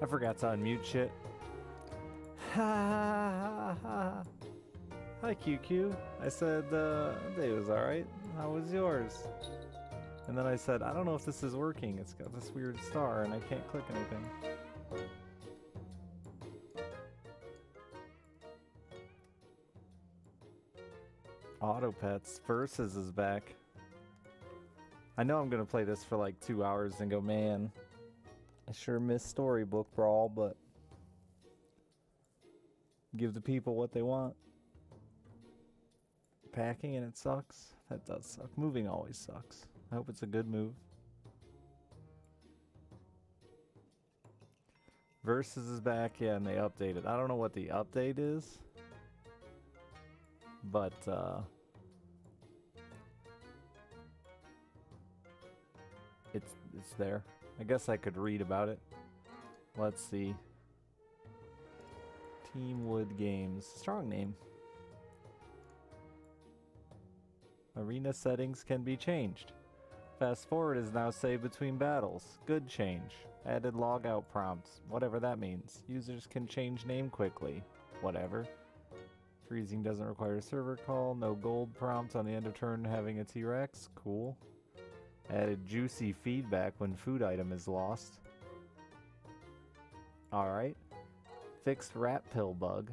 I forgot to unmute shit. Ha ha ha. Hi QQ. I said day was alright. How was yours? And then I said, I don't know if this is working. It's got this weird star and I can't click anything. Auto Pets Versus is back. I know I'm gonna play this for like 2 hours and go, man, I sure miss Storybook Brawl, but give the people what they want. Packing and it sucks. That does suck. Moving always sucks. I hope it's a good move. Versus is back, yeah, and they updated. I don't know what the update is, but it's there. I guess I could read about it. Let's see. Team Wood Games. Strong name. Arena settings can be changed. Fast forward is now saved between battles. Good change. Added logout prompts. Whatever that means. Users can change name quickly. Whatever. Freezing doesn't require a server call. No gold prompt on the end of turn having a T-Rex. Cool. Added juicy feedback when food item is lost. Alright. Fixed rat pill bug.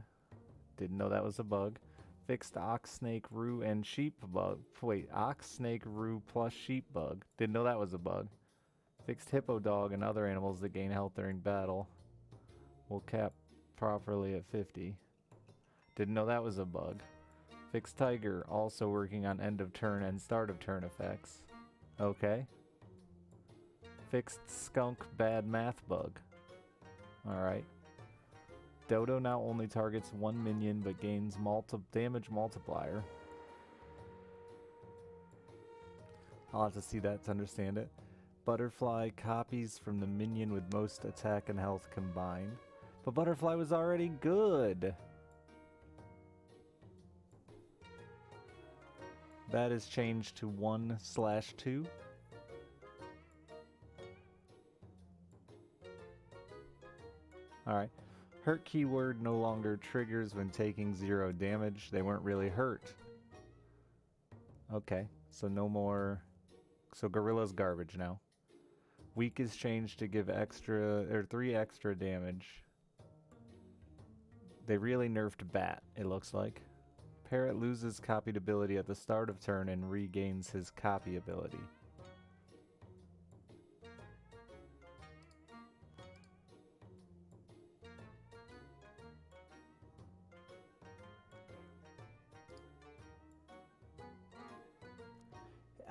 Didn't know that was a bug. Fixed ox, snake, roo, and sheep bug. Wait, ox, snake, roo plus sheep bug. Didn't know that was a bug. Fixed hippo dog and other animals that gain health during battle. Will cap properly at 50. Didn't know that was a bug. Fixed tiger, also working on end of turn and start of turn effects. Okay. Fixed skunk bad math bug. Alright. Dodo now only targets one minion but gains damage multiplier. I'll have to see that to understand it. Butterfly copies from the minion with most attack and health combined. But Butterfly was already good! That is changed to 1/2. Alright. Hurt keyword no longer triggers when taking 0 damage. They weren't really hurt. Okay, so no more. So Gorilla's garbage now. Weak is changed to give 3 extra damage. They really nerfed Bat, it looks like. Parrot loses copied ability at the start of turn and regains his copy ability.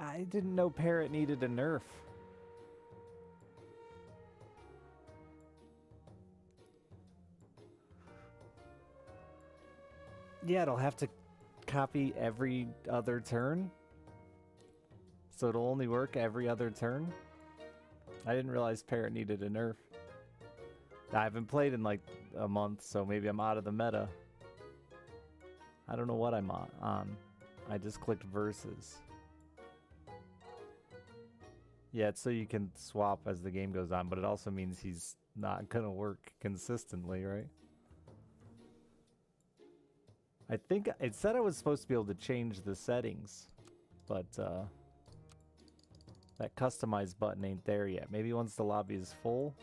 I didn't know Parrot needed a nerf. Yeah, it'll have to copy every other turn. So it'll only work every other turn. I didn't realize Parrot needed a nerf. I haven't played in like a month, so maybe I'm out of the meta. I don't know what I'm on. I just clicked versus. Yeah, it's so you can swap as the game goes on, but it also means he's not gonna work consistently, right? I think it said I was supposed to be able to change the settings, but that customize button ain't there yet. Maybe once the lobby is full.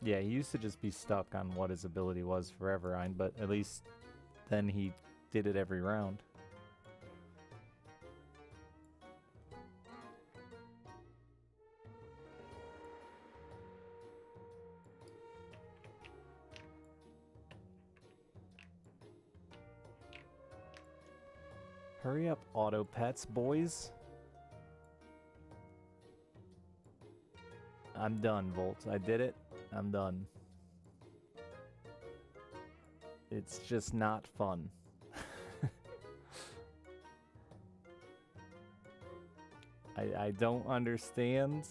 Yeah, he used to just be stuck on what his ability was forever, but at least then he did it every round. Hurry up, auto pets, boys. I'm done, Volt. I did it. I'm done. It's just not fun. I don't understand.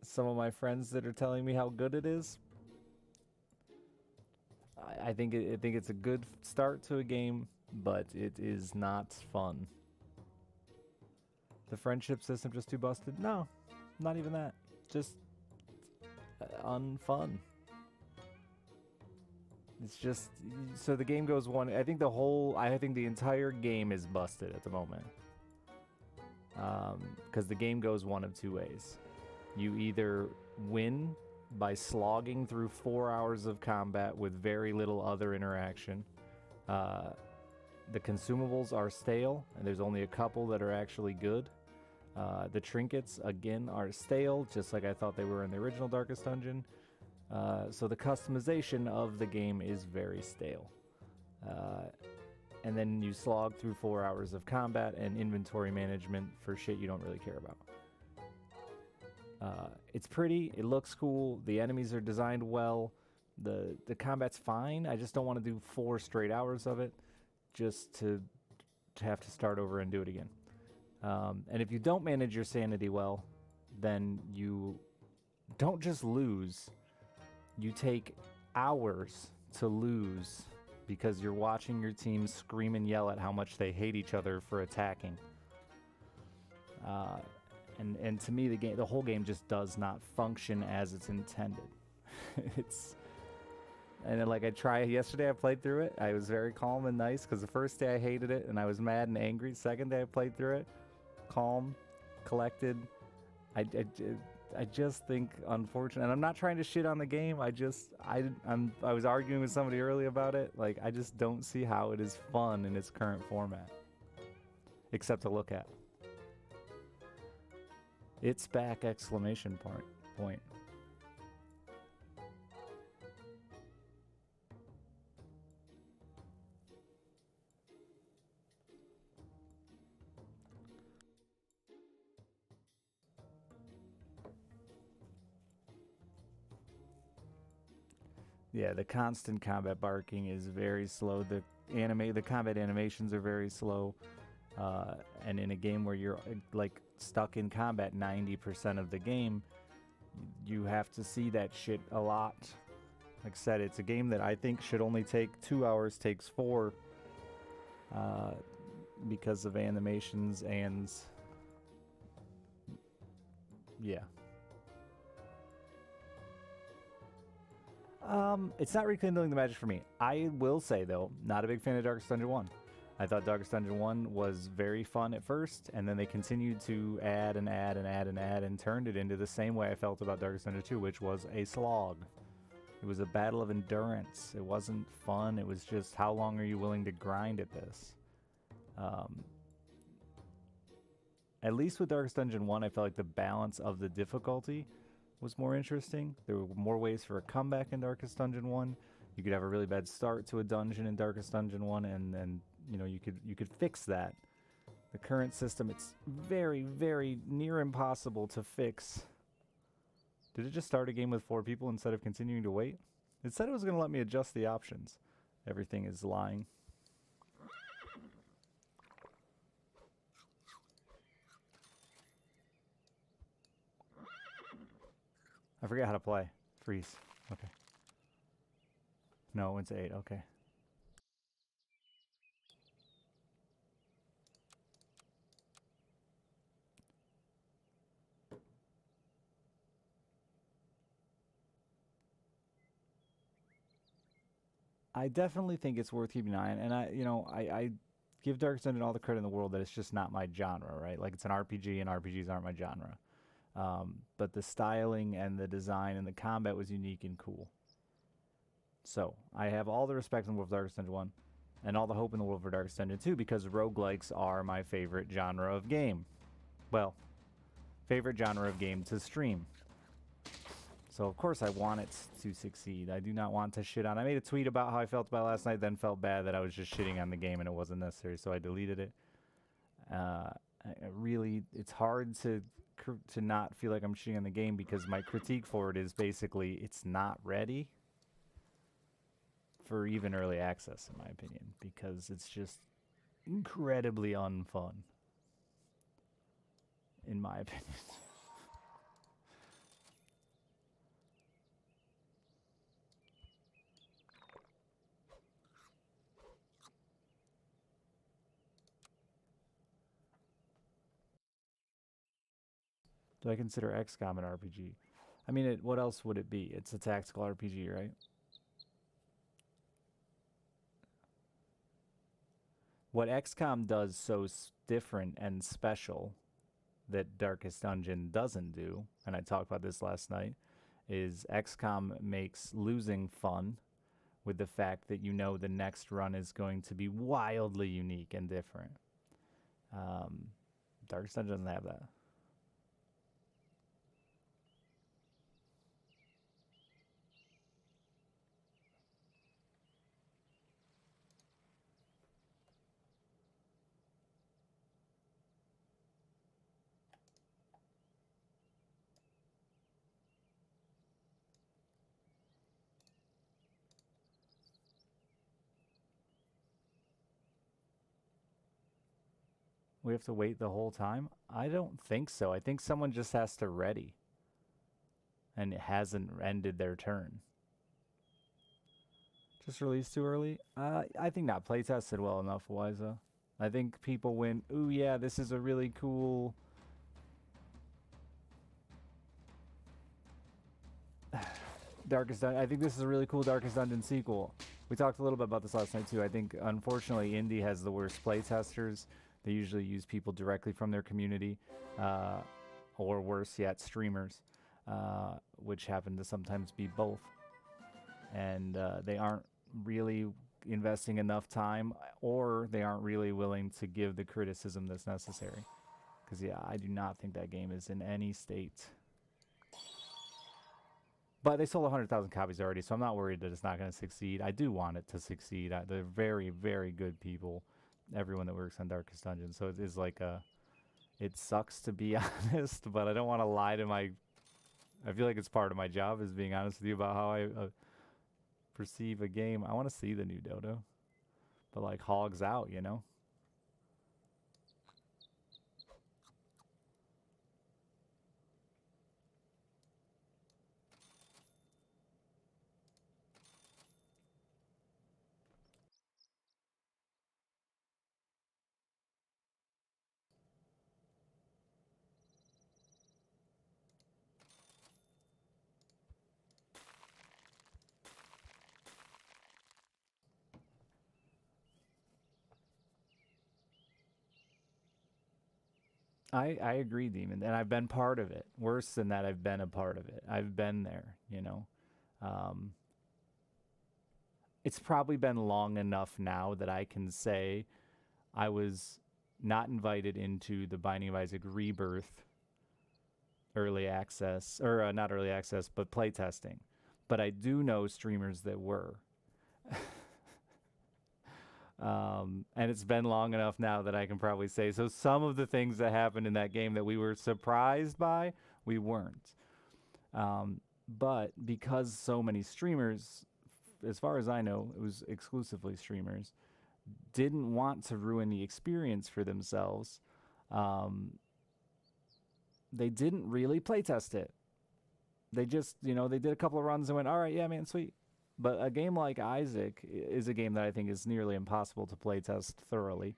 Some of my friends that are telling me how good it is. I think it's a good start to a game, but it is not fun. The friendship system just too busted? No, not even that. Just unfun. It's just so the game goes one. I think the entire game is busted at the moment. Because the game goes one of two ways. You either win by slogging through 4 hours of combat with very little other interaction. The consumables are stale, and there's only a couple that are actually good. The trinkets, again, are stale, just like I thought they were in the original Darkest Dungeon. So the customization of the game is very stale. And then you slog through 4 hours of combat and inventory management for shit you don't really care about. It's pretty, it looks cool, the enemies are designed well, the combat's fine. I just don't want to do 4 straight hours of it just to have to start over and do it again. And if you don't manage your sanity well, then you don't just lose, you take hours to lose because you're watching your team scream and yell at how much they hate each other for attacking. And to me, the whole game just does not function as it's intended. And then, like, yesterday I played through it. I was very calm and nice because the first day I hated it and I was mad and angry. Second day I played through it, calm, collected. I just think, unfortunately, and I'm not trying to shit on the game. I was arguing with somebody earlier about it. Like, I just don't see how it is fun in its current format, except to look at. It's back! Exclamation point. Yeah, the constant combat barking is very slow. The combat animations are very slow. And in a game where you're like stuck in combat 90% of the game, you have to see that shit a lot. Like I said, it's a game that I think should only take 2 hours, takes 4, because of animations and yeah. It's not rekindling the magic for me. I will say, though, not a big fan of Darkest Dungeon 1. I thought Darkest Dungeon 1 was very fun at first, and then they continued to add and add and add and add and turned it into the same way I felt about Darkest Dungeon 2, which was a slog. It was a battle of endurance. It wasn't fun. It was just, how long are you willing to grind at this? At least with Darkest Dungeon 1, I felt like the balance of the difficulty was more interesting. There were more ways for a comeback in Darkest Dungeon 1. You could have a really bad start to a dungeon in Darkest Dungeon 1, and you know, you could fix that. The current system, it's very, very near impossible to fix. Did it just start a game with 4 people instead of continuing to wait? It said it was going to let me adjust the options. Everything is lying. I forget how to play. Freeze. Okay. No, it went to 8. Okay. I definitely think it's worth keeping an eye on, and I give Darkest Dungeon all the credit in the world that it's just not my genre, right? Like, it's an RPG, and RPGs aren't my genre. But the styling and the design and the combat was unique and cool. So, I have all the respect in the world for Darkest Dungeon 1, and all the hope in the world for Darkest Dungeon 2, because roguelikes are my favorite genre of game. Well, favorite genre of game to stream. So, of course, I want it to succeed. I do not want to shit on. I made a tweet about how I felt about it last night, then felt bad that I was just shitting on the game and it wasn't necessary, so I deleted it. It's hard to not feel like I'm shitting on the game, because my critique for it is basically it's not ready for even early access, in my opinion, because it's just incredibly unfun, in my opinion. Do I consider XCOM an RPG? I mean, what else would it be? It's a tactical RPG, right? What XCOM does so different and special that Darkest Dungeon doesn't do, and I talked about this last night, is XCOM makes losing fun with the fact that you know the next run is going to be wildly unique and different. Um, Darkest Dungeon doesn't have that. We have to wait the whole time? I don't think so. I think someone just has to ready, and it hasn't ended their turn. Just released too early? I think not play tested well enough, Wiza. I think people went, ooh yeah, this is a really cool Darkest Dungeon. I think this is a really cool Darkest Dungeon sequel. We talked a little bit about this last night too. I think unfortunately Indie has the worst playtesters. They usually use people directly from their community, or worse yet, streamers, which happen to sometimes be both. And they aren't really investing enough time, or they aren't really willing to give the criticism that's necessary. Because yeah, I do not think that game is in any state. But they sold 100,000 copies already, so I'm not worried that it's not going to succeed. I do want it to succeed. They're very, very good people, everyone that works on Darkest Dungeon. So it is like a... It sucks to be honest, but I don't want to lie to my... I feel like it's part of my job is being honest with you about how I perceive a game. I want to see the new Dodo. But like hogs out, you know? I agree, Demon, and I've been part of it. Worse than that, I've been a part of it. I've been there, you know. Um, it's probably been long enough now that I can say I was not invited into the Binding of Isaac Rebirth early access, or not early access, but playtesting. But I do know streamers that were. And it's been long enough now that I can probably say. So some of the things that happened in that game that we were surprised by, we weren't. But because so many streamers, as far as I know, it was exclusively streamers, didn't want to ruin the experience for themselves, um, they didn't really playtest it. They just, they did a couple of runs and went, all right, yeah, man, sweet. But a game like Isaac is a game that I think is nearly impossible to playtest thoroughly.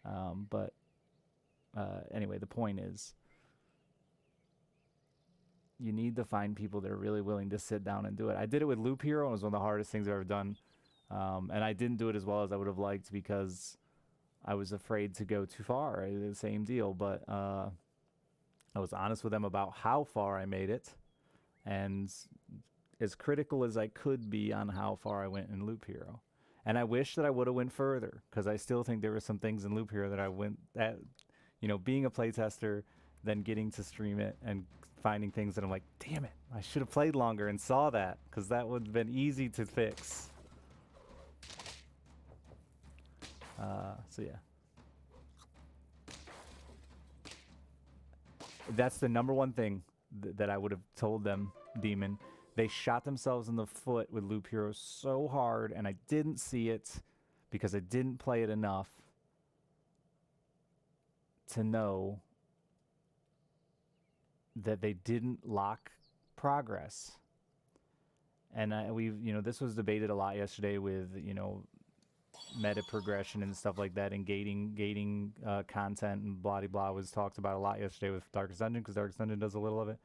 But anyway, the point is, you need to find people that are really willing to sit down and do it. I did it with Loop Hero, and it was one of the hardest things I've ever done. And I didn't do it as well as I would have liked because I was afraid to go too far. The same deal, but I was honest with them about how far I made it, and as critical as I could be on how far I went in Loop Hero. And I wish that I would have went further, because I still think there were some things in Loop Hero that I went at, being a playtester, then getting to stream it and finding things that I'm like, damn it, I should have played longer and saw that, because that would have been easy to fix. So yeah. That's the number one thing that I would have told them, Demon. They shot themselves in the foot with Loop Hero so hard, and I didn't see it because I didn't play it enough to know that they didn't lock progress. And we've, this was debated a lot yesterday with, meta progression and stuff like that, and gating content and blah blah was talked about a lot yesterday with Darkest Dungeon, because Darkest Dungeon does a little of it.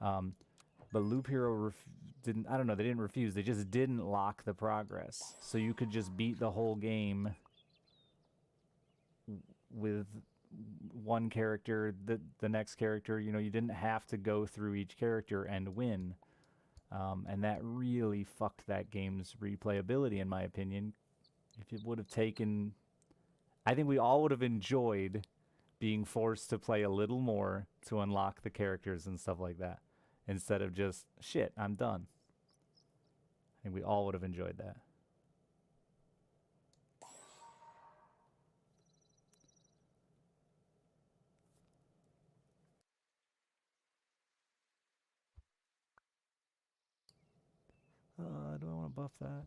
But Loop Hero didn't. I don't know. They didn't refuse. They just didn't lock the progress, so you could just beat the whole game with one character. The next character, you know, you didn't have to go through each character and win. And that really fucked that game's replayability, in my opinion. If it would have taken, I think we all would have enjoyed being forced to play a little more to unlock the characters and stuff like that, instead of just, shit, I'm done. I think we all would have enjoyed that. Do I want to buff that?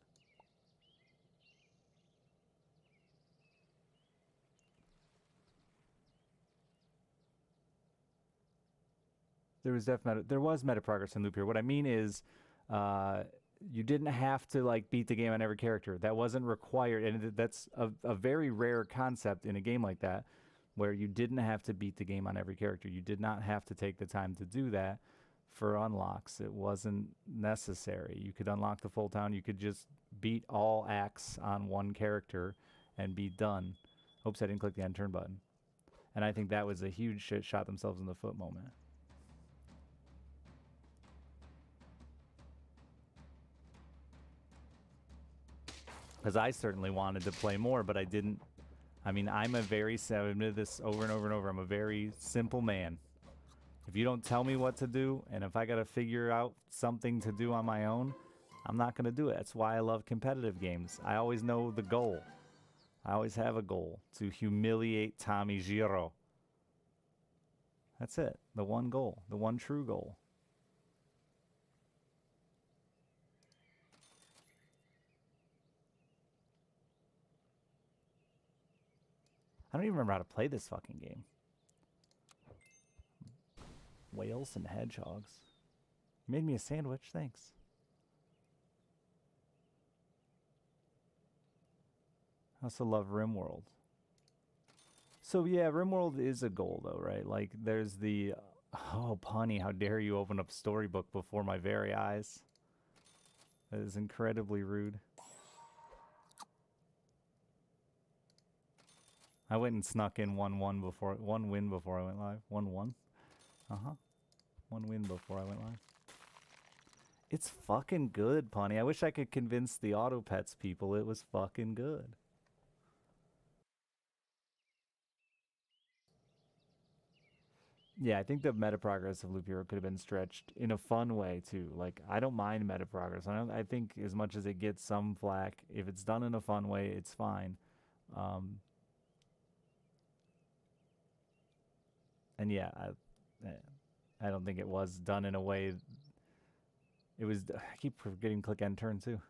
There was meta progress in Loop here. What I mean is, you didn't have to like beat the game on every character. That wasn't required, and that's a very rare concept in a game like that, where you didn't have to beat the game on every character. You did not have to take the time to do that for unlocks. It wasn't necessary. You could unlock the full town. You could just beat all acts on one character and be done. Oops, I didn't click the end turn button. And I think that was a huge shot themselves in the foot moment. Because I certainly wanted to play more, but I didn't. I mean, I've admitted this over and over and over, I'm a very simple man. If you don't tell me what to do, and if I gotta figure out something to do on my own, I'm not gonna do it. That's why I love competitive games. I always know the goal. I always have a goal, to humiliate Tommy Giro. That's it. The one goal. The one true goal. I don't even remember how to play this fucking game. Whales and hedgehogs. You made me a sandwich, thanks. I also love RimWorld. So yeah, RimWorld is a goal though, right? Like there's the, oh punny, how dare you open up Storybook before my very eyes. That is incredibly rude. I went and snuck in 1-1 before, one win before I went live. 1-1? Uh-huh. One win before I went live. It's fucking good, punny. I wish I could convince the Auto Pets people it was fucking good. Yeah, I think the meta progress of Loop Hero could have been stretched in a fun way too. Like, I don't mind meta progress. I think as much as it gets some flack, if it's done in a fun way, it's fine. And yeah, I don't think it was done in a way. It was. I keep forgetting click end turn too.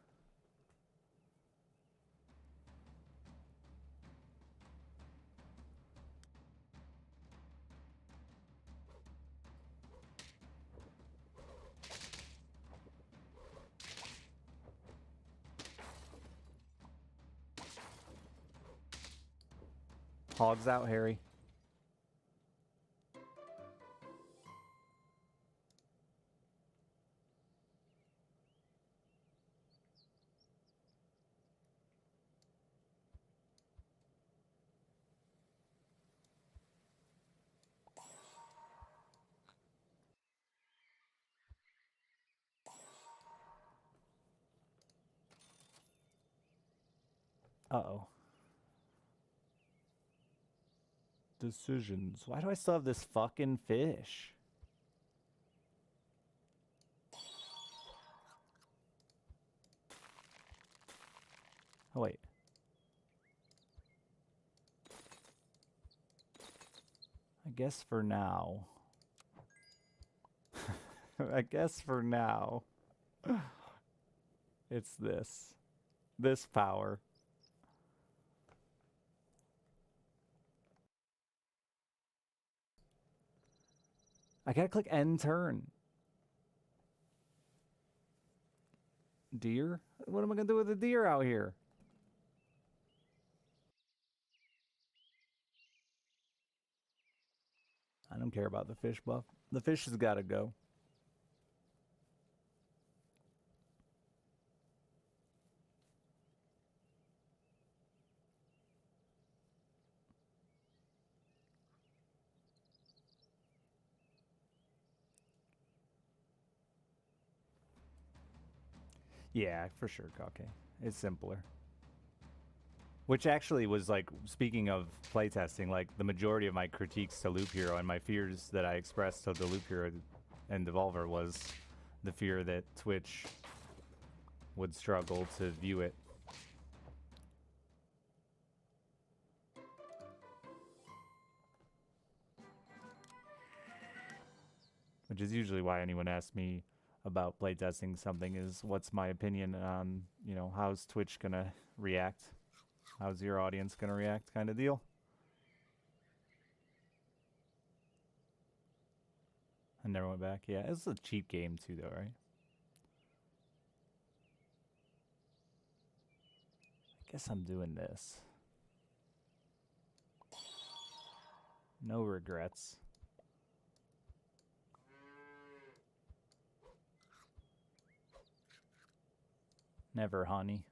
Hogs out, Harry. Uh-oh. Decisions. Why do I still have this fucking fish? Oh, wait. I guess for now. I guess for now. It's this. This power. I gotta click end turn. Deer? What am I gonna do with a deer out here? I don't care about the fish buff. The fish has got to go. Yeah, for sure, Kake. It's simpler. Which actually was like, speaking of playtesting, like the majority of my critiques to Loop Hero and my fears that I expressed to the Loop Hero and Devolver was the fear that Twitch would struggle to view it. Which is usually why anyone asks me about playtesting something is what's my opinion on, you know, how's Twitch gonna react? How's your audience gonna react kind of deal? I never went back. Yeah, it's a cheap game too though, right? I guess I'm doing this. No regrets. Never, honey.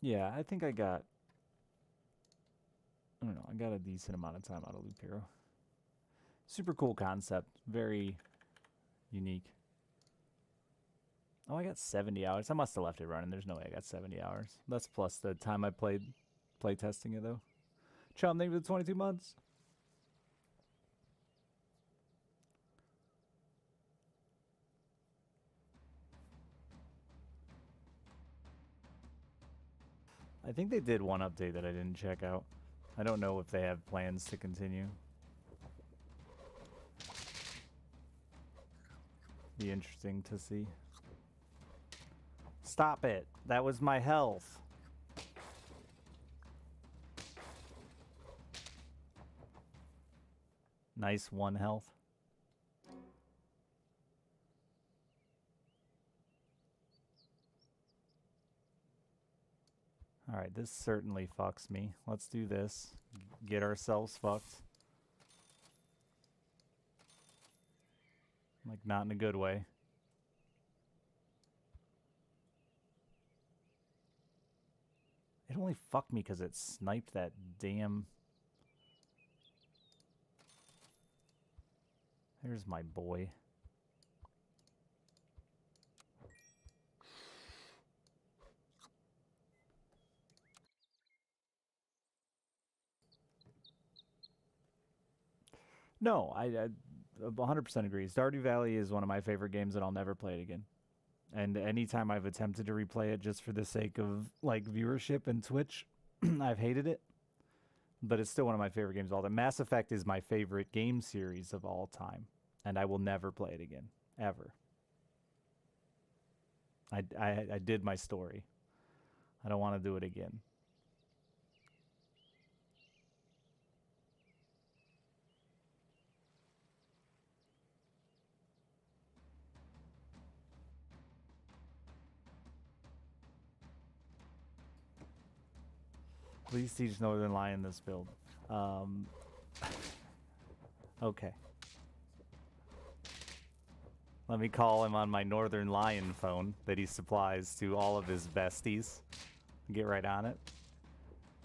Yeah, I think I don't know, I got a decent amount of time out of Loop Hero. Super cool concept. Very unique. Oh, I got 70 hours. I must have left it running. There's no way I got 70 hours. That's plus the time I play testing it, though. Chum, thank you for the 22 months. I think they did one update that I didn't check out. I don't know if they have plans to continue. Be interesting to see. Stop it. That was my health. Nice 1 health. Alright, this certainly fucks me. Let's do this. Get ourselves fucked. Like, not in a good way. It only fucked me because it sniped that damn... There's my boy. No, I 100% agree. Stardew Valley is one of my favorite games and I'll never play it again. And anytime I've attempted to replay it just for the sake of like viewership and Twitch, I've hated it. But it's still one of my favorite games of all time. Mass Effect is my favorite game series of all time. And I will never play it again. Ever. I did my story. I don't want to do it again. Please teach Northern Lion this build. Okay. Let me call him on my Northern Lion phone that he supplies to all of his besties. Get right on it.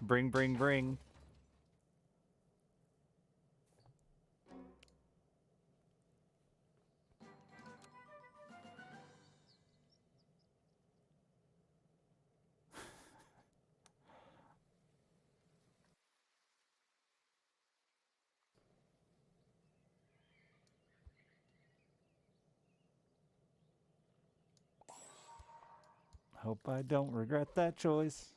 Bring, bring, bring. Hope I don't regret that choice.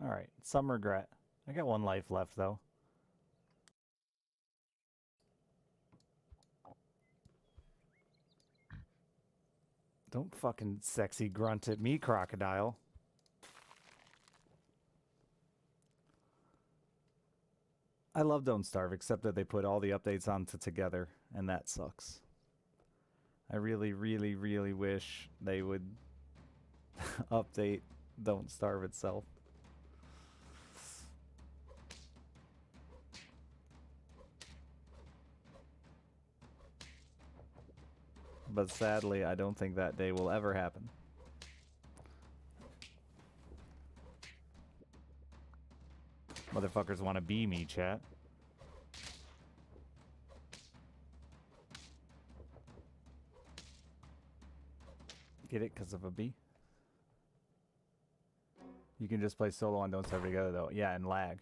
Alright, some regret. I got 1 life left, though. Don't fucking sexy grunt at me, crocodile. I love Don't Starve, except that they put all the updates onto together, and that sucks. I really, really, really wish they would update Don't Starve itself. But sadly, I don't think that day will ever happen. Motherfuckers want to be me, chat. Get it? Because of a bee? You can just play solo on Don't Starve together, though. Yeah, and lag.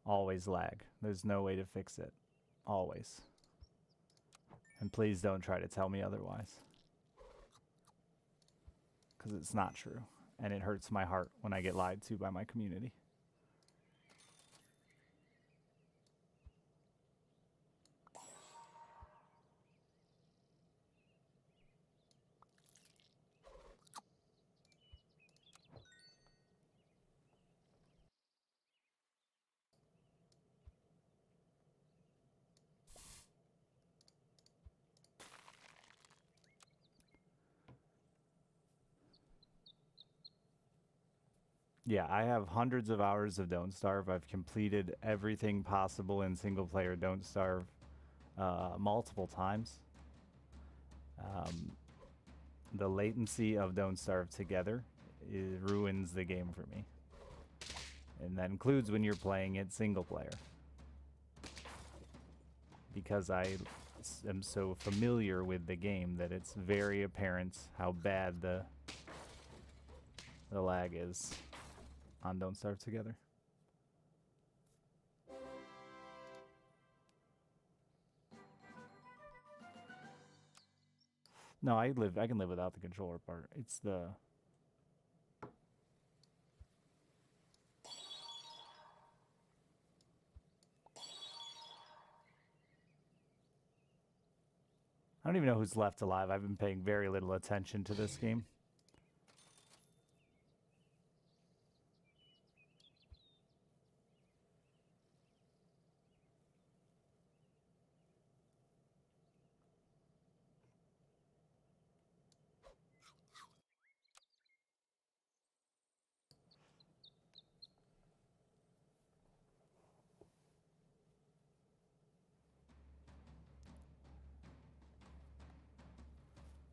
Always lag. There's no way to fix it. Always. And please don't try to tell me otherwise. Because it's not true. And it hurts my heart when I get lied to by my community. Yeah, I have hundreds of hours of Don't Starve. I've completed everything possible in single player Don't Starve multiple times. The latency of Don't Starve together ruins the game for me. And that includes when you're playing it single player. Because I am so familiar with the game that it's very apparent how bad the lag is on Don't Starve together. No, I can live without the controller part. It's the I don't even know who's left alive. I've been paying very little attention to this game.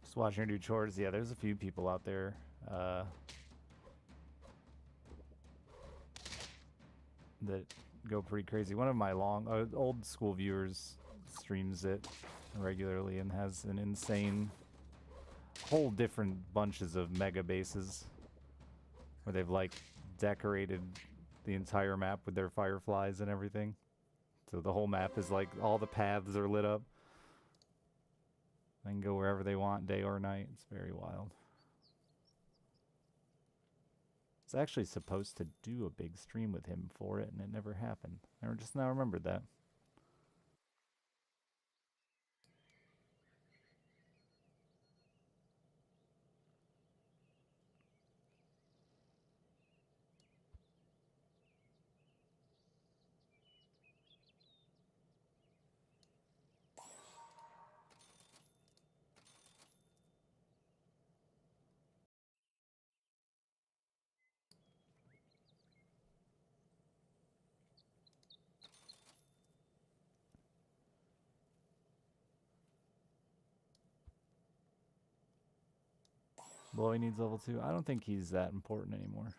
Just watching her do chores. Yeah, there's a few people out there that go pretty crazy. One of my old school viewers streams it regularly and has an insane whole different bunches of mega bases where they've like decorated the entire map with their fireflies and everything. So the whole map is like all the paths are lit up. They can go wherever they want, day or night. It's very wild. I was actually supposed to do a big stream with him for it, and it never happened. I just now remembered that. Boy needs level 2. I don't think he's that important anymore.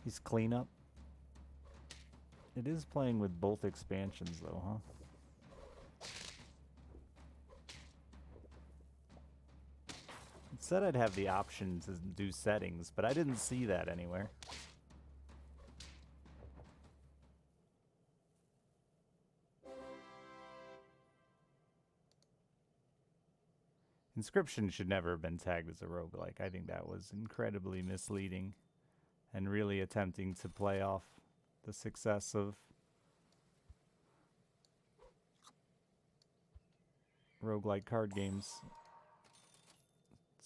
He's cleanup. It is playing with both expansions though, huh? It said I'd have the option to do settings, but I didn't see that anywhere. Inscription should never have been tagged as a roguelike. I think that was incredibly misleading and really attempting to play off the success of roguelike card games.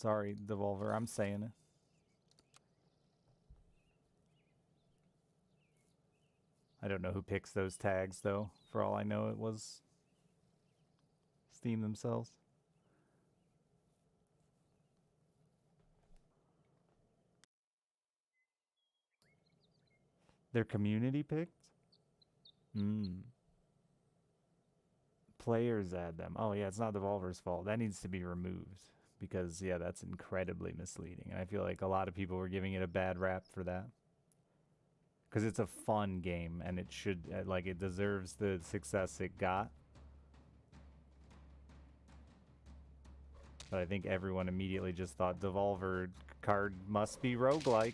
Sorry, Devolver, I'm saying it. I don't know who picks those tags, though. For all I know, it was Steam themselves. Their community picked? Players add them. Oh, yeah, it's not Devolver's fault. That needs to be removed. Because, yeah, that's incredibly misleading. And I feel like a lot of people were giving it a bad rap for that. Because it's a fun game, and it should, like, it deserves the success it got. But I think everyone immediately just thought Devolver card must be roguelike.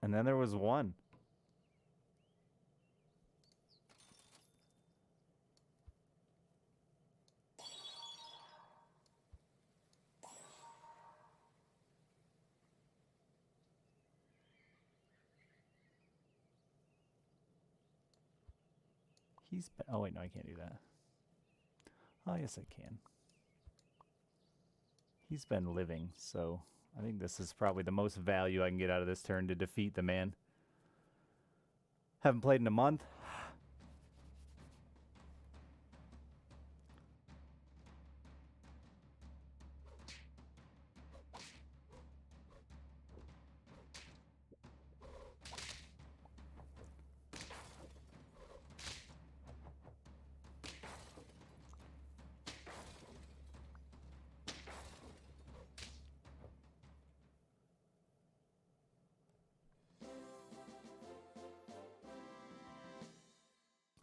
And then there was one. He's been, oh wait, no, I can't do that. Oh, yes, I can. He's been living, so I think this is probably the most value I can get out of this turn to defeat the man. Haven't played in a month.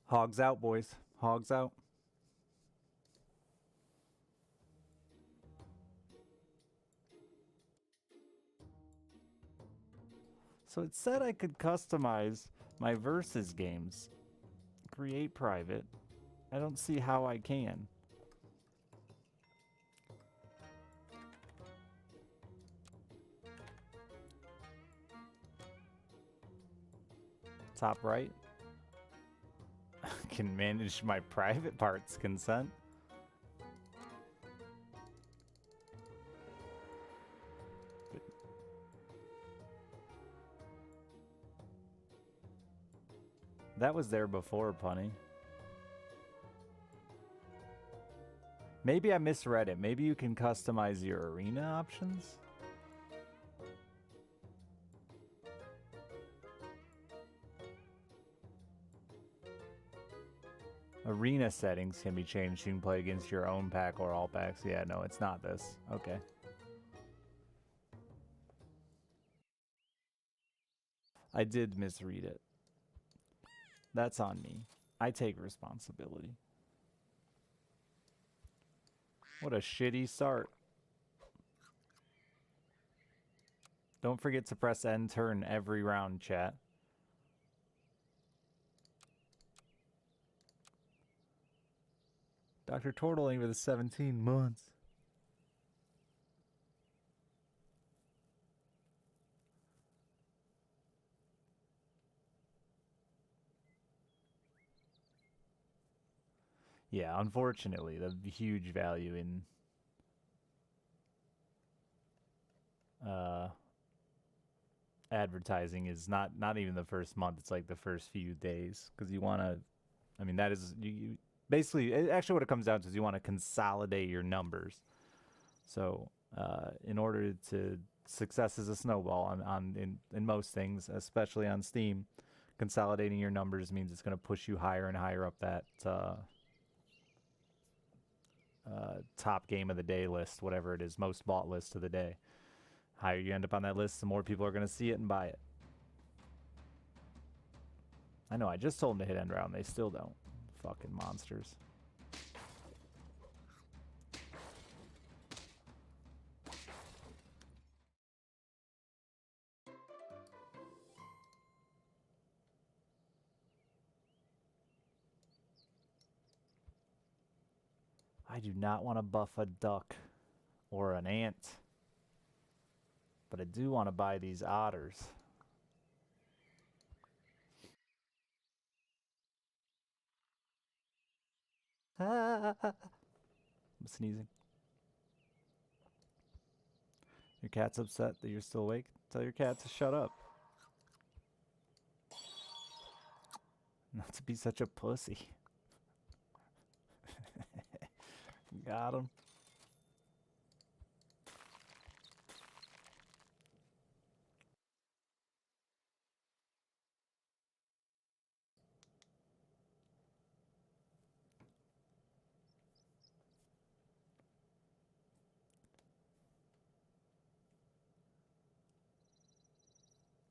Hogs out, boys. Hogs out. So it said I could customize my versus games. Create private. I don't see how I can. Top right. Can manage my private parts consent. That was there before, Punny. Maybe I misread it. Maybe you can customize your arena options? Arena settings can be changed. You can play against your own pack or all packs. Yeah, no, it's not this. Okay. I did misread it. That's on me. I take responsibility. What a shitty start. Don't forget to press end turn every round, chat. Dr. Tortling with 17 months. Yeah, unfortunately, the huge value in advertising is not even the first month. It's like the first few days because you want to. I mean, that is you basically actually what it comes down to is you want to consolidate your numbers. So in order to success is a snowball in most things, especially on Steam. Consolidating your numbers means it's going to push you higher and higher up that top game of the day list, whatever it is, most bought list of the day. Higher you end up on that list, the more people are going to see it and buy it. I know, I just told them to hit end round. They still don't. Fucking monsters. I do not want to buff a duck. or an ant. But I do want to buy these otters. I'm sneezing. Your cat's upset that you're still awake? Tell your cat to shut up. Not to be such a pussy. Got him.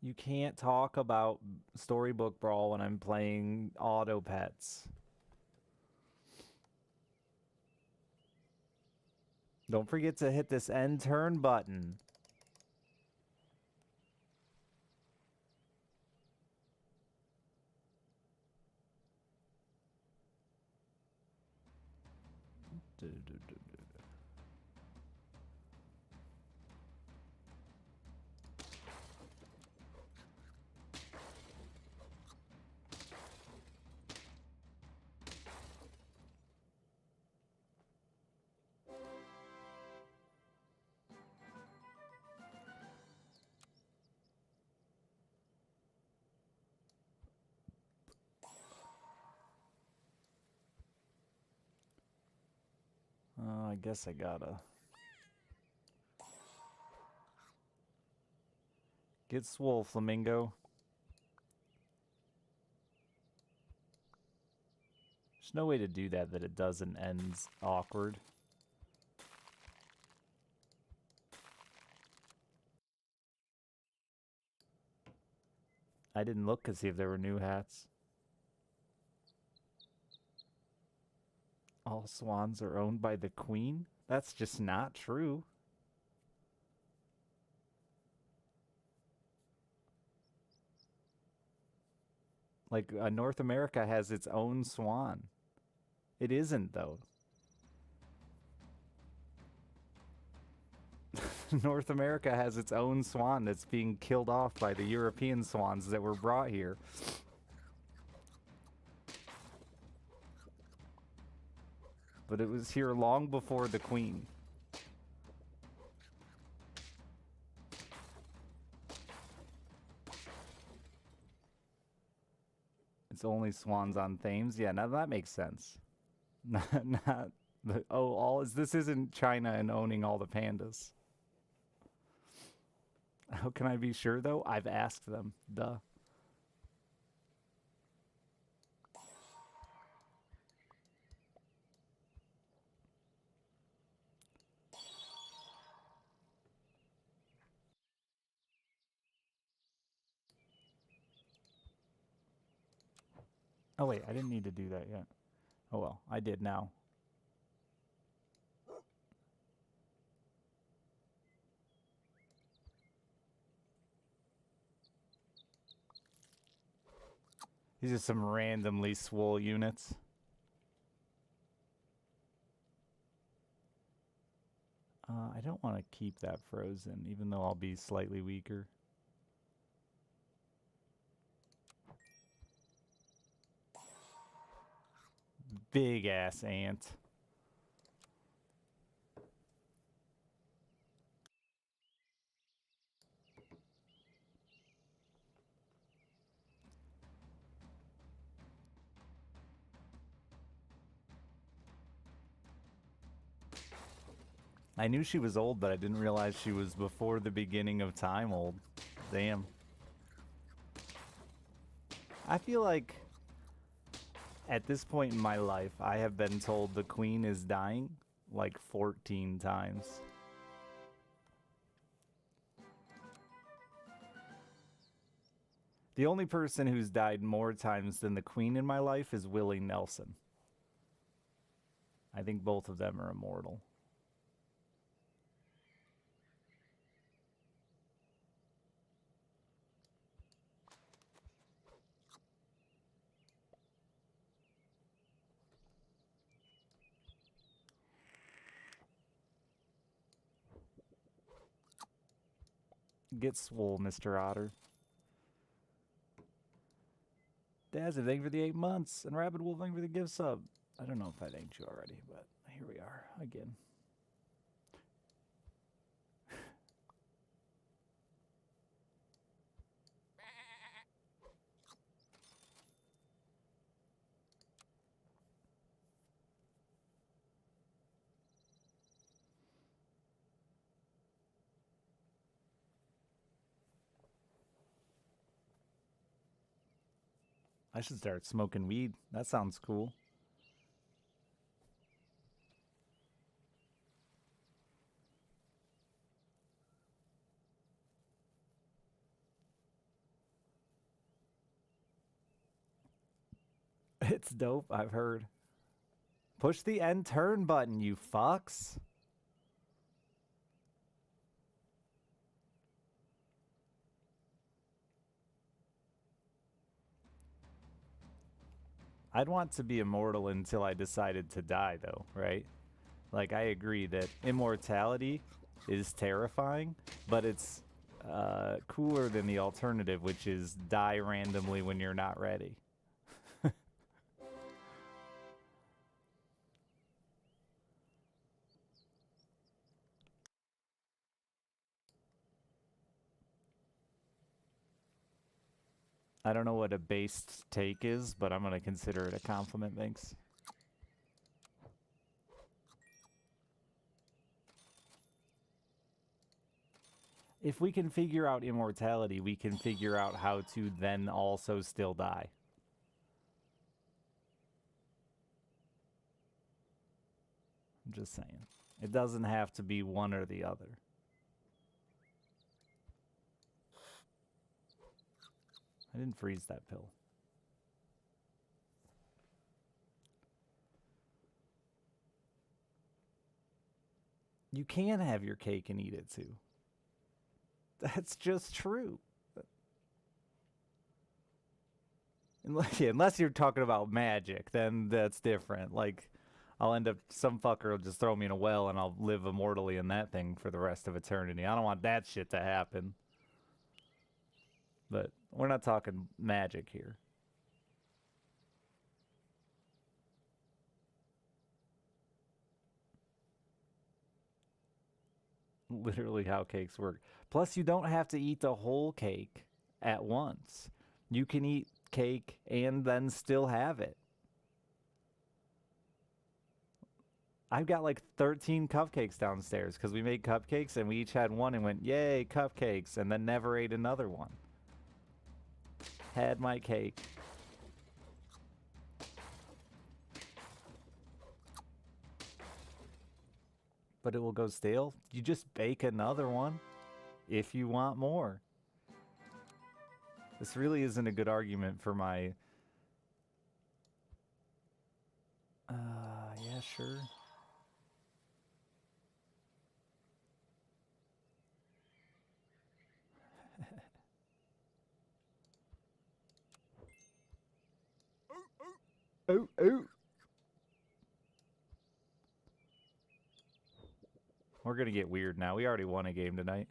You can't talk about Storybook Brawl when I'm playing Auto Pets. Don't forget to hit this end turn button. I guess I gotta get swole, Flamingo. There's no way to do that it doesn't end awkward. I didn't look to see if there were new hats. All swans are owned by the queen? That's just not true. Like, North America has its own swan. It isn't, though. North America has its own swan that's being killed off by the European swans that were brought here. But it was here long before the queen. It's only swans on Thames. Yeah, now that makes sense. Not the, this isn't China and owning all the pandas. How can I be sure though? I've asked them. Duh. Oh wait, I didn't need to do that yet. Oh well, I did now. These are some randomly swole units. I don't want to keep that frozen, even though I'll be slightly weaker. Big ass ant. I knew she was old, but I didn't realize she was before the beginning of time old. Damn. I feel like at this point in my life, I have been told the queen is dying like 14 times. The only person who's died more times than the queen in my life is Willie Nelson. I think both of them are immortal. Get swole, Mr. Otter. Dazzy, thank you for the 8 months. And Rapid Wolf, thank you for the gift sub. I don't know if I thanked you already, but here we are again. I should start smoking weed. That sounds cool. It's dope, I've heard. Push the end turn button, you fucks. I'd want to be immortal until I decided to die, though, right? Like, I agree that immortality is terrifying, but it's cooler than the alternative, which is die randomly when you're not ready. I don't know what a based take is, but I'm going to consider it a compliment, thanks. If we can figure out immortality, we can figure out how to then also still die. I'm just saying. It doesn't have to be one or the other. I didn't freeze that pill. You can have your cake and eat it too. That's just true. Unless you're talking about magic, then that's different. Like, I'll end up, some fucker will just throw me in a well and I'll live immortally in that thing for the rest of eternity. I don't want that shit to happen. But we're not talking magic here. Literally how cakes work. Plus, you don't have to eat the whole cake at once. You can eat cake and then still have it. I've got like 13 cupcakes downstairs because we made cupcakes and we each had one and went, yay, cupcakes, and then never ate another one. Had my cake. But it will go stale. You just bake another one if you want more. This really isn't a good argument for my... yeah, sure. Oh, oh. We're gonna get weird now. We already won a game tonight.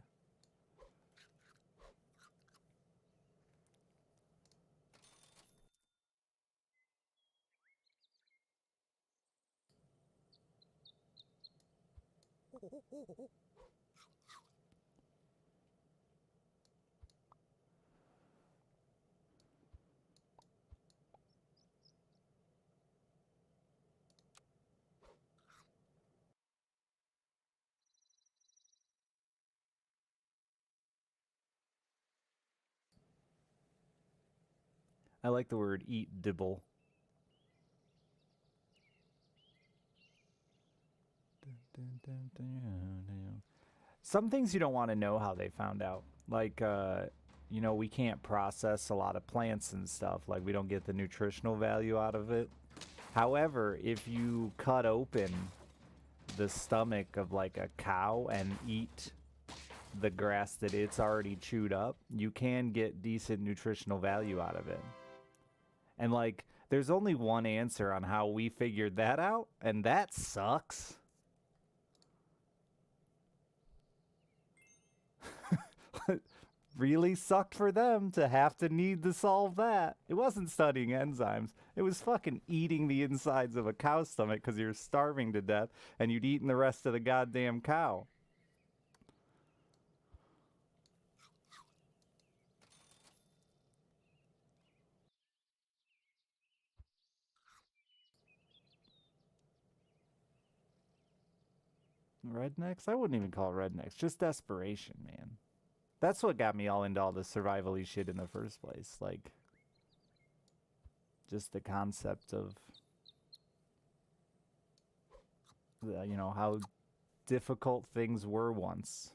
I like the word eat dibble. Some things you don't want to know how they found out. Like, you know, we can't process a lot of plants and stuff. Like, we don't get the nutritional value out of it. However, if you cut open the stomach of like a cow and eat the grass that it's already chewed up, you can get decent nutritional value out of it. And like, there's only one answer on how we figured that out, and that sucks. really sucked for them to have to need to solve that. It wasn't studying enzymes. It was fucking eating the insides of a cow's stomach because you're starving to death and you'd eaten the rest of the goddamn cow. Rednecks? I wouldn't even call it rednecks. Just desperation, man. That's what got me all into all the survival-y shit in the first place. Like, just the concept of, you know, how difficult things were once.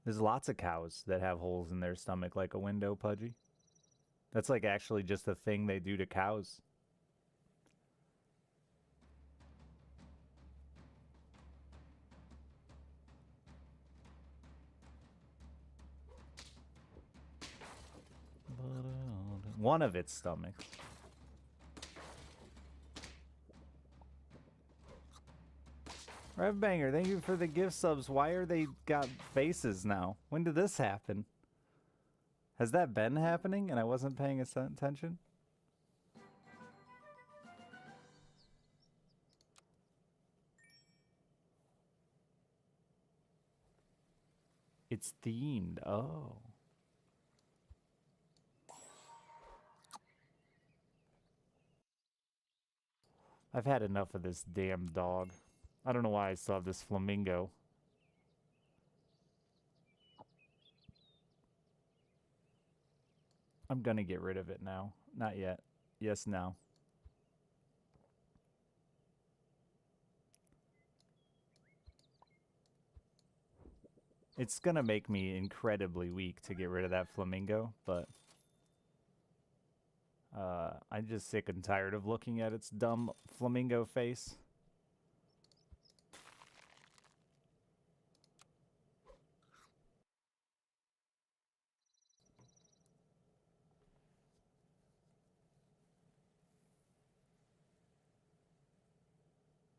There's lots of cows that have holes in their stomach like a window, Pudgy. That's like actually just a thing they do to cows. One of its stomachs. Revbanger, thank you for the gift subs. Why are they got faces now? When did this happen? Has that been happening and I wasn't paying attention? It's themed. Oh. I've had enough of this damn dog. I don't know why I still have this flamingo. I'm gonna get rid of it now. Not yet. Yes, now. It's gonna make me incredibly weak to get rid of that flamingo, but I'm just sick and tired of looking at its dumb flamingo face.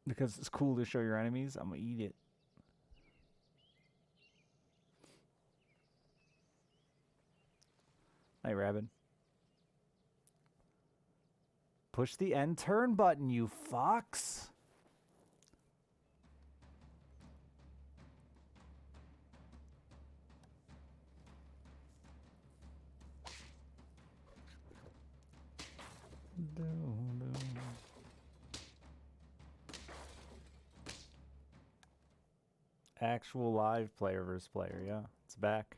Because it's cool to show your enemies, I'm gonna eat it. Hey, Rabbit. Push the end turn button, you fox! Actual live player versus player, yeah. It's back.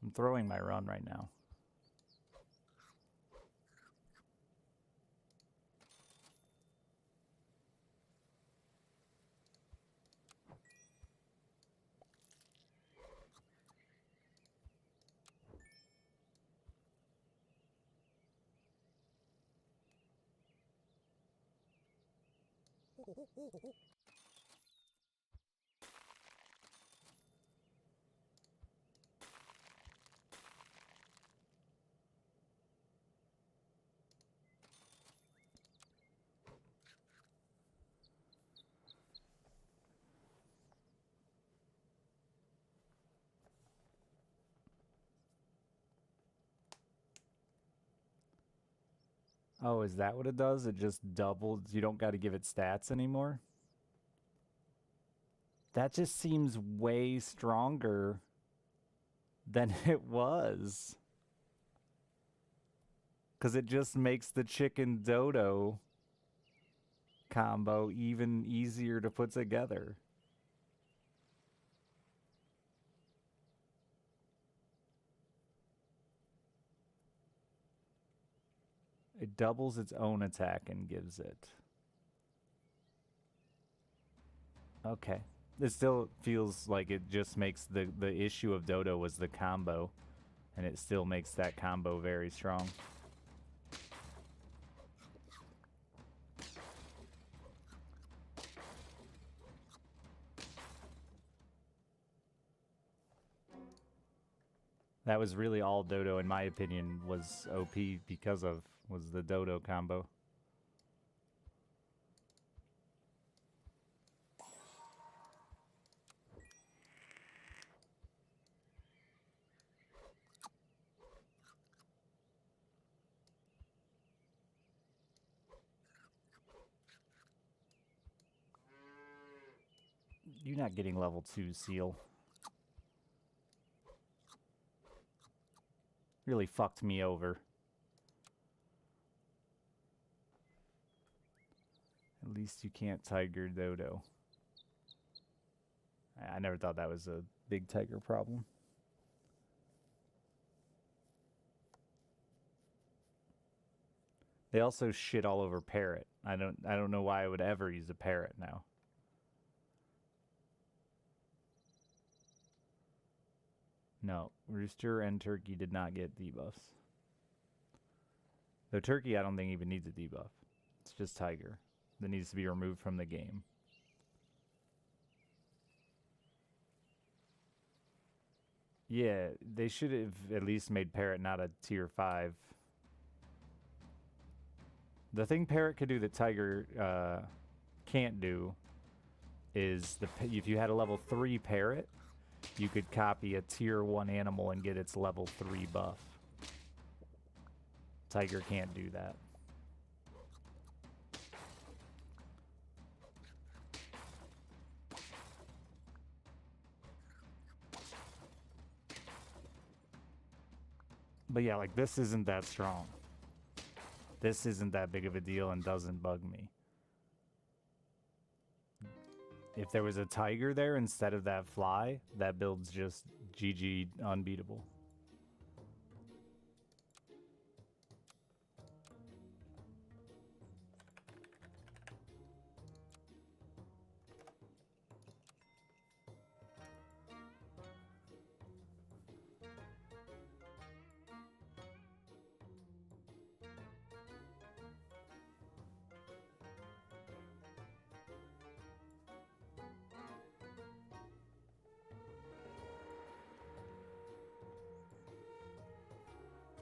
I'm throwing my run right now. Oh, is that what it does? It just doubles. You don't got to give it stats anymore? That just seems way stronger than it was. Because it just makes the chicken dodo combo even easier to put together. It doubles its own attack and gives it. Okay. It still feels like it just makes the issue of dodo was the combo. And it still makes that combo very strong. That was really all dodo, in my opinion, was OP because of, was the dodo combo. You're not getting level 2, Seal. Really fucked me over. At least you can't Tiger Dodo. I never thought that was a big tiger problem. They also shit all over Parrot. I don't know why I would ever use a Parrot now. No, Rooster and Turkey did not get debuffs. Though Turkey, I don't think even needs a debuff. It's just Tiger that needs to be removed from the game. Yeah, they should have at least made Parrot not a tier 5. The thing Parrot could do that Tiger can't do is if you had a level 3 Parrot, you could copy a tier 1 animal and get its level 3 buff. Tiger can't do that. But yeah, like, this isn't that strong. This isn't that big of a deal and doesn't bug me. If there was a Tiger there instead of that fly, that build's just GG unbeatable.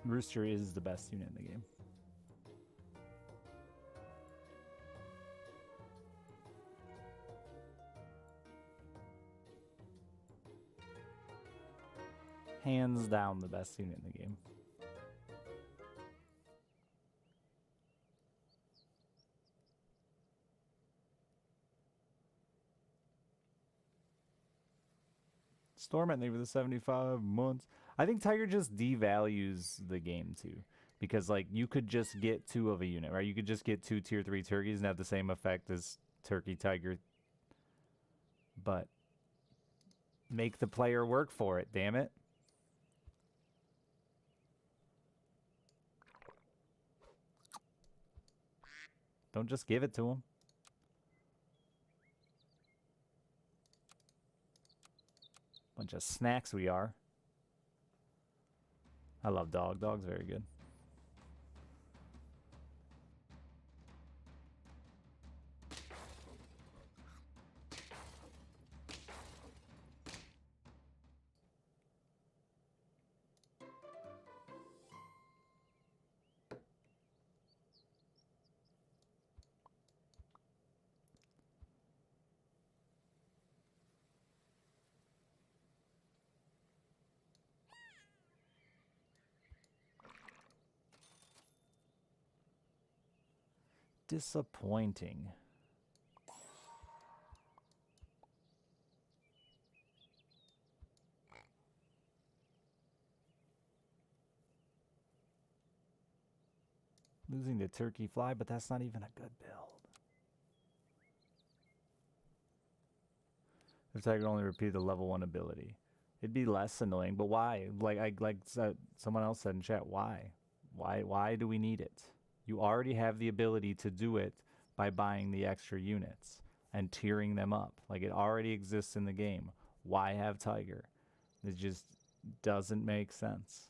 Rooster is the best unit in the game. Hands down the best unit in the game. Storm at me for the 75 months. I think Tiger just devalues the game too. Because, like, you could just get 2 of a unit, right? You could just get 2 tier 3 turkeys and have the same effect as Turkey Tiger. But make the player work for it, damn it. Don't just give it to him. Bunch of snacks we are. I love dog. Dog's very good. Disappointing. Losing to Turkey Fly, but that's not even a good build. If Tiger only repeated the level 1 ability, it'd be less annoying. But why? Like someone else said in chat, why? Why do we need it? You already have the ability to do it by buying the extra units and tiering them up. Like, it already exists in the game. Why have Tiger? It just doesn't make sense.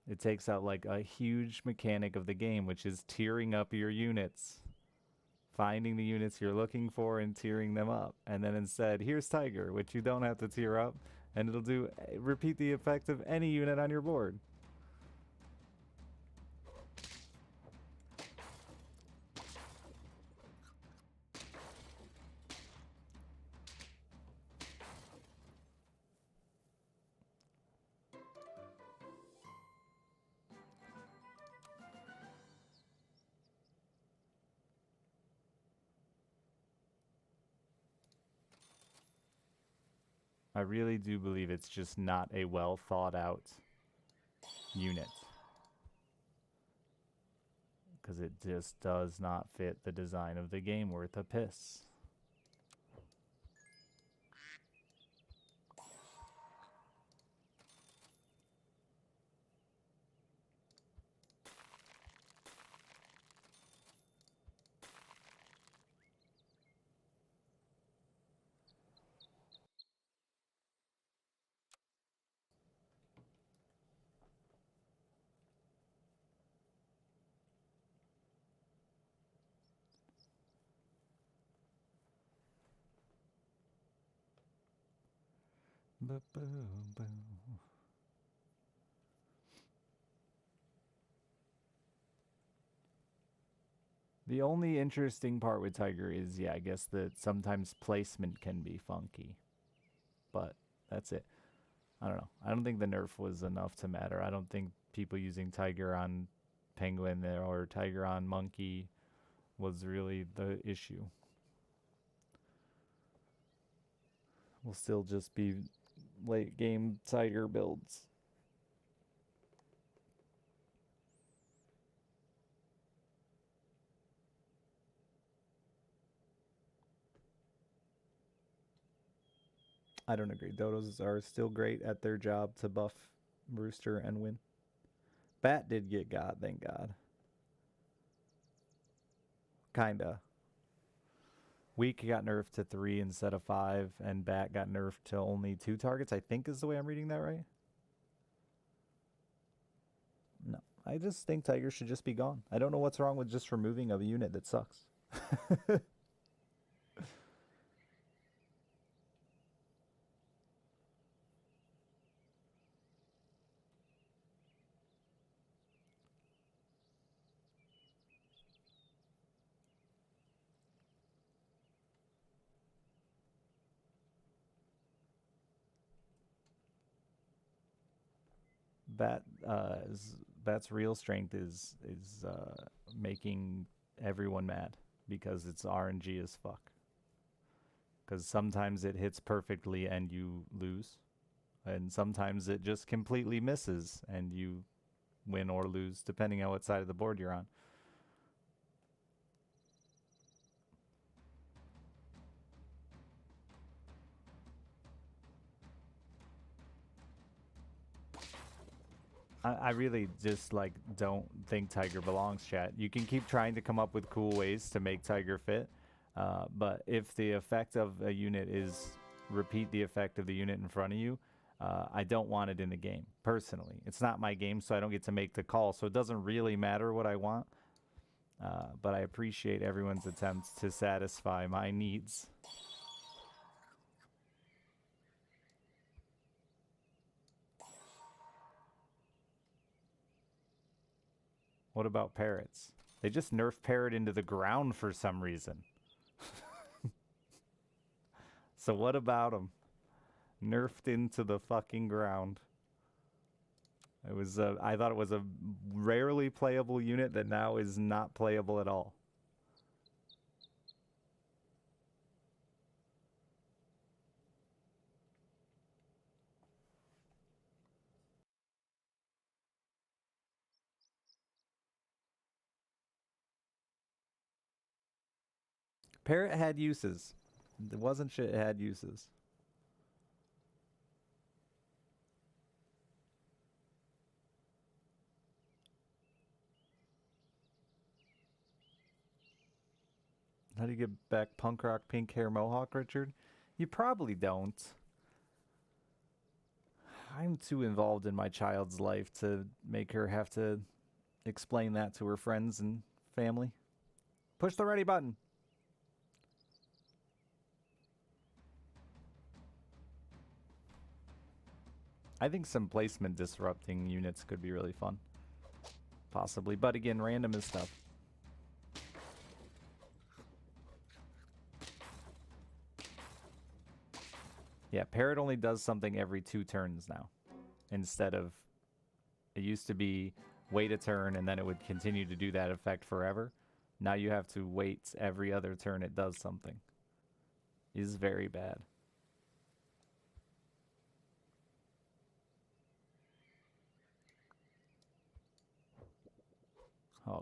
It takes out, like, a huge mechanic of the game, which is tiering up your units. Finding the units you're looking for and tiering them up. And then instead, here's Tiger, which you don't have to tier up, and it'll repeat the effect of any unit on your board. really do believe it's just not a well thought out unit. Because it just does not fit the design of the game worth a piss. The only interesting part with Tiger is, yeah, I guess that sometimes placement can be funky. But that's it. I don't know. I don't think the nerf was enough to matter. I don't think people using Tiger on Penguin there or Tiger on Monkey was really the issue. Will still just be late game Tiger builds. I don't agree. Dodos are still great at their job to buff Rooster and win. Bat did get got, thank God. Kinda. Weak got nerfed to 3 instead of 5, and Bat got nerfed to only 2 targets, I think is the way I'm reading that right. No. I just think Tiger should just be gone. I don't know what's wrong with just removing a unit that sucks. Bat's real strength is making everyone mad because it's RNG as fuck. Because sometimes it hits perfectly and you lose, and sometimes it just completely misses and you win or lose depending on what side of the board you're on. I really just like don't think Tiger belongs, chat. You can keep trying to come up with cool ways to make Tiger fit, but if the effect of a unit is repeat the effect of the unit in front of you, I don't want it in the game, personally. It's not my game, so I don't get to make the call, so it doesn't really matter what I want, but I appreciate everyone's attempts to satisfy my needs. What about parrots? They just nerf parrot into the ground for some reason. So what about them? Nerfed into the fucking ground. It was I thought it was a rarely playable unit that now is not playable at all. Parrot had uses. It wasn't shit, it had uses. How do you get back punk rock pink hair mohawk, Richard? You probably don't. I'm too involved in my child's life to make her have to explain that to her friends and family. Push the ready button. I think some placement disrupting units could be really fun. Possibly, but again, random is stuff. Yeah, Parrot only does something every 2 turns now. Instead of, it used to be wait a turn and then it would continue to do that effect forever. Now you have to wait every other turn it does something. Is very bad.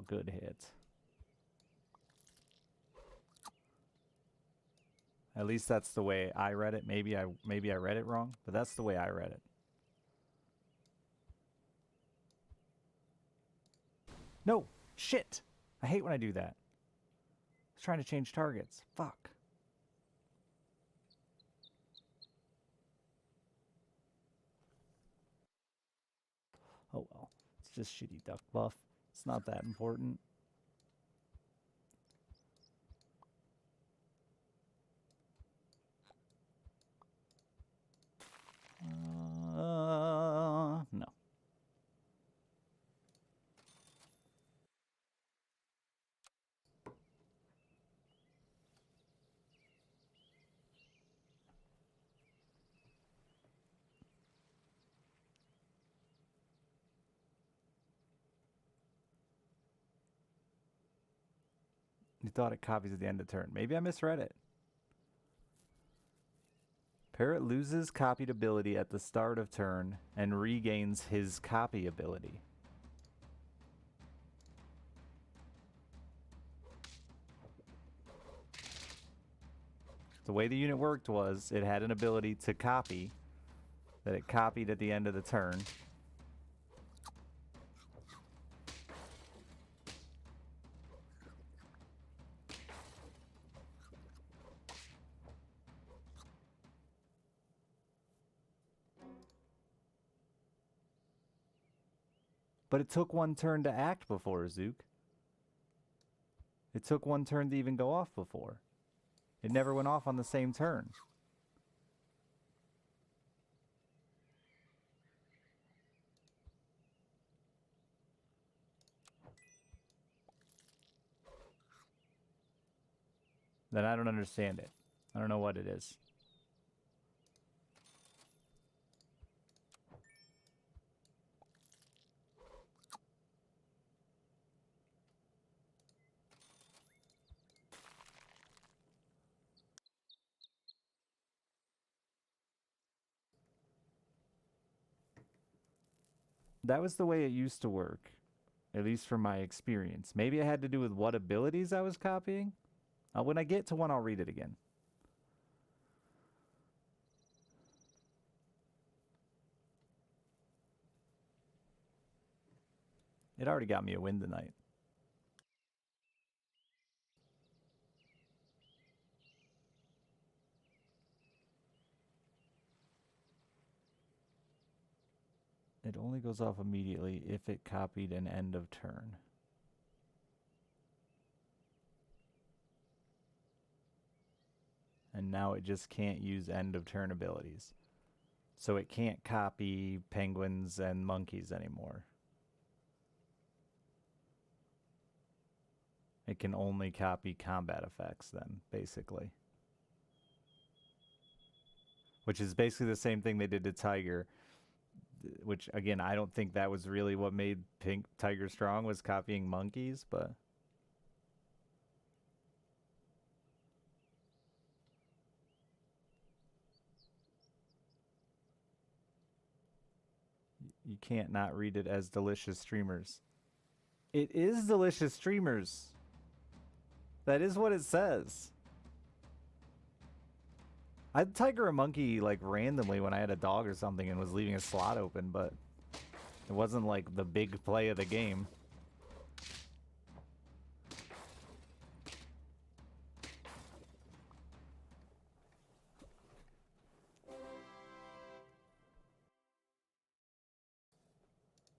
Oh, good hit. At least that's the way I read it. Maybe I read it wrong, but that's the way I read it. No! Shit! I hate when I do that. I was trying to change targets. Fuck. Oh well. It's just shitty duck buff. It's not that important. No. You thought it copies at the end of turn. Maybe I misread it. Parrot loses copied ability at the start of turn and regains his copy ability. The way the unit worked was it had an ability to copy that it copied at the end of the turn. But it took one turn to act before, Zook. It took one turn to even go off before. It never went off on the same turn. Then I don't understand it. I don't know what it is. That was the way it used to work, at least from my experience. Maybe it had to do with what abilities I was copying. When I get to one, I'll read it again. It already got me a win tonight. It only goes off immediately if it copied an end of turn. And now it just can't use end of turn abilities. So it can't copy penguins and monkeys anymore. It can only copy combat effects then, basically. Which is basically the same thing they did to Tiger. Which, again, I don't think that was really what made Pink Tiger strong, was copying monkeys, but... You can't not read it as delicious streamers. It is delicious streamers. That is what it says. I'd tiger a monkey like randomly when I had a dog or something and was leaving a slot open, but it wasn't like the big play of the game.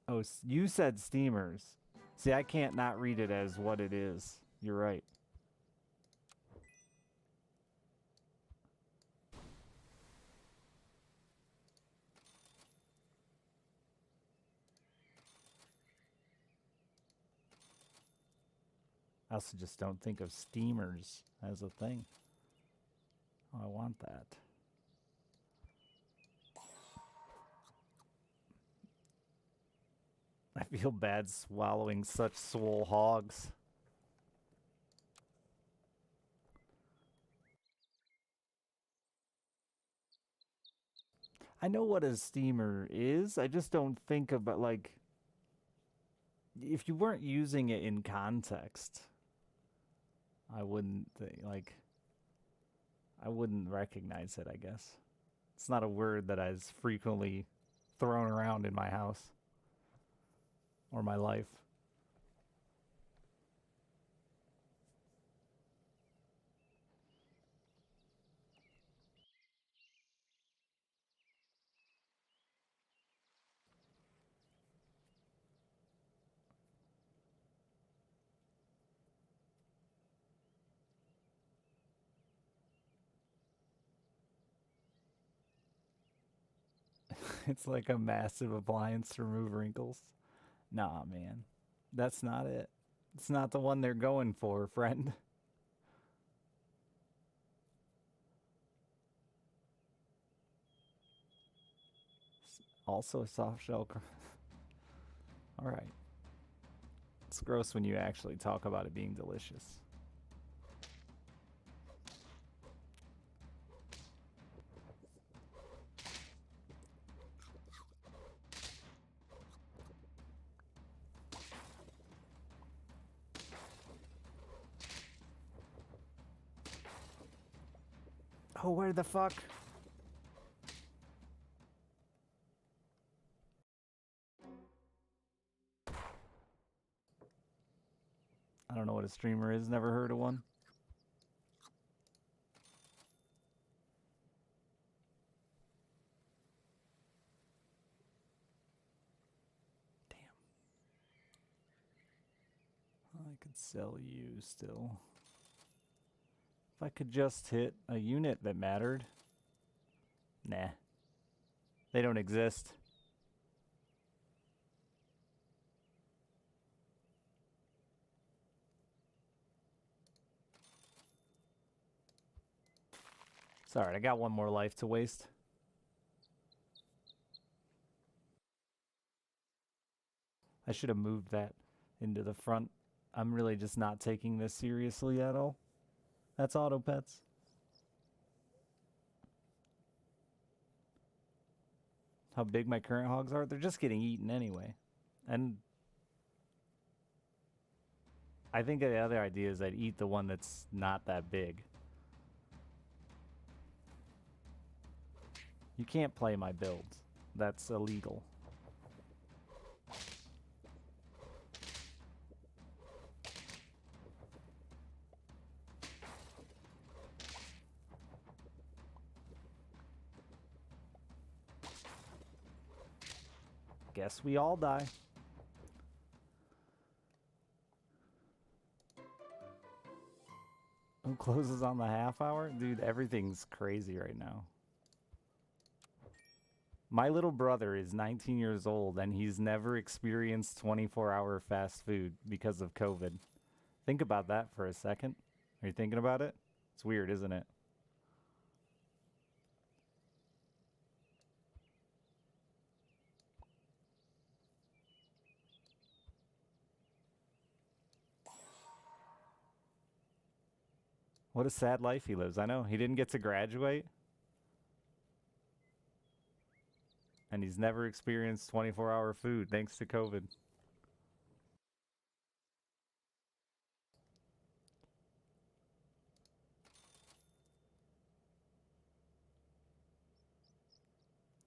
Oh, you said steamers. See, I can't not read it as what it is. You're right. I also just don't think of steamers as a thing. Oh, I want that. I feel bad swallowing such swole hogs. I know what a steamer is. I just don't think about, like... if you weren't using it in context, I wouldn't like. I wouldn't recognize it. I guess it's not a word that is frequently thrown around in my house or my life. It's like a massive appliance to remove wrinkles. Nah, man. That's not it. It's not the one they're going for, friend. Also a soft shell. Alright. It's gross when you actually talk about it being delicious. Oh, where the fuck? I don't know what a streamer is. Never heard of one. Damn. I could sell you still. If I could just hit a unit that mattered. Nah. They don't exist. Sorry, I got one more life to waste. I should have moved that into the front. I'm really just not taking this seriously at all. That's auto pets. How big my current hogs are? They're just getting eaten anyway. And I think the other idea is I'd eat the one that's not that big. You can't play my build. That's illegal. Guess we all die. Who closes on the half hour? Dude, everything's crazy right now. My little brother is 19 years old and he's never experienced 24-hour fast food because of COVID. Think about that for a second. Are you thinking about it? It's weird, isn't it? What a sad life he lives. I know. He didn't get to graduate. And he's never experienced 24-hour food thanks to COVID.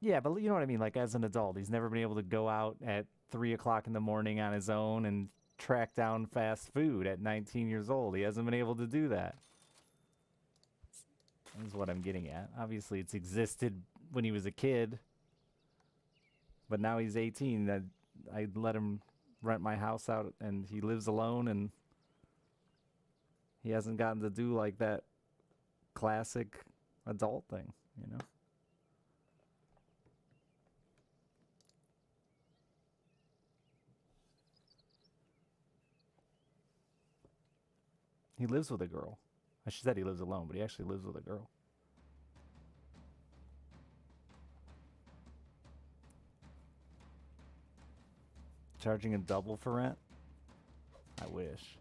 Yeah, but you know what I mean? Like, as an adult, he's never been able to go out at 3 o'clock in the morning on his own and track down fast food at 19 years old. He hasn't been able to do that. That's what I'm getting at. Obviously, it's existed when he was a kid, but now he's 18. I let him rent my house out, and he lives alone, and he hasn't gotten to do like that classic adult thing, you know? He lives with a girl. I said he lives alone, but he actually lives with a girl. Charging a double for rent? I wish.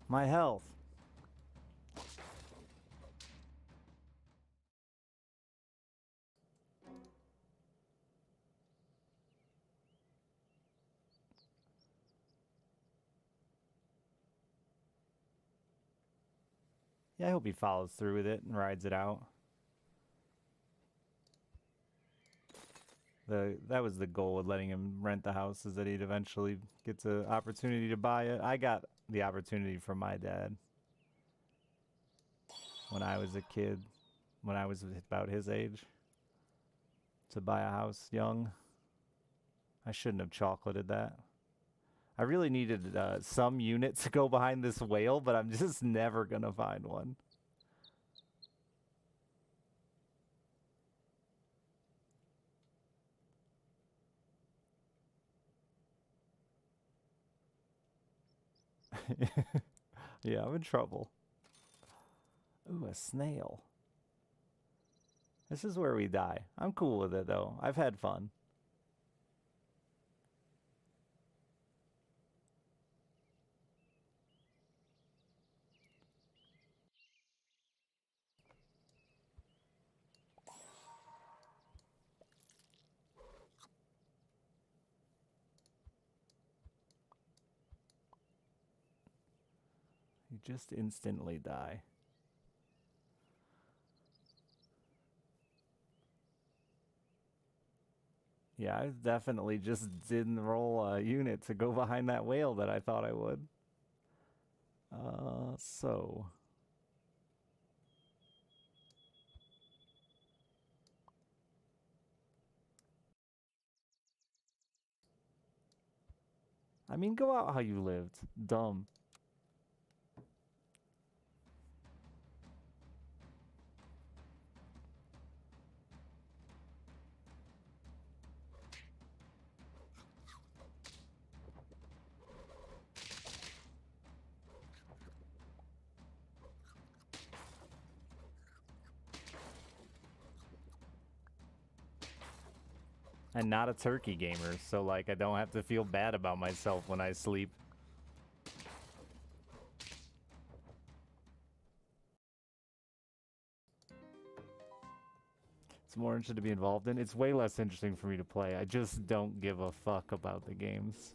My health. Yeah, I hope he follows through with it and rides it out. That was the goal with letting him rent the house, is that he'd eventually get the opportunity to buy it. I got the opportunity from my dad when I was a kid, when I was about his age, to buy a house young. I shouldn't have chocolated that. I really needed some unit to go behind this whale, but I'm just never gonna find one. Yeah, I'm in trouble. Ooh, a snail. This is where we die. I'm cool with it, though. I've had fun. You just instantly die. Yeah, I definitely just didn't roll a unit to go behind that whale that I thought I would. So... I mean, go out how you lived. Dumb. And not a turkey gamer, so like I don't have to feel bad about myself when I sleep. It's more interesting to be involved in. It's way less interesting for me to play. I just don't give a fuck about the games.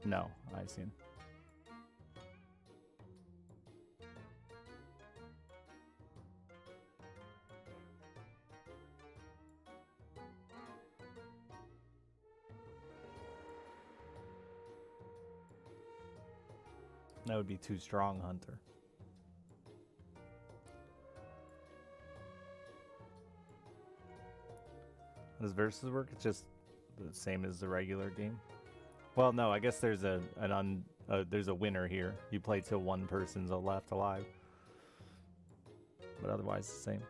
No, I seen. That would be too strong, Hunter. How does versus work? It's just the same as the regular game. Well, no, I guess there's there's a winner here. You play till one person's left alive, but otherwise the same.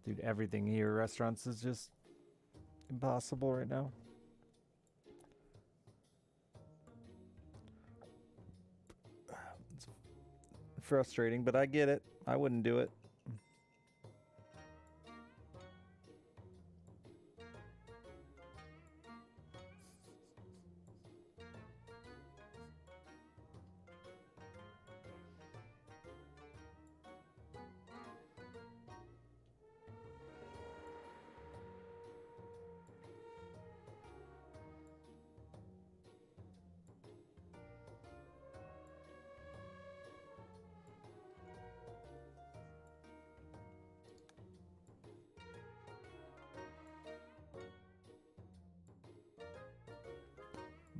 Dude, everything here, restaurants, is just impossible right now. It's frustrating, but I get it. I wouldn't do it.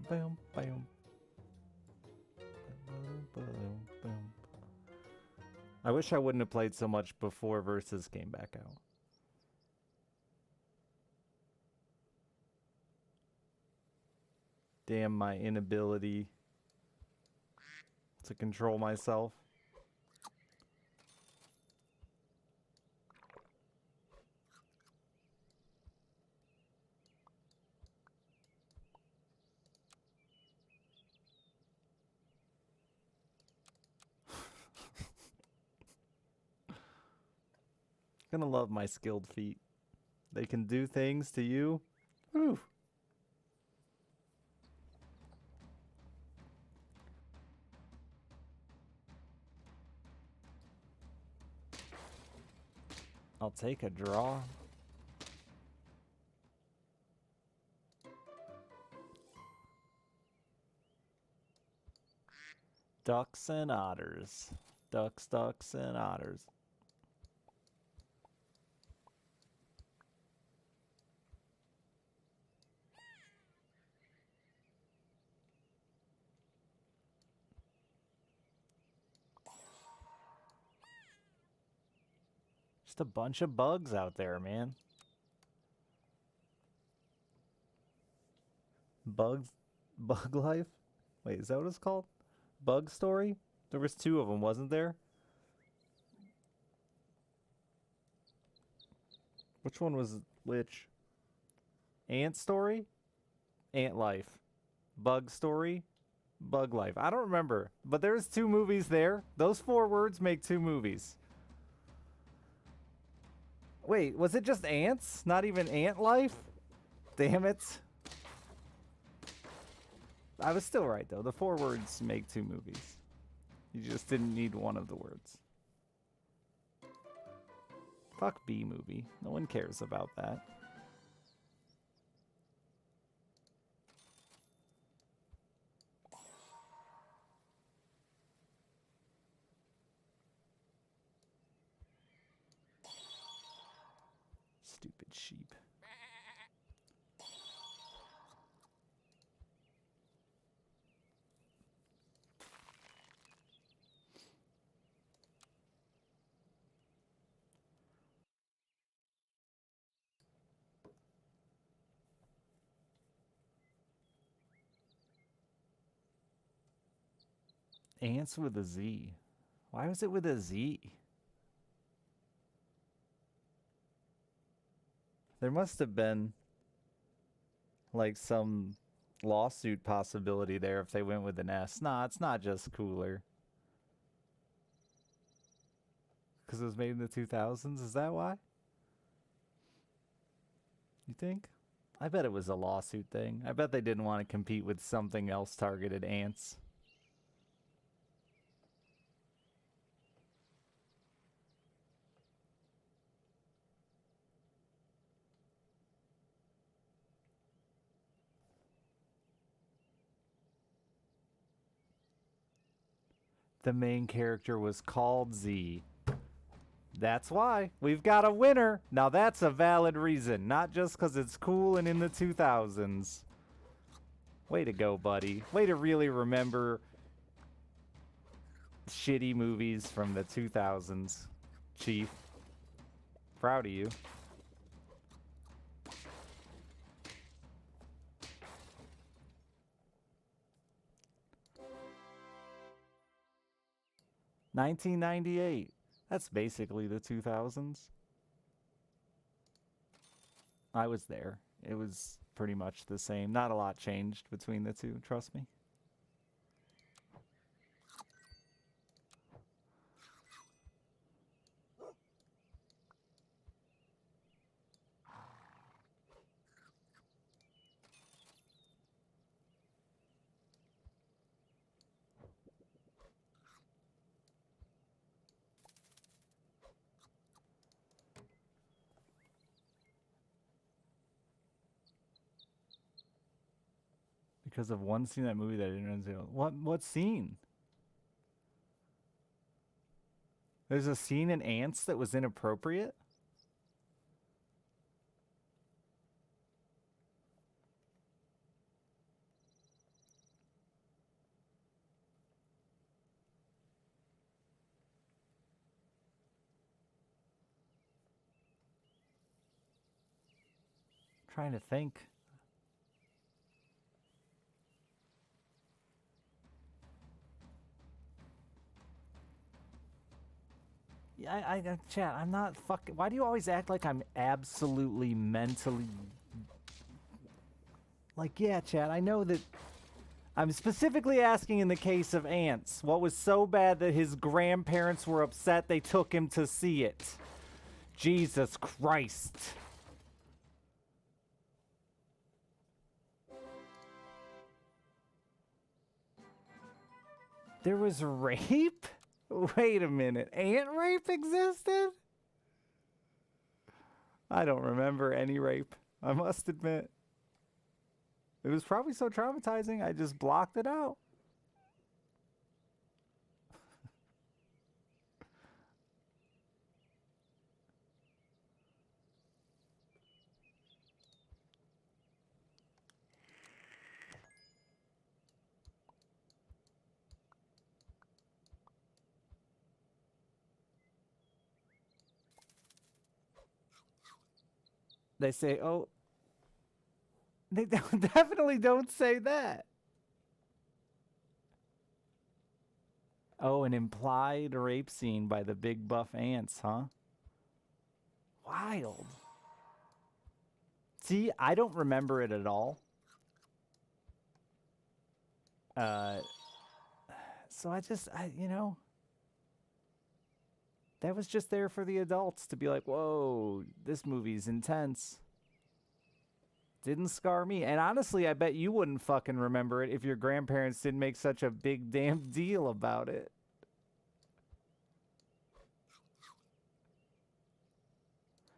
Bam, bam. I wish I wouldn't have played so much before Versus came back out. Damn my inability to control myself. Gonna love my skilled feet. They can do things to you. Whew. I'll take a draw. Ducks and otters. Ducks, ducks, and otters. Just a bunch of bugs out there, man. Bugs? Bug life? Wait, is that what it's called? Bug story? There was 2 of them, wasn't there? Which one was which? Ant story? Ant life. Bug story? Bug life. I don't remember. But there's 2 movies there. Those 4 words make 2 movies. Wait, was it just ants? Not even ant life? Damn it. I was still right, though. The 4 words make 2 movies. You just didn't need one of the words. Fuck B movie. No one cares about that. Stupid sheep. Ants with a Z. Why was it with a Z? There must have been like some lawsuit possibility there if they went with an S. Nah, it's not just cooler. Because it was made in the 2000s? Is that why? You think? I bet it was a lawsuit thing. I bet they didn't want to compete with something else targeted ants. The main character was called Z. That's why. We've got a winner. Now that's a valid reason. Not just because it's cool and in the 2000s. Way to go, buddy. Way to really remember shitty movies from the 2000s, Chief. Proud of you. $1998. That's basically the 2000s. I was there. It was pretty much the same. Not a lot changed between the two, trust me. Because of one scene in that movie that I didn't understand. What scene? There's a scene in Ants that was inappropriate? I'm trying to think. Yeah, chat, I'm not fucking... Why do you always act like I'm absolutely mentally... Like, yeah, chat, I know that... I'm specifically asking in the case of Ants, what was so bad that his grandparents were upset they took him to see it? Jesus Christ. There was rape? Wait a minute. Ant rape existed? I don't remember any rape. I must admit. It was probably so traumatizing, I just blocked it out. They say, oh, they definitely don't say that. Oh, an implied rape scene by the big buff ants, huh? Wild. See, I don't remember it at all. So you know, that was just there for the adults to be like, whoa, this movie's intense. Didn't scar me. And honestly, I bet you wouldn't fucking remember it if your grandparents didn't make such a big damn deal about it.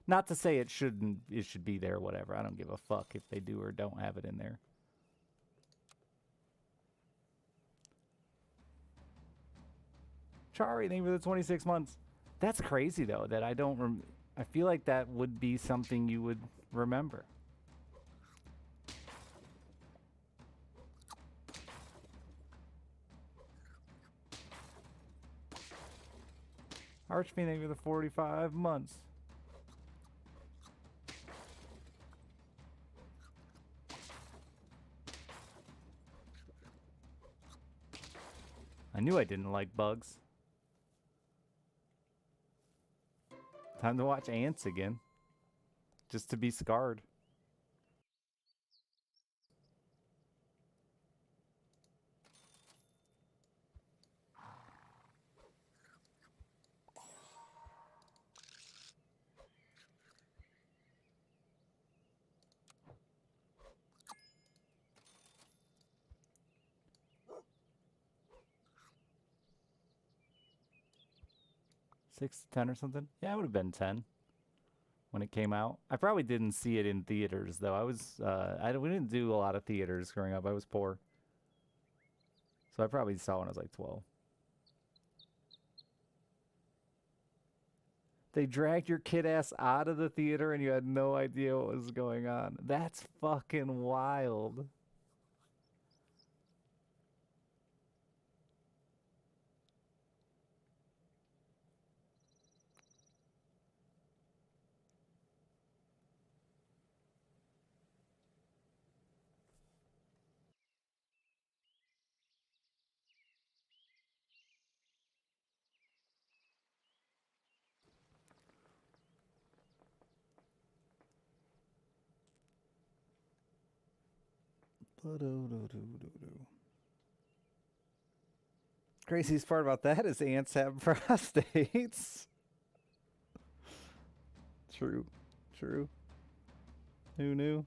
Not to say it should be there, whatever. I don't give a fuck if they do or don't have it in there. Chari, thank you for the 26 months. That's crazy, though, that I don't... I feel like that would be something you would remember. Archfiend, thank you for the 45 months. I knew I didn't like bugs. Time to watch ants again. Just to be scarred. Six to 10 or something? Yeah, it would have been 10 when it came out. I probably didn't see it in theaters, though. We didn't do a lot of theaters growing up. I was poor. So I probably saw it when I was like 12. They dragged your kid ass out of the theater and you had no idea what was going on. That's fucking wild. Craziest part about that is ants have prostates. True. True. Who knew?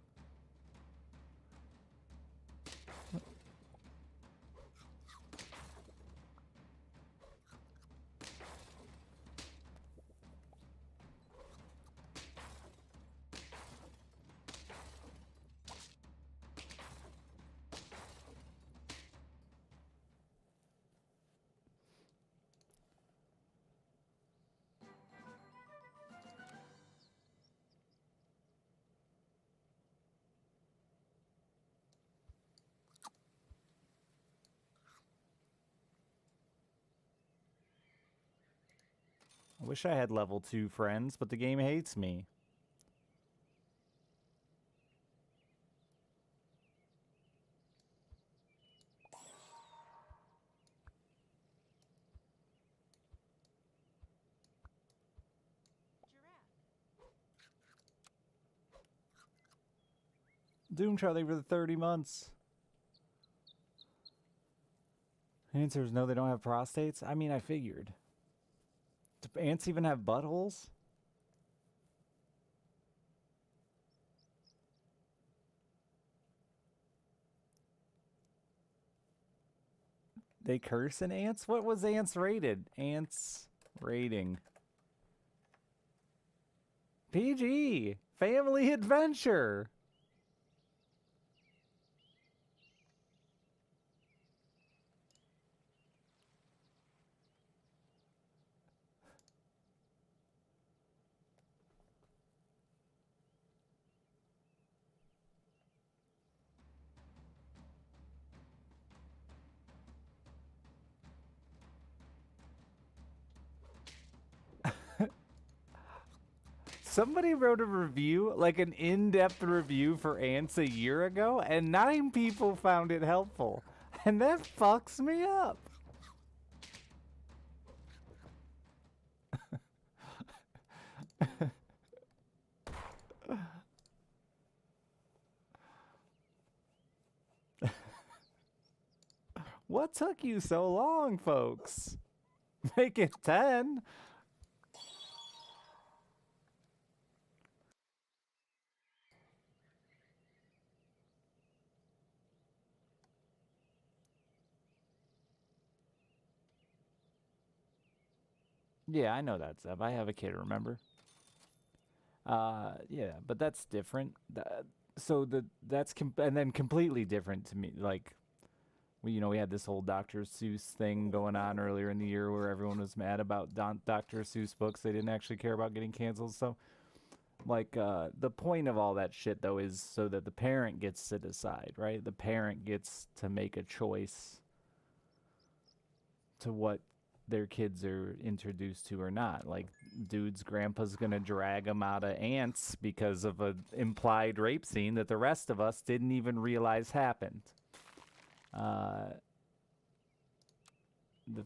I wish I had level 2 friends, but the game hates me. Doom Charlie for the 30 months. Answer is no, they don't have prostates. I mean, I figured. Do ants even have buttholes? They curse in ants? What was ants rated? Ants rating. PG. Family adventure. Somebody wrote a review, like an in-depth review for Ants a year ago, and 9 people found it helpful. And that fucks me up. What took you so long, folks? Make it 10. Yeah, I know that, Zeb. I have a kid, remember? Yeah, but that's different. So that's and then completely different to me. Like, we had this whole Dr. Seuss thing going on earlier in the year where everyone was mad about Dr. Seuss books. They didn't actually care about getting canceled. So, like, the point of all that shit, though, is so that the parent gets to decide, right? The parent gets to make a choice to what their kids are introduced to or not. Like, dude's grandpa's gonna drag him out of Ants because of a implied rape scene that the rest of us didn't even realize happened. The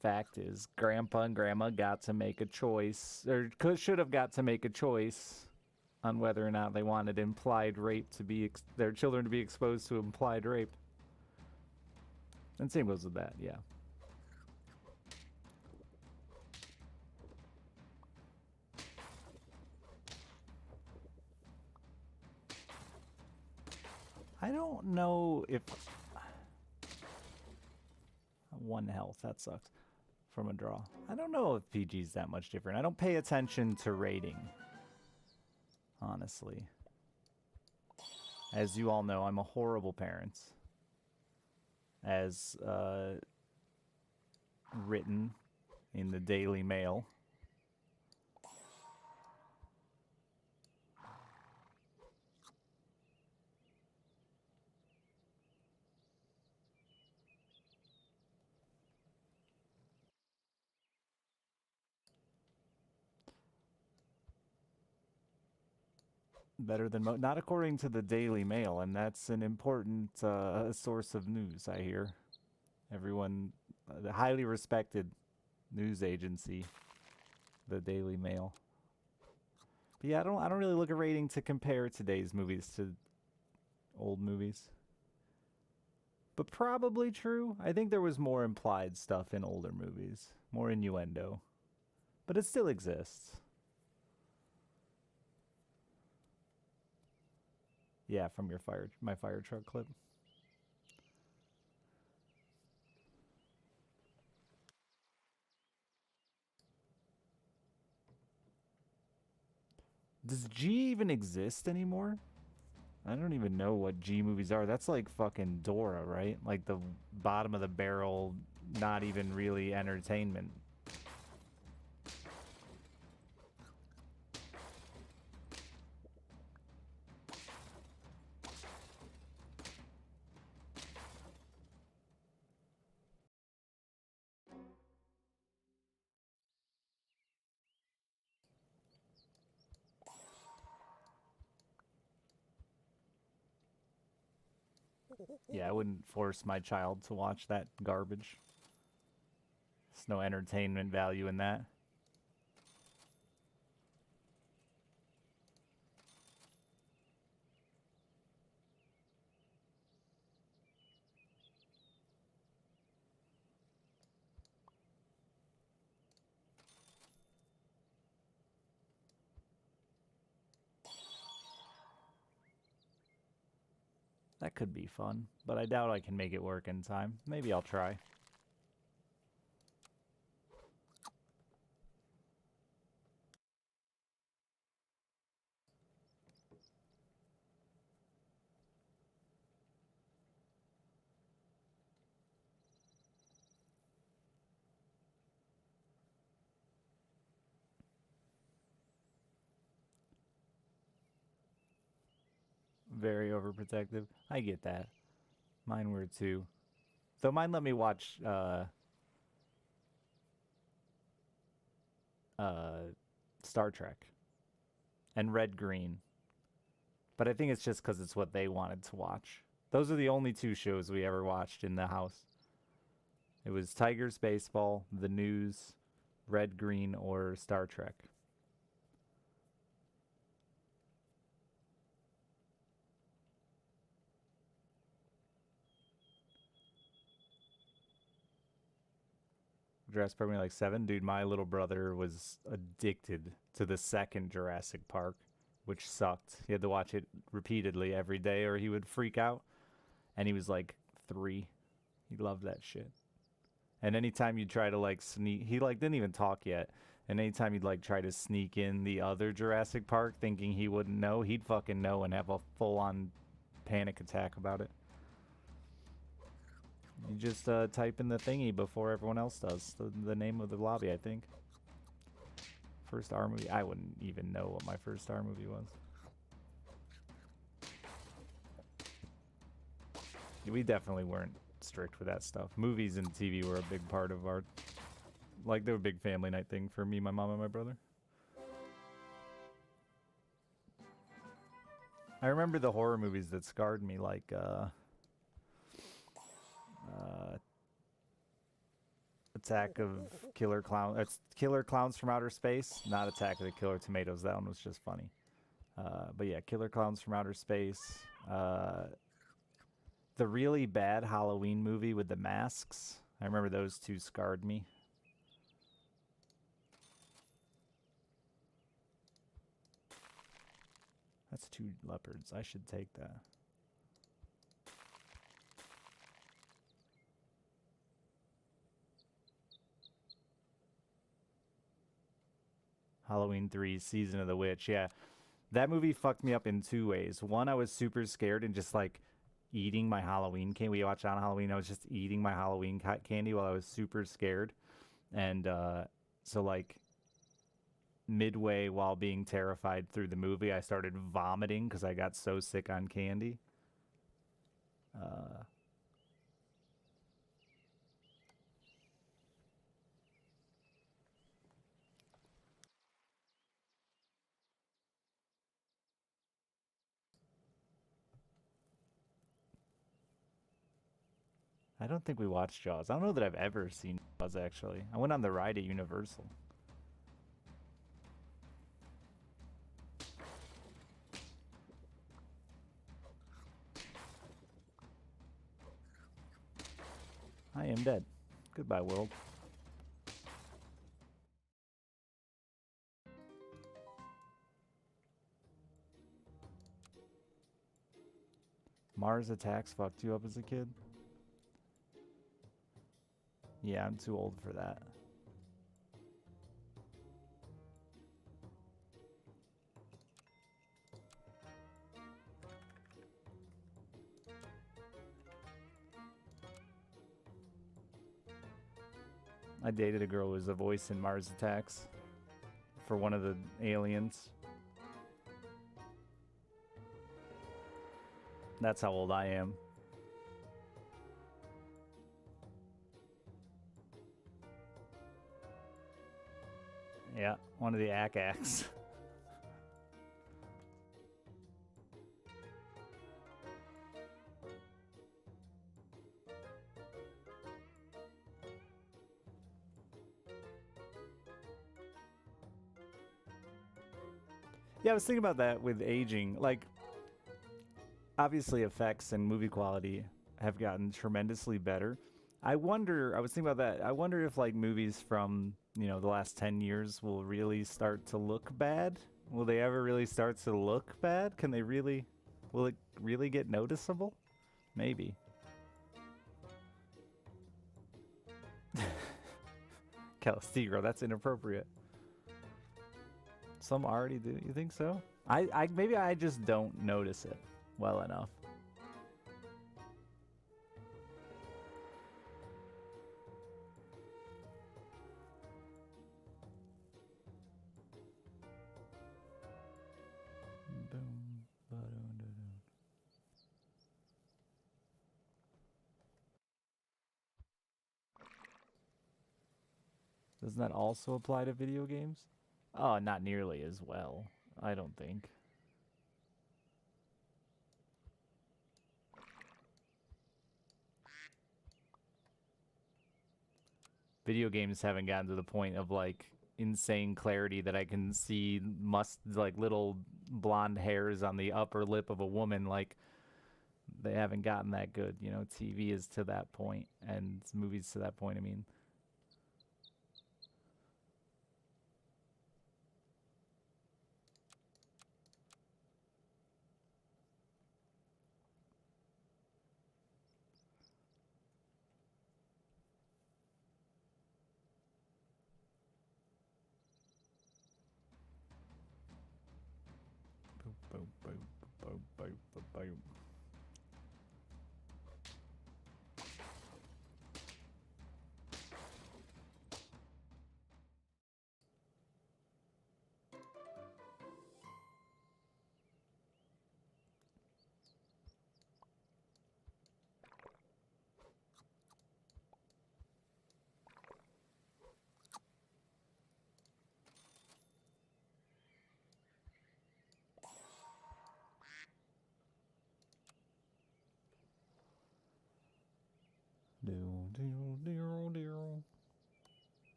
fact is, grandpa and grandma got to make a choice, or should have got to make a choice on whether or not they wanted implied rape to be their children to be exposed to implied rape. And same goes with that, yeah. I don't know if 1 health, that sucks. From a draw. I don't know if PG's that much different. I don't pay attention to rating, honestly. As you all know, I'm a horrible parent. As written in the Daily Mail. Better than not according to the Daily Mail, and that's an important source of news, I hear. Everyone, the highly respected news agency, the Daily Mail. But yeah, I don't really look at rating to compare today's movies to old movies. But probably true. I think there was more implied stuff in older movies, more innuendo. But it still exists. Yeah, from my fire truck clip. Does G even exist anymore? I don't even know what G movies are. That's like fucking Dora, right? Like the bottom of the barrel, not even really entertainment. Yeah, I wouldn't force my child to watch that garbage. There's no entertainment value in that. That could be fun, but I doubt I can make it work in time. Maybe I'll try. Very overprotective. I get that. Mine were too. Though mine let me watch Star Trek and Red Green. But I think it's just because it's what they wanted to watch. Those are the only two shows we ever watched in the house. It was Tigers Baseball, The News, Red Green, or Star Trek. Jurassic Park, like 7. Dude, my little brother was addicted to the second Jurassic Park, which sucked. He had to watch it repeatedly every day or he would freak out. And he was like 3. He loved that shit. And anytime you try to like sneak, he like didn't even talk yet. And anytime you'd like try to sneak in the other Jurassic Park thinking he wouldn't know, he'd fucking know and have a full-on panic attack about it. You just type in the thingy before everyone else does. The name of the lobby, I think. First R movie. I wouldn't even know what my first R movie was. We definitely weren't strict with that stuff. Movies and TV were a big part of our... Like, they were a big family night thing for me, my mom, and my brother. I remember the horror movies that scarred me, like, Attack of Killer Clowns. It's Killer Clowns from Outer Space, not Attack of the Killer Tomatoes. That one was just funny. But yeah, Killer Clowns from Outer Space. The really bad Halloween movie with the masks. I remember those two scarred me. That's 2 leopards. I should take that. Halloween 3, Season of the Witch. Yeah, that movie fucked me up in 2 ways. One, I was super scared and just like eating my Halloween candy. We watched on Halloween. I was just eating my Halloween candy while I was super scared. And so like midway while being terrified through the movie, I started vomiting because I got so sick on candy. I don't think we watched Jaws. I don't know that I've ever seen Jaws, actually. I went on the ride at Universal. I am dead. Goodbye, world. Mars Attacks fucked you up as a kid? Yeah, I'm too old for that. I dated a girl who was a voice in Mars Attacks for one of the aliens. That's how old I am. Yeah, one of the Ack-Acks. Yeah, I was thinking about that with aging. Like, obviously effects and movie quality have gotten tremendously better. I was thinking about that. I wonder if like movies from, the last 10 years will really start to look bad. Will they ever really start to look bad? Will it really get noticeable? Maybe. Calstigro, that's inappropriate. Some already do. You think so? Maybe I just don't notice it well enough. Doesn't that also apply to video games? Oh, not nearly as well, I don't think. Video games haven't gotten to the point of like insane clarity that I can see like little blonde hairs on the upper lip of a woman. Like they haven't gotten that good. You know, TV is to that point, and movies to that point. I mean, boom, boom, boom, boom, boom, boom, boom.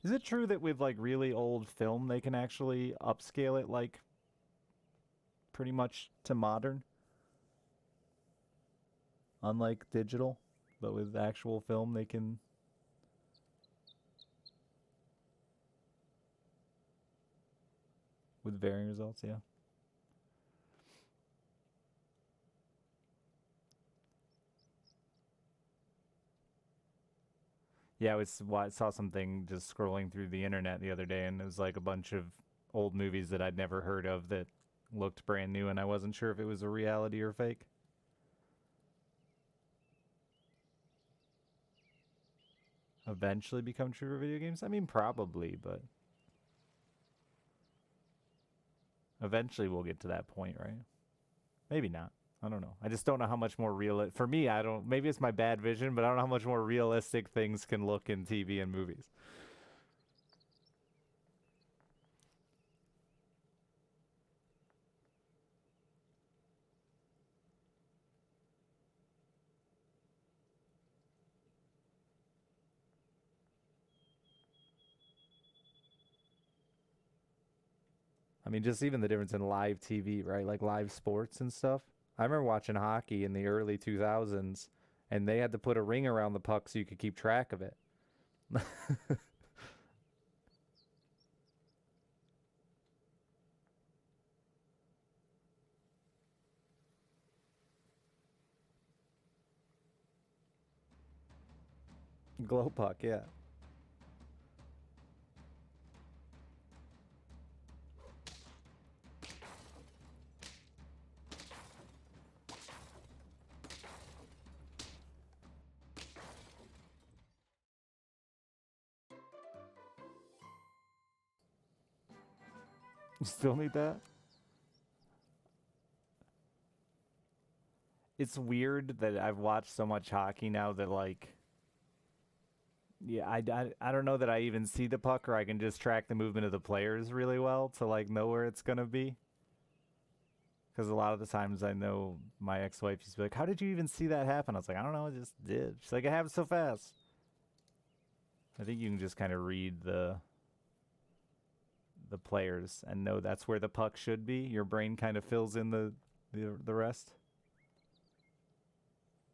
Is it true that with like really old film they can actually upscale it like pretty much to modern? Unlike digital, but with actual film they can with varying results, yeah. Yeah, I saw something just scrolling through the internet the other day, and it was like a bunch of old movies that I'd never heard of that looked brand new, and I wasn't sure if it was a reality or fake. Eventually become true for video games? I mean, probably, but eventually we'll get to that point, right? Maybe not. I don't know. I just don't know how much more real for me. I don't. Maybe it's my bad vision, but I don't know how much more realistic things can look in TV and movies. I mean, just even the difference in live TV, right? Like live sports and stuff. I remember watching hockey in the early 2000s, and they had to put a ring around the puck so you could keep track of it. Glow puck, yeah. You still need that? It's weird that I've watched so much hockey now that like yeah, I don't know that I even see the puck or I can just track the movement of the players really well to like know where it's gonna be. Because a lot of the times I know my ex-wife used to be like, "How did you even see that happen?" I was like, "I don't know, I just did." She's like, "It happened so fast." I think you can just kind of read the players and know that's where the puck should be. Your brain kind of fills in the rest.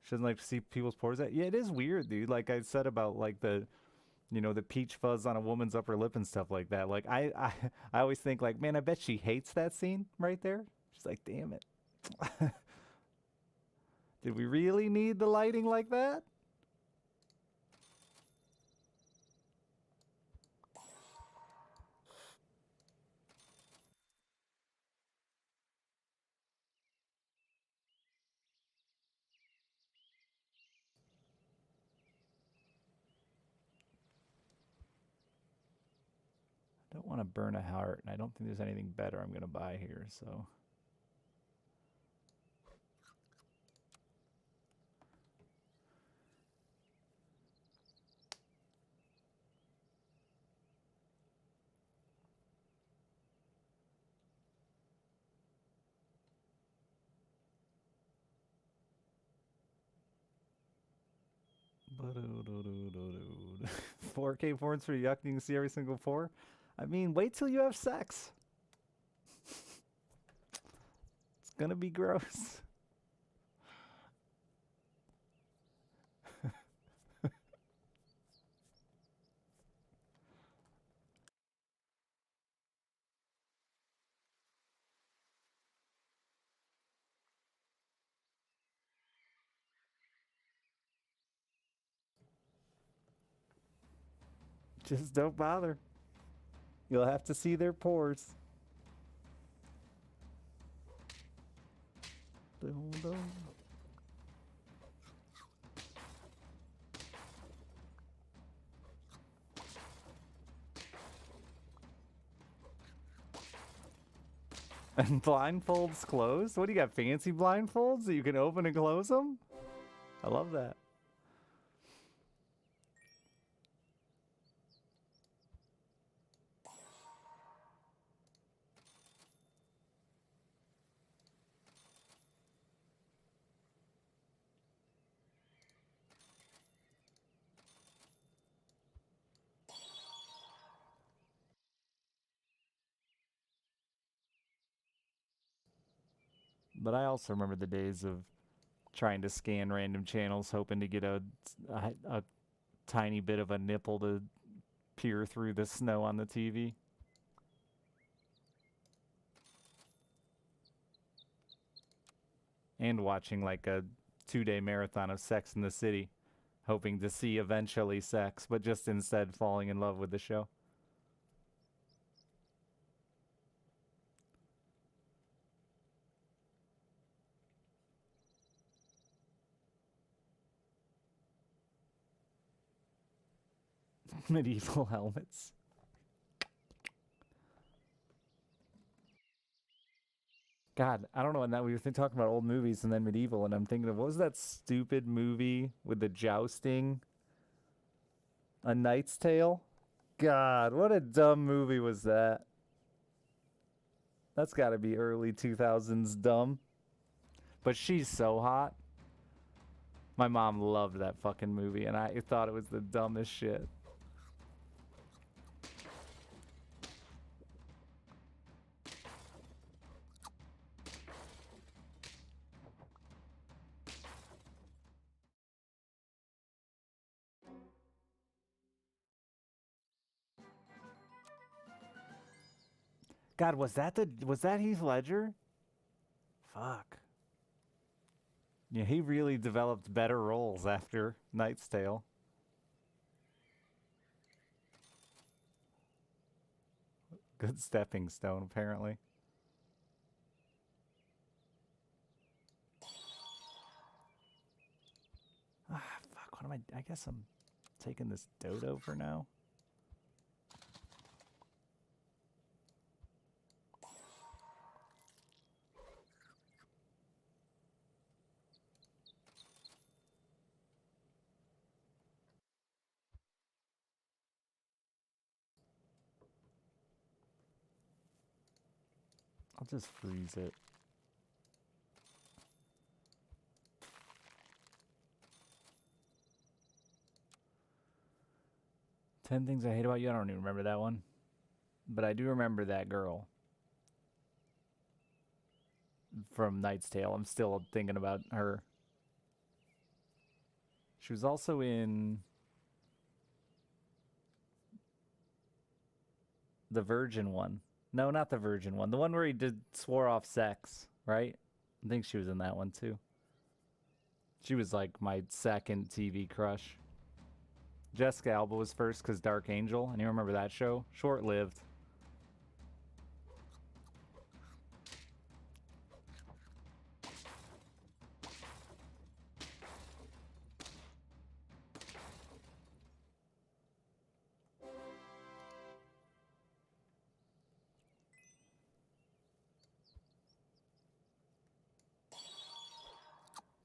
Shouldn't like to see people's pores. Yeah, it is weird, dude. Like I said about like the peach fuzz on a woman's upper lip and stuff like that. Like I always think like, man, I bet she hates that scene right there. She's like, damn it. Did we really need the lighting like that? I don't want to burn a heart, and I don't think there's anything better I'm gonna buy here, so 4K porns for yuck, you can see every single pore. I mean, wait till you have sex. It's gonna be gross. Just don't bother. You'll have to see their pores. Dun, dun. And blindfolds closed? What do you got, fancy blindfolds that you can open and close them? I love that. But I also remember the days of trying to scan random channels, hoping to get a tiny bit of a nipple to peer through the snow on the TV. And watching like a 2-day marathon of Sex in the City, hoping to see eventually sex, but just instead falling in love with the show. Medieval helmets. God, I don't know. And now we were talking about old movies and then medieval, and I'm thinking of what was that stupid movie with the jousting? A Knight's Tale? God, what a dumb movie was that? That's got to be early 2000s dumb. But she's so hot. My mom loved that fucking movie, and I thought it was the dumbest shit. God, was that Heath Ledger? Fuck. Yeah, he really developed better roles after Knight's Tale. Good stepping stone, apparently. Ah, fuck, what am I guess I'm taking this dodo for now. I'll just freeze it. Ten Things I Hate About You. I don't even remember that one. But I do remember that girl from Knight's Tale. I'm still thinking about her. She was also in the Virgin one. No, not the Virgin one. The one where he swore off sex, right? I think she was in that one too. She was like my second TV crush. Jessica Alba was first because Dark Angel, and you remember that show? Short-lived.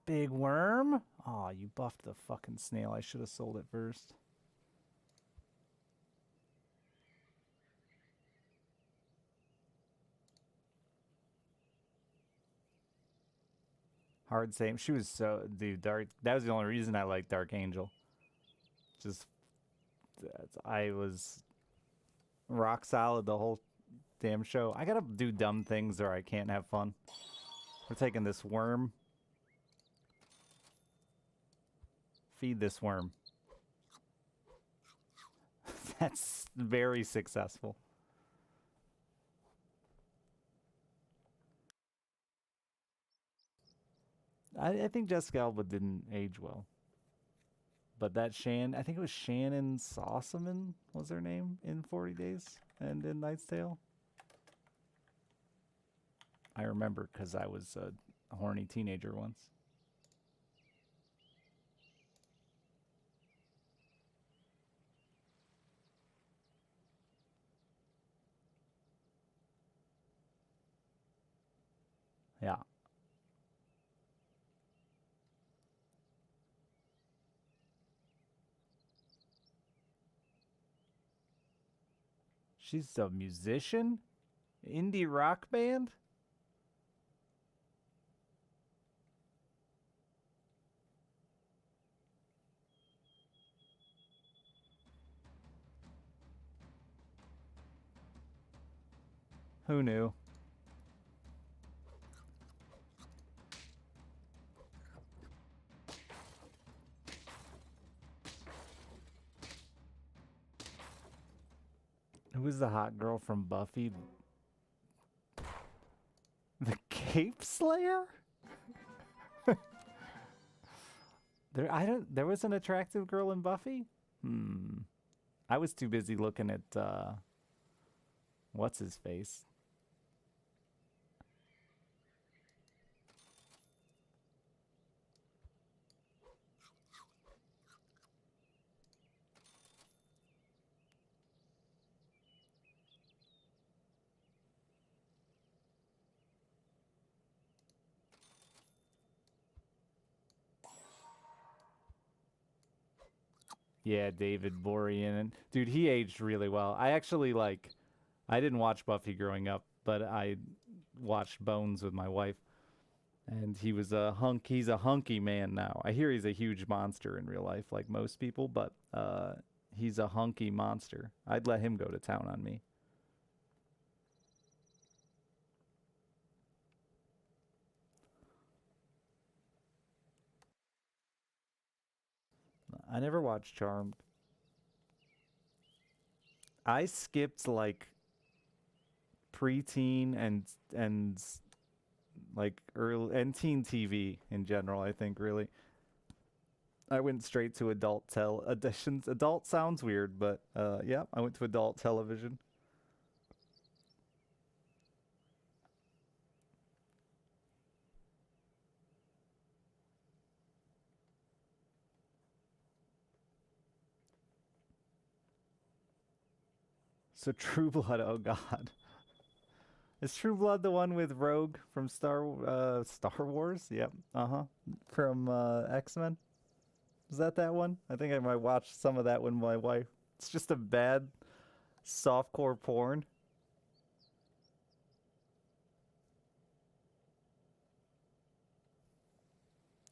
Big worm? Aw, you buffed the fucking snail. I should have sold it first. Hard same. She was so... Dude, Dark... That was the only reason I liked Dark Angel. Just I was rock solid the whole damn show. I gotta do dumb things or I can't have fun. We're taking this worm. Feed this worm. That's very successful. I think Jessica Alba didn't age well. But that I think it was Shannon Sossaman was her name in 40 Days and in Knight's Tale. I remember because I was a horny teenager once. Yeah. She's a musician? Indie rock band? Who knew? Who was the hot girl from Buffy? The Cape Slayer? There was an attractive girl in Buffy? I was too busy looking at what's his face? Yeah, David Boreanaz. Dude, he aged really well. I actually I didn't watch Buffy growing up, but I watched Bones with my wife. And he's a hunky man now. I hear he's a huge monster in real life, like most people, but he's a hunky monster. I'd let him go to town on me. I never watched Charmed. I skipped like preteen and like early and teen TV in general, I think really. I went straight to adult editions. Adult sounds weird, but yeah, I went to adult television. So True Blood, oh god. Is True Blood the one with Rogue from Star Wars? Yep. Uh-huh. From X-Men? Is that one? I think I might watch some of that with my wife. It's just a bad softcore porn.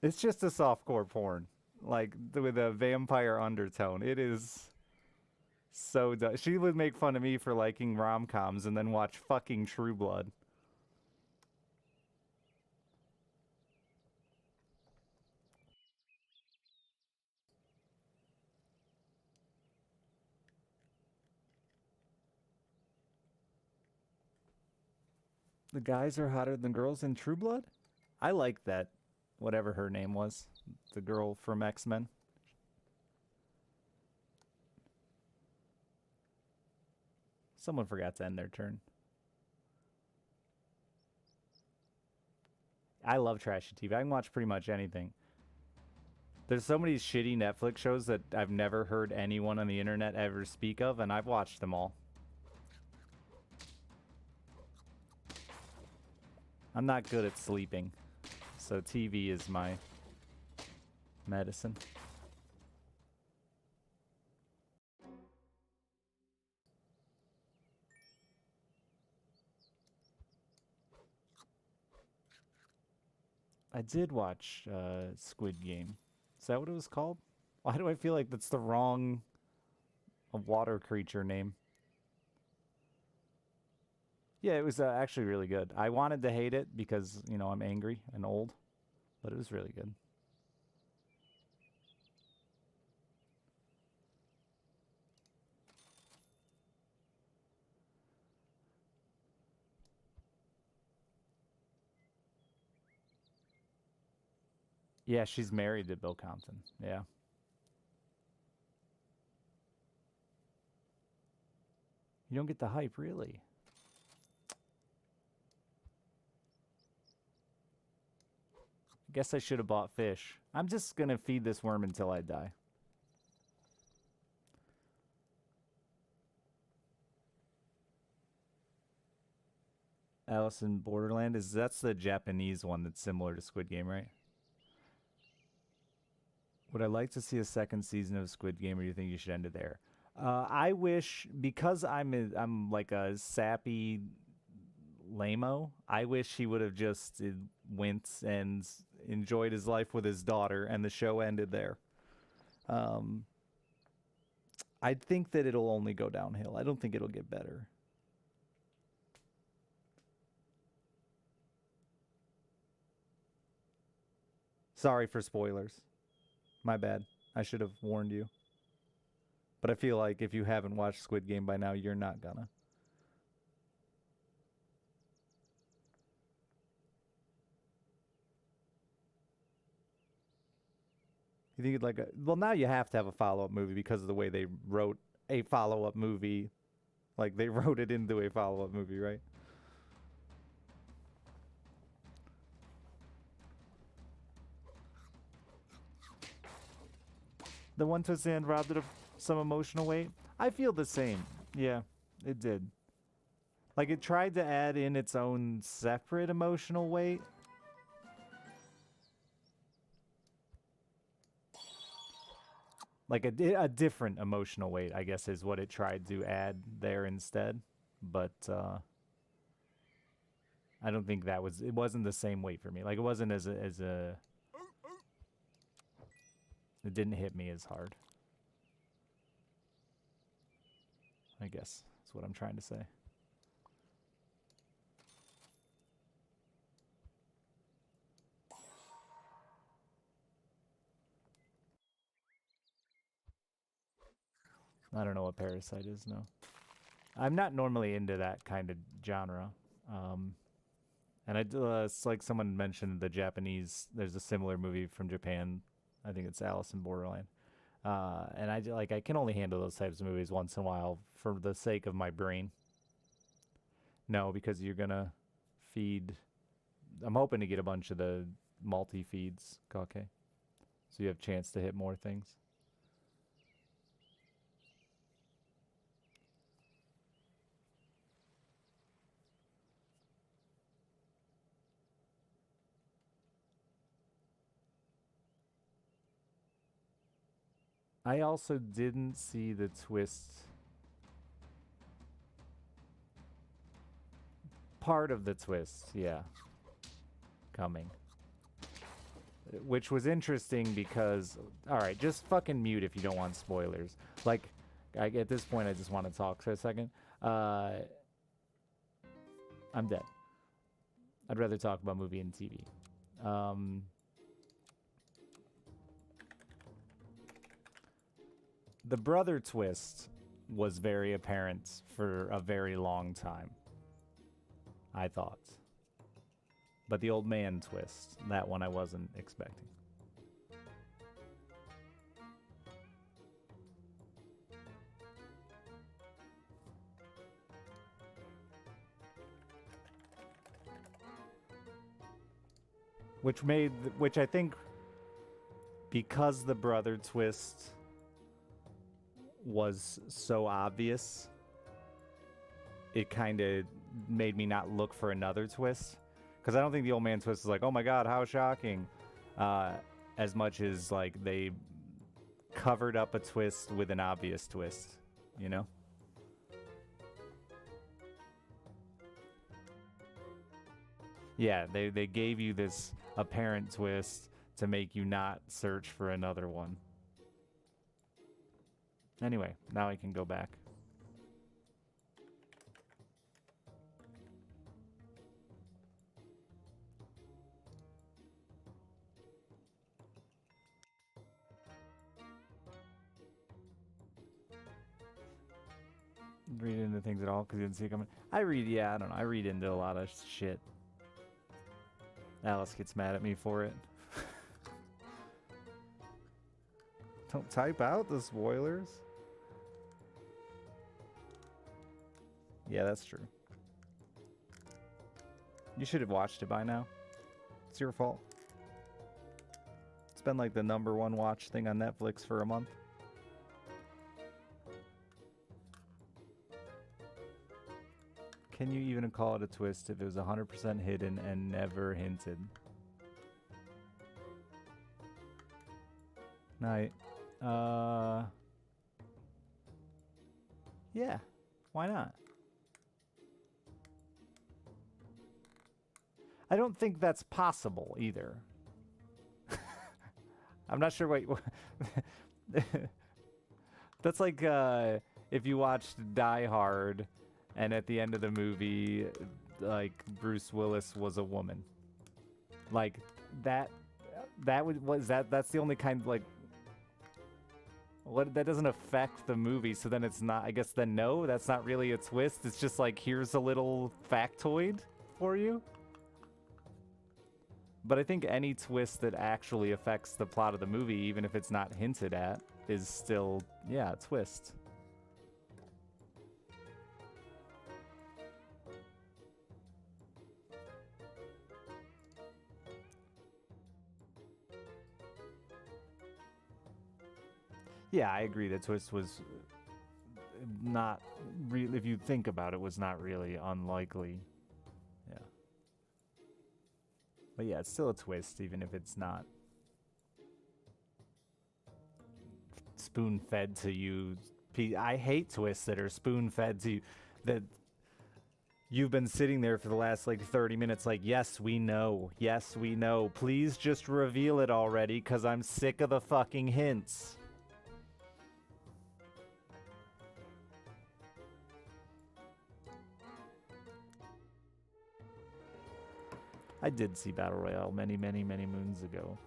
It's just a softcore porn, like with a vampire undertone. It is so dumb. She would make fun of me for liking rom-coms and then watch fucking True Blood. The guys are hotter than girls in True Blood? I like that, whatever her name was, the girl from X-Men. Someone forgot to end their turn. I love trashy TV. I can watch pretty much anything. There's so many shitty Netflix shows that I've never heard anyone on the internet ever speak of, and I've watched them all. I'm not good at sleeping, so TV is my medicine. I did watch Squid Game. Is that what it was called? Why do I feel like that's the wrong water creature name? Yeah, it was actually really good. I wanted to hate it because, you know, I'm angry and old, but it was really good. Yeah, she's married to Bill Compton. Yeah. You don't get the hype, really. I guess I should have bought fish. I'm just gonna feed this worm until I die. Alice in Borderland is that's the Japanese one that's similar to Squid Game, right? Would I like to see a second season of Squid Game, or do you think you should end it there? I wish because I'm like a sappy lameo. I wish he would have just went and enjoyed his life with his daughter, and the show ended there. Um, I think that it'll only go downhill. I don't think it'll get better. Sorry for spoilers. My bad. I should have warned you. But I feel like if you haven't watched Squid Game by now, you're not gonna. You think you'd like a well now you have to have a follow up movie because of the way they wrote a follow up movie. Like they wrote it into a follow up movie, right? The one twist and robbed it of some emotional weight. I feel the same. Yeah, it did. Like it tried to add in its own separate emotional weight. Like a different emotional weight, I guess, is what it tried to add there instead. But I don't think that was. It wasn't the same weight for me. Like it wasn't as a. It didn't hit me as hard. I guess that's what I'm trying to say. I don't know what Parasite is. No, I'm not normally into that kind of genre. Um, and it's like someone mentioned the Japanese. There's a similar movie from Japan. I think it's Alice in Borderland. And I can only handle those types of movies once in a while for the sake of my brain. No, because you're gonna feed. I'm hoping to get a bunch of the multi feeds, okay? So you have a chance to hit more things. I also didn't see the twist. Part of the twist, yeah, coming. Which was interesting because, all right, just fucking mute if you don't want spoilers. Like, at this point, I just want to talk for a second. Uh, I'm dead. I'd rather talk about movie and TV. Um, the brother twist was very apparent for a very long time, I thought. But the old man twist, that one I wasn't expecting. Which I think, because the brother twist was so obvious, it kind of made me not look for another twist. Because I don't think the old man twist is like, oh my god, how shocking. Uh, as much as like they covered up a twist with an obvious twist, you know? Yeah, they gave you this apparent twist to make you not search for another one. Anyway, now I can go back. Read into things at all because you didn't see it coming. I read, yeah, I don't know. I read into a lot of shit. Alice gets mad at me for it. Don't type out the spoilers. Yeah, that's true. You should have watched it by now. It's your fault. It's been like the #1 watch thing on Netflix for a month. Can you even call it a twist if it was 100% hidden and never hinted? Night. Yeah. Why not? I don't think that's possible either. I'm not sure what... That's like if you watched Die Hard and at the end of the movie, like, Bruce Willis was a woman. Like, that's the only kind of, like... What, that doesn't affect the movie, so then it's not... I guess then no, that's not really a twist. It's just like, here's a little factoid for you. But I think any twist that actually affects the plot of the movie, even if it's not hinted at, is still, yeah, a twist. Yeah, I agree. The twist was not really, if you think about it, was not really unlikely. Yeah. But yeah, it's still a twist, even if it's not spoon-fed to you. I hate twists that are spoon-fed to you, that you've been sitting there for the last, like, 30 minutes like, yes, we know. Yes, we know. Please just reveal it already, because I'm sick of the fucking hints. I did see Battle Royale many, many, many moons ago.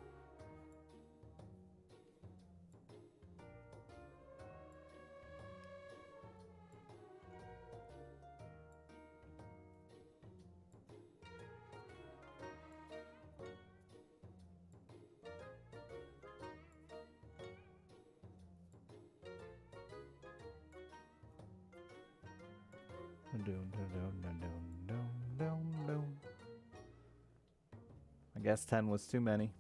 I guess 10 was too many.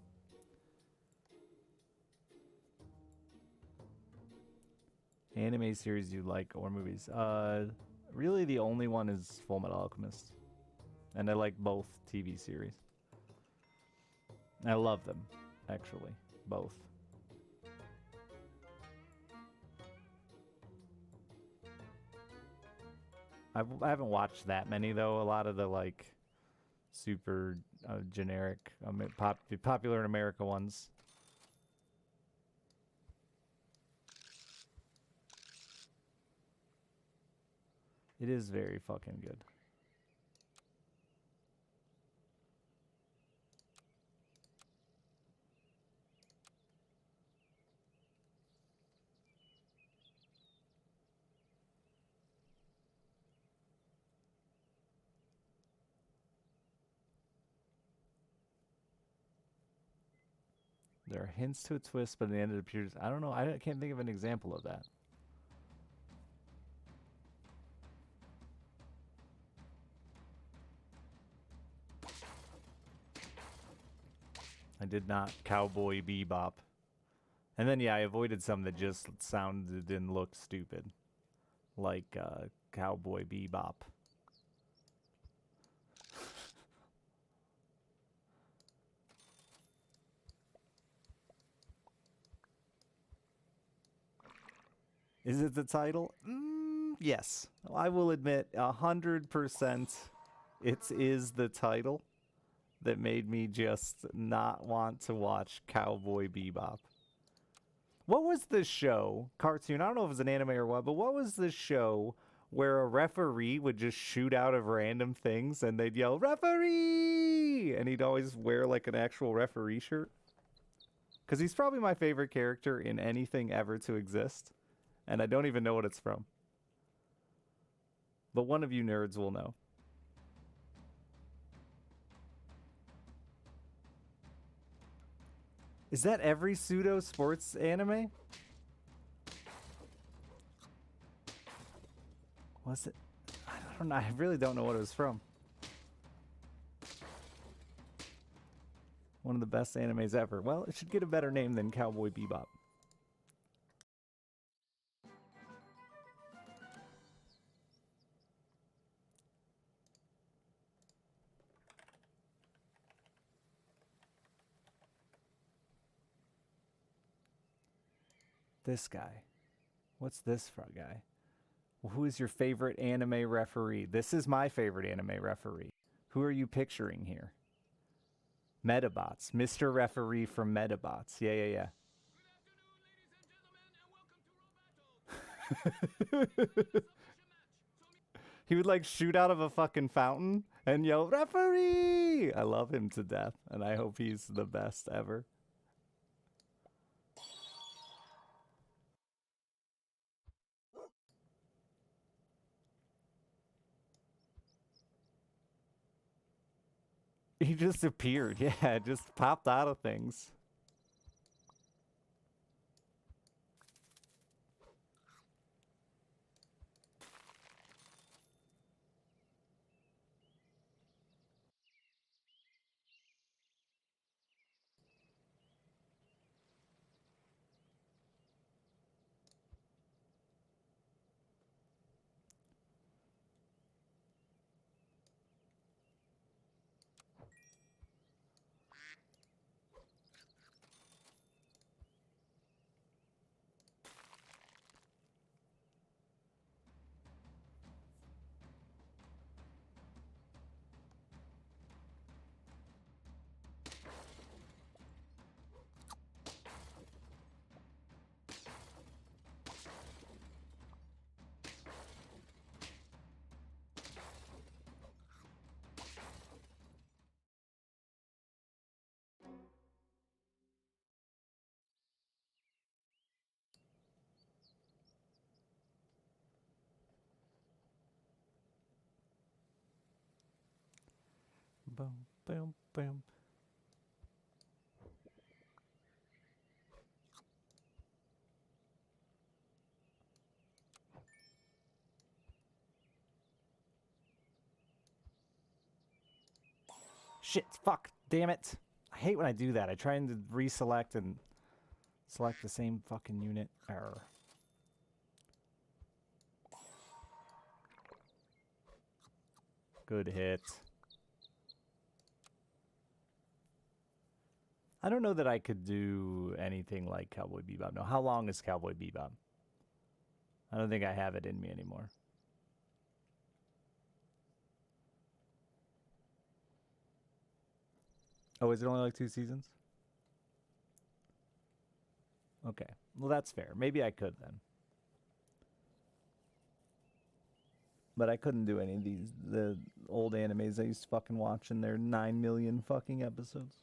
Anime series you like or movies? Really the only one is Full Metal Alchemist. And I like both TV series. I love them, actually. Both. I haven't watched that many, though. A lot of the, like, super generic, popular in America ones. It is very fucking good. There are hints to a twist, but in the end it appears... I don't know. I can't think of an example of that. I did not Cowboy Bebop. And then, yeah, I avoided some that just sounded and looked stupid. Like Cowboy Bebop. Is it the title? Yes. I will admit 100% it is the title that made me just not want to watch Cowboy Bebop. What was the show, cartoon? I don't know if it was an anime or what, but what was the show where a referee would just shoot out of random things and they'd yell, referee! And he'd always wear like an actual referee shirt? Because he's probably my favorite character in anything ever to exist. And I don't even know what it's from. But one of you nerds will know. Is that every pseudo sports anime? Was it? I don't know. I really don't know what it was from. One of the best animes ever. Well, it should get a better name than Cowboy Bebop. This guy. What's this guy? Who is your favorite anime referee? This is my favorite anime referee. Who are you picturing here? Metabots. Mr. Referee from Metabots. Yeah. He would like shoot out of a fucking fountain and yell, referee! I love him to death, and I hope he's the best ever. He just appeared. Yeah, just popped out of things. Boom, boom, boom. Shit, fuck, damn it. I hate when I do that. I try and reselect and select the same fucking unit. Error. Good hit. I don't know that I could do anything like Cowboy Bebop. No, how long is Cowboy Bebop? I don't think I have it in me anymore. Oh, is it only like 2 seasons? Okay. Well, that's fair. Maybe I could then. But I couldn't do any of the old animes I used to fucking watch in their 9 million fucking episodes.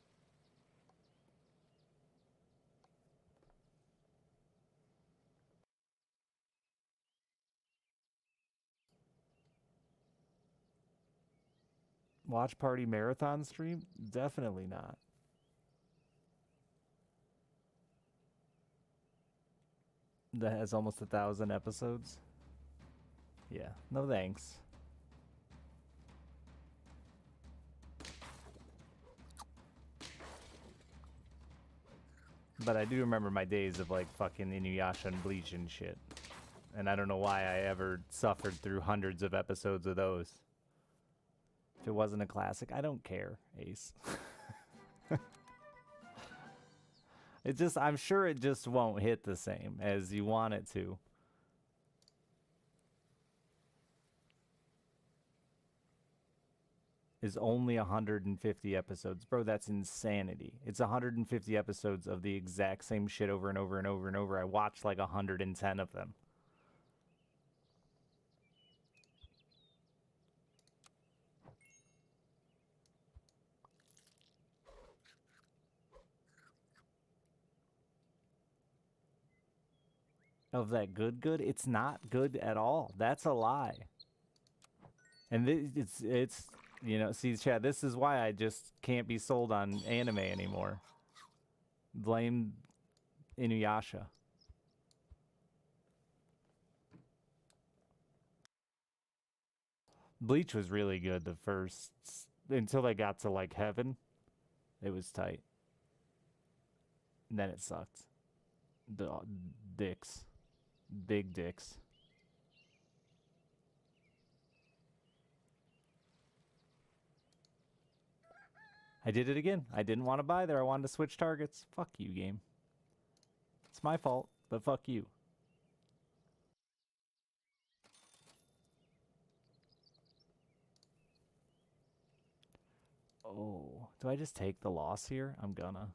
Watch party marathon stream? Definitely not. That has almost 1,000 episodes. Yeah, no thanks. But I do remember my days of like fucking Inuyasha and Bleach and shit. And I don't know why I ever suffered through hundreds of episodes of those. If it wasn't a classic, I don't care, Ace. I'm sure it just won't hit the same as you want it to. is only 150 episodes. Bro, that's insanity. It's 150 episodes of the exact same shit over and over and over and over. I watched like 110 of them. Of that good, it's not good at all. That's a lie. And it's you know, see, Chad, this is why I just can't be sold on anime anymore. Blame Inuyasha. Bleach was really good the first until they got to like heaven. It was tight. And then it sucked. The dicks. Big dicks. I did it again. I didn't want to buy there. I wanted to switch targets. Fuck you, game. It's my fault, but fuck you. Oh, do I just take the loss here? I'm gonna.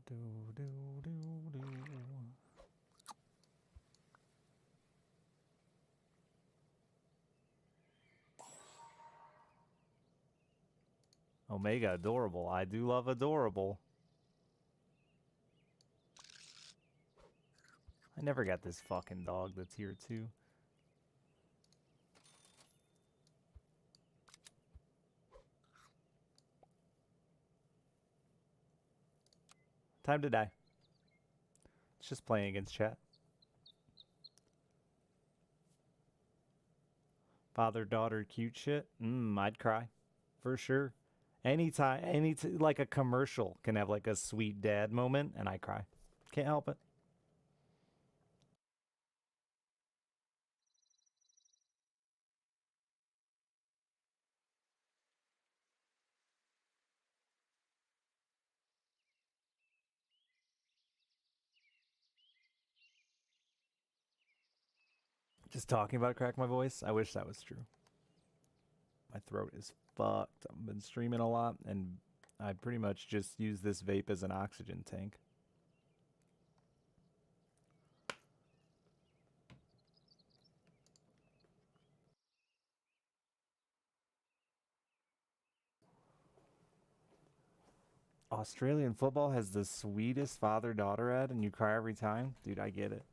Do, do, do, do. Omega adorable. I do love adorable. I never got this fucking dog that's here too. Time to die. It's just playing against chat. Father daughter cute shit. I'd cry for sure. Anytime, like a commercial can have like a sweet dad moment, and I cry. Can't help it. Just talking about it crack my voice. I wish that was true. My throat is fucked. I've been streaming a lot, and I pretty much just use this vape as an oxygen tank. Australian football has the sweetest father-daughter ad, and you cry every time? Dude, I get it.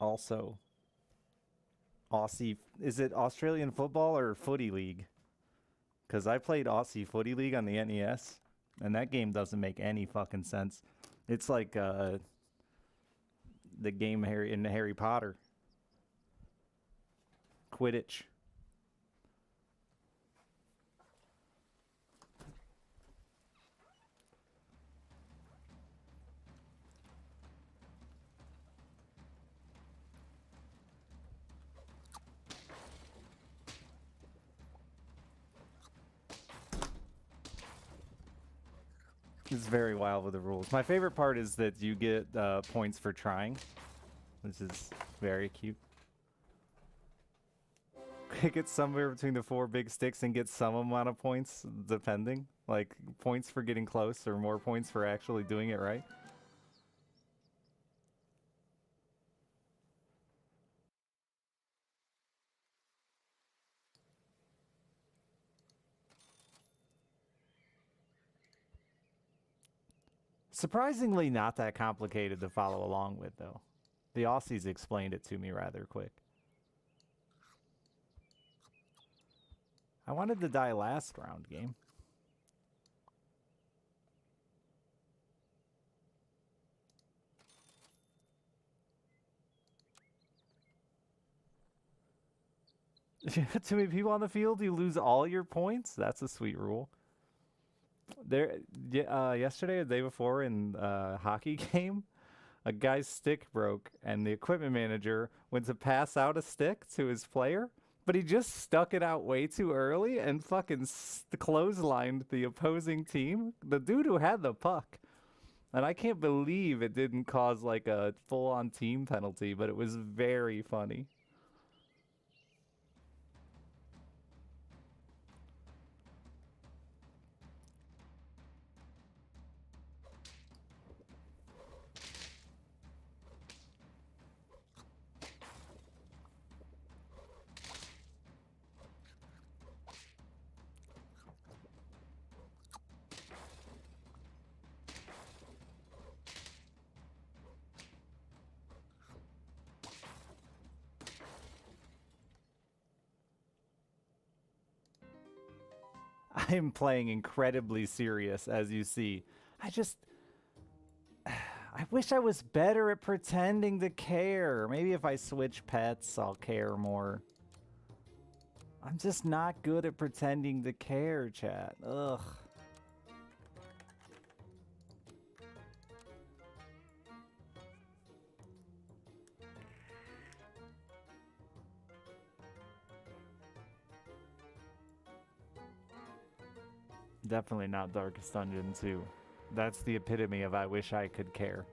Also, Aussie... Is it Australian football or footy league? Because I played Aussie Footy League on the NES, and that game doesn't make any fucking sense. It's like the game in Harry Potter. Quidditch. It's very wild with the rules. My favorite part is that you get points for trying, which is very cute. Get somewhere between the 4 big sticks and get some amount of points, depending. Like, points for getting close or more points for actually doing it right. Surprisingly not that complicated to follow along with, though. The Aussies explained it to me rather quick. I wanted to die last round game. Too many people on the field, you lose all your points? That's a sweet rule. Yesterday or the day before in a hockey game, a guy's stick broke, and the equipment manager went to pass out a stick to his player, but he just stuck it out way too early and fucking clotheslined the opposing team. The dude who had the puck. And I can't believe it didn't cause like a full-on team penalty, but it was very funny. I am playing incredibly serious, as you see. I wish I was better at pretending to care. Maybe if I switch pets, I'll care more. I'm just not good at pretending to care, chat. Ugh. Definitely not Darkest Dungeon 2. That's the epitome of I wish I could care.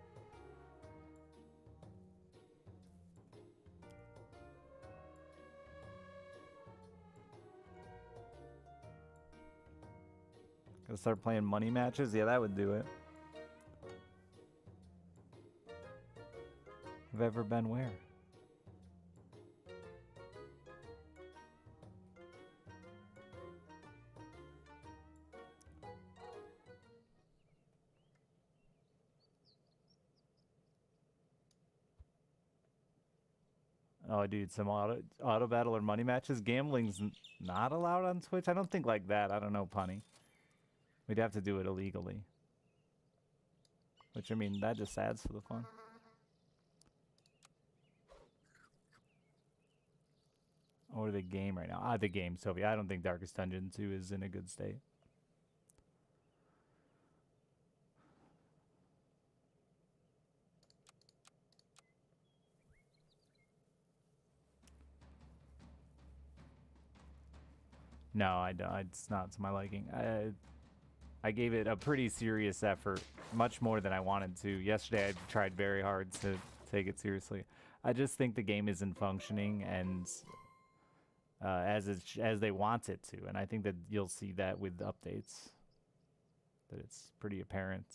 Gotta start playing money matches? Yeah, that would do it. I've ever been where? Oh, dude, some auto battle or money matches. Gambling's not allowed on Twitch. I don't think like that. I don't know, punny. We'd have to do it illegally. Which, I mean, that just adds to the fun. Or the game right now. The game, Sophie. I don't think Darkest Dungeon 2 is in a good state. No, it's not to my liking. I gave it a pretty serious effort, much more than I wanted to. Yesterday, I tried very hard to take it seriously. I just think the game isn't functioning and as they want it to, and I think that you'll see that with updates. That it's pretty apparent.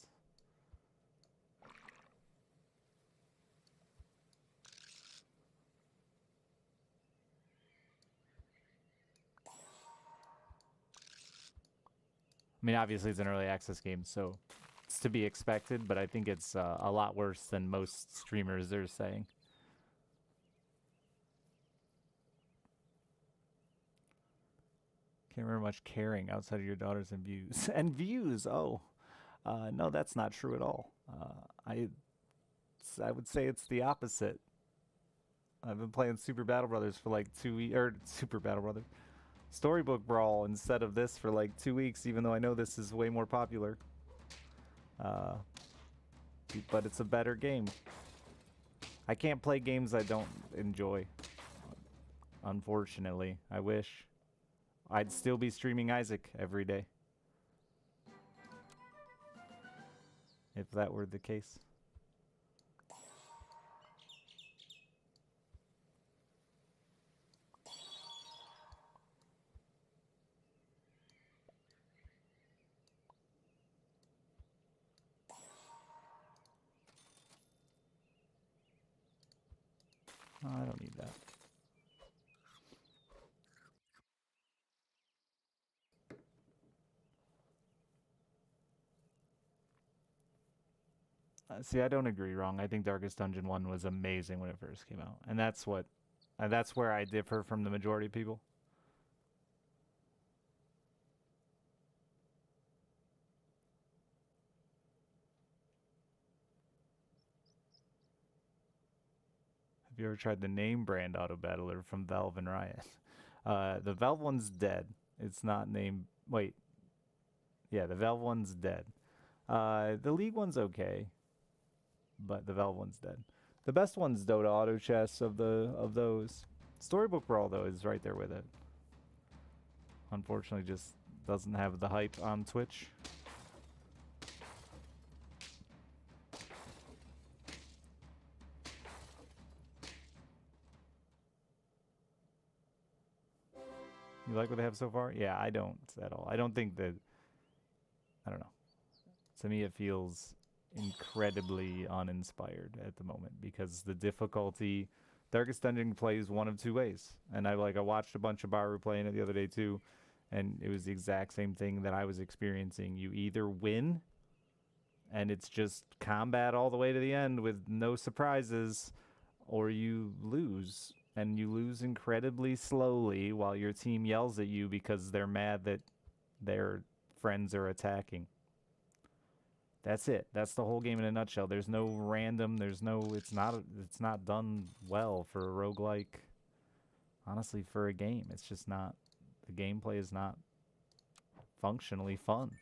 I mean, obviously it's an early access game, so it's to be expected, but I think it's a lot worse than most streamers are saying. Can't remember much caring outside of your daughters and views. And views, oh. No, that's not true at all. I would say it's the opposite. I've been playing Super Battle Brothers for like 2 weeks, or Super Battle Brothers. Storybook Brawl instead of this for like 2 weeks, even though I know this is way more popular. But it's a better game. I can't play games I don't enjoy. Unfortunately, I wish. I'd still be streaming Isaac every day. If that were the case. Oh, I don't need that. See, I don't agree. Wrong. I think Darkest Dungeon 1 was amazing when it first came out, and that's where I differ from the majority of people. Have you ever tried the name brand auto battler from Valve and Riot? The Valve one's dead. It's not named. Wait, yeah, the Valve one's dead. The League one's okay, but the Valve one's dead. The best one's Dota Auto Chess of those. Storybook Brawl though is right there with it. Unfortunately, just doesn't have the hype on Twitch. You like what they have so far? Yeah, I don't at all. I don't think that. I don't know. To me, it feels incredibly uninspired at the moment because the difficulty. Darkest Dungeon plays one of two ways, and I watched a bunch of Baru playing it the other day too, and it was the exact same thing that I was experiencing. You either win, and it's just combat all the way to the end with no surprises, or you lose, and you lose incredibly slowly while your team yells at you because they're mad that their friends are attacking. That's it. That's the whole game in a nutshell. There's no random, it's not done well for a roguelike. Honestly, for a game, it's just not, the gameplay is not functionally fun.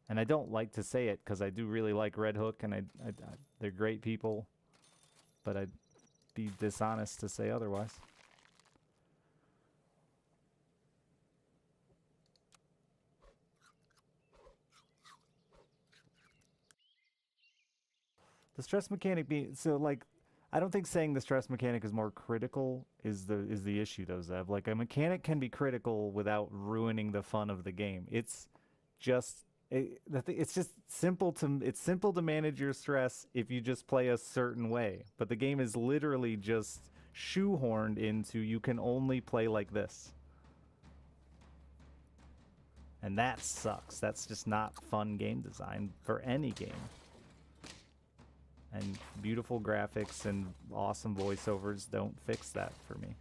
And I don't like to say it because I do really like Red Hook, and they're great people, but I'd be dishonest to say otherwise. The stress mechanic being so like, I don't think saying the stress mechanic is more critical is the issue though, Zev. Like a mechanic can be critical without ruining the fun of the game. Just it's just simple to manage your stress if you just play a certain way. But the game is literally just shoehorned into you can only play like this. And that sucks. That's just not fun game design for any game. And beautiful graphics and awesome voiceovers don't fix that for me.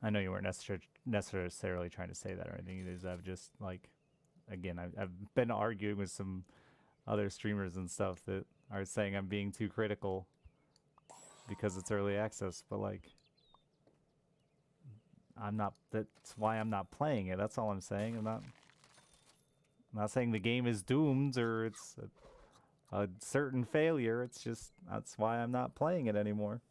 I know you weren't necessarily trying to say that or anything. It is, I've just like, again, I've been arguing with some other streamers and stuff that are saying I'm being too critical because it's early access, but like, I'm not. That's why I'm not playing it. That's all I'm saying. I'm not saying the game is doomed or it's a certain failure. It's just that's why I'm not playing it anymore.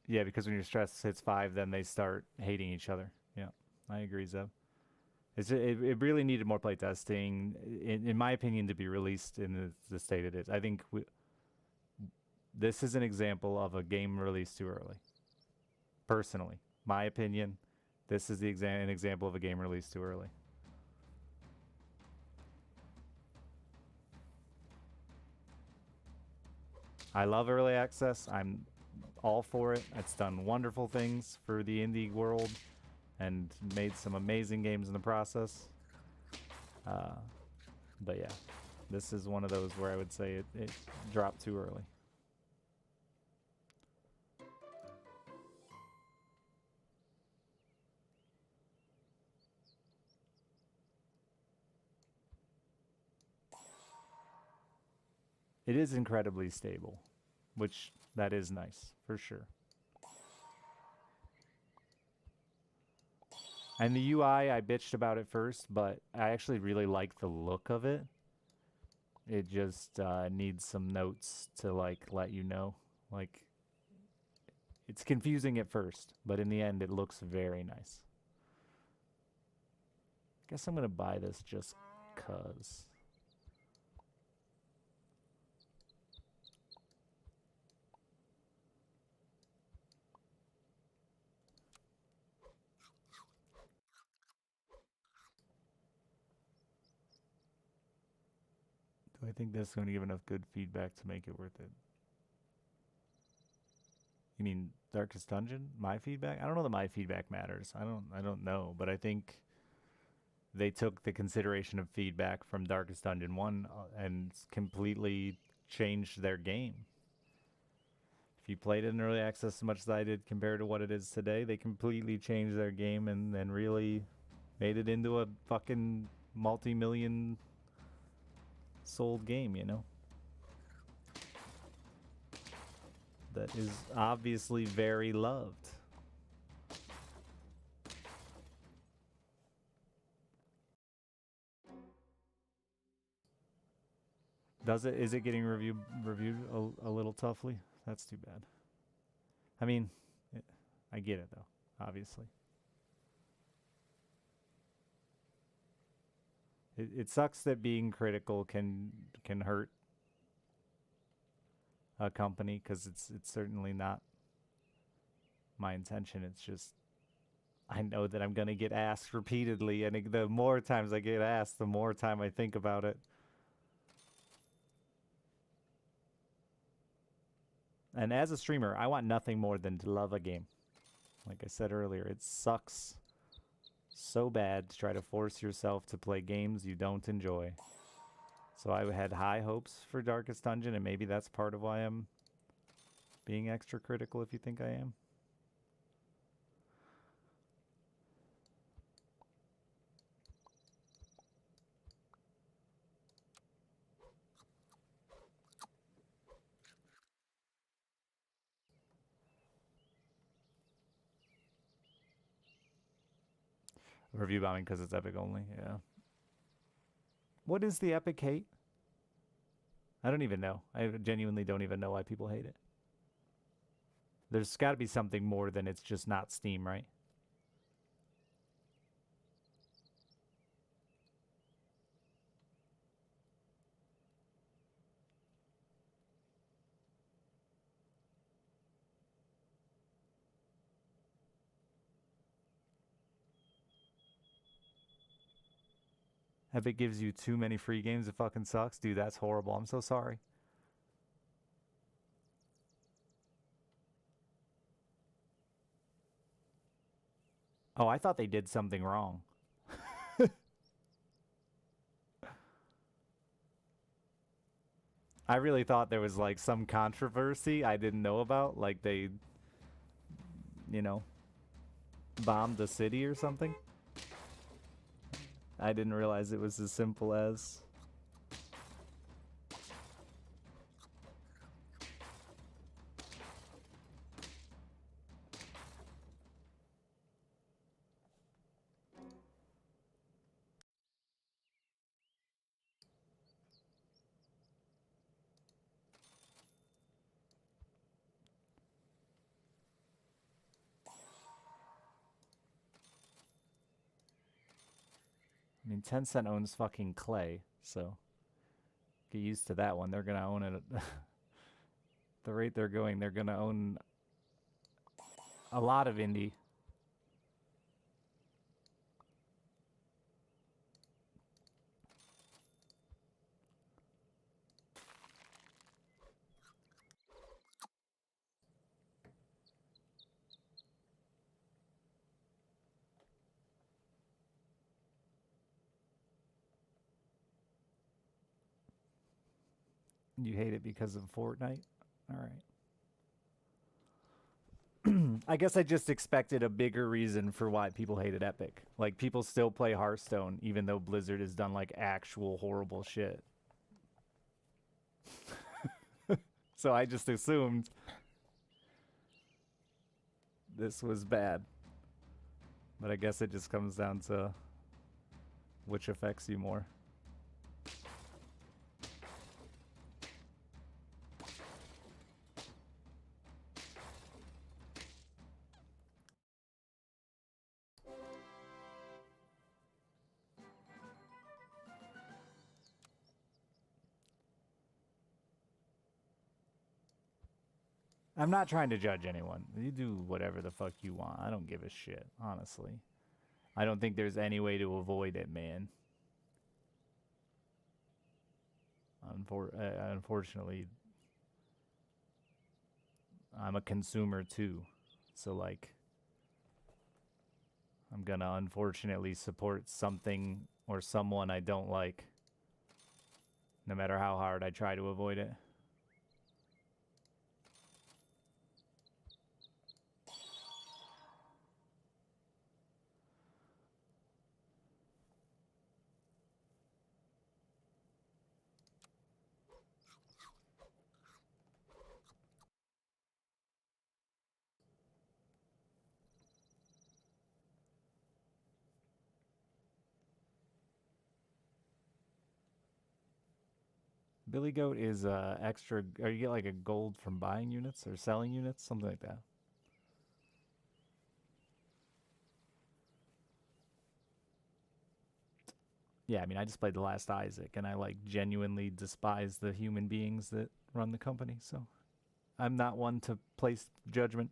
Yeah, because when your stress hits 5, then they start hating each other. Yeah, I agree, Zeb. It really needed more playtesting, in my opinion, to be released in the state it is. I think this is an example of a game released too early. Personally, my opinion, this is an example of a game released too early. I love early access. I'm all for it. It's done wonderful things for the indie world and made some amazing games in the process. But yeah, this is one of those where I would say it dropped too early. It is incredibly stable, which that is nice for sure. And the UI, I bitched about it first, but I actually really like the look of it. It just needs some notes to like let you know. Like, it's confusing at first, but in the end, it looks very nice. Guess I'm gonna buy this just cause. Do I think this is going to give enough good feedback to make it worth it? You mean Darkest Dungeon? My feedback? I don't know that my feedback matters. I don't know, but I think they took the consideration of feedback from Darkest Dungeon 1 and completely changed their game. If you played it in early access as much as I did compared to what it is today, they completely changed their game and really made it into a fucking multi-million sold game, you know? That is obviously very loved. Does it? Is it getting reviewed a little toughly? That's too bad. I mean, I get it though. Obviously, it sucks that being critical can hurt a company because it's certainly not my intention. It's just I know that I'm gonna get asked repeatedly, and the more times I get asked, the more time I think about it. And as a streamer, I want nothing more than to love a game. Like I said earlier, it sucks so bad to try to force yourself to play games you don't enjoy. So I had high hopes for Darkest Dungeon, and maybe that's part of why I'm being extra critical if you think I am. Review bombing because it's Epic only, yeah. What is the Epic hate? I don't even know. I genuinely don't even know why people hate it. There's got to be something more than it's just not Steam, right? Epic gives you too many free games, it fucking sucks. Dude, that's horrible. I'm so sorry. Oh, I thought they did something wrong. I really thought there was like some controversy I didn't know about. Like they, you know, bombed the city or something. I didn't realize it was as simple as. I mean, Tencent owns fucking Clay, so get used to that one. They're gonna own it. At the rate they're going, they're gonna own a lot of indie. You hate it because of Fortnite? All right. I guess I just expected a bigger reason for why people hated Epic. Like, people still play Hearthstone, even though Blizzard has done, like, actual horrible shit. So I just assumed this was bad. But I guess it just comes down to which affects you more. I'm not trying to judge anyone. You do whatever the fuck you want. I don't give a shit, honestly. I don't think there's any way to avoid it, man. Unfortunately, I'm a consumer too. So, like, I'm gonna unfortunately support something or someone I don't like, no matter how hard I try to avoid it. Billy Goat is extra, or you get like a gold from buying units or selling units, something like that. Yeah, I mean, I just played The Last Isaac, and I like genuinely despise the human beings that run the company. So I'm not one to place judgment.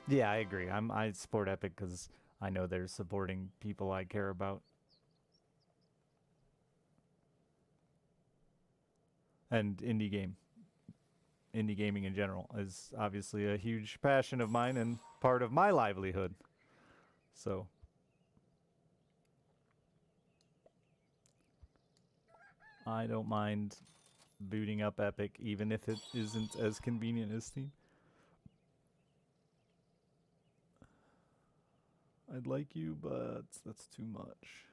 Yeah, I agree. I support Epic because I know they're supporting people I care about. And indie gaming in general is obviously a huge passion of mine and part of my livelihood. So I don't mind booting up Epic even if it isn't as convenient as Steam. I'd like you, but that's too much.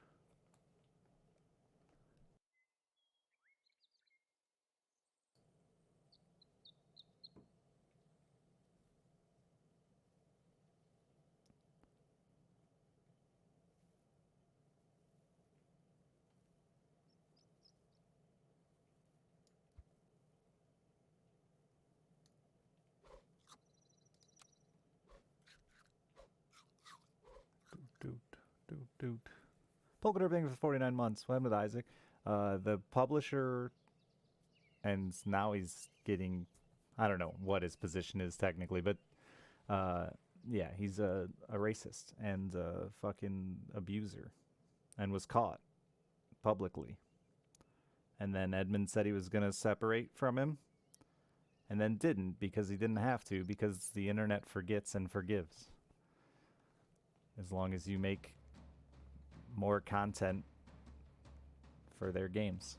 Doot, doot, doot. Polka Dot everything for 49 months. What happened with Isaac? The publisher, and now he's getting, I don't know what his position is technically, but uh, yeah, he's a racist and a fucking abuser and was caught publicly. And then Edmund said he was going to separate from him and then didn't because he didn't have to because the internet forgets and forgives. As long as you make more content for their games.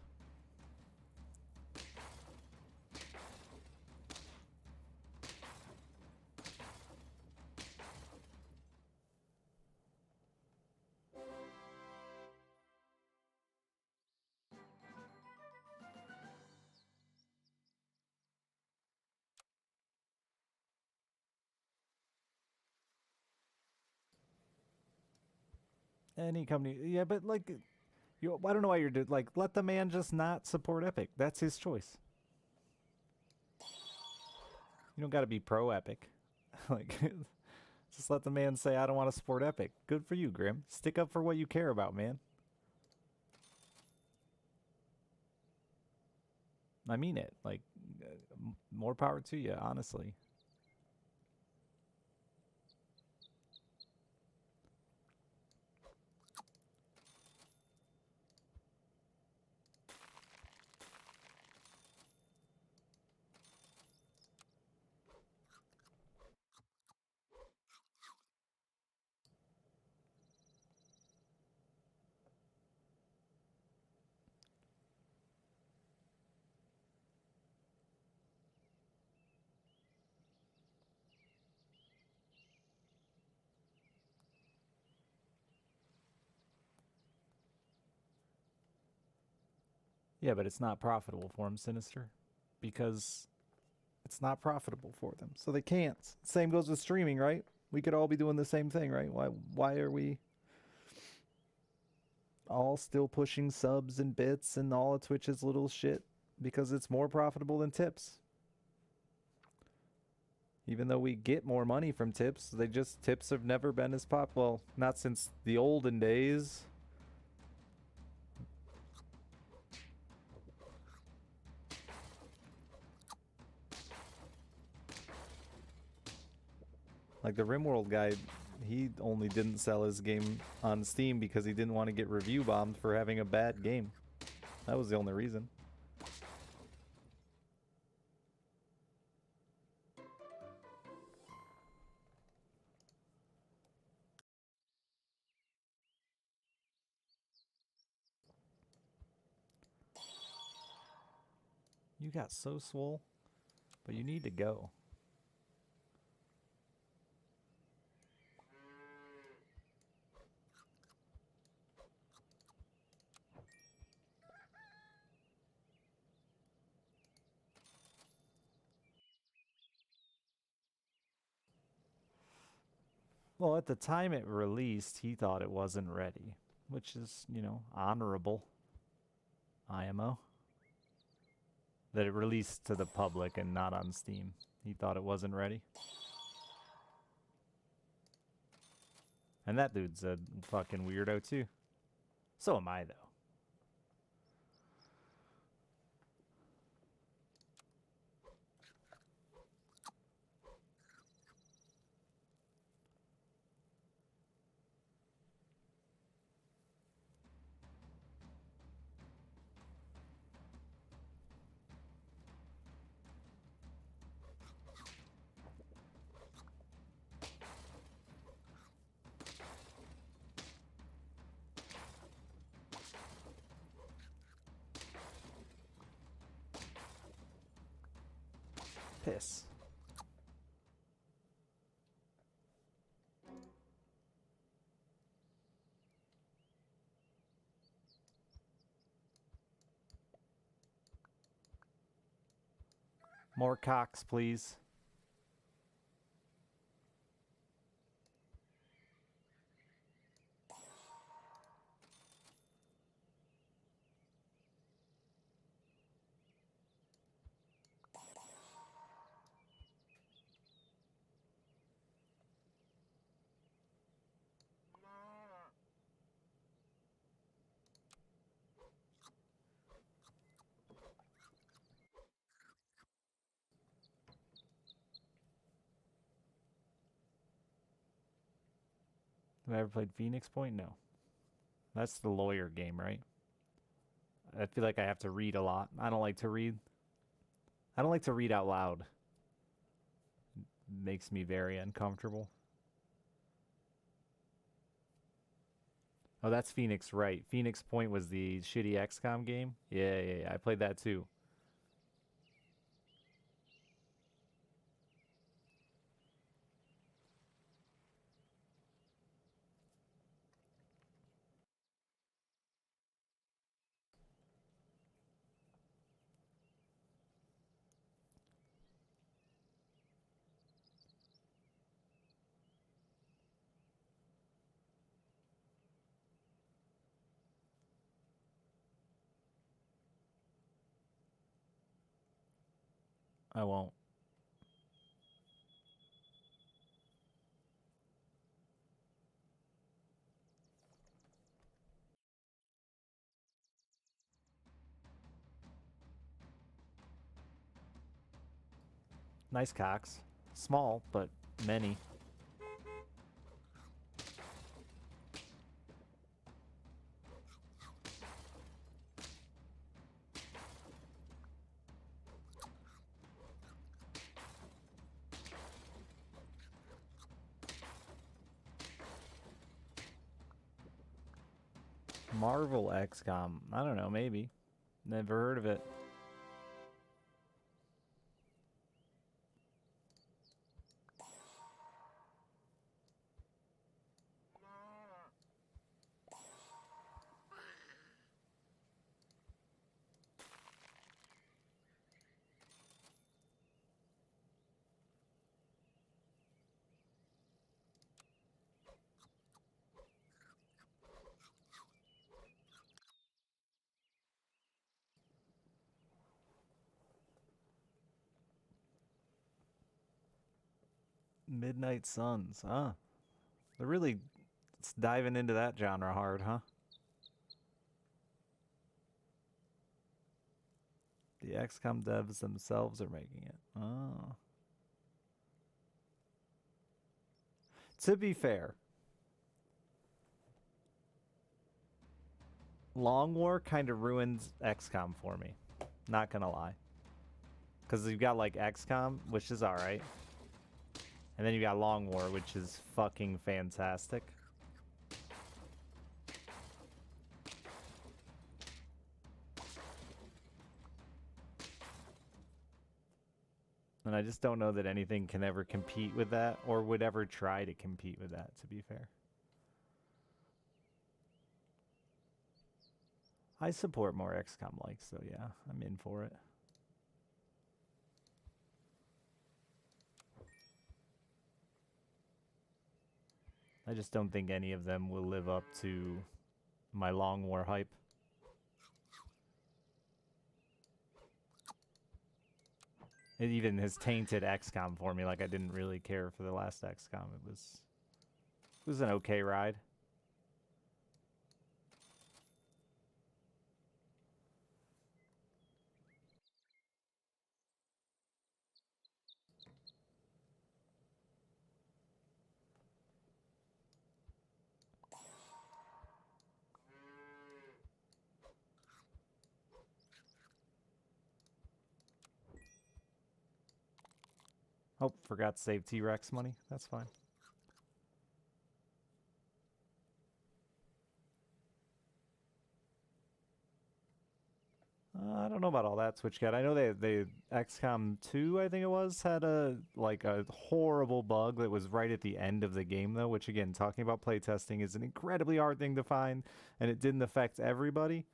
Any company, yeah, but like, I don't know why you're like, let the man just not support Epic. That's his choice. You don't got to be pro Epic. Like, just let the man say, I don't want to support Epic. Good for you, Grim. Stick up for what you care about, man. I mean it. Like, more power to you, honestly. Yeah, but it's not profitable for them, Sinister, because it's not profitable for them, so they can't. Same goes with streaming, right? We could all be doing the same thing, right? Why are we all still pushing subs and bits and all of Twitch's little shit? Because it's more profitable than tips. Even though we get more money from tips, tips have never been as pop. Well, not since the olden days. Like the RimWorld guy, he only didn't sell his game on Steam because he didn't want to get review bombed for having a bad game. That was the only reason. You got so swole, but you need to go. Well, at the time it released, he thought it wasn't ready, which is, you know, honorable. IMO. That it released to the public and not on Steam. He thought it wasn't ready. And that dude's a fucking weirdo too. So am I, though. Piss. More cocks, please. Have I ever played Phoenix Point? No. That's the lawyer game, right? I feel like I have to read a lot. I don't like to read. I don't like to read out loud. It makes me very uncomfortable. Oh, that's Phoenix, right. Phoenix Point was the shitty XCOM game? Yeah. I played that too. I won't. Nice cocks. Small, but many. Marvel XCOM. I don't know, maybe. Never heard of it. Midnight Suns. Huh. They're really diving into that genre hard, huh? The XCOM devs themselves are making it. Oh. To be fair, Long War kind of ruins XCOM for me. Not gonna lie. Because you've got like XCOM, which is alright. And then you got Long War, which is fucking fantastic. And I just don't know that anything can ever compete with that, or would ever try to compete with that, to be fair. I support more XCOM likes, so yeah, I'm in for it. I just don't think any of them will live up to my Long War hype. It even has tainted XCOM for me. Like, I didn't really care for the last XCOM. It was an okay ride. Oh, forgot to save T-Rex money. That's fine. I don't know about all that, Switch Cat. I know they XCOM 2, I think it was, had a horrible bug that was right at the end of the game though, which again, talking about playtesting is an incredibly hard thing to find, and it didn't affect everybody.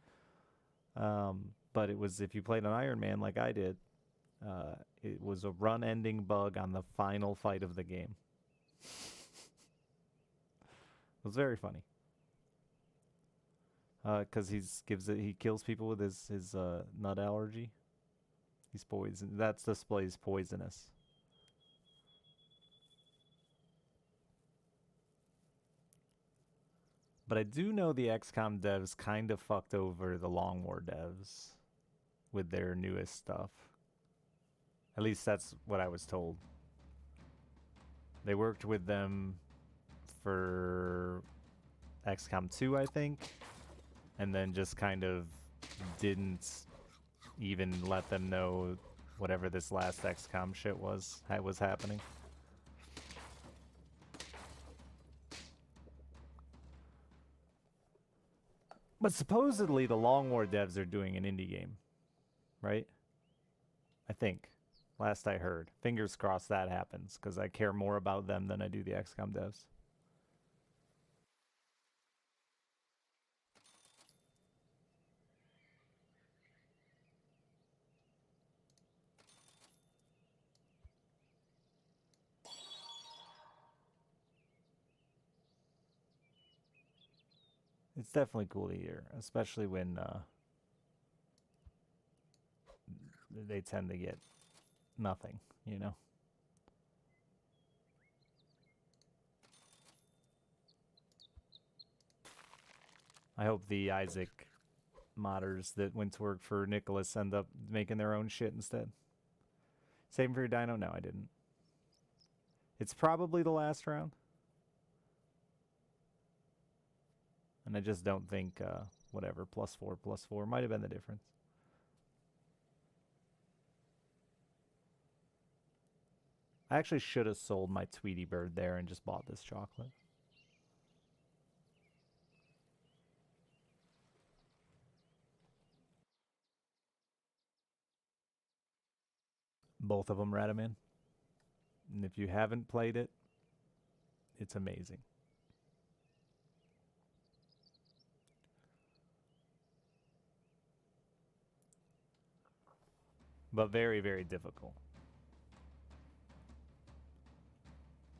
But it was, if you played an Iron Man like I did, it was a run-ending bug on the final fight of the game. It was very funny. Because he kills people with his nut allergy. He's poison. That display's poisonous. But I do know the XCOM devs kind of fucked over the Long War devs with their newest stuff. At least that's what I was told. They worked with them for XCOM 2, I think, and then just kind of didn't even let them know whatever this last XCOM shit was happening. But supposedly the Long War devs are doing an indie game, right? I think. Last I heard. Fingers crossed that happens, because I care more about them than I do the XCOM devs. It's definitely cool to hear, especially when they tend to get nothing, you know? I hope the Isaac modders that went to work for Nicholas end up making their own shit instead. Saving for your dino? No, I didn't. It's probably the last round. And I just don't think, whatever, +4 might have been the difference. I actually should have sold my Tweety Bird there and just bought this chocolate. Both of them, Radaman. And if you haven't played it, it's amazing. But very, very difficult.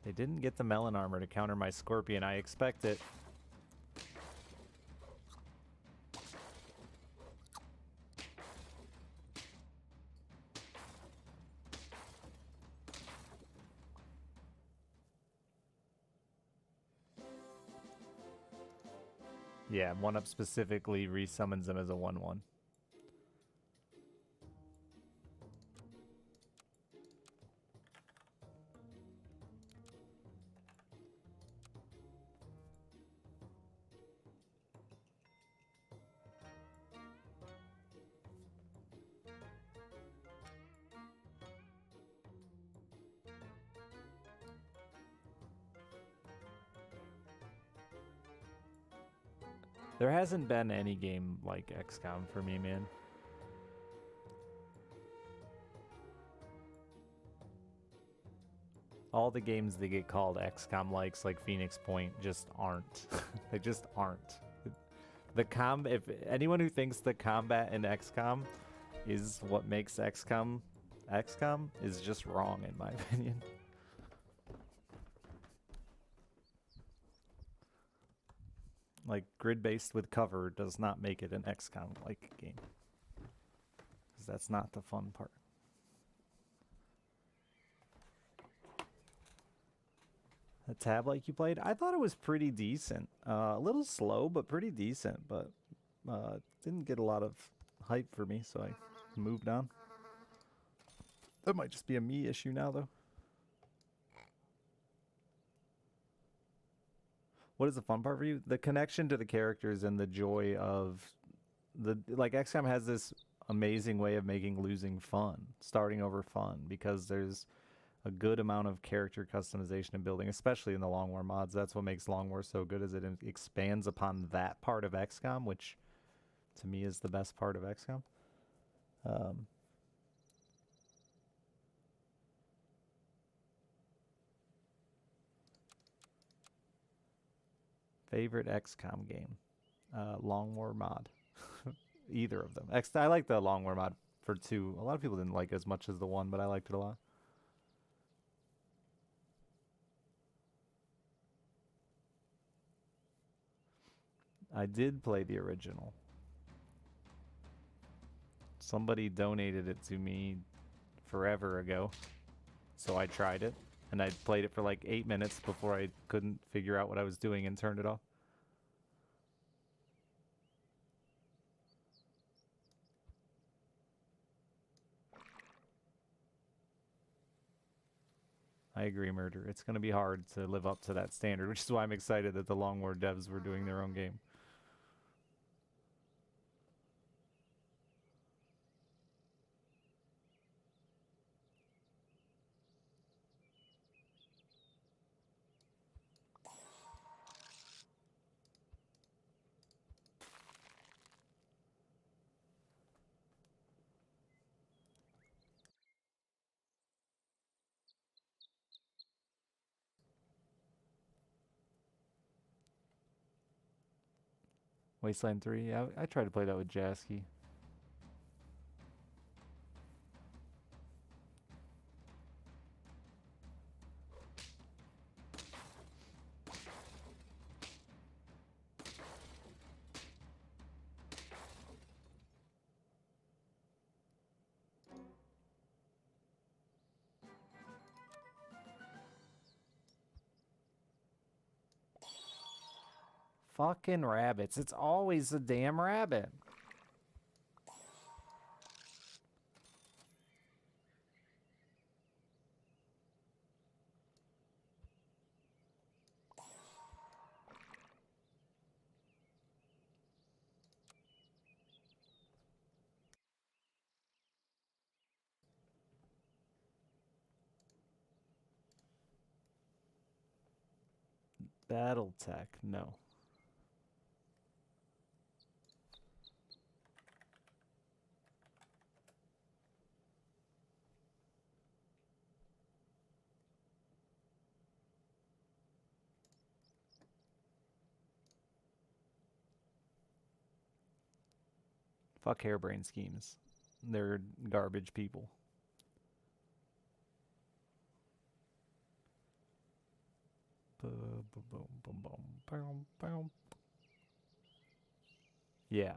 They didn't get the melon armor to counter my scorpion. I expect it. Yeah, 1-up specifically resummons him as a 1/1. There hasn't been any game like XCOM for me, man. All the games that get called XCOM likes, like Phoenix Point, just aren't. They just aren't. If anyone who thinks the combat in XCOM is what makes XCOM XCOM is just wrong in my opinion. Like grid-based with cover does not make it an XCOM-like game. Because that's not the fun part. The tab like you played, I thought it was pretty decent. A little slow, but pretty decent. But didn't get a lot of hype for me, so I moved on. That might just be a me issue now, though. What is the fun part for you? The connection to the characters and the joy of like XCOM has this amazing way of making losing fun, starting over fun, because there's a good amount of character customization and building, especially in the Long War mods. That's what makes Long War so good, is it expands upon that part of XCOM, which to me is the best part of XCOM. Favorite XCOM game? Long War mod. Either of them. I like the Long War mod for 2. A lot of people didn't like it as much as the 1, but I liked it a lot. I did play the original. Somebody donated it to me forever ago, so I tried it, and I played it for like 8 minutes before I couldn't figure out what I was doing and turned it off. I agree, Murder. It's going to be hard to live up to that standard, which is why I'm excited that the Long War devs were doing their own game. Wasteland 3, yeah, I tried to play that with Jasky. Fucking rabbits. It's always a damn rabbit. Battletech, no. Fuck harebrained schemes. They're garbage people. Yeah,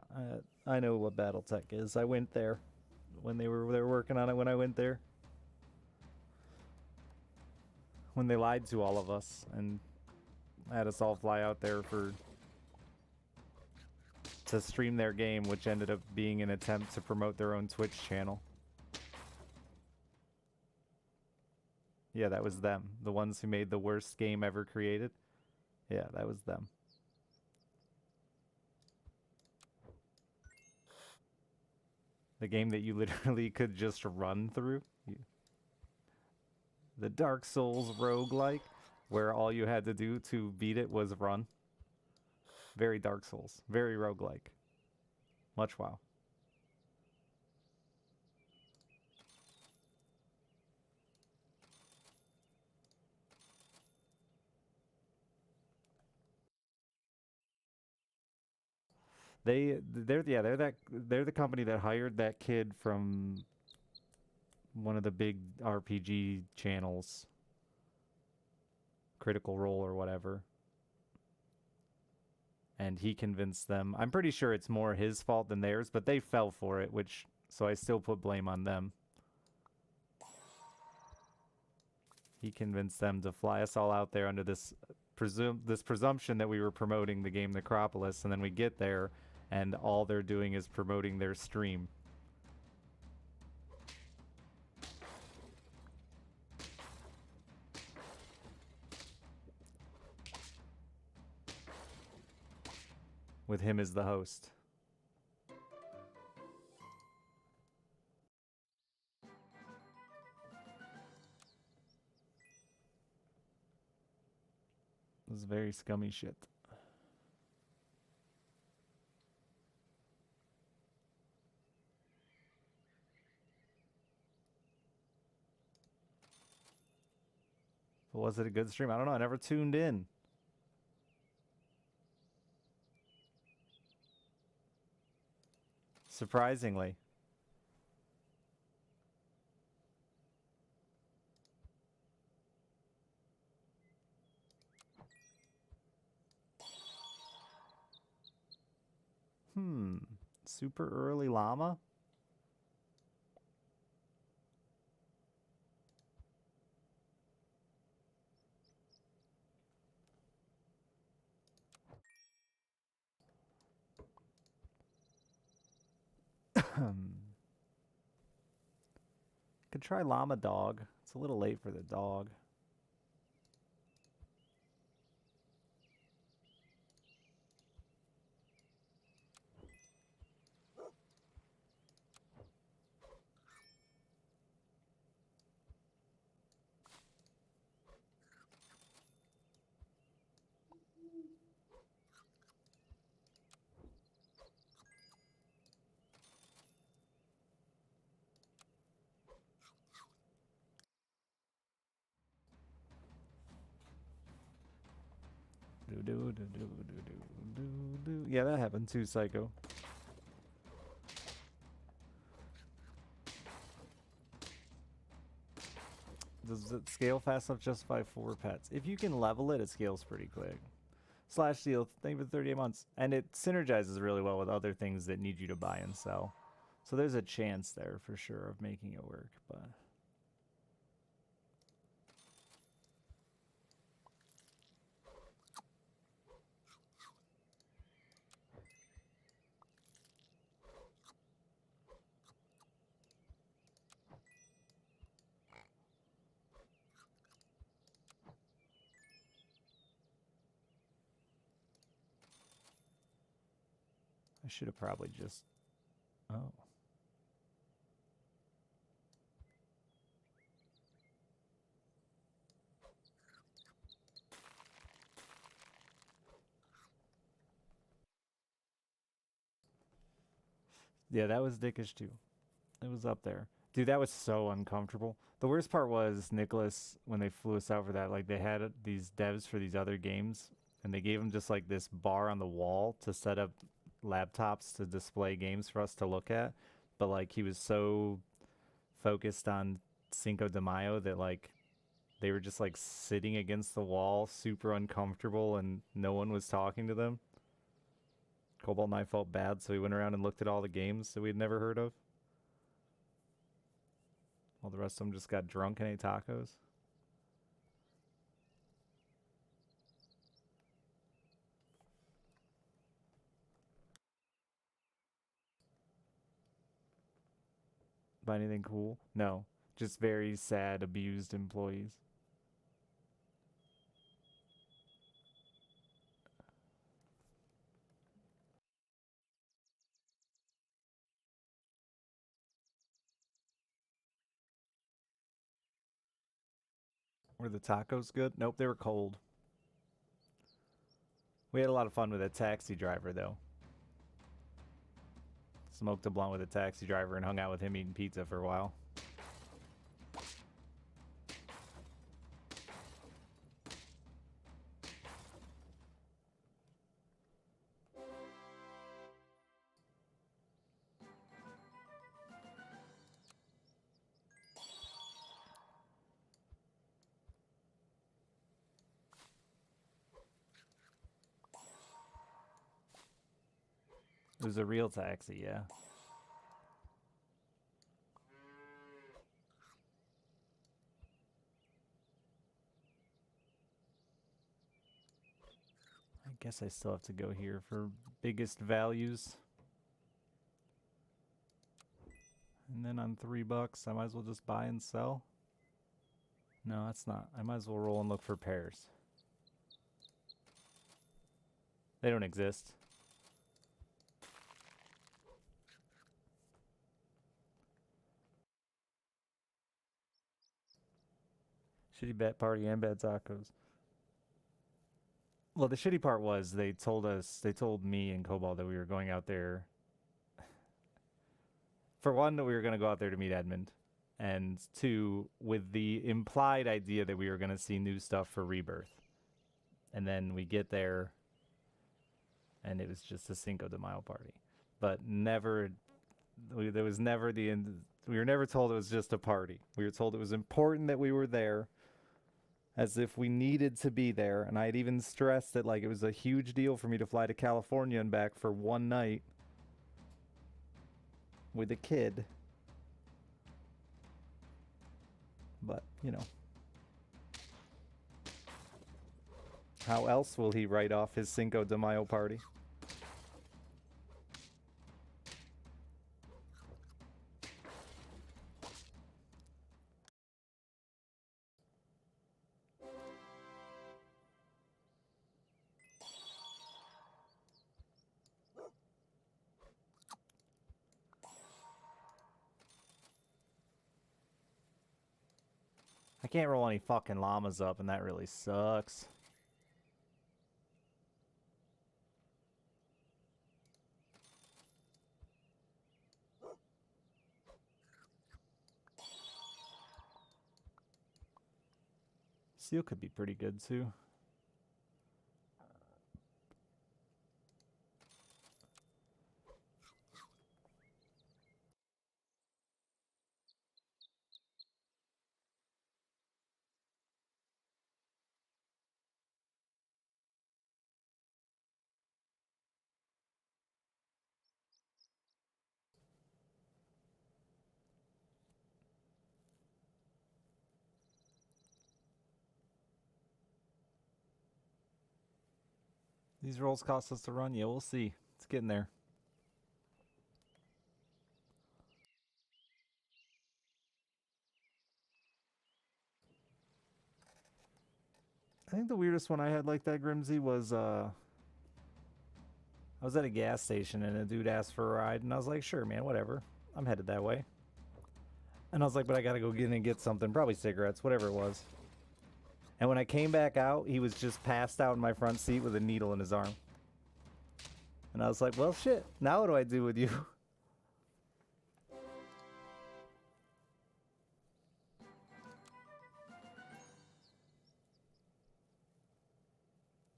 I know what Battletech is. I went there when they were working on it when I went there. When they lied to all of us and had us all fly out there for to stream their game, which ended up being an attempt to promote their own Twitch channel. Yeah, that was them. The ones who made the worst game ever created. Yeah, that was them. The game that you literally could just run through. The Dark Souls roguelike, where all you had to do to beat it was run. Very Dark Souls. Very roguelike. Much WoW. They're the company that hired that kid from one of the big RPG channels, Critical Role or whatever. And he convinced them. I'm pretty sure it's more his fault than theirs, but they fell for it, so I still put blame on them. He convinced them to fly us all out there under this presumption that we were promoting the game Necropolis, and then we get there and all they're doing is promoting their stream. With him as the host. It was very scummy shit. But was it a good stream? I don't know. I never tuned in. Surprisingly. Super early llama? Could try llama dog. It's a little late for the dog. Yeah, that happened too, Psycho. Does it scale fast enough to justify 4 pets? If you can level it, it scales pretty quick. Slash Seal, thank you for 38 months. And it synergizes really well with other things that need you to buy and sell. So there's a chance there for sure of making it work, but... I should have probably just... Oh. Yeah, that was dickish too. It was up there. Dude, that was so uncomfortable. The worst part was Nicholas, when they flew us out for that, like they had these devs for these other games, and they gave them just like this bar on the wall to set up laptops to display games for us to look at. But like he was so focused on Cinco de Mayo that like they were just like sitting against the wall, super uncomfortable, and no one was talking to them. Cobalt and I felt bad, so we went around and looked at all the games that we'd never heard of. While the rest of them just got drunk and ate tacos. Buy anything cool? No. Just very sad, abused employees. Were the tacos good? Nope, they were cold. We had a lot of fun with a taxi driver, though. Smoked a blunt with a taxi driver and hung out with him eating pizza for a while. It was a real taxi, yeah. I guess I still have to go here for biggest values. And then on $3, I might as well just buy and sell. No, that's not. I might as well roll and look for pairs. They don't exist. Shitty bet party and bad tacos. Well, the shitty part was they told me and Cobalt that we were going out there. For one, that we were going to go out there to meet Edmund. And two, with the implied idea that we were going to see new stuff for Rebirth. And then we get there, and it was just a Cinco de Mayo party. But never, there was never the end. We were never told it was just a party. We were told it was important that we were there, as if we needed to be there. And I had even stressed that like it was a huge deal for me to fly to California and back for one night with a kid. But, you know. How else will he write off his Cinco de Mayo party? I can't roll any fucking llamas up, and that really sucks. Seal could be pretty good, too. These rolls cost us to run? Yeah, we'll see. It's getting there. I think the weirdest one I had like that, Grimsy, was I was at a gas station and a dude asked for a ride, and I was like, sure, man, whatever. I'm headed that way. And I was like, but I gotta go get in and get something, probably cigarettes, whatever it was. And when I came back out, he was just passed out in my front seat with a needle in his arm. And I was like, well, shit, now what do I do with you?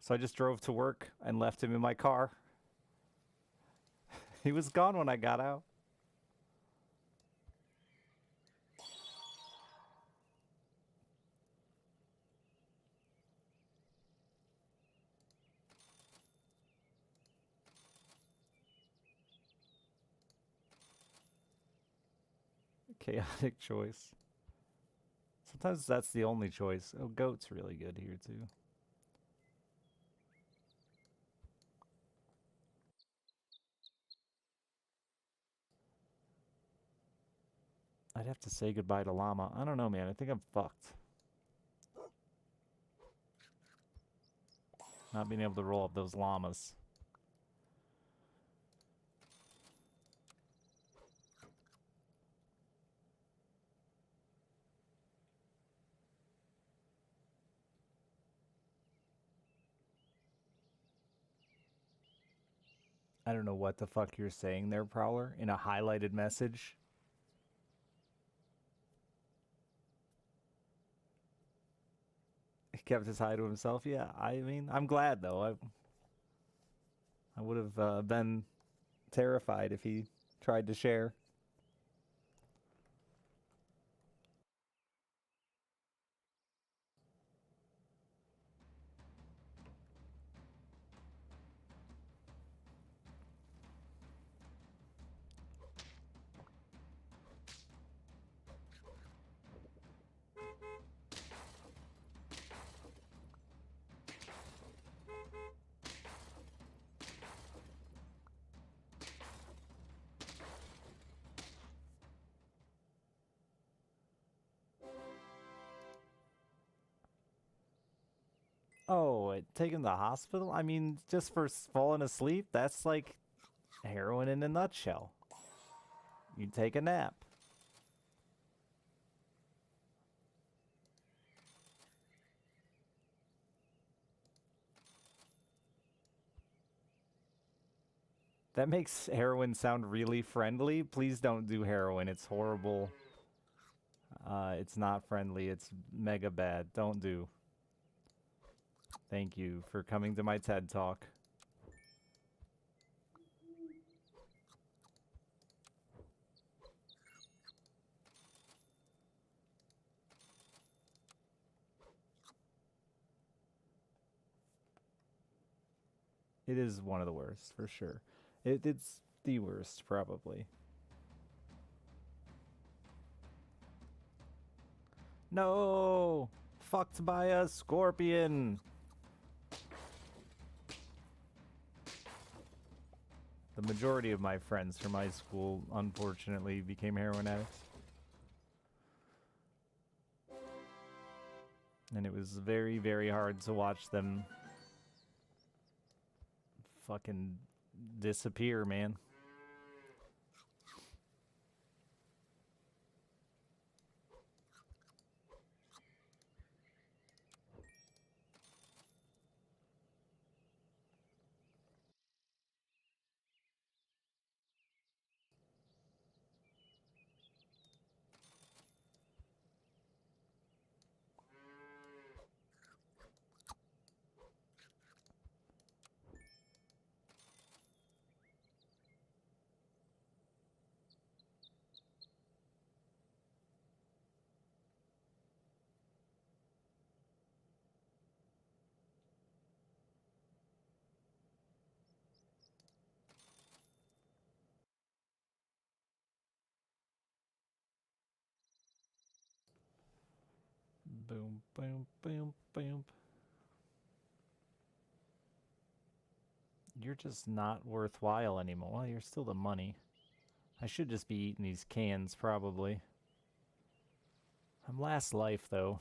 So I just drove to work and left him in my car. He was gone when I got out. Chaotic choice. Sometimes that's the only choice. Oh, goat's really good here, too. I'd have to say goodbye to llama. I don't know, man. I think I'm fucked. Not being able to roll up those llamas. I don't know what the fuck you're saying there, Prowler, in a highlighted message. He kept his eye to himself. Yeah, I mean, I'm glad, though. I would have been terrified if he tried to share. Oh, taken to the hospital? I mean, just for falling asleep? That's like heroin in a nutshell. You take a nap. That makes heroin sound really friendly. Please don't do heroin. It's horrible. It's not friendly. It's mega bad. Don't do. Thank you for coming to my TED Talk. It is one of the worst, for sure. It's the worst, probably. No! Fucked by a scorpion! The majority of my friends from high school, unfortunately, became heroin addicts. And it was very, very hard to watch them fucking disappear, man. Boom, boom, boom, boom. You're just not worthwhile anymore. Well, you're still the money. I should just be eating these cans, probably. I'm last life, though.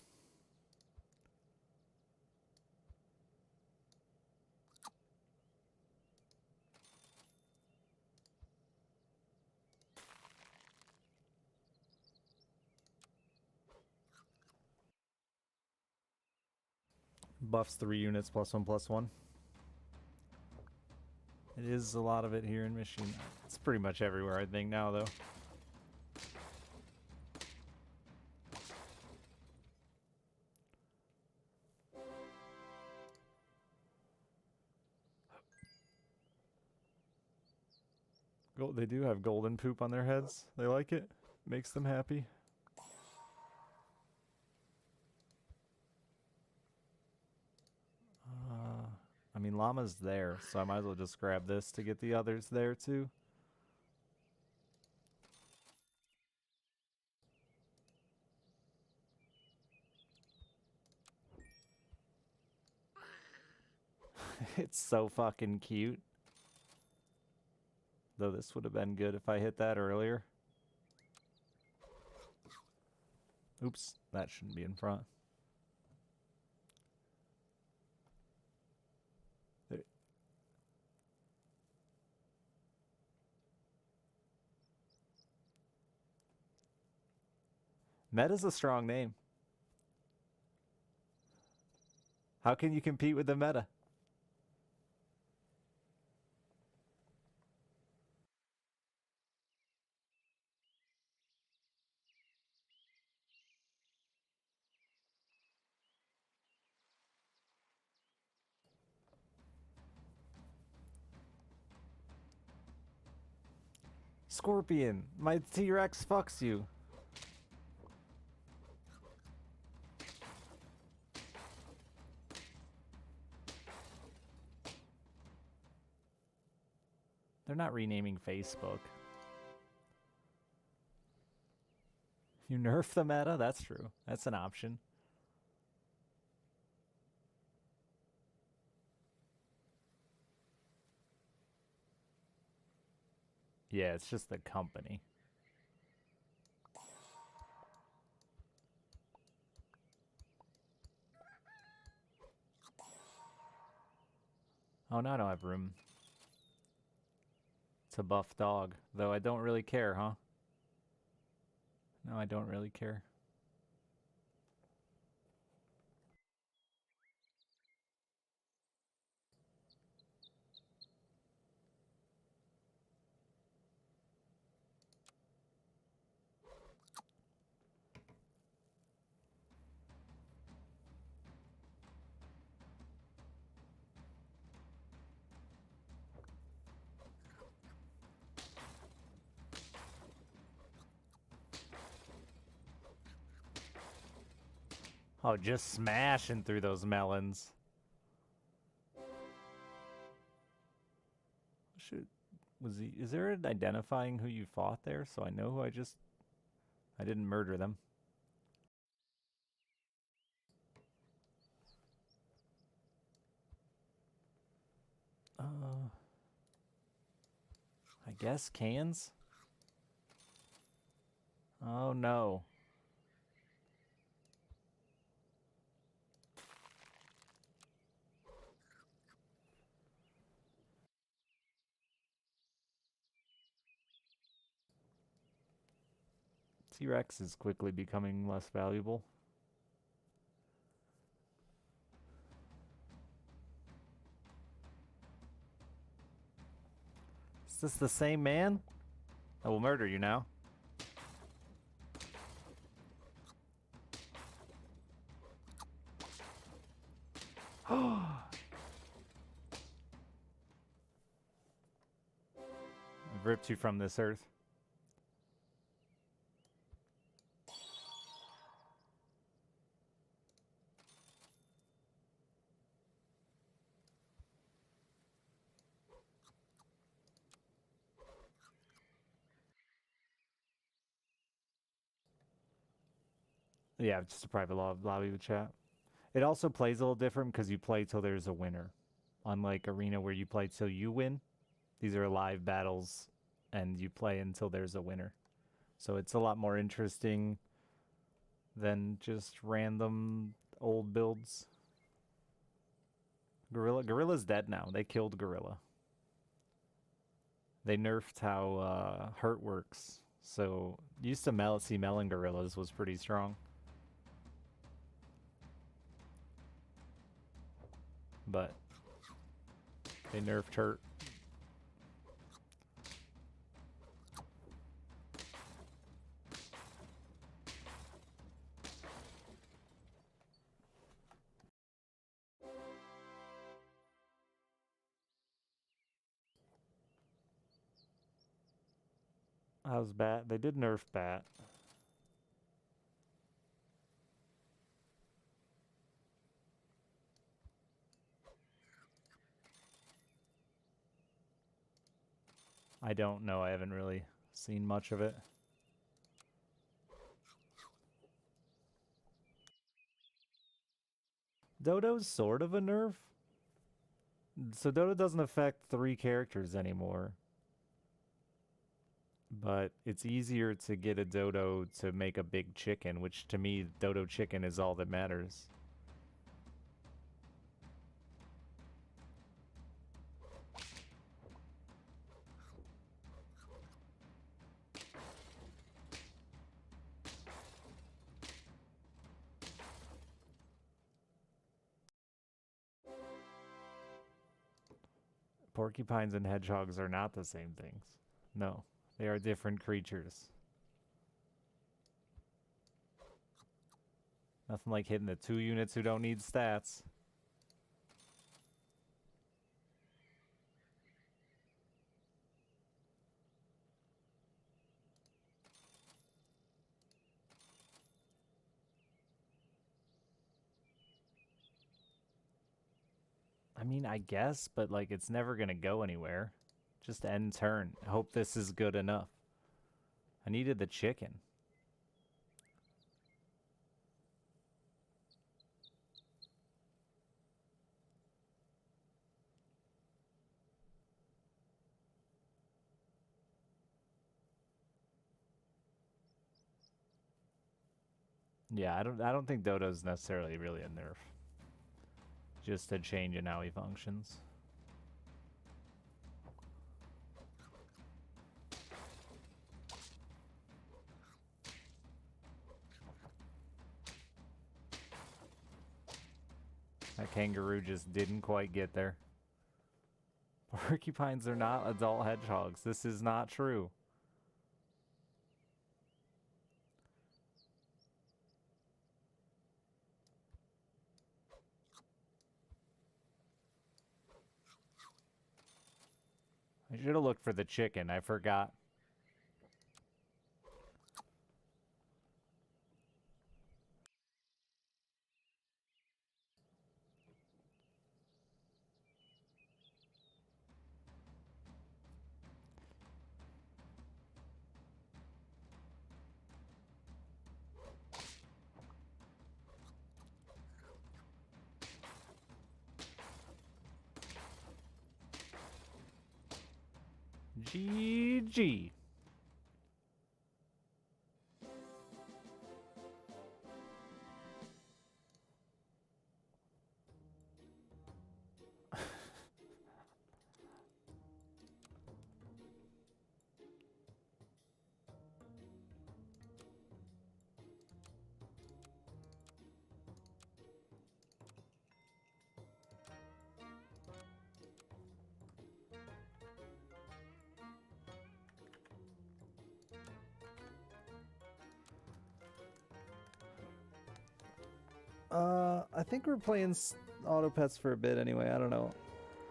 Buffs 3 units +1/+1. It is a lot of it here in Michigan. It's pretty much everywhere, I think, now, though. They do have golden poop on their heads. They like it. Makes them happy. I mean, llama's there, so I might as well just grab this to get the others there, too. It's so fucking cute. Though this would have been good if I hit that earlier. Oops, that shouldn't be in front. There. Meta's a strong name. How can you compete with the meta? Scorpion, my T-Rex fucks you. They're not renaming Facebook. You nerf the meta? That's true. That's an option. Yeah, it's just the company. Oh, now I don't have room. It's a buff dog. Though I don't really care, huh? No, I don't really care. Oh, just smashing through those melons. Was he? Is there an identifying who you fought there, so I know who I didn't murder them. I guess cans. Oh no. T-Rex is quickly becoming less valuable. Is this the same man? I will murder you now. I've ripped you from this earth. Yeah, just a private lobby with chat. It also plays a little different because you play till there's a winner. Unlike Arena where you play till you win. These are live battles and you play until there's a winner. So it's a lot more interesting than just random old builds. Gorilla's dead now. They killed Gorilla. They nerfed how hurt works. So used to see melon gorillas was pretty strong. But they nerfed hurt. How's Bat? They did nerf Bat. I don't know. I haven't really seen much of it. Dodo's sort of a nerf. So Dodo doesn't affect 3 characters anymore. But it's easier to get a dodo to make a big chicken, which to me, dodo chicken is all that matters. Porcupines and hedgehogs are not the same things. No, they are different creatures. Nothing like hitting the 2 units who don't need stats. I mean, I guess, but like it's never gonna go anywhere. Just end turn. I hope this is good enough. I needed the chicken. Yeah, I don't think Dodo's necessarily really a nerf. Just a change in how he functions. That kangaroo just didn't quite get there. Porcupines are not adult hedgehogs. This is not true. I should have looked for the chicken. I forgot. GG. I think we're playing Auto Pets for a bit anyway. I don't know.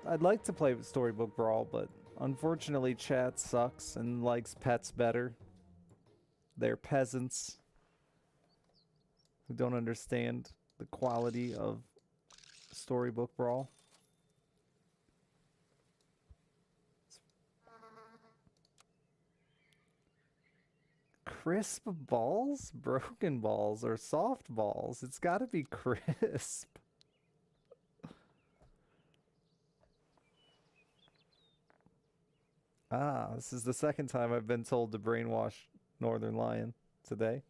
I'd like to play Storybook Brawl, but unfortunately, chat sucks and likes pets better. They're peasants who don't understand the quality of Storybook Brawl. Crisp balls? Broken balls or soft balls? It's gotta be crisp. Ah, this is the second time I've been told to brainwash Northern Lion today.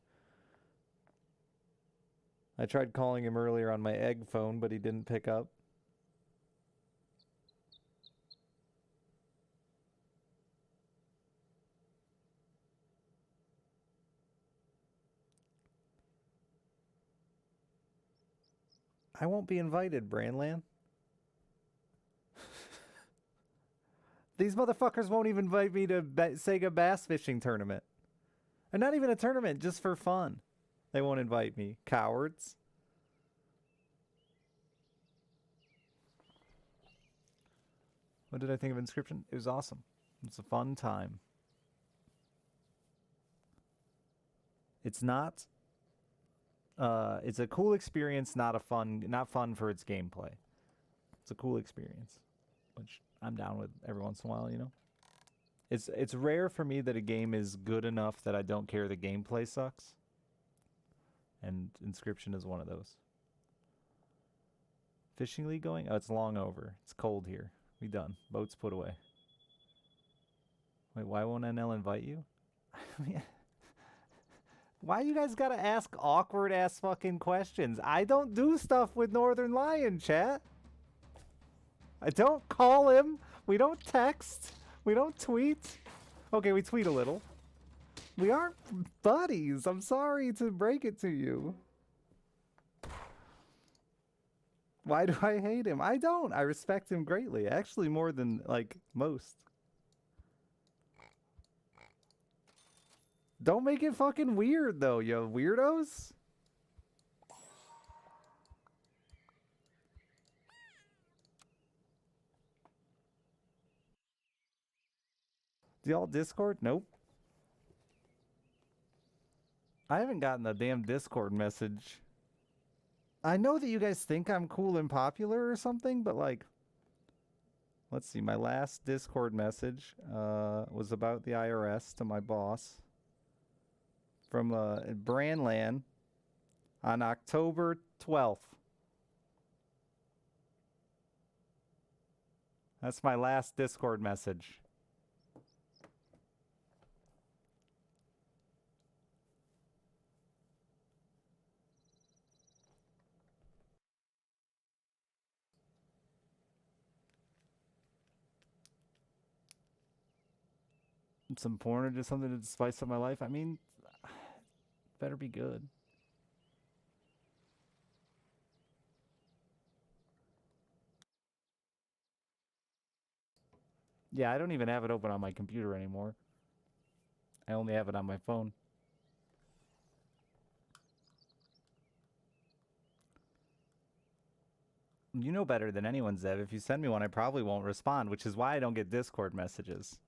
I tried calling him earlier on my egg phone, but he didn't pick up. I won't be invited, Branlan. These motherfuckers won't even invite me to Sega Bass Fishing Tournament. And not even a tournament, just for fun. They won't invite me. Cowards. What did I think of Inscription? It was awesome. It's a fun time. It's not... it's a cool experience, not fun for its gameplay. It's a cool experience, which I'm down with every once in a while, you know? It's rare for me that a game is good enough that I don't care the gameplay sucks. And Inscription is one of those. Fishing League going? Oh, it's long over. It's cold here. We done. Boats put away. Wait, why won't NL invite you? I mean, why you guys gotta ask awkward ass fucking questions? I don't do stuff with Northern Lion, chat. I don't call him. We don't text. We don't tweet. Okay, we tweet a little. We aren't buddies. I'm sorry to break it to you. Why do I hate him? I don't. I respect him greatly. Actually, more than, like, most. Don't make it fucking weird, though, yo weirdos. Do y'all Discord? Nope. I haven't gotten a damn Discord message. I know that you guys think I'm cool and popular or something, but like, let's see. My last Discord message was about the IRS to my boss from Brandland on October 12th. That's my last Discord message. Some porn or just something to spice up my life. I mean, better be good. Yeah, I don't even have it open on my computer anymore. I only have it on my phone. You know better than anyone, Zev. If you send me one, I probably won't respond, which is why I don't get Discord messages.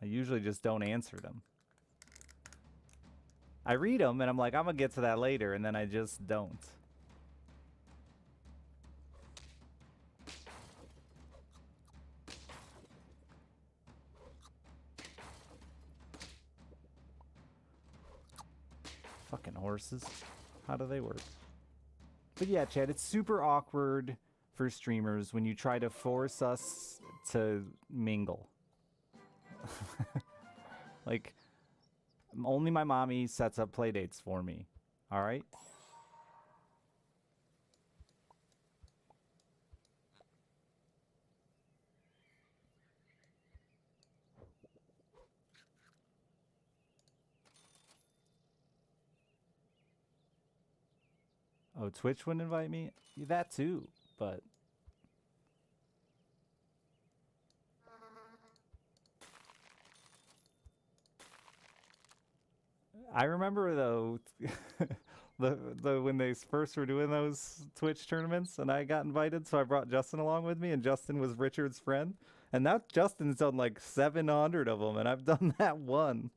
I usually just don't answer them. I read them, and I'm like, I'm gonna get to that later, and then I just don't. Fucking horses. How do they work? But yeah, Chad, it's super awkward for streamers when you try to force us to mingle. Like, only my mommy sets up playdates for me. All right? Oh, Twitch wouldn't invite me? That too, but... I remember though, the when they first were doing those Twitch tournaments, and I got invited, so I brought Justin along with me, and Justin was Richard's friend, and now Justin's done like 700 of them, and I've done that one.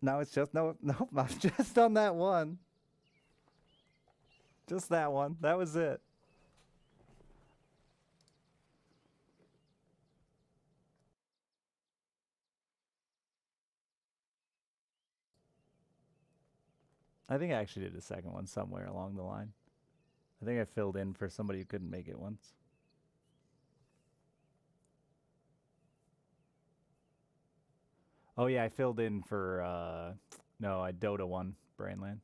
Now it's just nope. I've just done that one. Just that one. That was it. I think I actually did a second one somewhere along the line. I think I filled in for somebody who couldn't make it once. Oh yeah, I filled in for no, I Dota one, Brandland.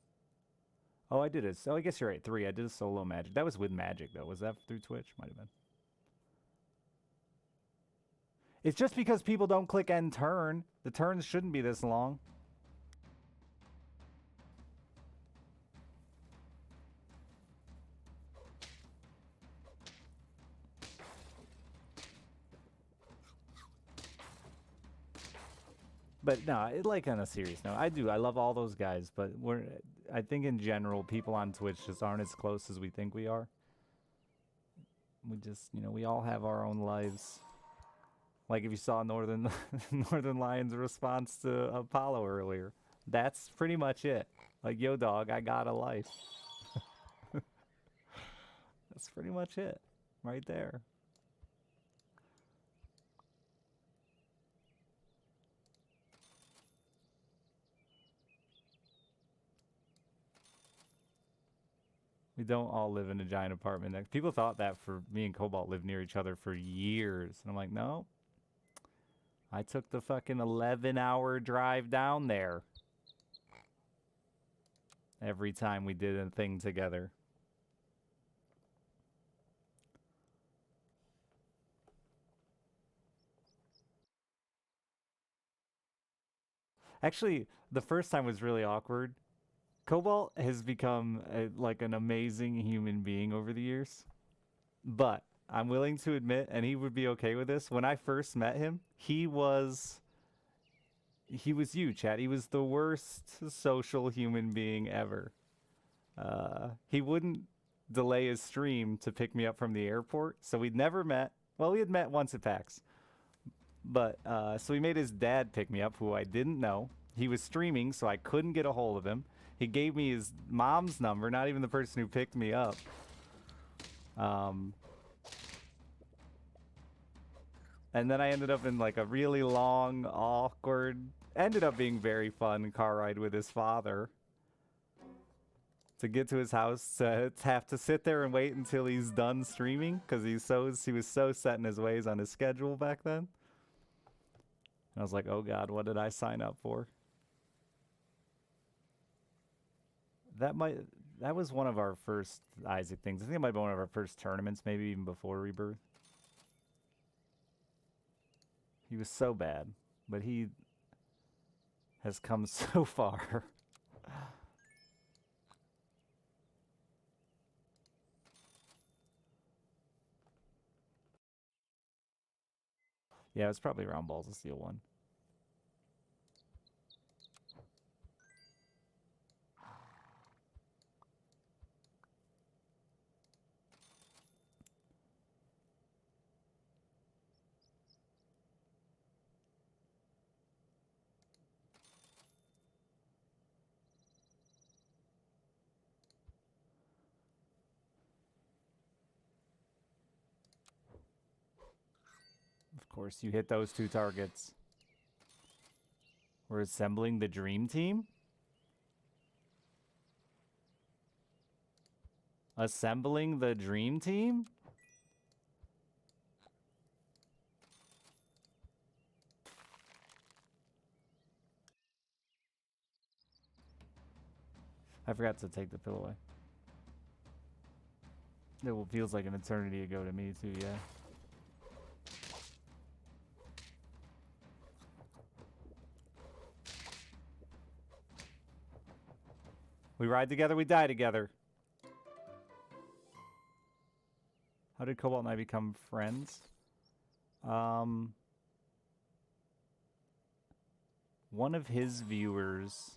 Oh, I did it. So I guess you're right. 3. I did a solo Magic. That was with Magic though. Was that through Twitch? Might have been. It's just because people don't click end turn. The turns shouldn't be this long. But no, like on a serious note, I love all those guys, but I think in general, people on Twitch just aren't as close as we think we are. We just, we all have our own lives. Like if you saw Northern Northern Lion's response to Apollo earlier, that's pretty much it. Like, yo, dog, I got a life. That's pretty much it, right there. We don't all live in a giant apartment. People thought that for me and Cobalt lived near each other for years. And I'm like, no. I took the fucking 11-hour drive down there. Every time we did a thing together. Actually, the first time was really awkward. Cobalt has become like an amazing human being over the years. But I'm willing to admit, and he would be okay with this, when I first met him, he was you, Chad. He was the worst social human being ever. He wouldn't delay his stream to pick me up from the airport, so we'd never met. Well, we had met once at PAX. But, so he made his dad pick me up, who I didn't know. He was streaming, so I couldn't get a hold of him. He gave me his mom's number, not even the person who picked me up. And then I ended up in like a really long, awkward, ended up being very fun car ride with his father. To get to his house, to have to sit there and wait until he's done streaming, because he was so set in his ways on his schedule back then. And I was like, oh god, what did I sign up for? That was one of our first Isaac things. I think it might be one of our first tournaments, maybe even before Rebirth. He was so bad, but he has come so far. Yeah, it was probably around Balls of Steel 1. Of course, you hit those two targets. We're assembling the dream team? Assembling the dream team? I forgot to take the pill away. It feels like an eternity ago to me too, yeah. We ride together, we die together. How did Cobalt and I become friends? One of his viewers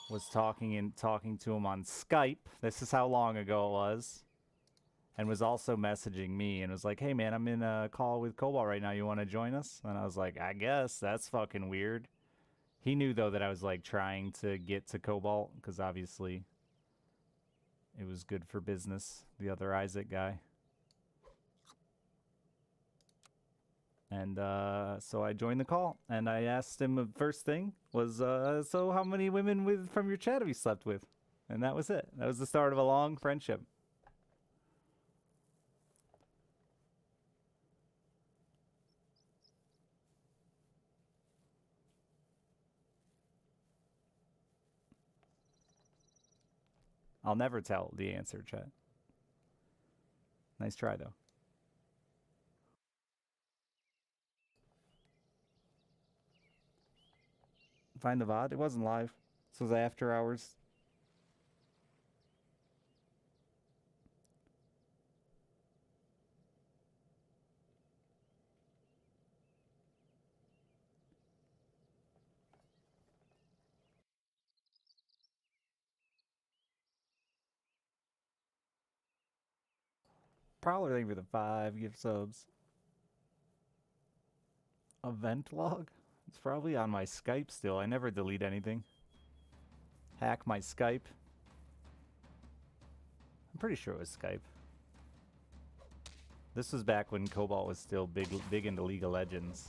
was talking to him on Skype. This is how long ago it was. And was also messaging me and was like, hey man, I'm in a call with Cobalt right now. You want to join us? And I was like, I guess. That's fucking weird. He knew though that I was like trying to get to Cobalt because obviously it was good for business, the other Isaac guy. And so I joined the call and I asked him, the first thing was, so how many women from your chat have you slept with? And that was it. That was the start of a long friendship. I'll never tell the answer, chat. Nice try, though. Find the VOD? It wasn't live. This was after hours. Prowler, thank you for the 5 gift subs. Event log? It's probably on my Skype still. I never delete anything. Hack my Skype. I'm pretty sure it was Skype. This was back when Cobalt was still big into League of Legends.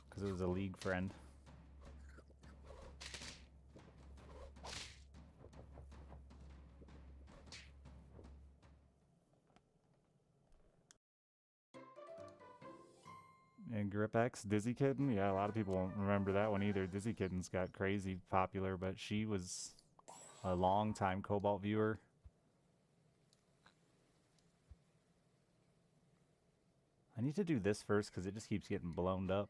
Because it was a League friend. Grip X, Dizzy Kitten. Yeah, a lot of people won't remember that one either. Dizzy Kitten's got crazy popular, but she was a long time Cobalt viewer. I need to do this first because it just keeps getting blown up.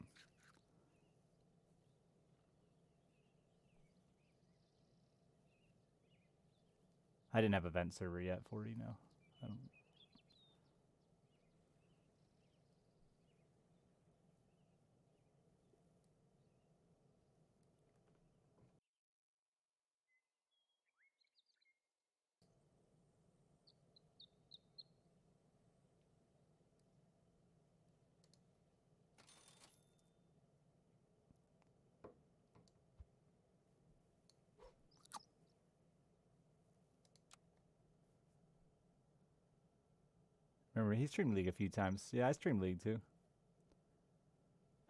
I didn't have a vent server yet, 40 now. Remember, he streamed League a few times. Yeah, I streamed League too.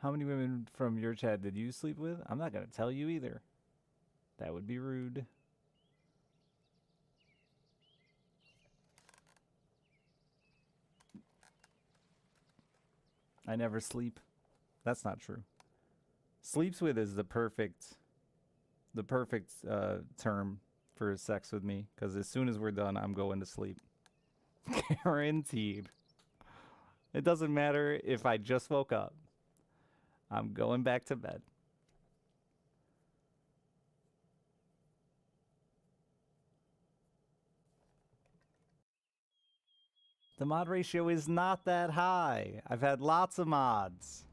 How many women from your chat did you sleep with? I'm not going to tell you either. That would be rude. I never sleep. That's not true. Sleeps with is the perfect term for sex with me, because as soon as we're done, I'm going to sleep. Guaranteed. It doesn't matter if I just woke up. I'm going back to bed. The mod ratio is not that high. I've had lots of mods.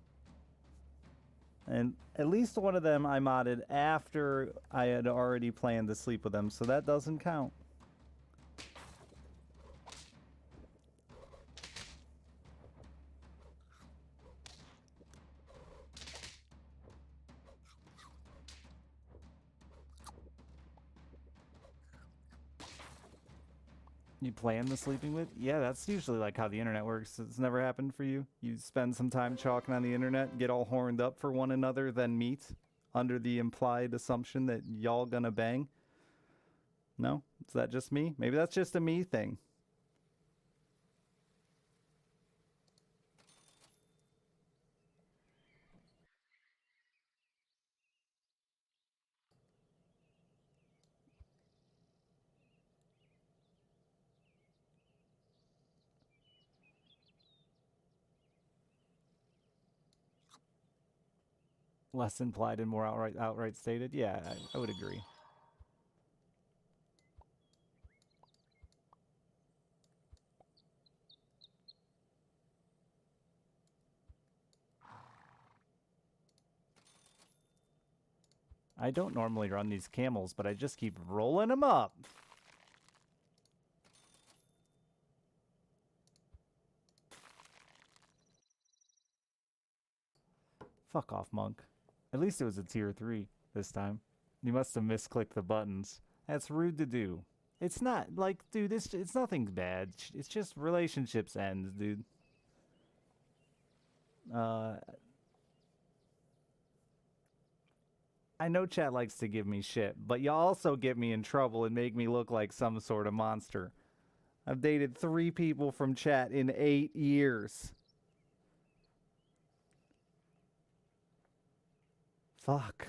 And at least one of them I modded after I had already planned to sleep with them, so that doesn't count. You plan the sleeping with? Yeah, that's usually like how the internet works. It's never happened for you. You spend some time chalking on the internet, get all horned up for one another, then meet under the implied assumption that y'all gonna bang. No? Is that just me? Maybe that's just a me thing. Less implied and more outright stated? Yeah, I would agree. I don't normally run these camels, but I just keep rolling them up. Fuck off, Monk. At least it was a tier 3 this time. You must have misclicked the buttons. That's rude to do. It's not, like, dude, it's nothing bad. It's just relationships ends, dude. I know chat likes to give me shit, but y'all also get me in trouble and make me look like some sort of monster. I've dated 3 people from chat in 8 years. Fuck.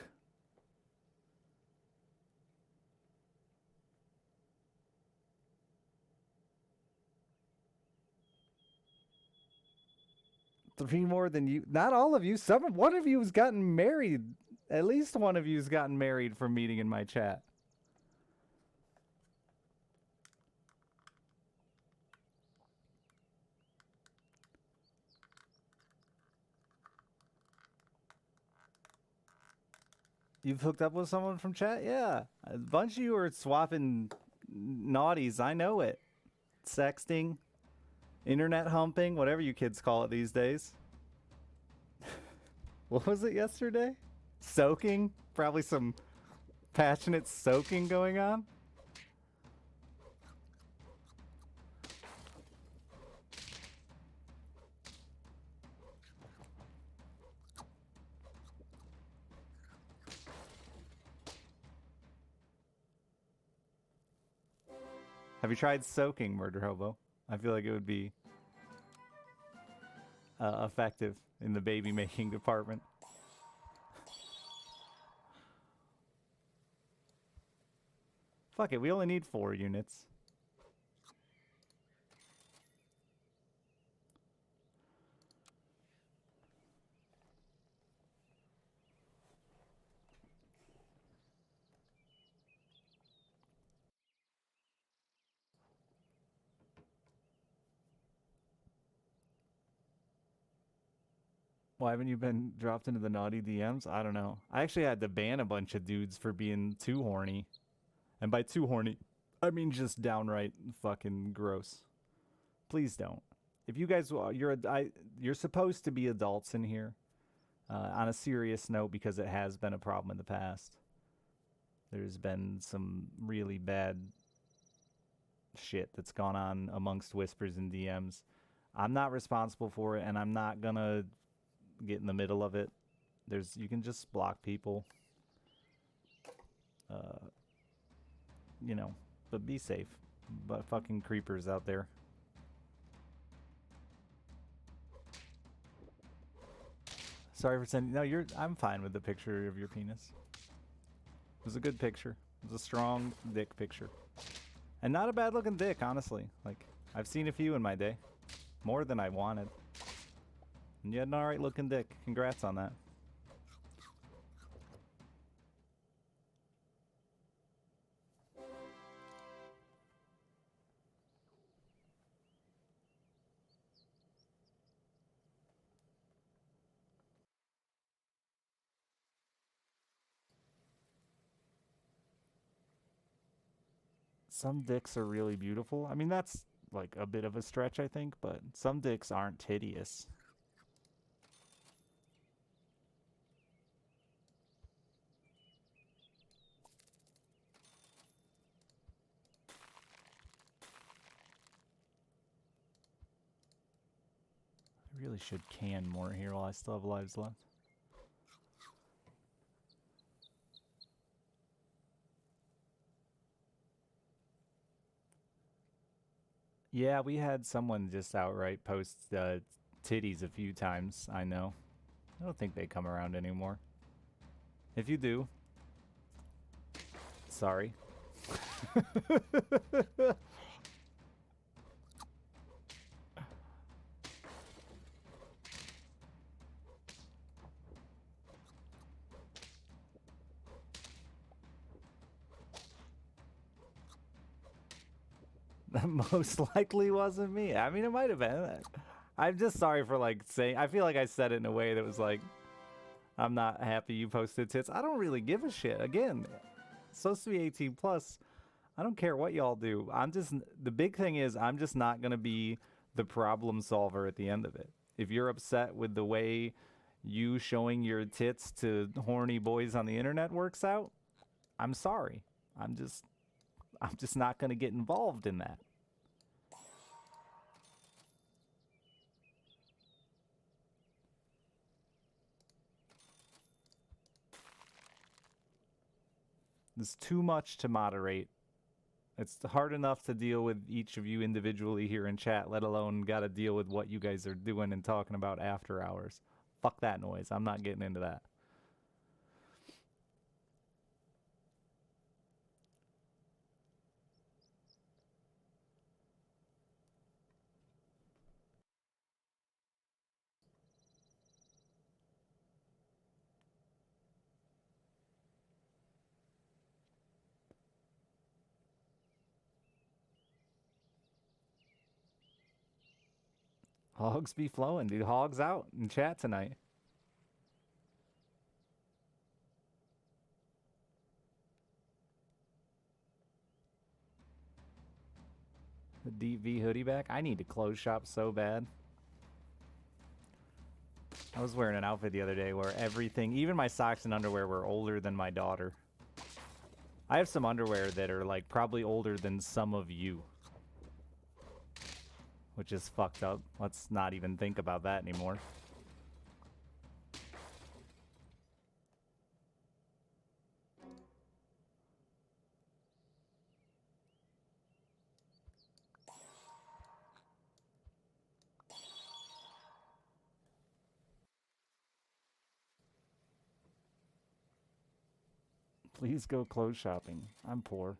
Three more than you. Not all of you. One of you has gotten married. At least one of you has gotten married from meeting in my chat. You've hooked up with someone from chat? Yeah. A bunch of you are swapping naughties. I know it. Sexting, internet humping, whatever you kids call it these days. What was it yesterday? Soaking? Probably some passionate soaking going on. Have you tried soaking, Murder Hobo? I feel like it would be... effective in the baby making department. Fuck it, we only need 4 units. Why haven't you been dropped into the naughty DMs? I don't know. I actually had to ban a bunch of dudes for being too horny. And by too horny, I mean just downright fucking gross. Please don't. If you guys, you're supposed to be adults in here. On a serious note, because it has been a problem in the past. There's been some really bad shit that's gone on amongst whispers and DMs. I'm not responsible for it, and I'm not gonna get in the middle of it. You can just block people. You know, but be safe. But fucking creepers out there. Sorry for sending. No, I'm fine with the picture of your penis. It was a good picture. It was a strong dick picture, and not a bad looking dick, honestly. Like I've seen a few in my day, more than I wanted. And you had an alright looking dick. Congrats on that. Some dicks are really beautiful. I mean, that's like a bit of a stretch, I think, but some dicks aren't hideous. I really should can more here while I still have lives left. Yeah, we had someone just outright post titties a few times, I know. I don't think they come around anymore. If you do, sorry. That most likely wasn't me. I mean, it might have been. I'm just sorry for like saying. I feel like I said it in a way that was like, I'm not happy you posted tits. I don't really give a shit. Again, it's supposed to be 18 plus. I don't care what y'all do. The big thing is I'm just not gonna be the problem solver at the end of it. If you're upset with the way you showing your tits to horny boys on the internet works out, I'm sorry. I'm just not gonna get involved in that. There's too much to moderate. It's hard enough to deal with each of you individually here in chat, let alone gotta deal with what you guys are doing and talking about after hours. Fuck that noise. I'm not getting into that. Hogs be flowing, dude. Hogs out in chat tonight. The DV hoodie back. I need to close shop so bad. I was wearing an outfit the other day where everything, even my socks and underwear, were older than my daughter. I have some underwear that are like probably older than some of you. Which is fucked up. Let's not even think about that anymore. Please go clothes shopping. I'm poor.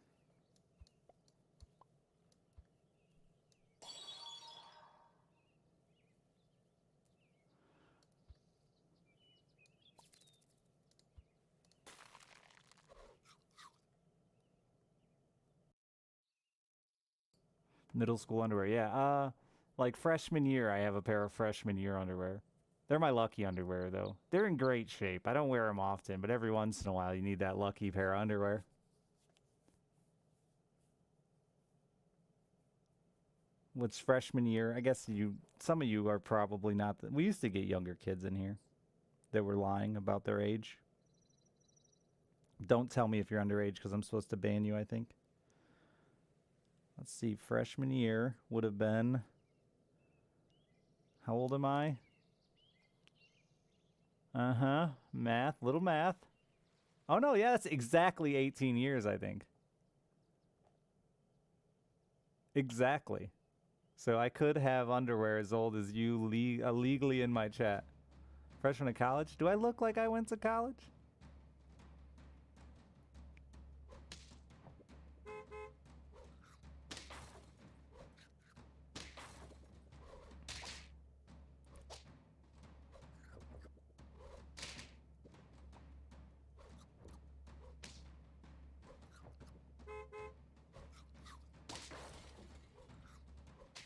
Middle school underwear. Yeah. Like freshman year, I have a pair of freshman year underwear. They're my lucky underwear, though. They're in great shape. I don't wear them often, but every once in a while, you need that lucky pair of underwear. What's freshman year? I guess some of you are probably not. We used to get younger kids in here that were lying about their age. Don't tell me if you're underage because I'm supposed to ban you, I think. Let's see. Freshman year would have been. How old am I? Uh-huh. Math. Little math. Oh, no. Yeah, that's exactly 18 years, I think. Exactly. So I could have underwear as old as you legally in my chat. Freshman of college? Do I look like I went to college?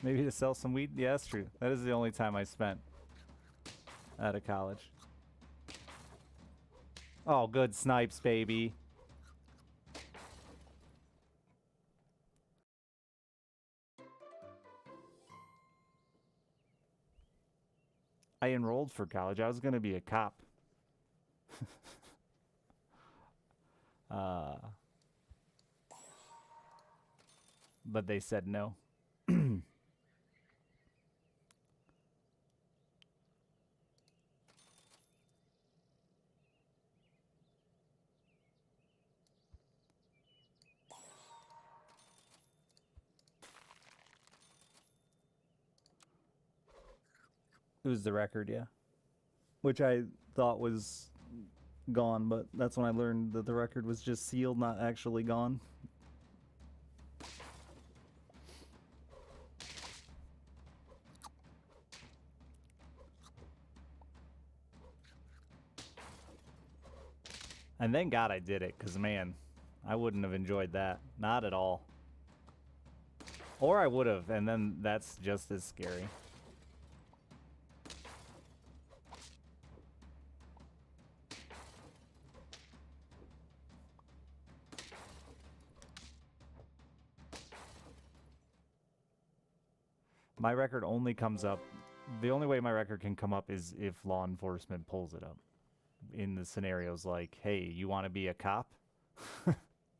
Maybe to sell some weed? Yeah, that's true. That is the only time I spent out of college. Oh, good snipes, baby. I enrolled for college. I was going to be a cop. But they said no. It was the record, yeah. Which I thought was gone, but that's when I learned that the record was just sealed, not actually gone. And thank God I did it, because, man, I wouldn't have enjoyed that. Not at all. Or I would have, and then that's just as scary. My record only comes up... The only way my record can come up is if law enforcement pulls it up. In the scenarios like, hey, you want to be a cop?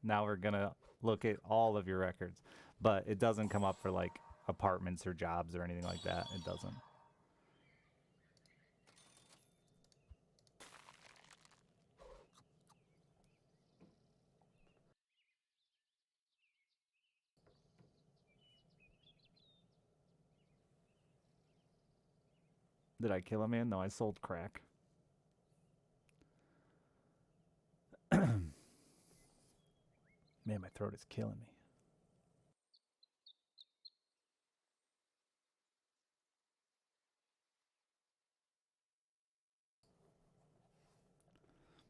Now we're going to look at all of your records. But it doesn't come up for, like, apartments or jobs or anything like that. It doesn't. Did I kill a man? No, I sold crack. Man, my throat is killing me.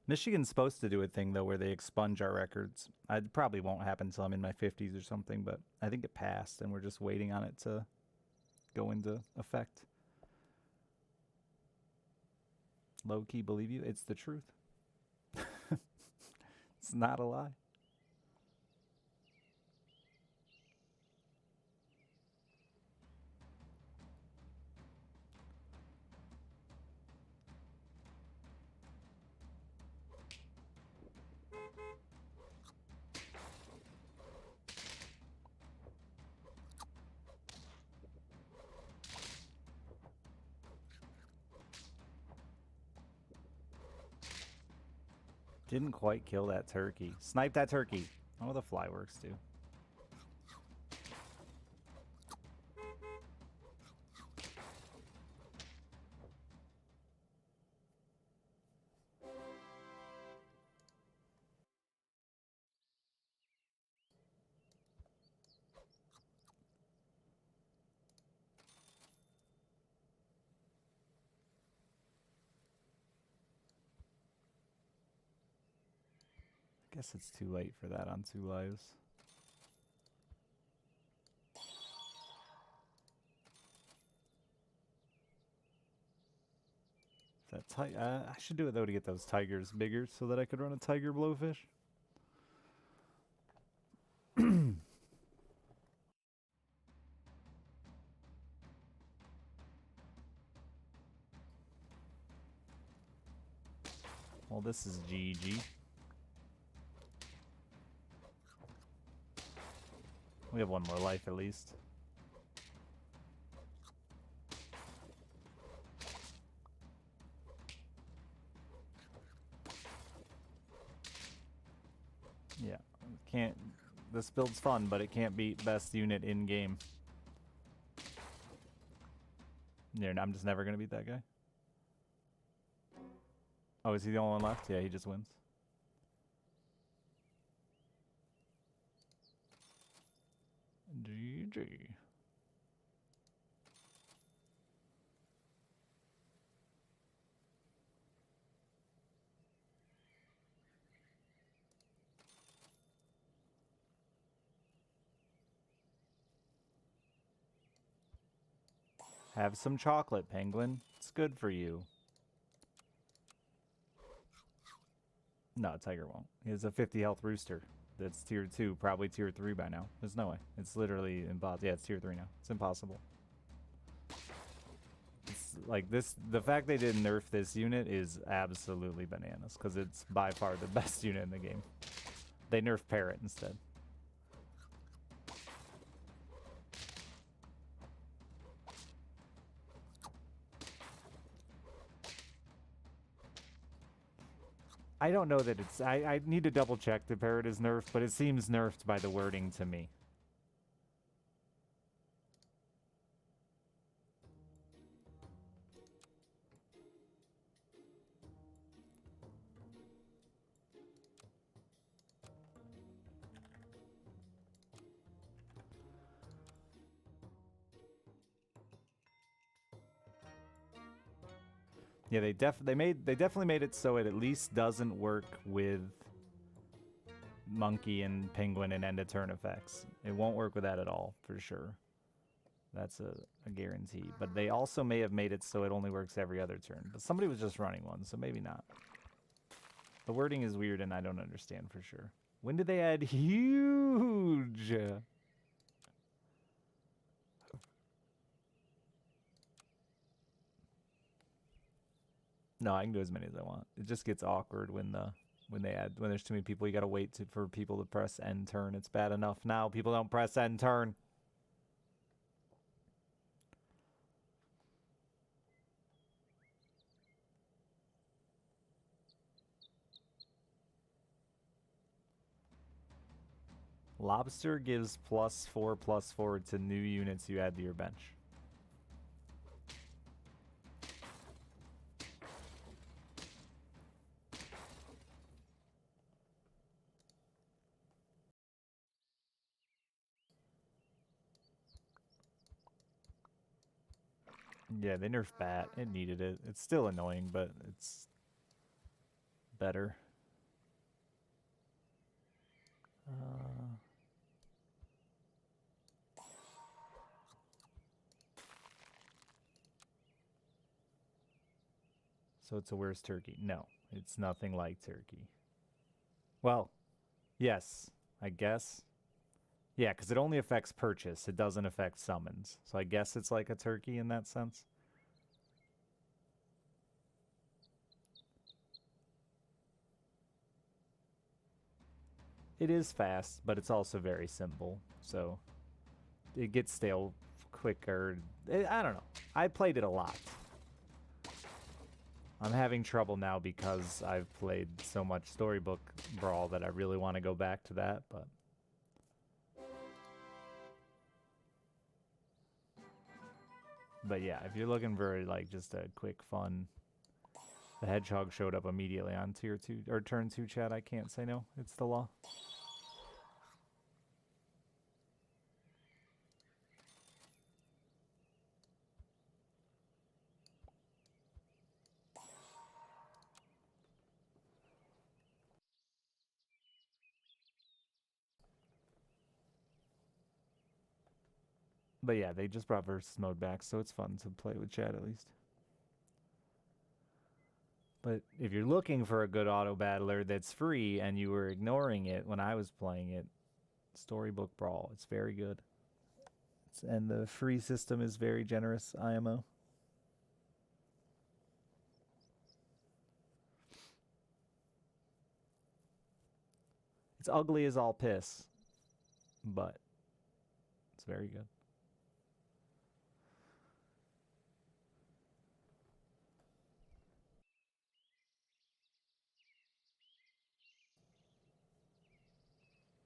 Michigan's supposed to do a thing, though, where they expunge our records. It probably won't happen until I'm in my 50s or something, but I think it passed, and we're just waiting on it to go into effect. Low-key believe you? It's the truth. It's not a lie. Didn't quite kill that turkey. Snipe that turkey. Oh, the fly works, too. guess it's too late for that on 2 lives. I should do it though to get those tigers bigger so that I could run a tiger blowfish. Well, this is GG. We have 1 more life at least. Yeah, can't. This build's fun, but it can't beat best unit in game. Yeah, I'm just never gonna beat that guy. Oh, is he the only one left? Yeah, he just wins. GG. Have some chocolate, penguin. It's good for you. No, tiger won't. He has a 50 health rooster. That's tier 2, probably tier 3 by now. There's no way. It's literally impossible. Yeah, it's tier 3 now. It's impossible. It's like this. The fact they didn't nerf this unit is absolutely bananas because it's by far the best unit in the game. They nerf Parrot instead. I don't know that it's... I need to double check the Parrot is nerfed, but it seems nerfed by the wording to me. Yeah, they definitely made it so it at least doesn't work with monkey and penguin and end of turn effects. It won't work with that at all, for sure. That's a guarantee. But they also may have made it so it only works every other turn. But somebody was just running one, so maybe not. The wording is weird and I don't understand for sure. When did they add huge? No, I can do as many as I want. It just gets awkward when there's too many people. You gotta wait for people to press end turn. It's bad enough now. People don't press end turn. Lobster gives +4/+4 to new units you add to your bench. Yeah, they nerfed Bat. It needed it. It's still annoying, but it's better. So it's a worse turkey. No, it's nothing like turkey. Well, yes, I guess. Yeah, because it only affects purchase. It doesn't affect summons. So I guess it's like a turkey in that sense. It is fast, but it's also very simple. So it gets stale quicker. I don't know. I played it a lot. I'm having trouble now because I've played so much Storybook Brawl that I really want to go back to that, but... But yeah, if you're looking for like just a quick fun... The hedgehog showed up immediately on tier 2 or turn 2 chat. I can't say no. It's the law. But yeah, they just brought versus mode back, so it's fun to play with chat at least. But if you're looking for a good auto battler that's free and you were ignoring it when I was playing it, Storybook Brawl, it's very good. And the free system is very generous IMO. It's ugly as all piss, but it's very good.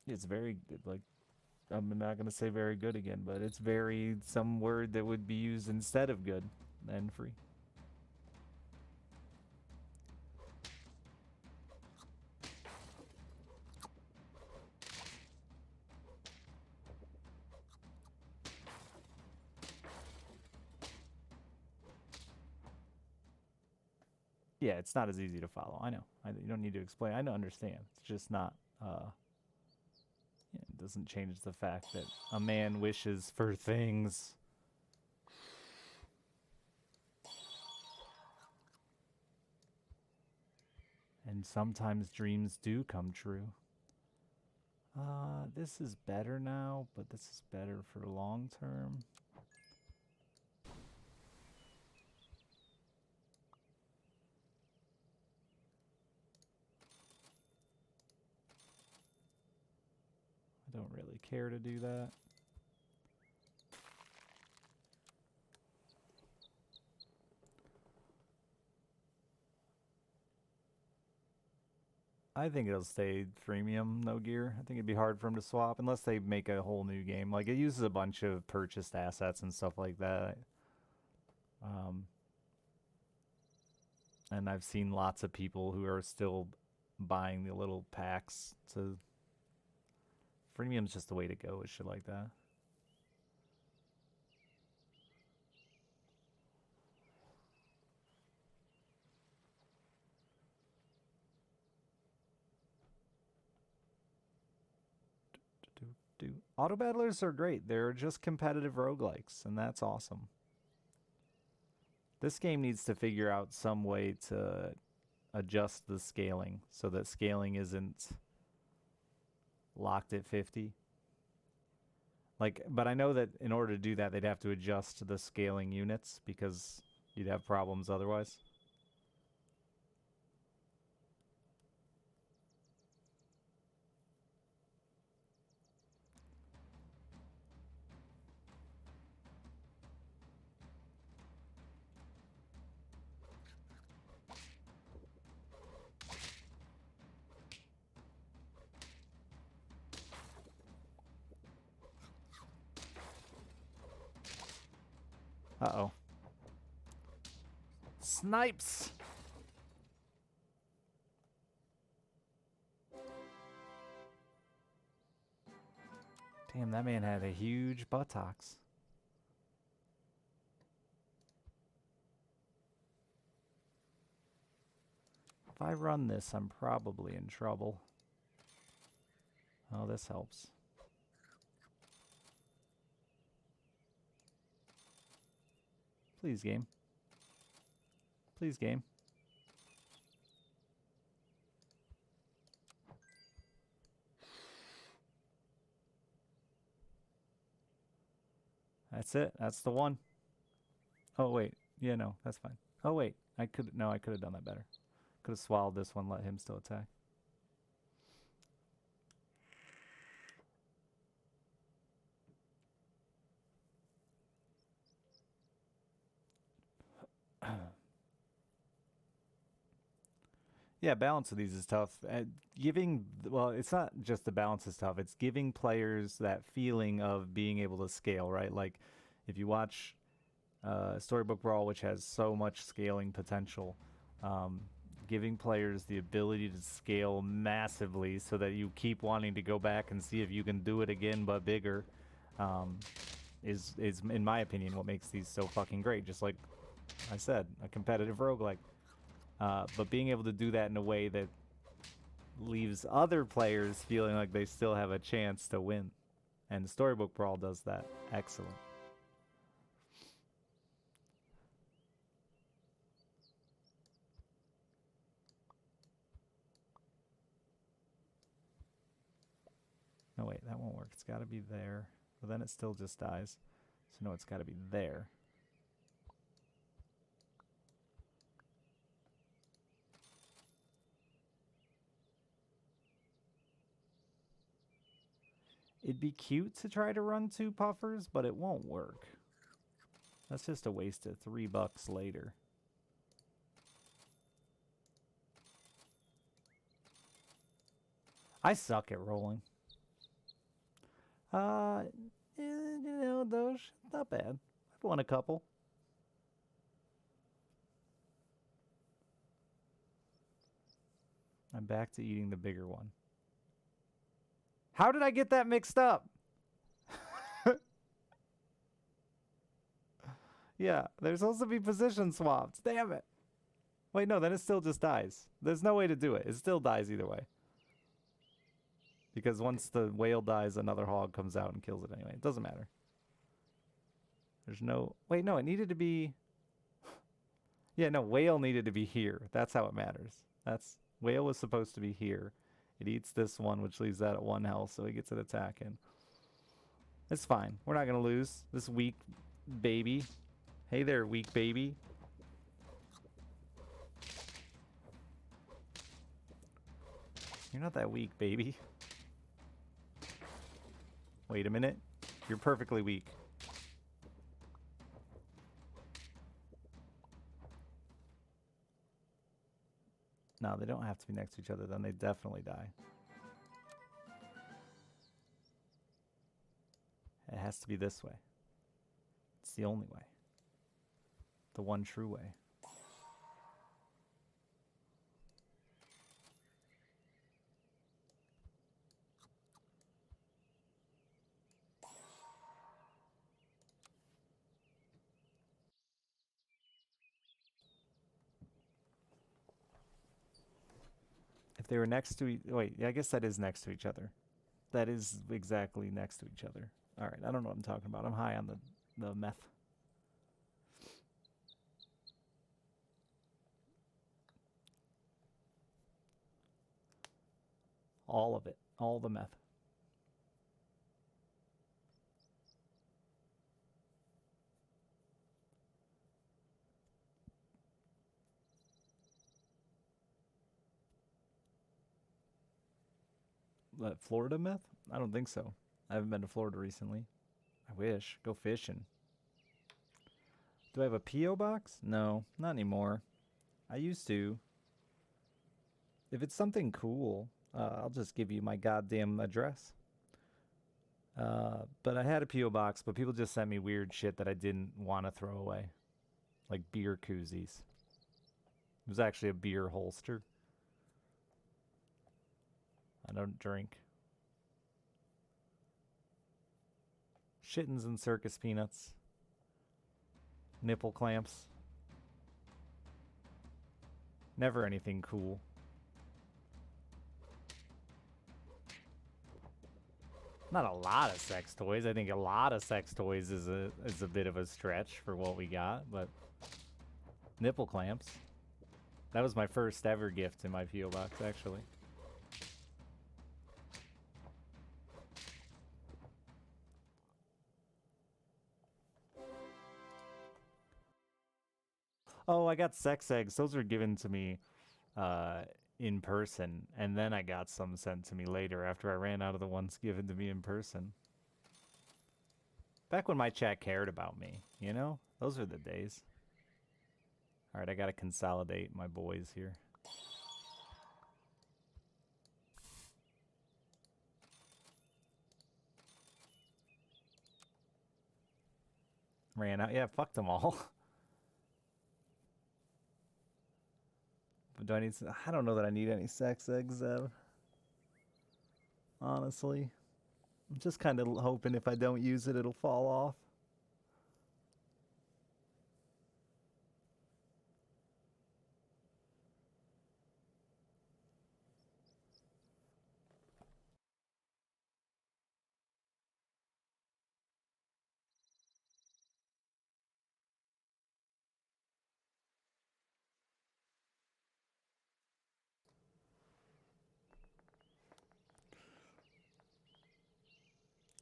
It's very like I'm not gonna say very good again, but it's very some word that would be used instead of good and free. Yeah, it's not as easy to follow. I know. You don't need to explain. I don't understand. It's just not. It doesn't change the fact that a man wishes for things. And sometimes dreams do come true. This is better now, but this is better for long term. I don't really care to do that. I think it'll stay freemium, no gear. I think it'd be hard for them to swap unless they make a whole new game. Like it uses a bunch of purchased assets and stuff like that. And I've seen lots of people who are still buying the little packs to freemium's just the way to go with shit like that. Auto battlers are great. They're just competitive roguelikes, and that's awesome. This game needs to figure out some way to adjust the scaling so that scaling isn't locked at 50. Like, but I know that in order to do that, they'd have to adjust the scaling units because you'd have problems otherwise. Uh-oh. Snipes! Damn, that man had a huge buttocks. If I run this, I'm probably in trouble. Oh, this helps. Please, game. Please, game. That's it. That's the one. Oh, wait. Yeah, no, that's fine. Oh, wait. I could have done that better. Could have swallowed this one, let him still attack. Yeah, balance of these is tough. Well, it's not just the balance is tough. It's giving players that feeling of being able to scale, right? Like, if you watch Storybook Brawl, which has so much scaling potential, um, giving players the ability to scale massively so that you keep wanting to go back and see if you can do it again but bigger, um, is in my opinion what makes these so fucking great. Just like I said, a competitive roguelike. But being able to do that in a way that leaves other players feeling like they still have a chance to win. And Storybook Brawl does that. Excellent. No, wait, that won't work. It's got to be there. But then it still just dies. So no, it's got to be there. It'd be cute to try to run 2 puffers, but it won't work. That's just a waste of $3 later. I suck at rolling. You know, Doge, not bad. I've won a couple. I'm back to eating the bigger one. How did I get that mixed up? Yeah, they're supposed to be position swapped. Damn it. Wait, no, then it still just dies. There's no way to do it. It still dies either way. Because once the whale dies, another hog comes out and kills it anyway. It doesn't matter. There's no... Wait, no, it needed to be... Yeah, no, whale needed to be here. That's how it matters. That's... Whale was supposed to be here. It eats this one, which leaves that at 1 health, so he gets an attack in. It's fine. We're not going to lose. This weak baby. Hey there, weak baby. You're not that weak, baby. Wait a minute. You're perfectly weak. No, they don't have to be next to each other, then they definitely die. It has to be this way. It's the only way. The one true way. If they were next to wait, yeah, I guess that is next to each other. That is exactly next to each other. All right, I don't know what I'm talking about. I'm high on the meth. All of it. All the meth. Florida meth? I don't think so. I haven't been to Florida recently. I wish. Go fishing. Do I have a P.O. box? No, not anymore. I used to. If it's something cool, I'll just give you my goddamn address. But I had a P.O. box, but people just sent me weird shit that I didn't want to throw away. Like beer koozies. It was actually a beer holster. I don't drink. Shittens and circus peanuts. Nipple clamps. Never anything cool. Not a lot of sex toys. I think a lot of sex toys is a bit of a stretch for what we got, but nipple clamps. That was my first ever gift in my P.O. box, actually. Oh, I got sex eggs. Those were given to me in person, and then I got some sent to me later after I ran out of the ones given to me in person. Back when my chat cared about me, you know? Those are the days. Alright, I gotta consolidate my boys here. Ran out. Yeah, fucked them all. But do I need... I don't know that I need any sex eggs, Zev. Honestly. I'm just kind of hoping if I don't use it, it'll fall off.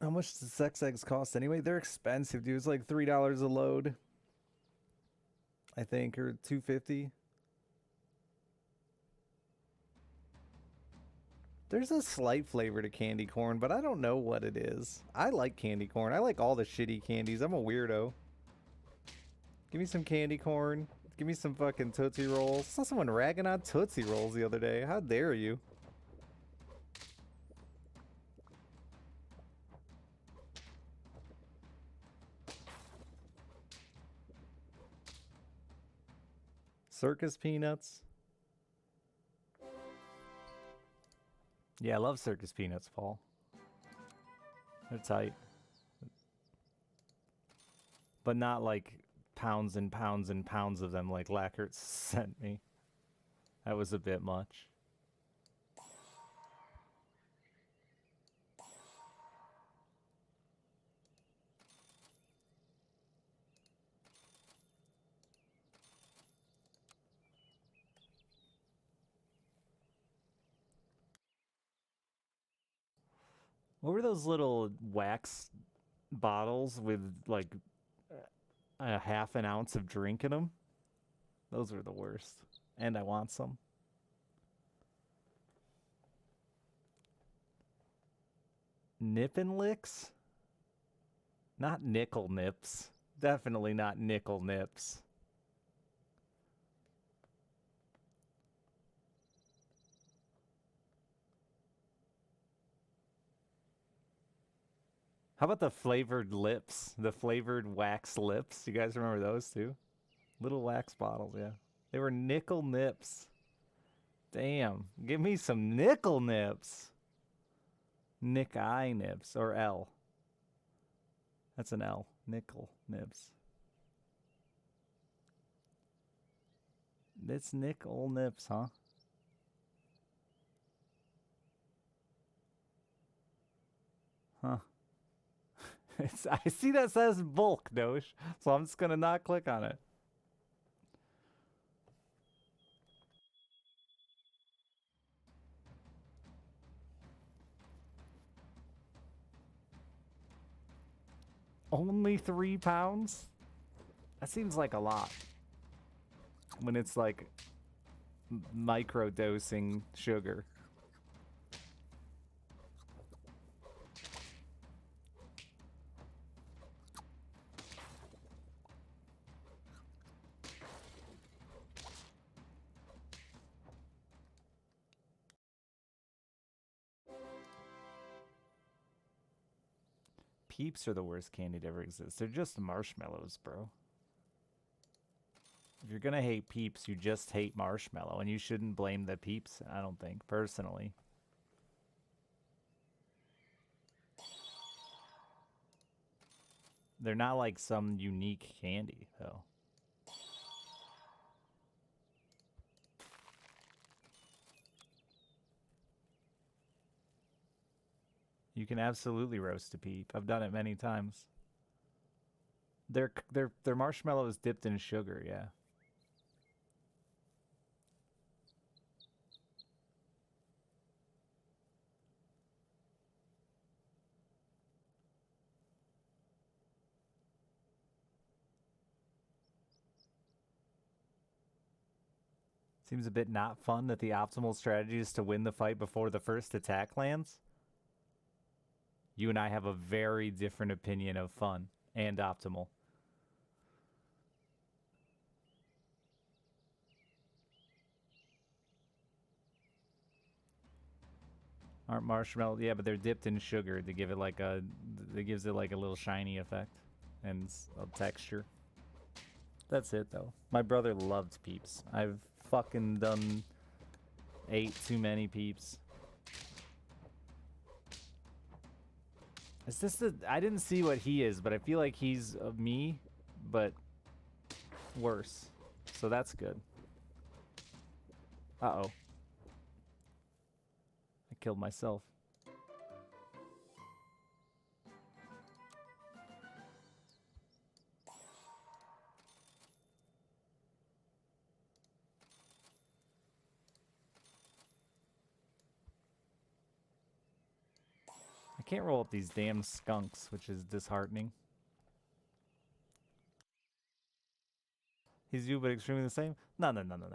How much does sex eggs cost anyway? They're expensive, dude. It's like $3 a load, I think, or $2.50. There's a slight flavor to candy corn, but I don't know what it is. I like candy corn. I like all the shitty candies. I'm a weirdo. Give me some candy corn. Give me some fucking Tootsie Rolls. I saw someone ragging on Tootsie Rolls the other day. How dare you? Circus peanuts. Yeah, I love circus peanuts, Paul. They're tight. But not like pounds and pounds and pounds of them like Lackerts sent me. That was a bit much. What were those little wax bottles with like a half an ounce of drink in them? Those were the worst. And I want some. Nip and licks? Not nickel nips. Definitely not nickel nips. How about the flavored lips? The flavored wax lips? You guys remember those too? Little wax bottles, yeah. They were nickel nips. Damn. Give me some nickel nips. Nick eye nips. Or L. That's an L. Nickel nips. It's nickel nips, huh? Huh. I see that says bulk, Doge, so I'm just gonna not click on it. Only 3 pounds? That seems like a lot. When it's like micro dosing sugar. Peeps are the worst candy to ever exist. They're just marshmallows, bro. If you're gonna hate Peeps, you just hate marshmallow, and you shouldn't blame the Peeps, I don't think, personally. They're not like some unique candy, though. You can absolutely roast a Peep. I've done it many times. Their marshmallow is dipped in sugar, yeah. Seems a bit not fun that the optimal strategy is to win the fight before the first attack lands. You and I have a very different opinion of fun and optimal. Aren't marshmallow? Yeah, but they're dipped in sugar to give it like a. It gives it like a little shiny effect and a texture. That's it though. My brother loved Peeps. I've fucking done 8 too many Peeps. Is this the? I didn't see what he is, but I feel like he's me, but worse. So that's good. Uh-oh. I killed myself. I can't roll up these damn skunks, which is disheartening. He's you, but extremely the same? No.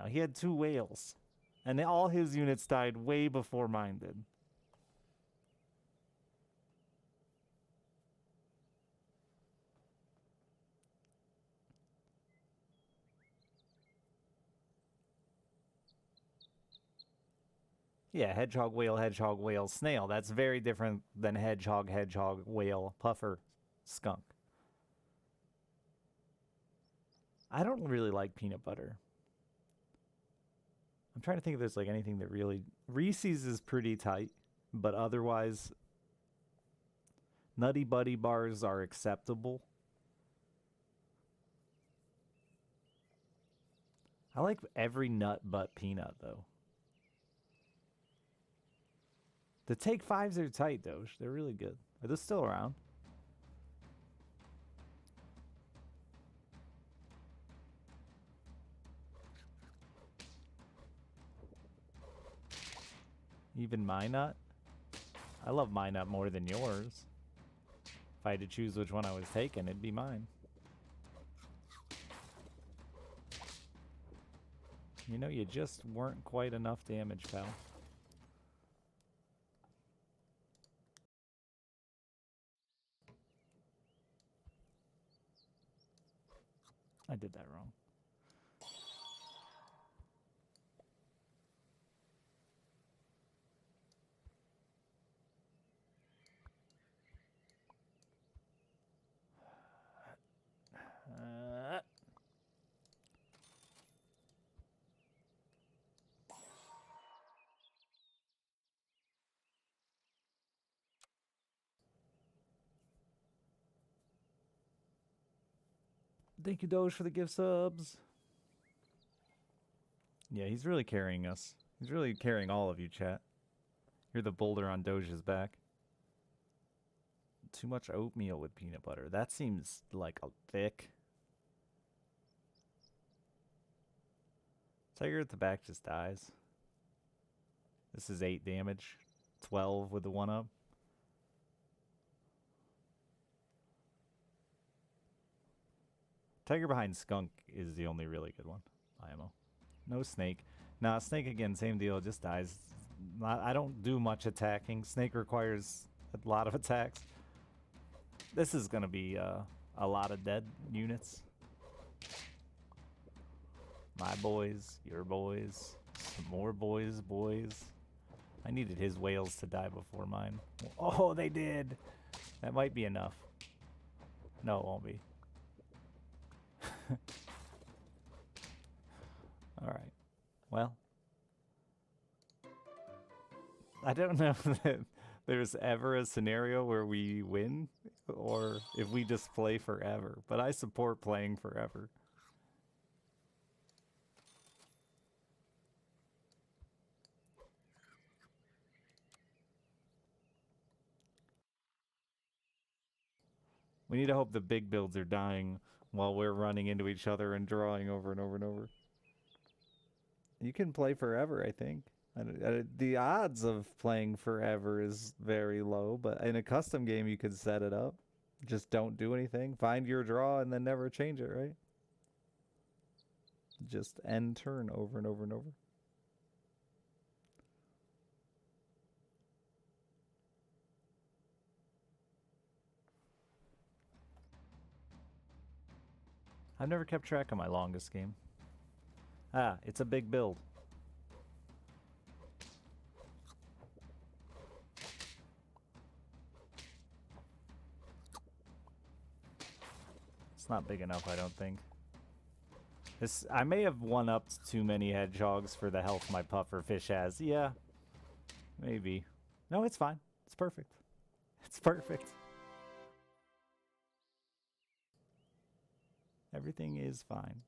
He had 2 whales. And all his units died way before mine did. Yeah, hedgehog, whale, snail. That's very different than hedgehog, whale, puffer, skunk. I don't really like peanut butter. I'm trying to think if there's like anything that really... Reese's is pretty tight, but otherwise... Nutty Buddy bars are acceptable. I like every nut but peanut, though. The Take 5s are tight, though. They're really good. Are those still around? Even my nut? I love my nut more than yours. If I had to choose which one I was taking, it'd be mine. You know, you just weren't quite enough damage, pal. I did that wrong. Thank you, Doge, for the gift subs. Yeah, he's really carrying us. He's really carrying all of you, chat. You're the boulder on Doge's back. Too much oatmeal with peanut butter. That seems like a thick. Tiger at the back just dies. This is 8 damage. 12 with the 1-up. Tiger behind skunk is the only really good one. IMO. No snake. Nah, snake again, same deal, just dies. I don't do much attacking. Snake requires a lot of attacks. This is gonna be a lot of dead units. My boys, your boys, some more boys. I needed his whales to die before mine. Oh, they did! That might be enough. No, it won't be. Alright. Well. I don't know that there's ever a scenario where we win, or if we just play forever. But I support playing forever. We need to hope the big builds are dying while we're running into each other and drawing over and over and over. You can play forever, I think. The odds of playing forever is very low, but in a custom game you could set it up. Just don't do anything. Find your draw and then never change it, right? Just end turn over and over and over. I've never kept track of my longest game. Ah, it's a big build. It's not big enough, I don't think. I may have one-upped too many hedgehogs for the health my puffer fish has. Yeah, maybe. No, it's fine. It's perfect. It's perfect. Everything is fine.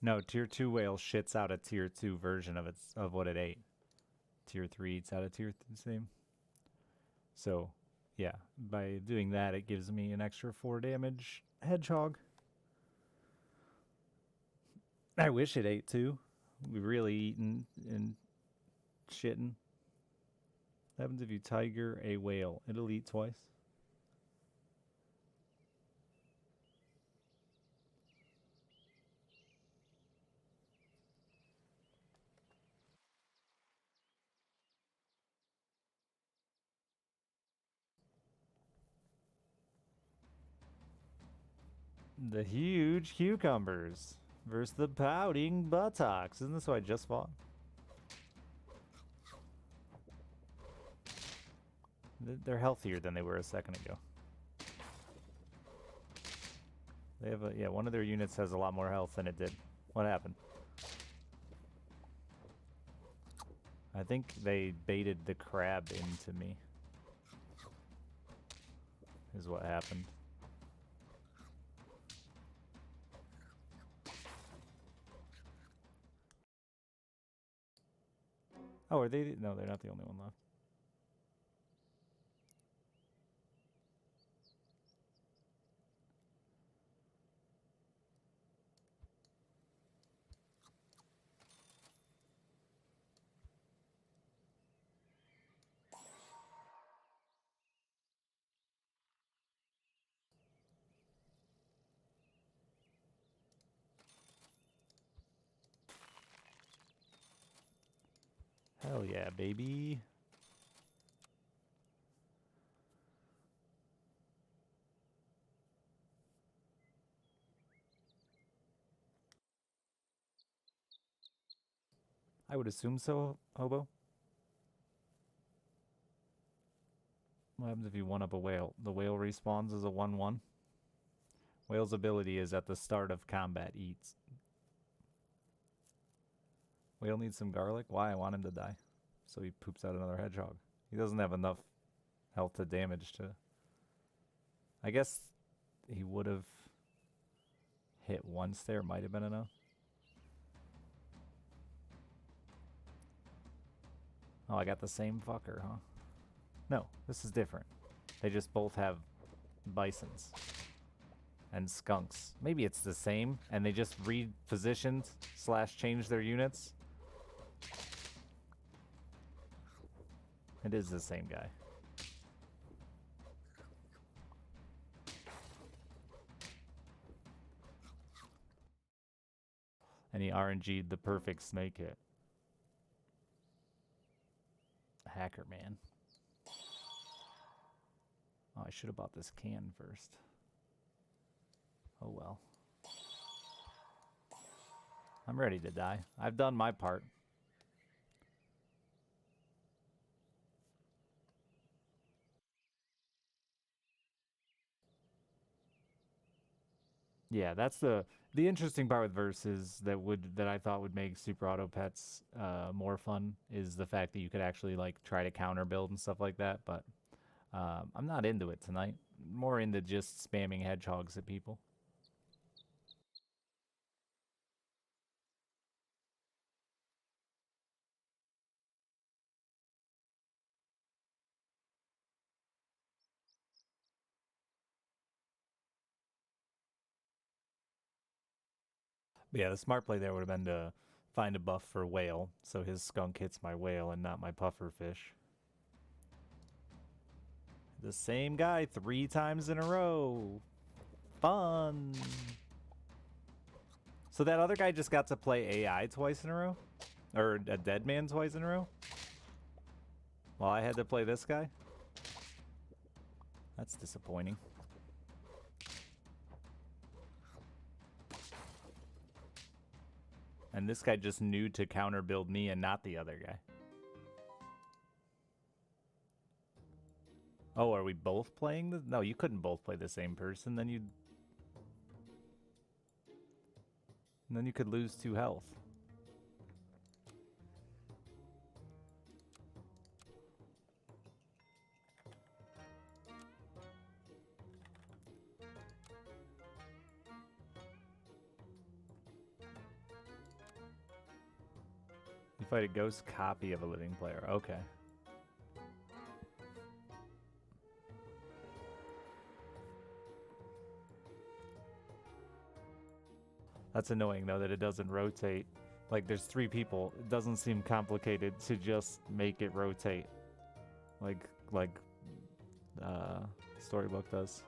No, tier 2 whale shits out a tier 2 version of what it ate. Tier 3 eats out a tier 3 same. So, yeah, by doing that, it gives me an extra 4 damage hedgehog. I wish it ate too. We really eating and shitting. What happens if you tiger a whale? It'll eat twice. The huge cucumbers versus the pouting buttocks. Isn't this what I just fought? They're healthier than they were a second ago. They have a, yeah, one of their units has a lot more health than it did. What happened? I think they baited the crab into me. Is what happened. Oh, are they? No, they're not the only one left. Hell yeah, baby. I would assume so, Hobo. What happens if you one-up a whale? The whale respawns as a 1-1. Whale's ability is at the start of combat eats. Whale needs some garlic? Why? I want him to die. So he poops out another hedgehog. He doesn't have enough health to damage to... I guess he would have hit once there. Might have been enough. Oh, I got the same fucker, huh? No, this is different. They just both have bisons and skunks. Maybe it's the same, and they just repositioned / changed their units. It is the same guy. And he RNG'd the perfect snake hit. Hacker man. Oh, I should have bought this can first. Oh well. I'm ready to die. I've done my part. Yeah, that's the interesting part with versus that I thought would make super auto pets more fun is the fact that you could actually like try to counter build and stuff like that. But I'm not into it tonight. More into just spamming hedgehogs at people. But yeah, the smart play there would have been to find a buff for whale, so his skunk hits my whale and not my puffer fish. The same guy 3 times in a row. Fun. So that other guy just got to play AI twice in a row? Or a dead man twice in a row? Well, I had to play this guy? That's disappointing. And this guy just knew to counter build me and not the other guy. Oh, are we both playing the... No, you couldn't both play the same person. Then you'd... And then you could lose 2 health. Fight a ghost copy of a living player. Okay. That's annoying though that it doesn't rotate. Like there's 3 people. It doesn't seem complicated to just make it rotate. Like Storybook does.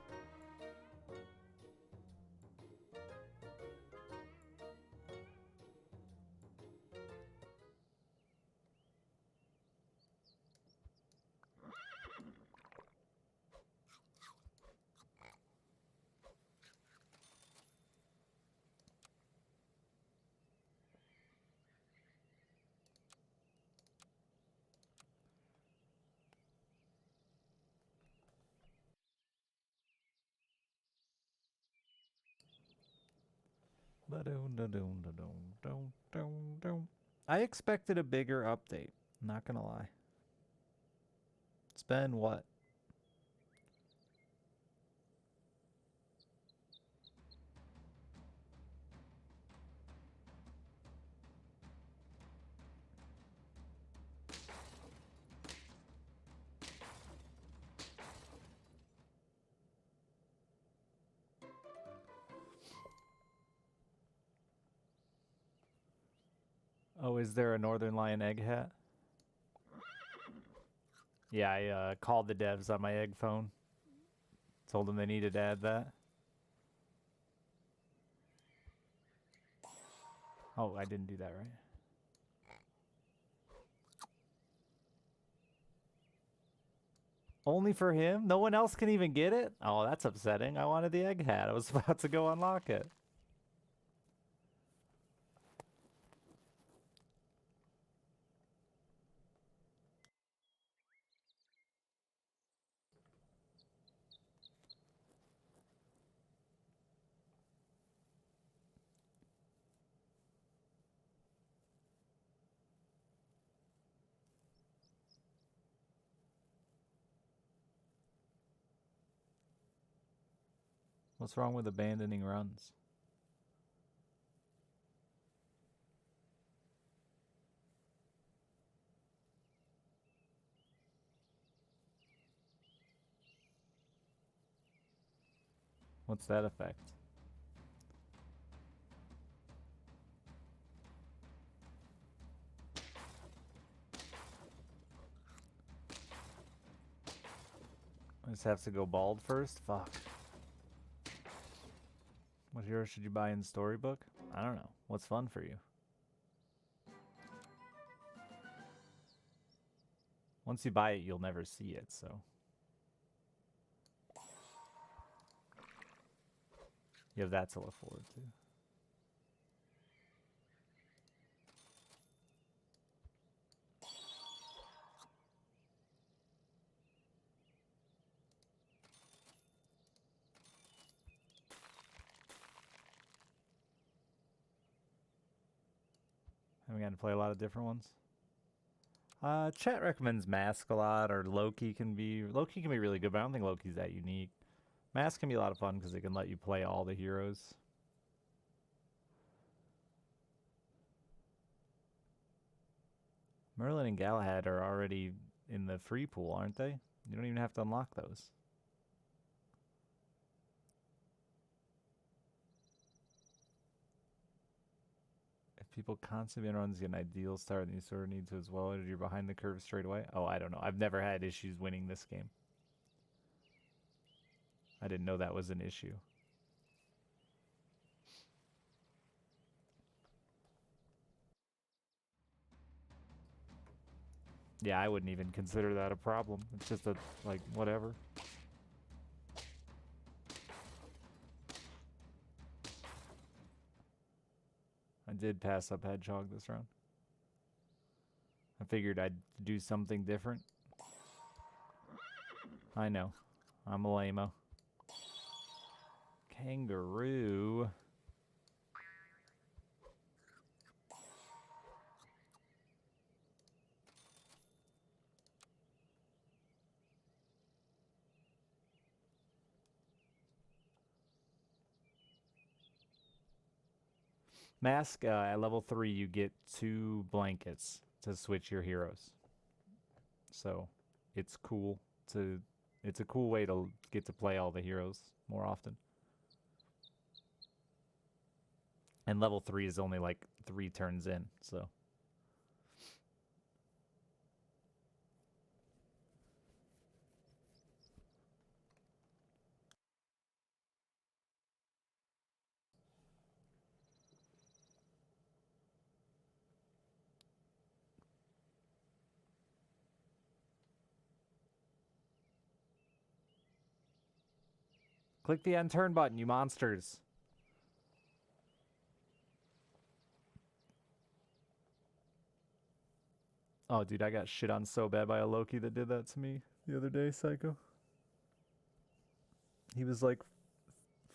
I expected a bigger update. Not gonna lie. It's been what? Oh, is there a Northern Lion egg hat? Yeah, I called the devs on my egg phone. Told them they needed to add that. Oh, I didn't do that right. Only for him? No one else can even get it? Oh, that's upsetting. I wanted the egg hat. I was about to go unlock it. What's wrong with abandoning runs? What's that effect? I just have to go bald first? Fuck. What hero should you buy in Storybook? I don't know. What's fun for you? Once you buy it, you'll never see it, so. You have that to look forward to. Haven't gotten to play a lot of different ones. Chat recommends Mask a lot, or Loki can be really good, but I don't think Loki's that unique. Mask can be a lot of fun because it can let you play all the heroes. Merlin and Galahad are already in the free pool, aren't they? You don't even have to unlock those. If people constantly in runs get an ideal start, then you sort of need to as well, or you're behind the curve straight away. Oh, I don't know. I've never had issues winning this game. I didn't know that was an issue. Yeah, I wouldn't even consider that a problem. It's just a, like, whatever. I did pass up Hedgehog this round. I figured I'd do something different. I know. I'm a lame-o. Kangaroo. Mask, at level 3, you get 2 blankets. to switch your heroes. So it's cool to, it's a cool way to get to play all the heroes more often. And level 3 is only like 3 turns in, so. Click the end turn button, you monsters. Oh, dude, I got shit on so bad by a Loki that did that to me the other day, Psycho. He was like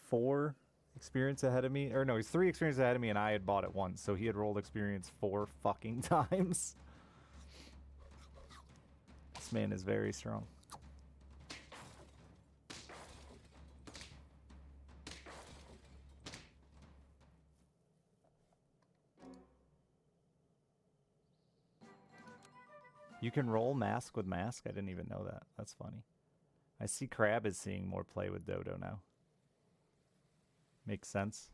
4 experience ahead of me. Or no, he's 3 experience ahead of me and I had bought it once. So he had rolled experience 4 fucking times. This man is very strong. You can roll mask with mask? I didn't even know that. That's funny. I see Crab is seeing more play with Dodo now. Makes sense.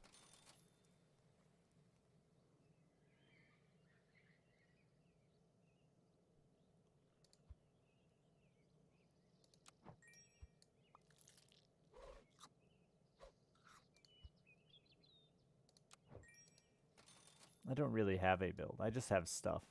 I don't really have a build. I just have stuff.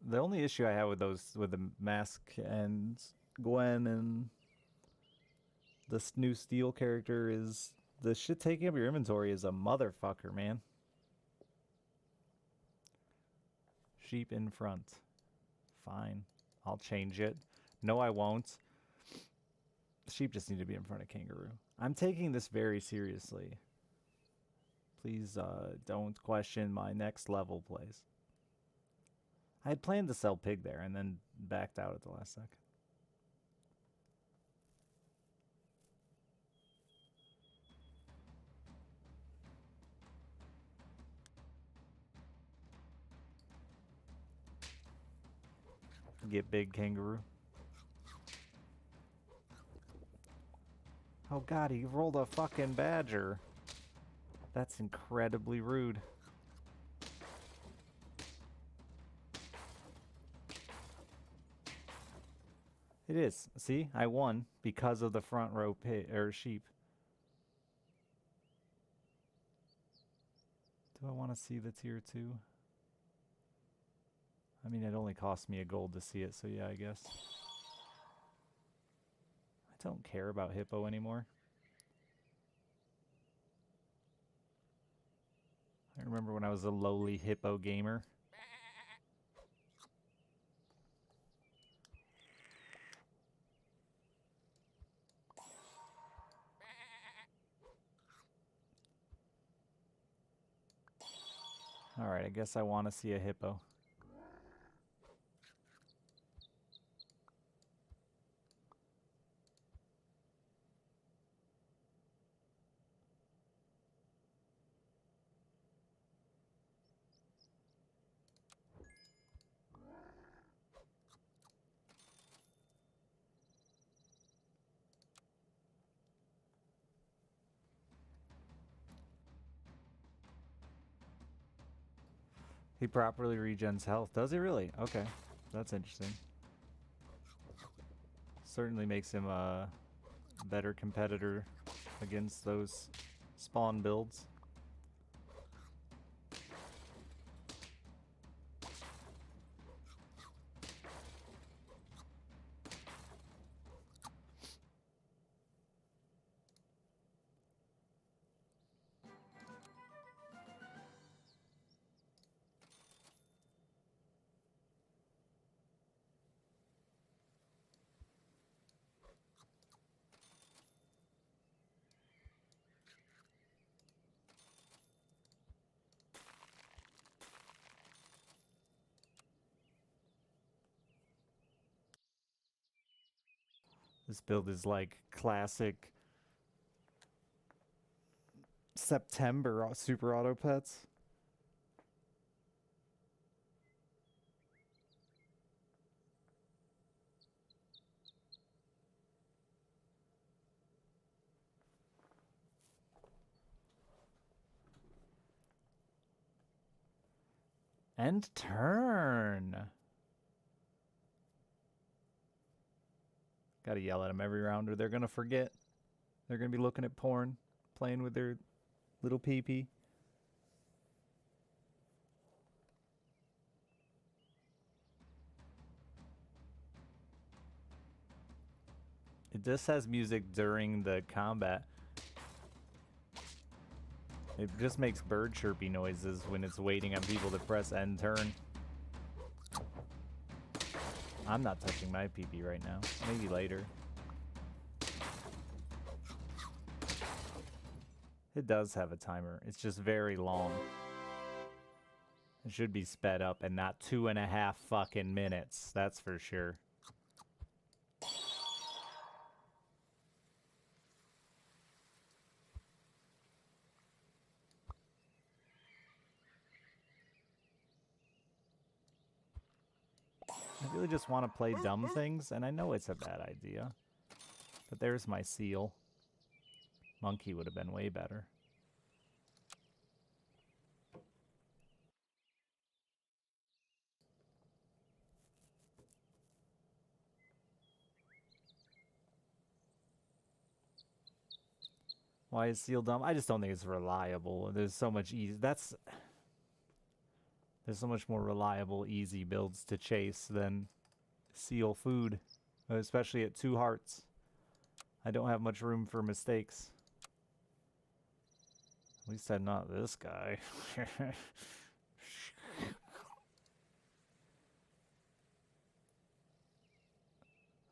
The only issue I have with those, with the mask and Gwen and this new Steel character, is the shit taking up your inventory is a motherfucker, man. Sheep in front. Fine. I'll change it. No, I won't. Sheep just need to be in front of kangaroo. I'm taking this very seriously. Please don't question my next level plays. I had planned to sell pig there and then backed out at the last second. Get big kangaroo. Oh god, he rolled a fucking badger. That's incredibly rude. It is. See, I won because of the front row pig or sheep. Do I want to see the tier 2? I mean, it only cost me a gold to see it, so yeah, I guess. I don't care about hippo anymore. I remember when I was a lowly hippo gamer. Alright, I guess I want to see a hippo. He properly regens health. Does he really? Okay. That's interesting. Certainly makes him a better competitor against those spawn builds. This build is like classic September Super Auto Pets. End turn. Gotta yell at them every round or they're gonna forget. They're gonna be looking at porn, playing with their little pee-pee. It just has music during the combat. It just makes bird chirpy noises when it's waiting on people to press end turn. I'm not touching my pee-pee right now. Maybe later. It does have a timer. It's just very long. It should be sped up and not 2.5 fucking minutes. That's for sure. I really just want to play dumb things, and I know it's a bad idea. But there's my seal. Monkey would have been way better. Why is seal dumb? I just don't think it's reliable. There's so much easy. There's so much more reliable, easy builds to chase than seal food, especially at 2 hearts. I don't have much room for mistakes. At least I'm not this guy.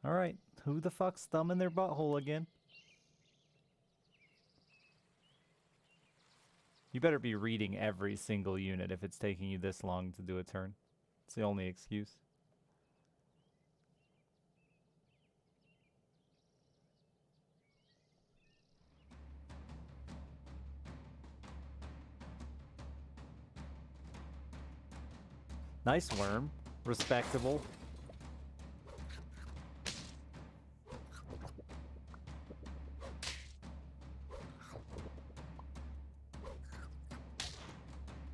Alright, who the fuck's thumbing their butthole again? You better be reading every single unit if it's taking you this long to do a turn. It's the only excuse. Nice worm. Respectable.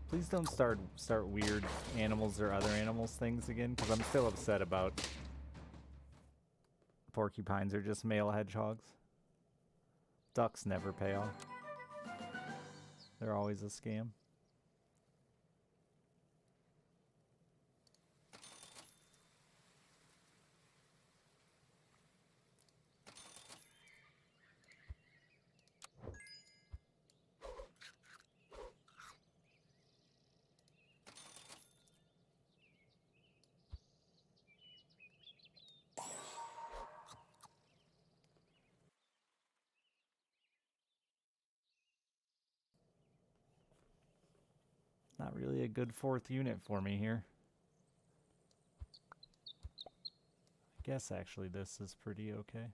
Please don't start weird animals or other animals things again, because I'm still upset about porcupines are just male hedgehogs. Ducks never pay off. They're always a scam. Not really a good 4th unit for me here. I guess actually this is pretty okay.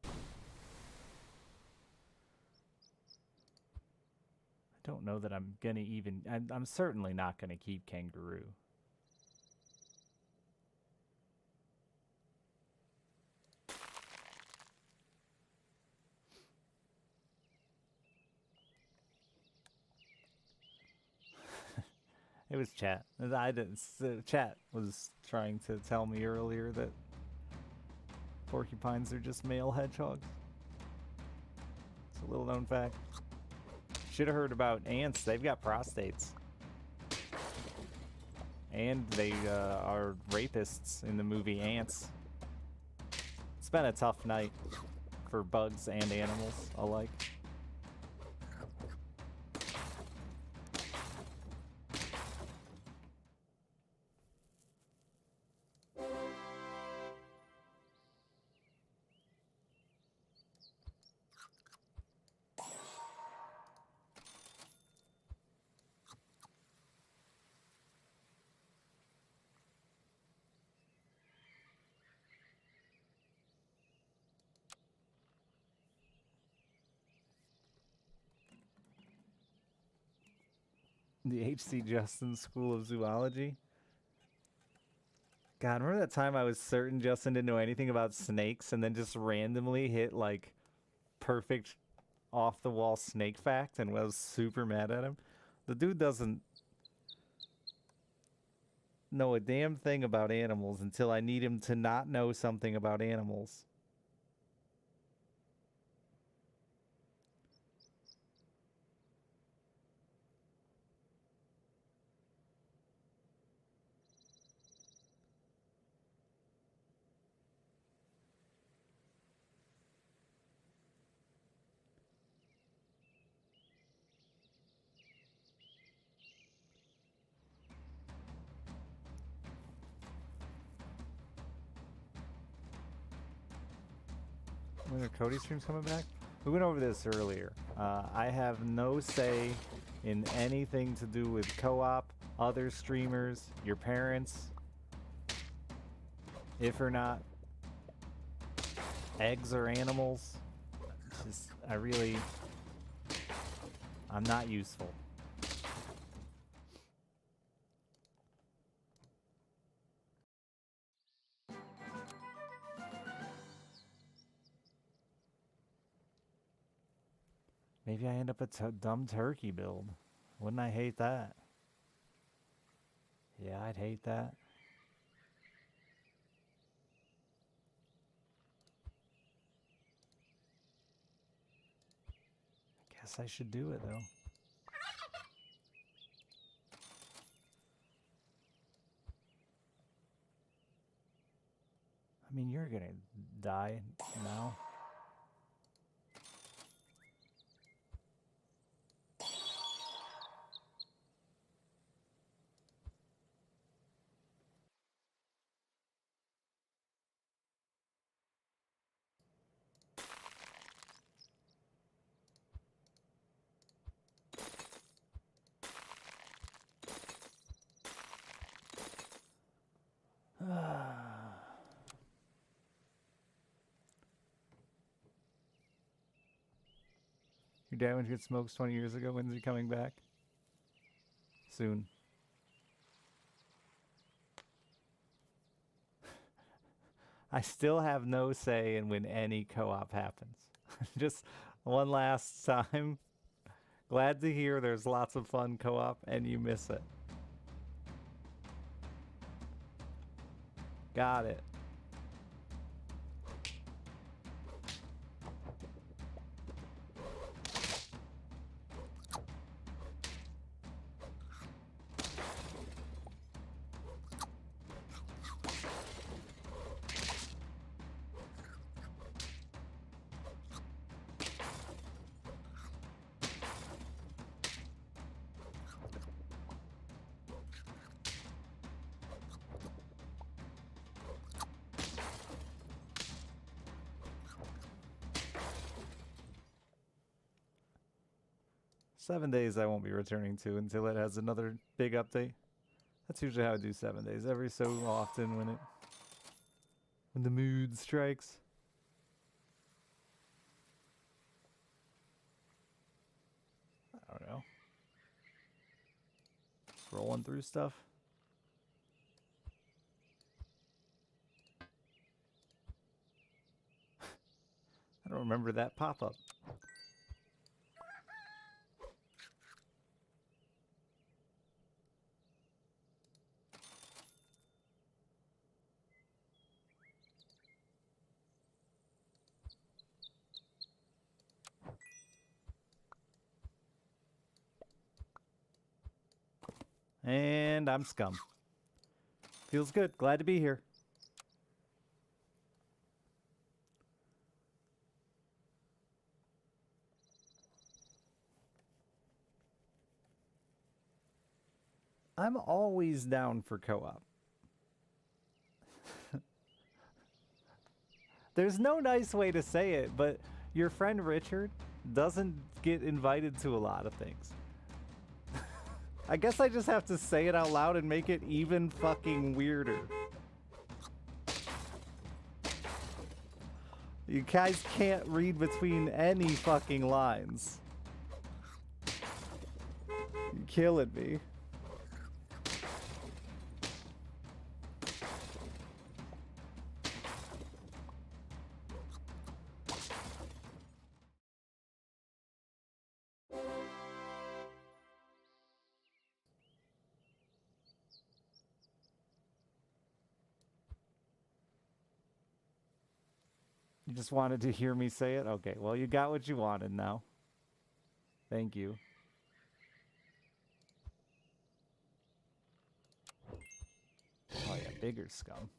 I don't know that I'm gonna even... I'm certainly not gonna keep Kangaroo. It was chat. I didn't. Chat was trying to tell me earlier that porcupines are just male hedgehogs. It's a little known fact. Should have heard about ants. They've got prostates. And they are rapists in the movie Ants. It's been a tough night for bugs and animals alike. The H.C. Justin School of Zoology. God, remember that time I was certain Justin didn't know anything about snakes and then just randomly hit like perfect off the wall snake fact and was super mad at him? The dude doesn't know a damn thing about animals until I need him to not know something about animals. When are Cody streams coming back? We went over this earlier. I have no say in anything to do with co-op, other streamers, your parents, if or not eggs are animals. Just, I'm not useful. Maybe I end up a dumb turkey build. Wouldn't I hate that? Yeah, I'd hate that. I guess I should do it though. I mean, you're gonna die now. Your dad went to get smokes 20 years ago. When's he coming back? Soon. I still have no say in when any co-op happens. Just one last time. Glad to hear there's lots of fun co-op and you miss it. Got it. Seven days I won't be returning to until it has another big update. That's usually how I do 7 days. Every so often when the mood strikes. I don't know. Just rolling through stuff. I don't remember that pop-up. And I'm scum. Feels good. Glad to be here. I'm always down for co-op. There's no nice way to say it, but your friend Richard doesn't get invited to a lot of things. I guess I just have to say it out loud and make it even fucking weirder. You guys can't read between any fucking lines. You killing me. You just wanted to hear me say it? Okay, well, you got what you wanted now. Thank you. Oh yeah, bigger scum.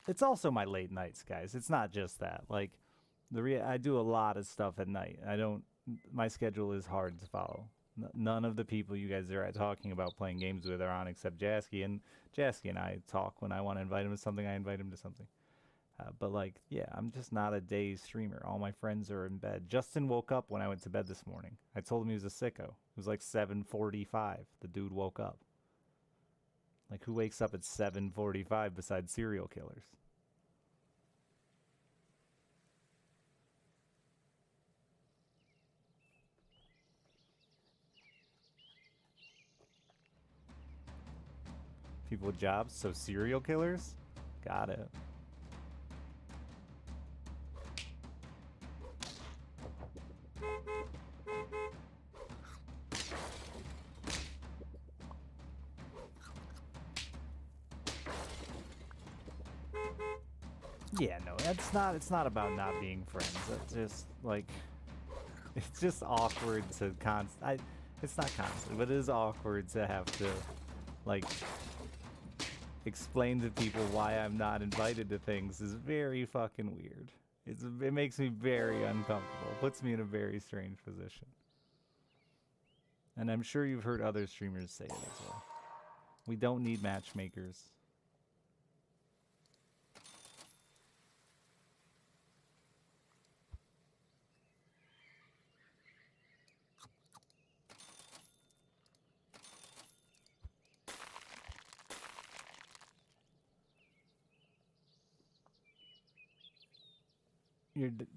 It's also my late nights, guys. It's not just that. Like, I do a lot of stuff at night. My schedule is hard to follow. None of the people you guys are talking about playing games with are on except Jasky, and Jasky and I talk when I want to invite him to something. I invite him to something. But like, yeah, I'm just not a day streamer. All my friends are in bed. Justin woke up when I went to bed this morning. I told him he was a sicko. It was like 7:45. The dude woke up. Like, who wakes up at 7:45 besides serial killers? People with jobs, so serial killers? Got it. Yeah, no, it's not about not being friends. It's just like, it's just awkward to it's not constant, but it is awkward to have to like explain to people why I'm not invited to things is very fucking weird. It makes me very uncomfortable. Puts me in a very strange position. And I'm sure you've heard other streamers say it as well. We don't need matchmakers.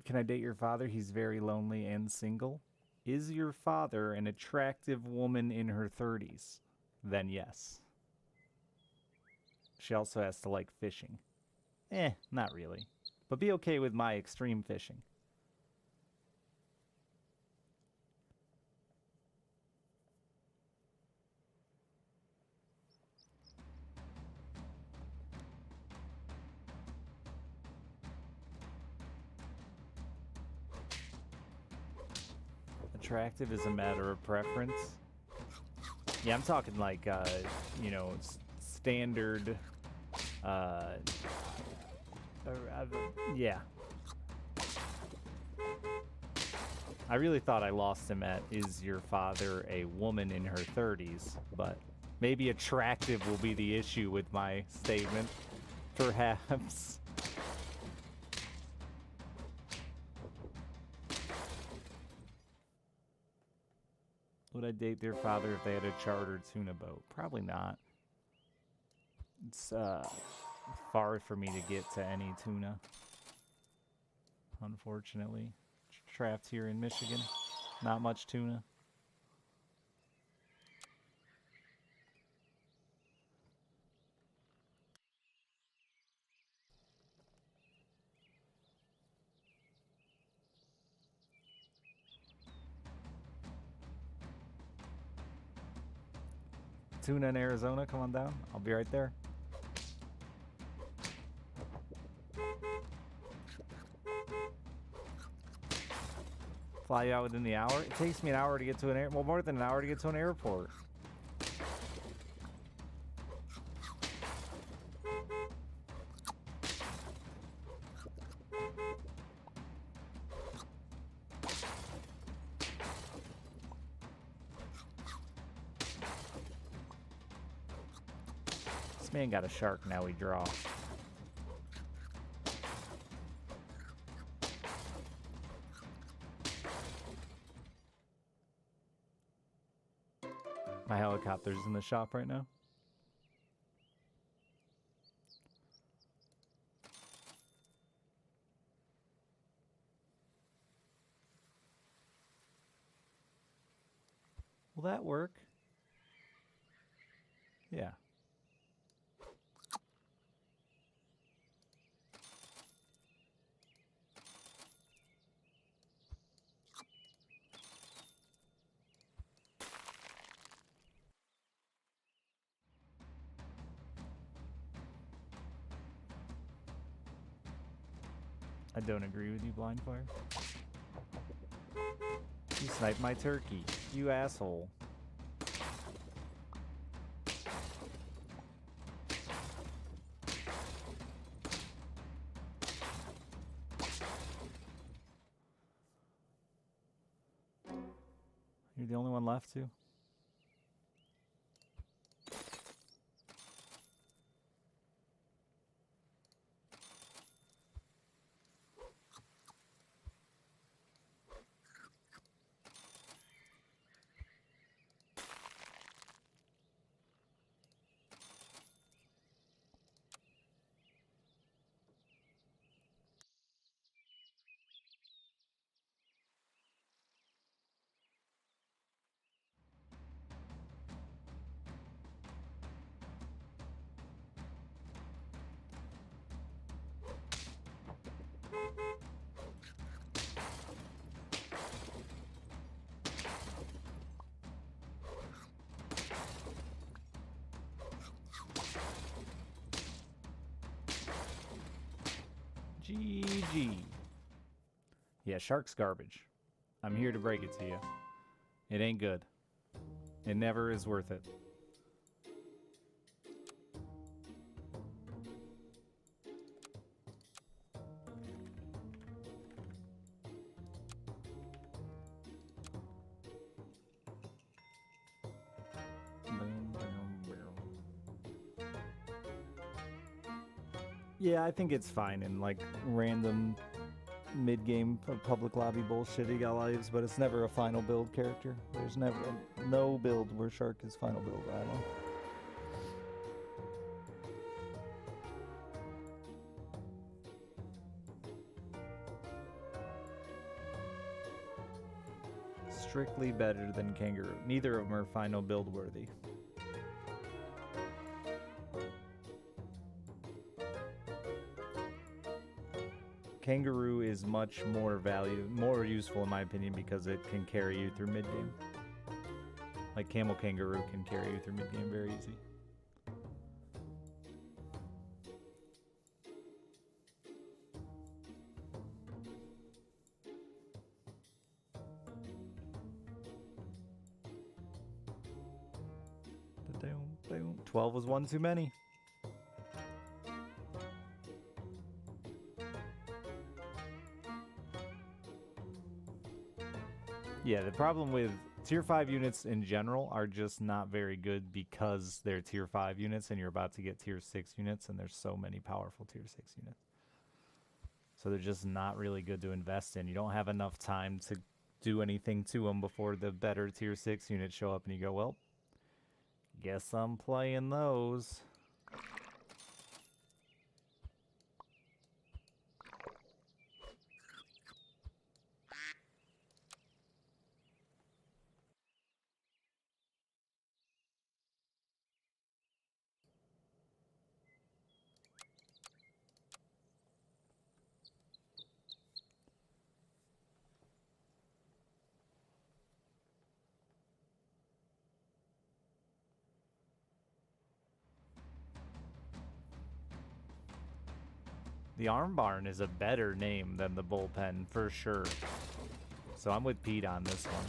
Can I date your father? He's very lonely and single. Is your father an attractive woman in her 30s? Then yes. She also has to like fishing. Not really. But be okay with my extreme fishing. Attractive is a matter of preference. Yeah, I'm talking like, you know, standard, yeah. I really thought I lost him at, is your father a woman in her 30s? But maybe attractive will be the issue with my statement. Perhaps. Would I date their father if they had a chartered tuna boat? Probably not. It's far for me to get to any tuna, unfortunately. Trapped here in Michigan. Not much tuna. Tuna in Arizona, come on down. I'll be right there. Fly you out within the hour? It takes me an hour to get to an well, more than an hour to get to an airport. This man got a shark, now we draw. My helicopter's in the shop right now. Will that work? Yeah. I don't agree with you, Blindfire. You sniped my turkey, you asshole. You're the only one left, too? GG. Yeah, shark's garbage. I'm here to break it to you. It ain't good. It never is worth it. Yeah, I think it's fine in like random mid-game public lobby bullshit he got lives, but it's never a final build character. There's never no build where Shark is final build. I don't know. Strictly better than Kangaroo. Neither of them are final build worthy. Kangaroo is much more more useful in my opinion because it can carry you through mid game. Like Camel Kangaroo can carry you through mid game very easy. Boom. 12 was one too many. Yeah, the problem with tier 5 units in general are just not very good because they're tier 5 units and you're about to get tier 6 units and there's so many powerful tier 6 units. So they're just not really good to invest in. You don't have enough time to do anything to them before the better tier 6 units show up and you go, well, guess I'm playing those. The Arm Barn is a better name than the Bullpen, for sure. So I'm with Pete on this one.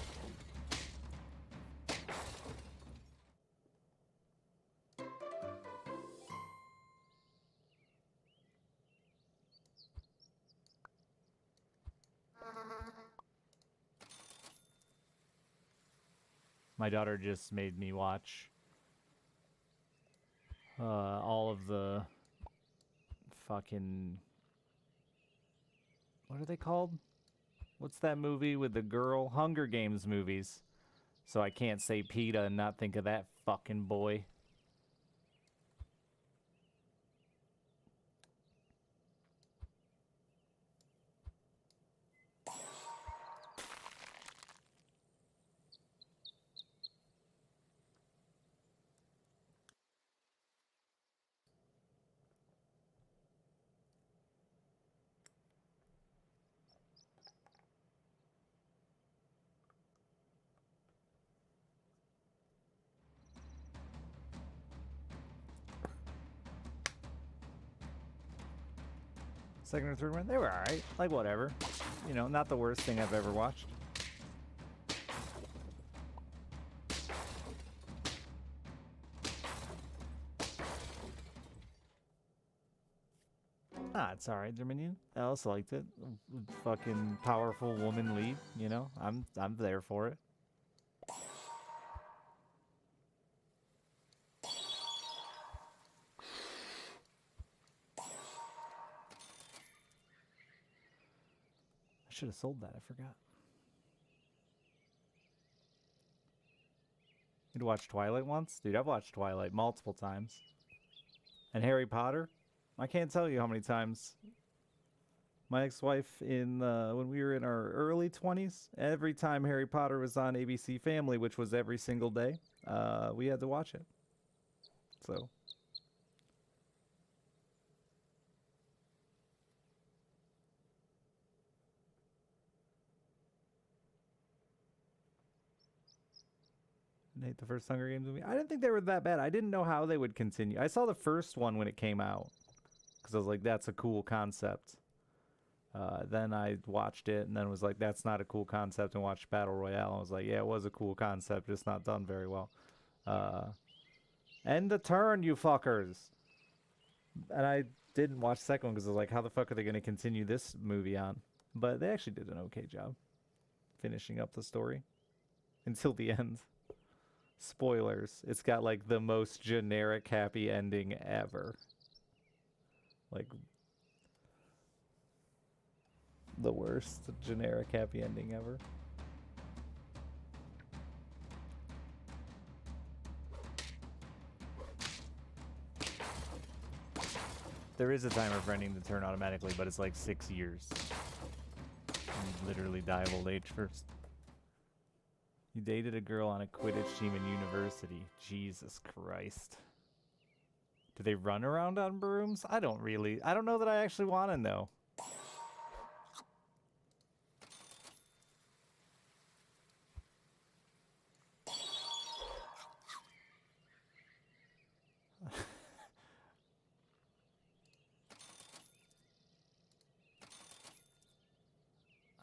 My daughter just made me watch all of the fucking... What are they called? What's that movie with the girl? Hunger Games movies. So I can't say PETA and not think of that fucking boy. second or third one. They were alright. Like, whatever. You know, not the worst thing I've ever watched. Ah, it's alright, Dominion. I also liked it. Fucking powerful woman lead, you know? I'm there for it. I should have sold that, I forgot. You'd watch Twilight once? Dude, I've watched Twilight multiple times. And Harry Potter? I can't tell you how many times. My ex-wife, when we were in our early 20s, every time Harry Potter was on ABC Family, which was every single day, we had to watch it. So. I hate the first Hunger Games movie. I didn't think they were that bad. I didn't know how they would continue. I saw the first one when it came out because I was like, that's a cool concept. Then I watched it and then was like, that's not a cool concept, and watched Battle Royale. I was like, yeah, it was a cool concept, just not done very well. End the turn, you fuckers. And I didn't watch the second one because I was like, how the fuck are they going to continue this movie on? But they actually did an okay job finishing up the story until the end. Spoilers. It's got like the most generic happy ending ever. Like the worst generic happy ending ever. There is a timer for ending the turn automatically, but it's like 6 years. You literally die of old age first. You dated a girl on a Quidditch team in university. Jesus Christ. Do they run around on brooms? I don't know that I actually want to know.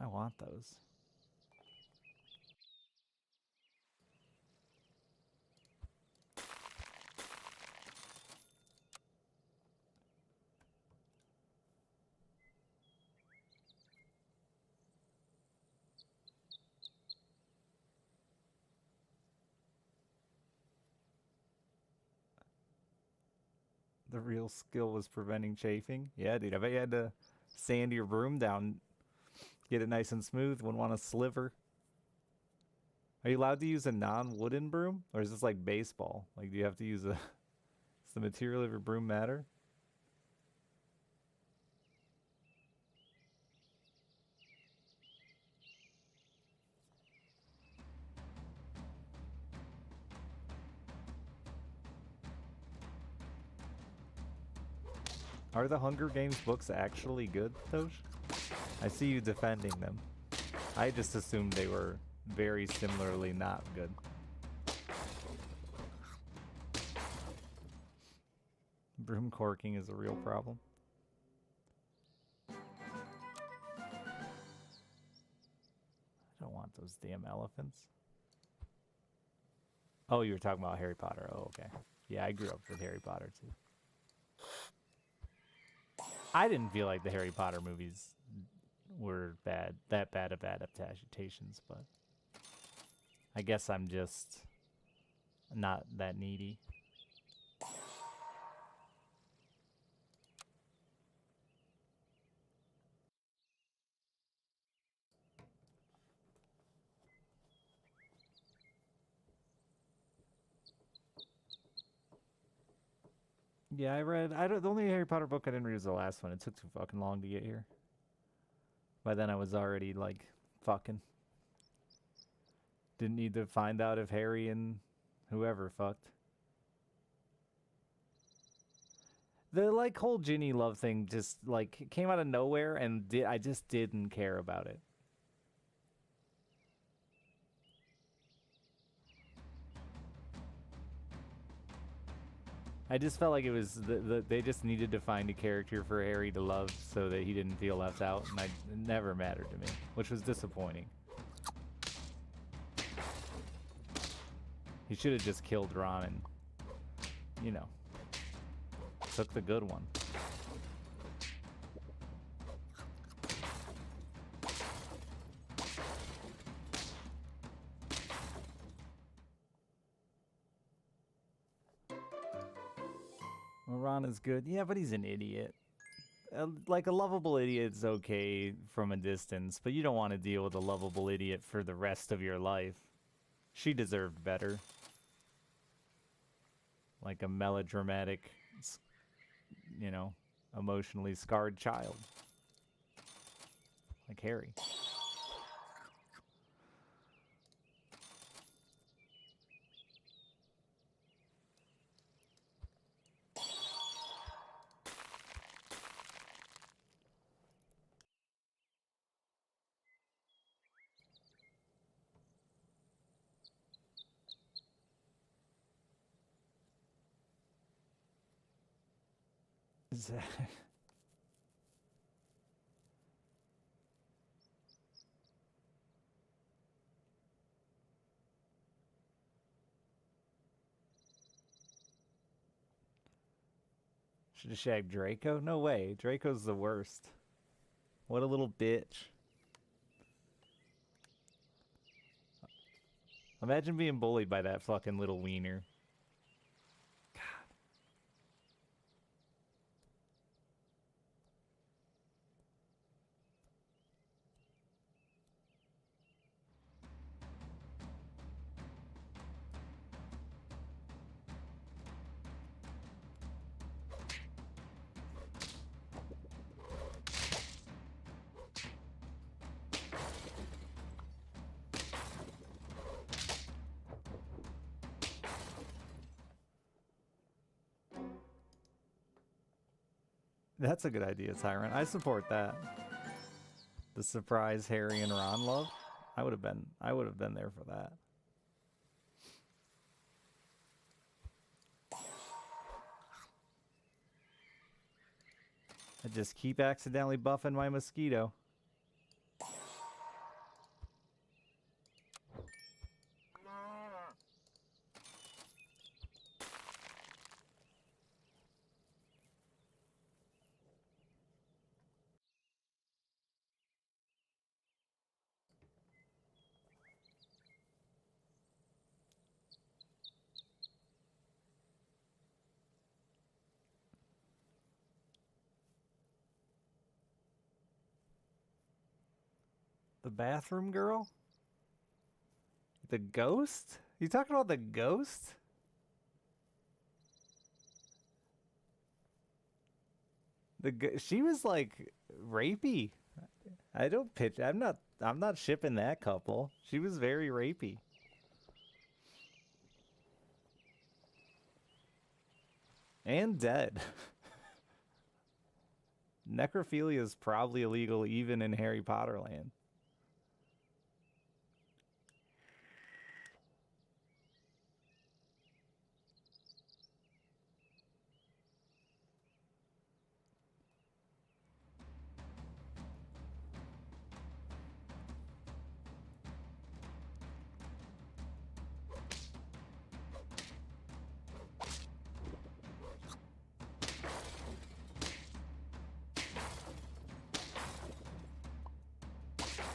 I want those. The real skill was preventing chafing. Yeah, dude, I bet you had to sand your broom down, get it nice and smooth. Wouldn't want a sliver. Are you allowed to use a non-wooden broom? Or is this like baseball? Like, do you have to use a... Does the material of your broom matter? Are the Hunger Games books actually good, Tosh? I see you defending them. I just assumed they were very similarly not good. Broom corking is a real problem. I don't want those damn elephants. Oh, you were talking about Harry Potter. Oh, okay. Yeah, I grew up with Harry Potter too. I didn't feel like the Harry Potter movies were that bad of adaptations, but I guess I'm just not that needy. Yeah, the only Harry Potter book I didn't read was the last one. It took too fucking long to get here. By then I was already like fucking. Didn't need to find out if Harry and whoever fucked. The like whole Ginny love thing just like came out of nowhere, and I just didn't care about it. I just felt like it was they just needed to find a character for Harry to love so that he didn't feel left out, and it never mattered to me, which was disappointing. He should have just killed Ron and, you know, took the good one. Well, Ron is good. Yeah, but he's an idiot. Like, a lovable idiot's okay from a distance, but you don't want to deal with a lovable idiot for the rest of your life. She deserved better. Like a melodramatic, you know, emotionally scarred child. Like Harry. Should have shagged Draco? No way. Draco's the worst. What a little bitch. Imagine being bullied by that fucking little wiener. That's a good idea, Tyrant. I support that. The surprise Harry and Ron love. I would have been there for that. I just keep accidentally buffing my mosquito. The bathroom girl? The ghost? You talking about the ghost? She was like rapey. I'm not shipping that couple. She was very rapey. And dead. Necrophilia is probably illegal even in Harry Potter land.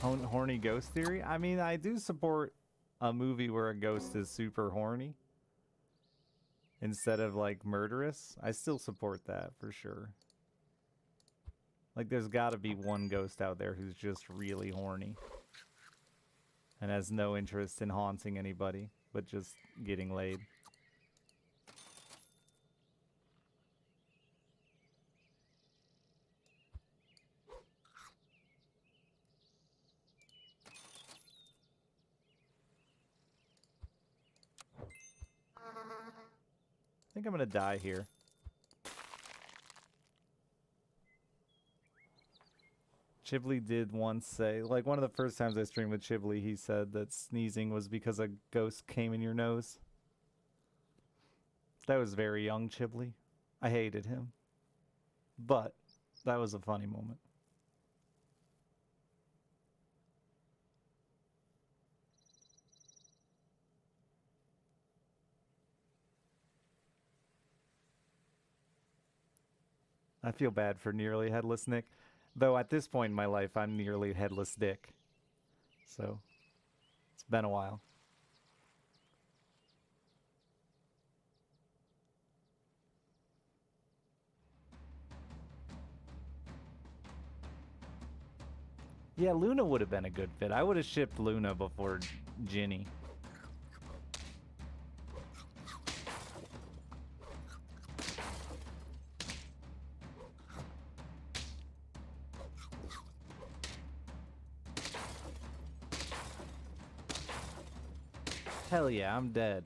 Horny ghost theory? I mean, I do support a movie where a ghost is super horny instead of like murderous. I still support that for sure. Like, there's gotta be one ghost out there who's just really horny and has no interest in haunting anybody, but just getting laid. I think I'm gonna die here. Chiblee did once say, like, one of the first times I streamed with Chiblee, he said that sneezing was because a ghost came in your nose. That was very young Chibley. I hated him. But that was a funny moment. I feel bad for nearly headless Nick. Though at this point in my life, I'm nearly headless Dick. So, it's been a while. Yeah, Luna would have been a good fit. I would have shipped Luna before Ginny. Hell yeah, I'm dead.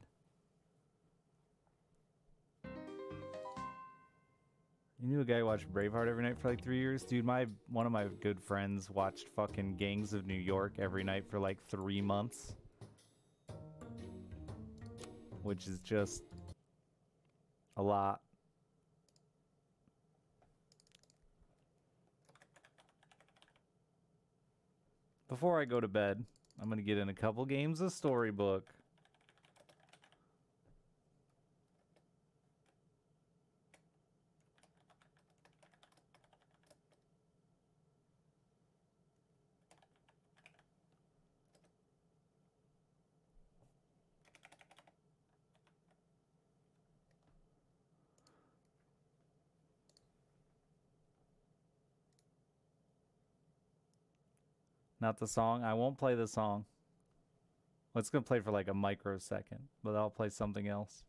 You knew a guy who watched Braveheart every night for like 3 years? Dude, one of my good friends watched fucking Gangs of New York every night for like 3 months. Which is just a lot. Before I go to bed, I'm going to get in a couple games of Storybook. Not the song. I won't play the song. Well, it's going to play for like a microsecond, but I'll play something else.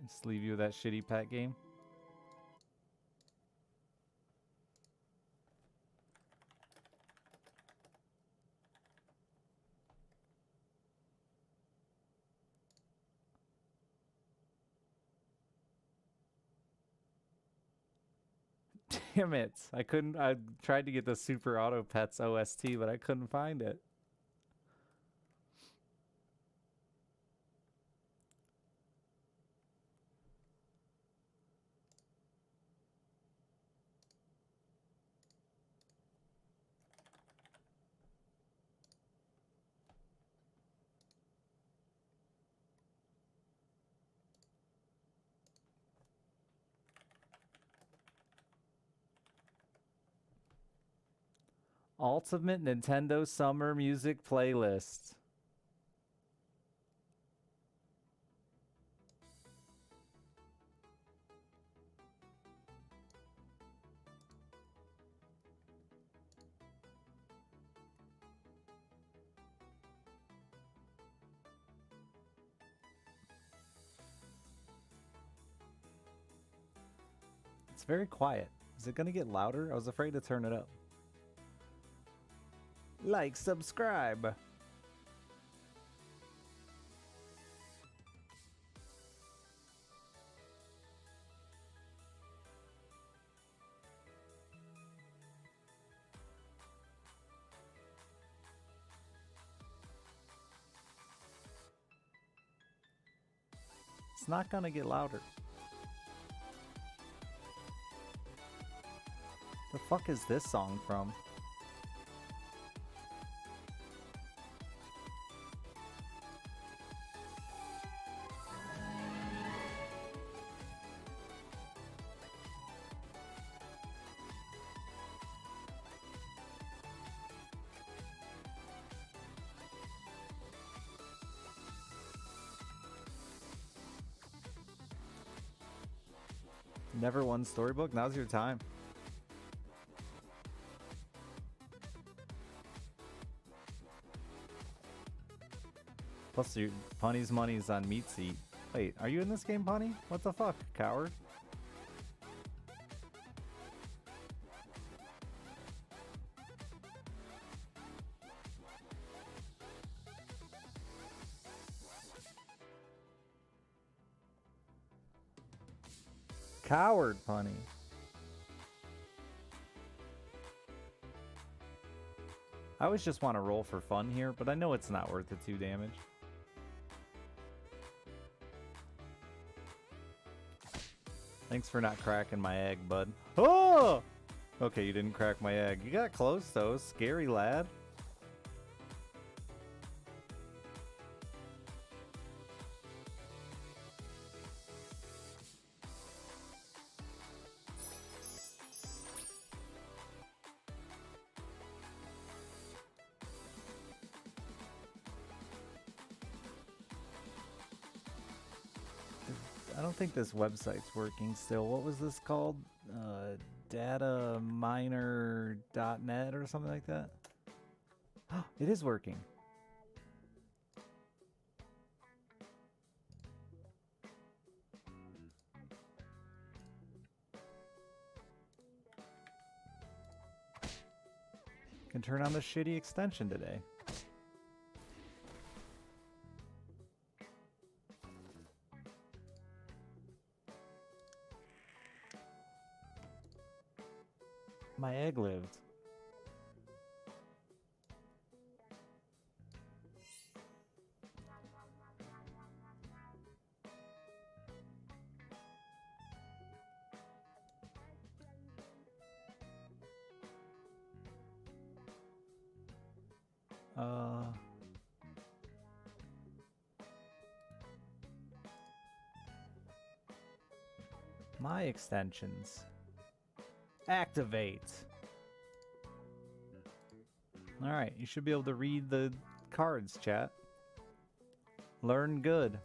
Just leave you with that shitty pet game. Damn it. I tried to get the Super Auto Pets OST, but I couldn't find it. Ultimate Nintendo Summer Music Playlist. It's very quiet. Is it going to get louder? I was afraid to turn it up. Like, subscribe. It's not going to get louder. The fuck is this song from? Never won Storybook? Now's your time. Plus, your Punny's money's on Meat Seat. Wait, are you in this game, Punny? What the fuck, coward? Coward, Punny. I always just want to roll for fun here, but I know it's not worth the 2 damage. Thanks for not cracking my egg, bud. Oh! Okay, you didn't crack my egg. You got close, though. Scary lad. I don't think this website's working still. What was this called? Dataminer.net or something like that? It is working. Can turn on the shitty extension today. My egg lived. My extensions. Activate. Alright, you should be able to read the cards, chat. Learn good.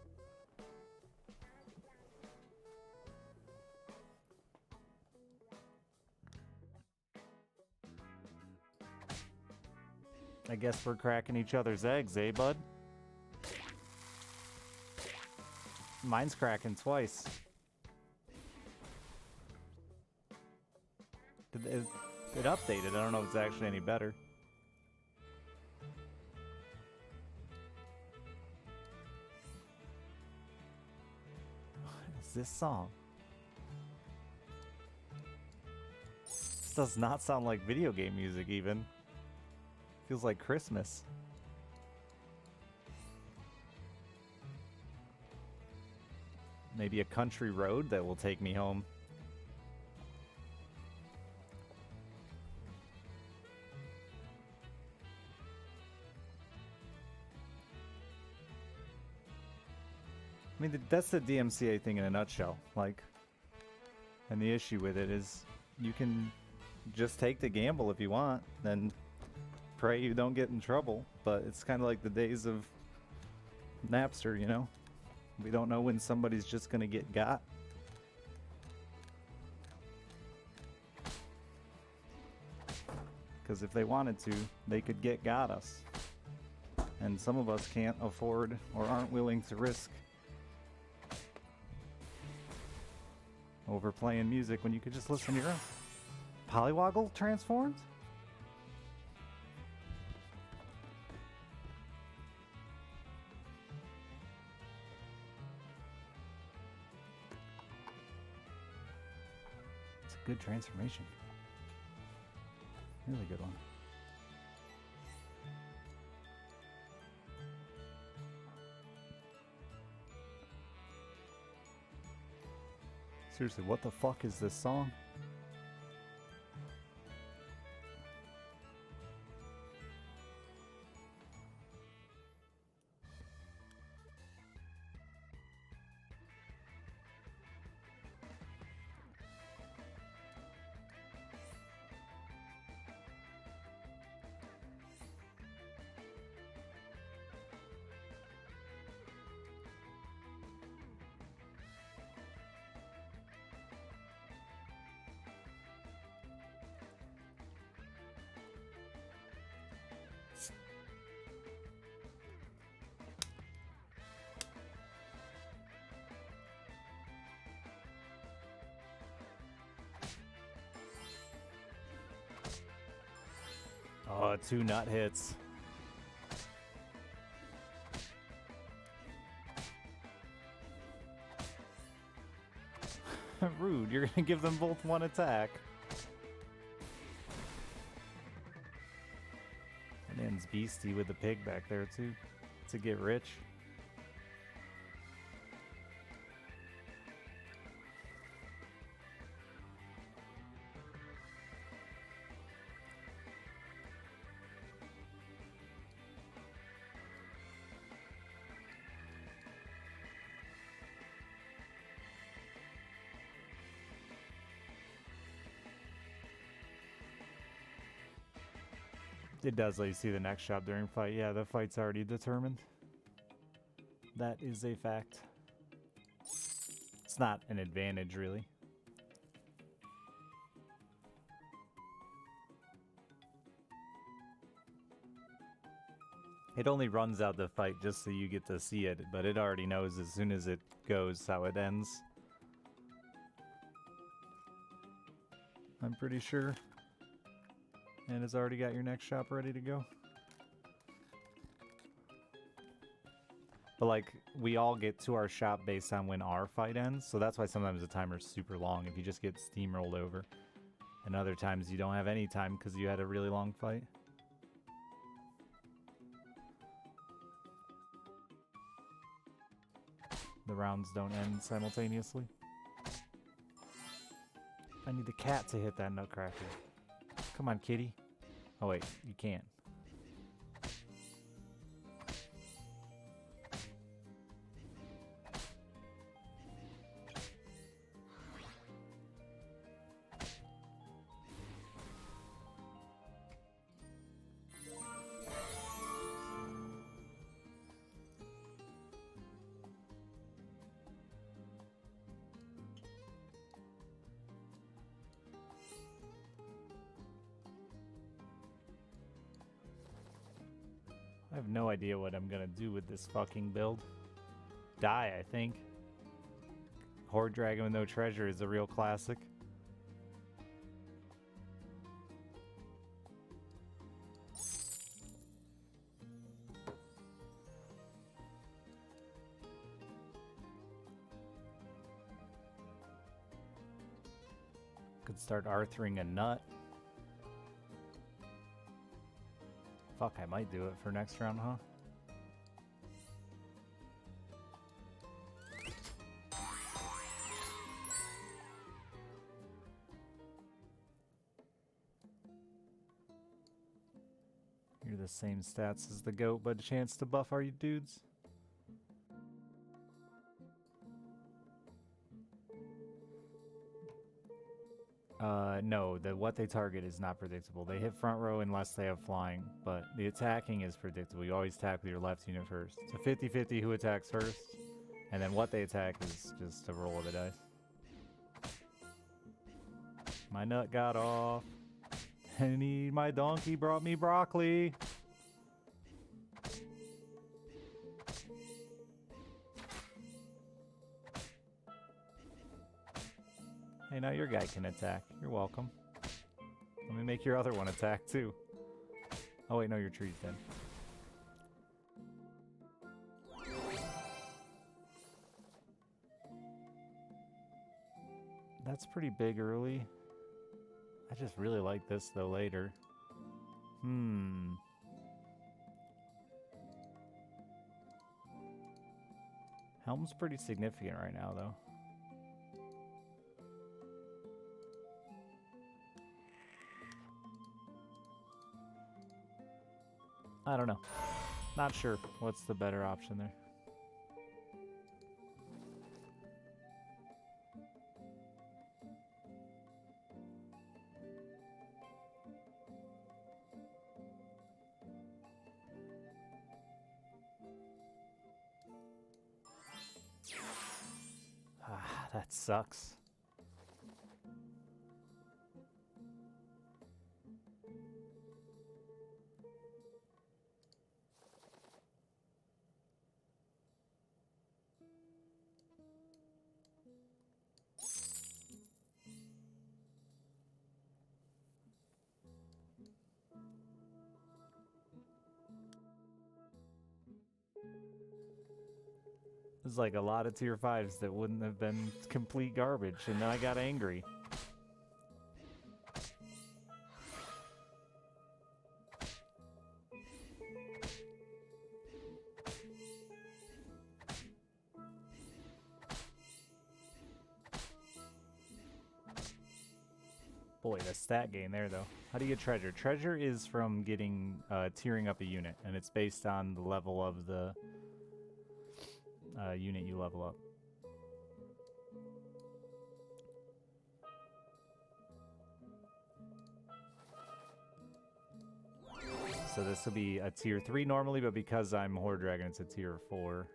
I guess we're cracking each other's eggs, eh, bud? Mine's cracking twice. It updated. I don't know if it's actually any better. What is this song? This does not sound like video game music even. Feels like Christmas. Maybe a country road that will take me home. I mean, that's the DMCA thing in a nutshell. Like, and the issue with it is you can just take the gamble if you want, and pray you don't get in trouble. But it's kind of like the days of Napster, you know? We don't know when somebody's just gonna get got. Because if they wanted to, they could got us. And some of us can't afford or aren't willing to risk overplaying music when you could just listen to your own. Polywoggle transformed? It's a good transformation. Really good one. Seriously, what the fuck is this song? Oh, 2 nut hits. Rude, you're gonna give them both 1 attack. Captain's beastie with the pig back there too, to get rich. It does let you see the next shop during fight. Yeah, the fight's already determined. That is a fact. It's not an advantage, really. It only runs out the fight just so you get to see it, but it already knows as soon as it goes how it ends. I'm pretty sure. And it's already got your next shop ready to go. But like, we all get to our shop based on when our fight ends, so that's why sometimes the timer's super long if you just get steamrolled over. And other times you don't have any time because you had a really long fight. The rounds don't end simultaneously. I need the cat to hit that nutcracker. Come on, kitty. Oh wait, you can't. I have no idea what I'm gonna do with this fucking build. Die, I think. Horde Dragon with no treasure is a real classic. Could start Arthring a nut. Fuck, I might do it for next round, huh? You're the same stats as the goat, but a chance to buff our dudes. No, what they target is not predictable. They hit front row unless they have flying, but the attacking is predictable. You always attack with your left unit first. It's a 50-50 who attacks first, and then what they attack is just a roll of the dice. My nut got off, and my donkey brought me broccoli. Hey, now your guy can attack. You're welcome. Let me make your other one attack, too. Oh, wait, no, your tree's dead. That's pretty big early. I just really like this, though, later. Helm's pretty significant right now, though. I don't know. Not sure what's the better option there. Ah, that sucks. There's like a lot of tier 5s that wouldn't have been complete garbage, and then I got angry. a stat gain there, though. How do you get treasure? Treasure is from getting, tiering up a unit, and it's based on the level of the unit you level up. So this will be a tier 3 normally, but because I'm Horde Dragon, it's a tier 4.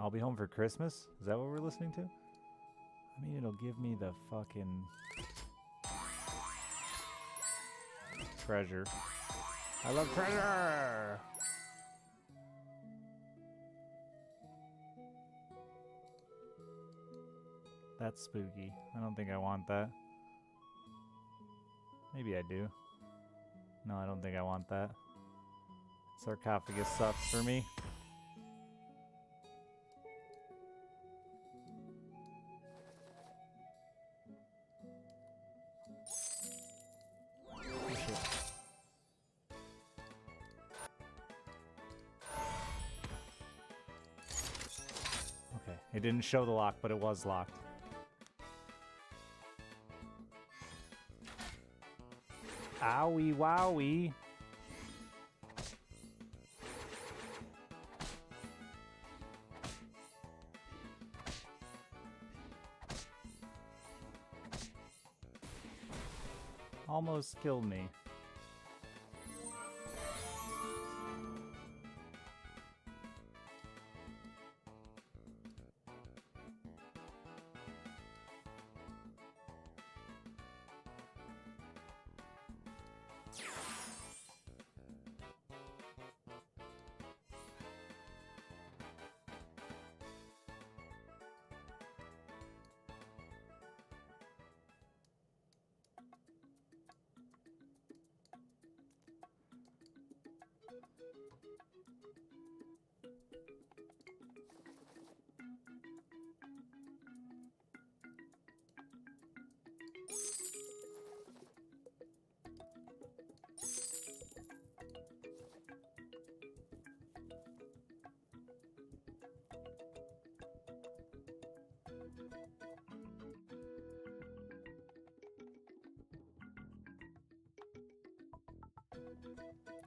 I'll be home for Christmas? Is that what we're listening to? I mean, it'll give me the fucking treasure. I love treasure! That's spooky. I don't think I want that. Maybe I do. No, I don't think I want that. Sarcophagus sucks for me. Okay, it didn't show the lock, but it was locked. Owie wowie. Almost killed me.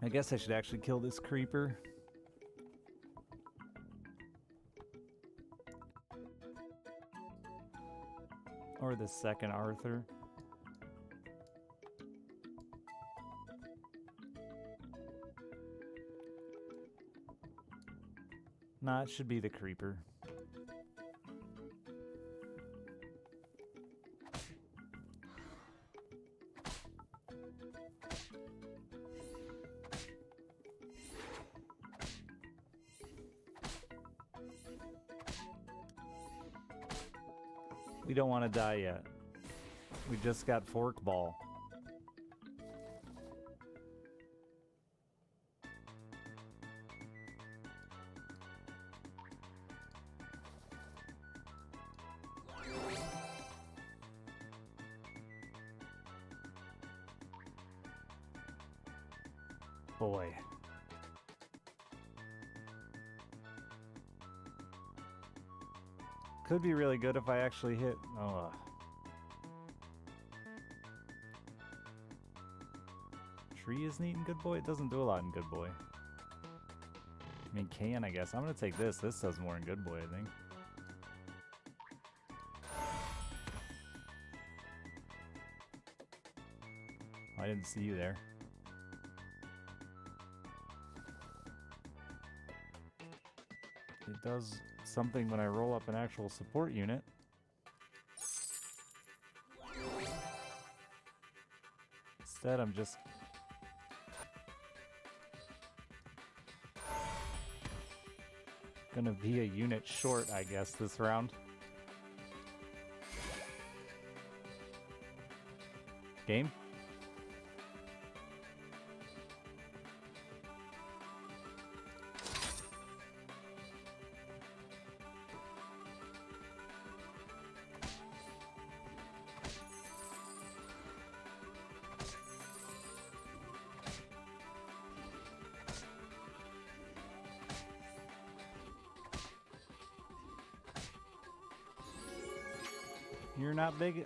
I guess I should actually kill this creeper. Or the second Arthur. Nah, it should be the creeper. We don't want to die yet. We just got fork ball. Boy. Could be really good if I actually hit. Oh. Tree is neat in Good Boy? It doesn't do a lot in Good Boy. I mean, can, I guess. I'm gonna take this. This does more in Good Boy, I think. Oh, I didn't see you there. It does something when I roll up an actual support unit. Instead, I'm just gonna be a unit short, I guess, this round. Game? You're not big.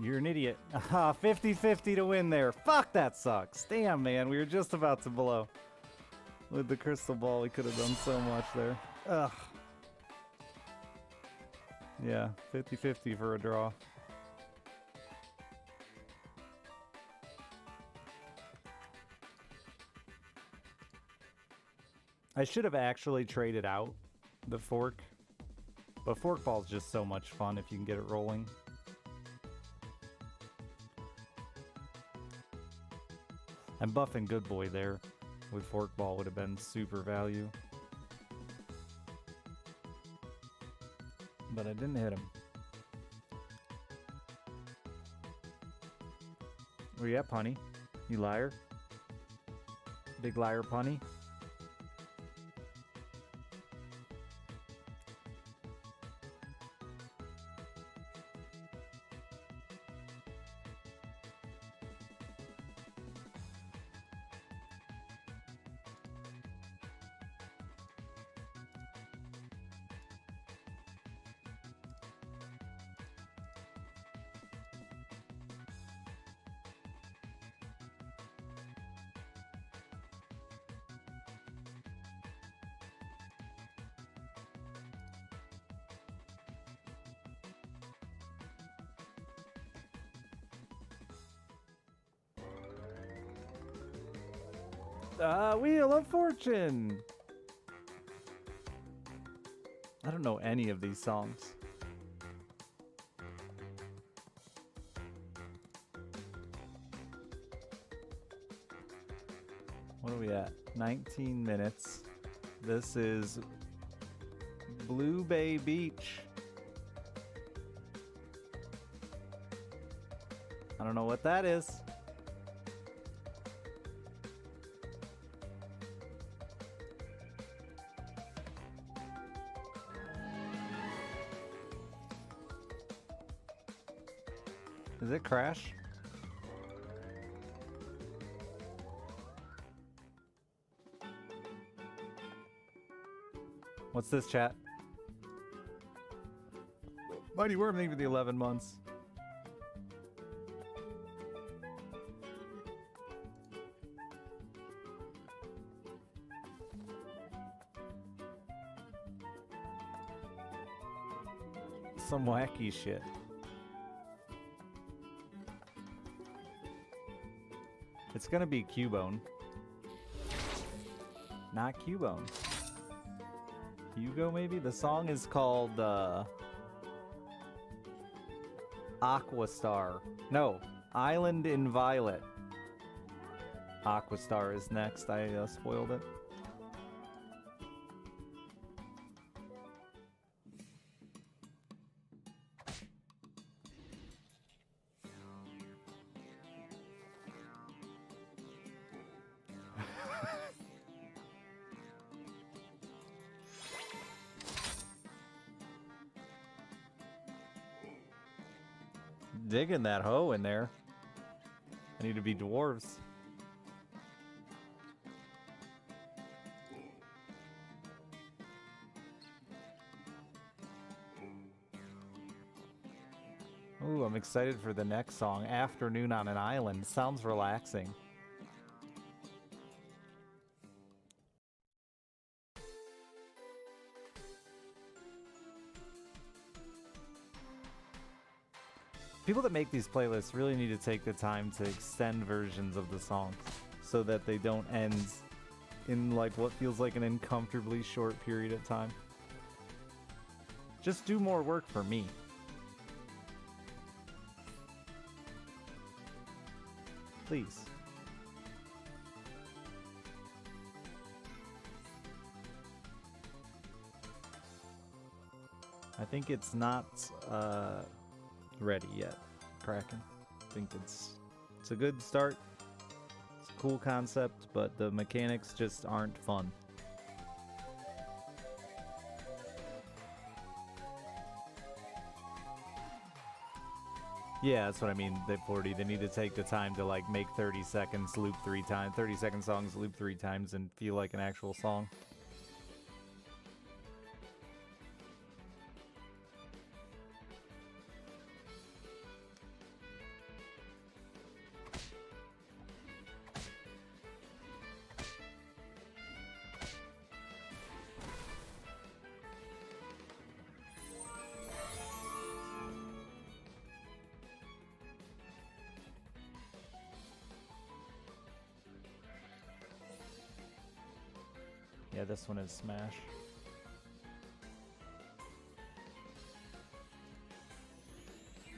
You're an idiot. 50-50 to win there. Fuck, that sucks. Damn, man. We were just about to blow. With the crystal ball, we could have done so much there. Ugh. Yeah, 50-50 for a draw. I should have actually traded out the fork. But fork ball's just so much fun if you can get it rolling. I'm buffing Good Boy there. With fork ball would have been super value. But I didn't hit him. Where you at, Punny? You liar? Big liar, Punny? Wheel of Fortune! I don't know any of these songs. What are we at? 19 minutes. This is Blue Bay Beach. I don't know what that is. Is it Crash? What's this, chat? Mighty Worm, thank you for the 11 months. Some wacky shit. It's gonna be Cubone. Not Cubone. Hugo, maybe? The song is called Aquastar. No, Island in Violet. Aquastar is next. I spoiled it. Digging that hoe in there. I need to be dwarves. Ooh, I'm excited for the next song. Afternoon on an Island. Sounds relaxing. People that make these playlists really need to take the time to extend versions of the songs so that they don't end in like what feels like an uncomfortably short period of time. Just do more work for me. Please. I think it's not ready yet, Kraken. I think it's a good start. It's a cool concept, but the mechanics just aren't fun. Yeah, that's what I mean. They need to take the time to like make 30 seconds loop 3 times, 30-second songs loop 3 times and feel like an actual song. Yeah, this one is Smash.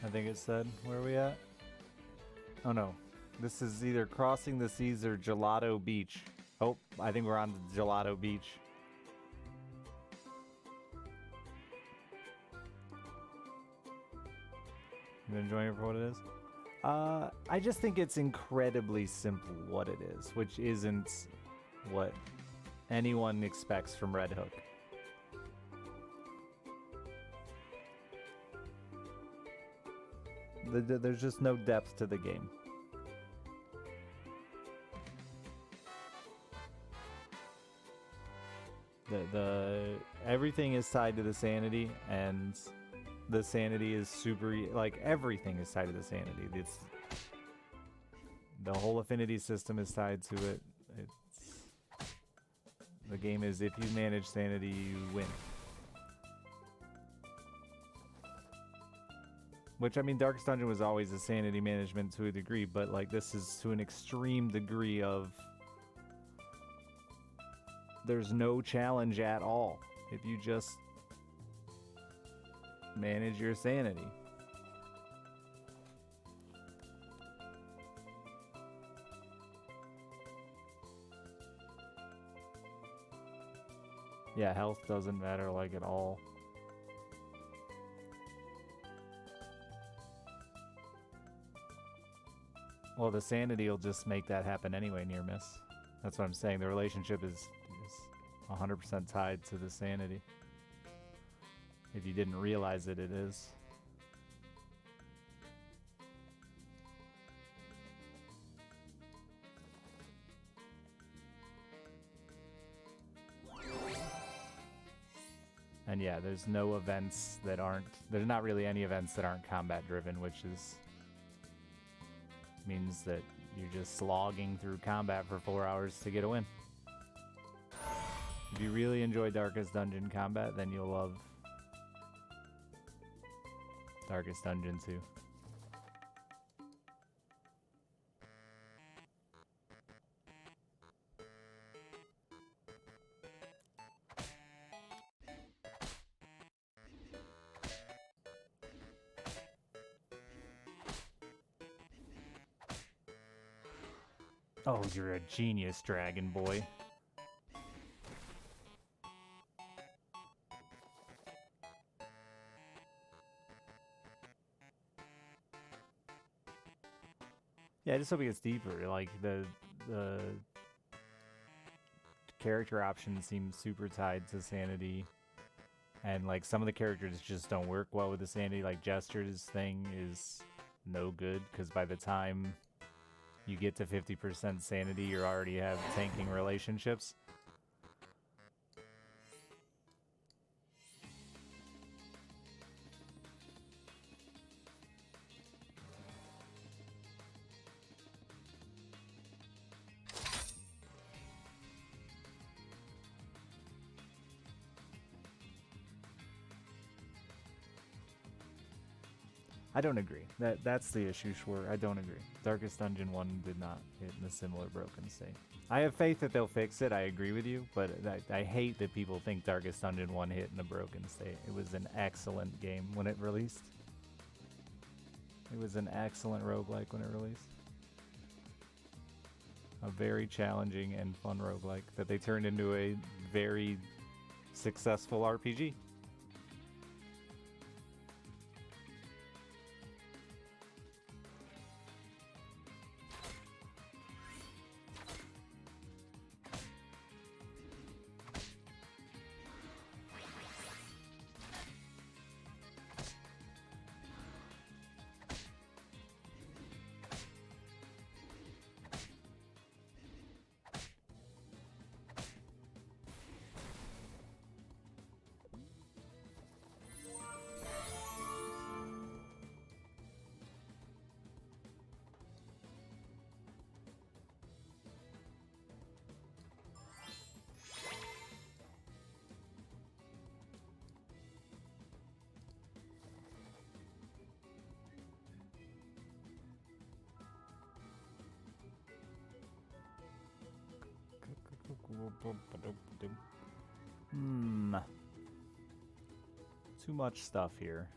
I think it said, where are we at? Oh no, this is either Crossing the Seas or Gelato Beach. Oh, I think we're on the Gelato Beach. You enjoying it for what it is? I just think it's incredibly simple what it is, which isn't what anyone expects from Red Hook. There's just no depth to the game. Everything is tied to the sanity, and the sanity is super, like, everything is tied to the sanity. It's the whole affinity system is tied to it. The game is, if you manage sanity, you win. Which, I mean, Darkest Dungeon was always a sanity management to a degree, but, like, this is to an extreme degree of there's no challenge at all if you just manage your sanity. Yeah, health doesn't matter, like, at all. Well, the sanity will just make that happen anyway, near miss. That's what I'm saying. The relationship is 100% tied to the sanity. If you didn't realize it, it is. And yeah, there's no events that aren't... There's not really any events that aren't combat driven, which is... means that you're just slogging through combat for 4 hours to get a win. If you really enjoy Darkest Dungeon combat, then you'll love Darkest Dungeon 2. Oh, you're a genius, Dragon Boy. Yeah, I just hope it gets deeper. Like, the character options seem super tied to sanity. And, like, some of the characters just don't work well with the sanity. Like, Jester's thing is no good, because by the time you get to 50% sanity, you already have tanking relationships. I don't agree. That's the issue, Schwer. I don't agree. Darkest Dungeon 1 did not hit in a similar broken state. I have faith that they'll fix it, I agree with you, but I hate that people think Darkest Dungeon 1 hit in a broken state. It was an excellent game when it released. It was an excellent roguelike when it released. A very challenging and fun roguelike that they turned into a very successful RPG. Hmm. Too much stuff here.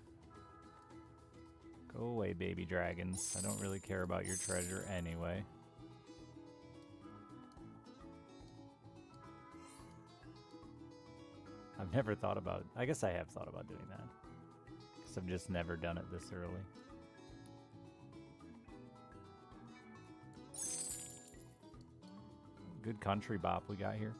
Go away, baby dragons. I don't really care about your treasure anyway. I've never thought about... I guess I have thought about doing that. Because I've just never done it this early. Good country bop we got here.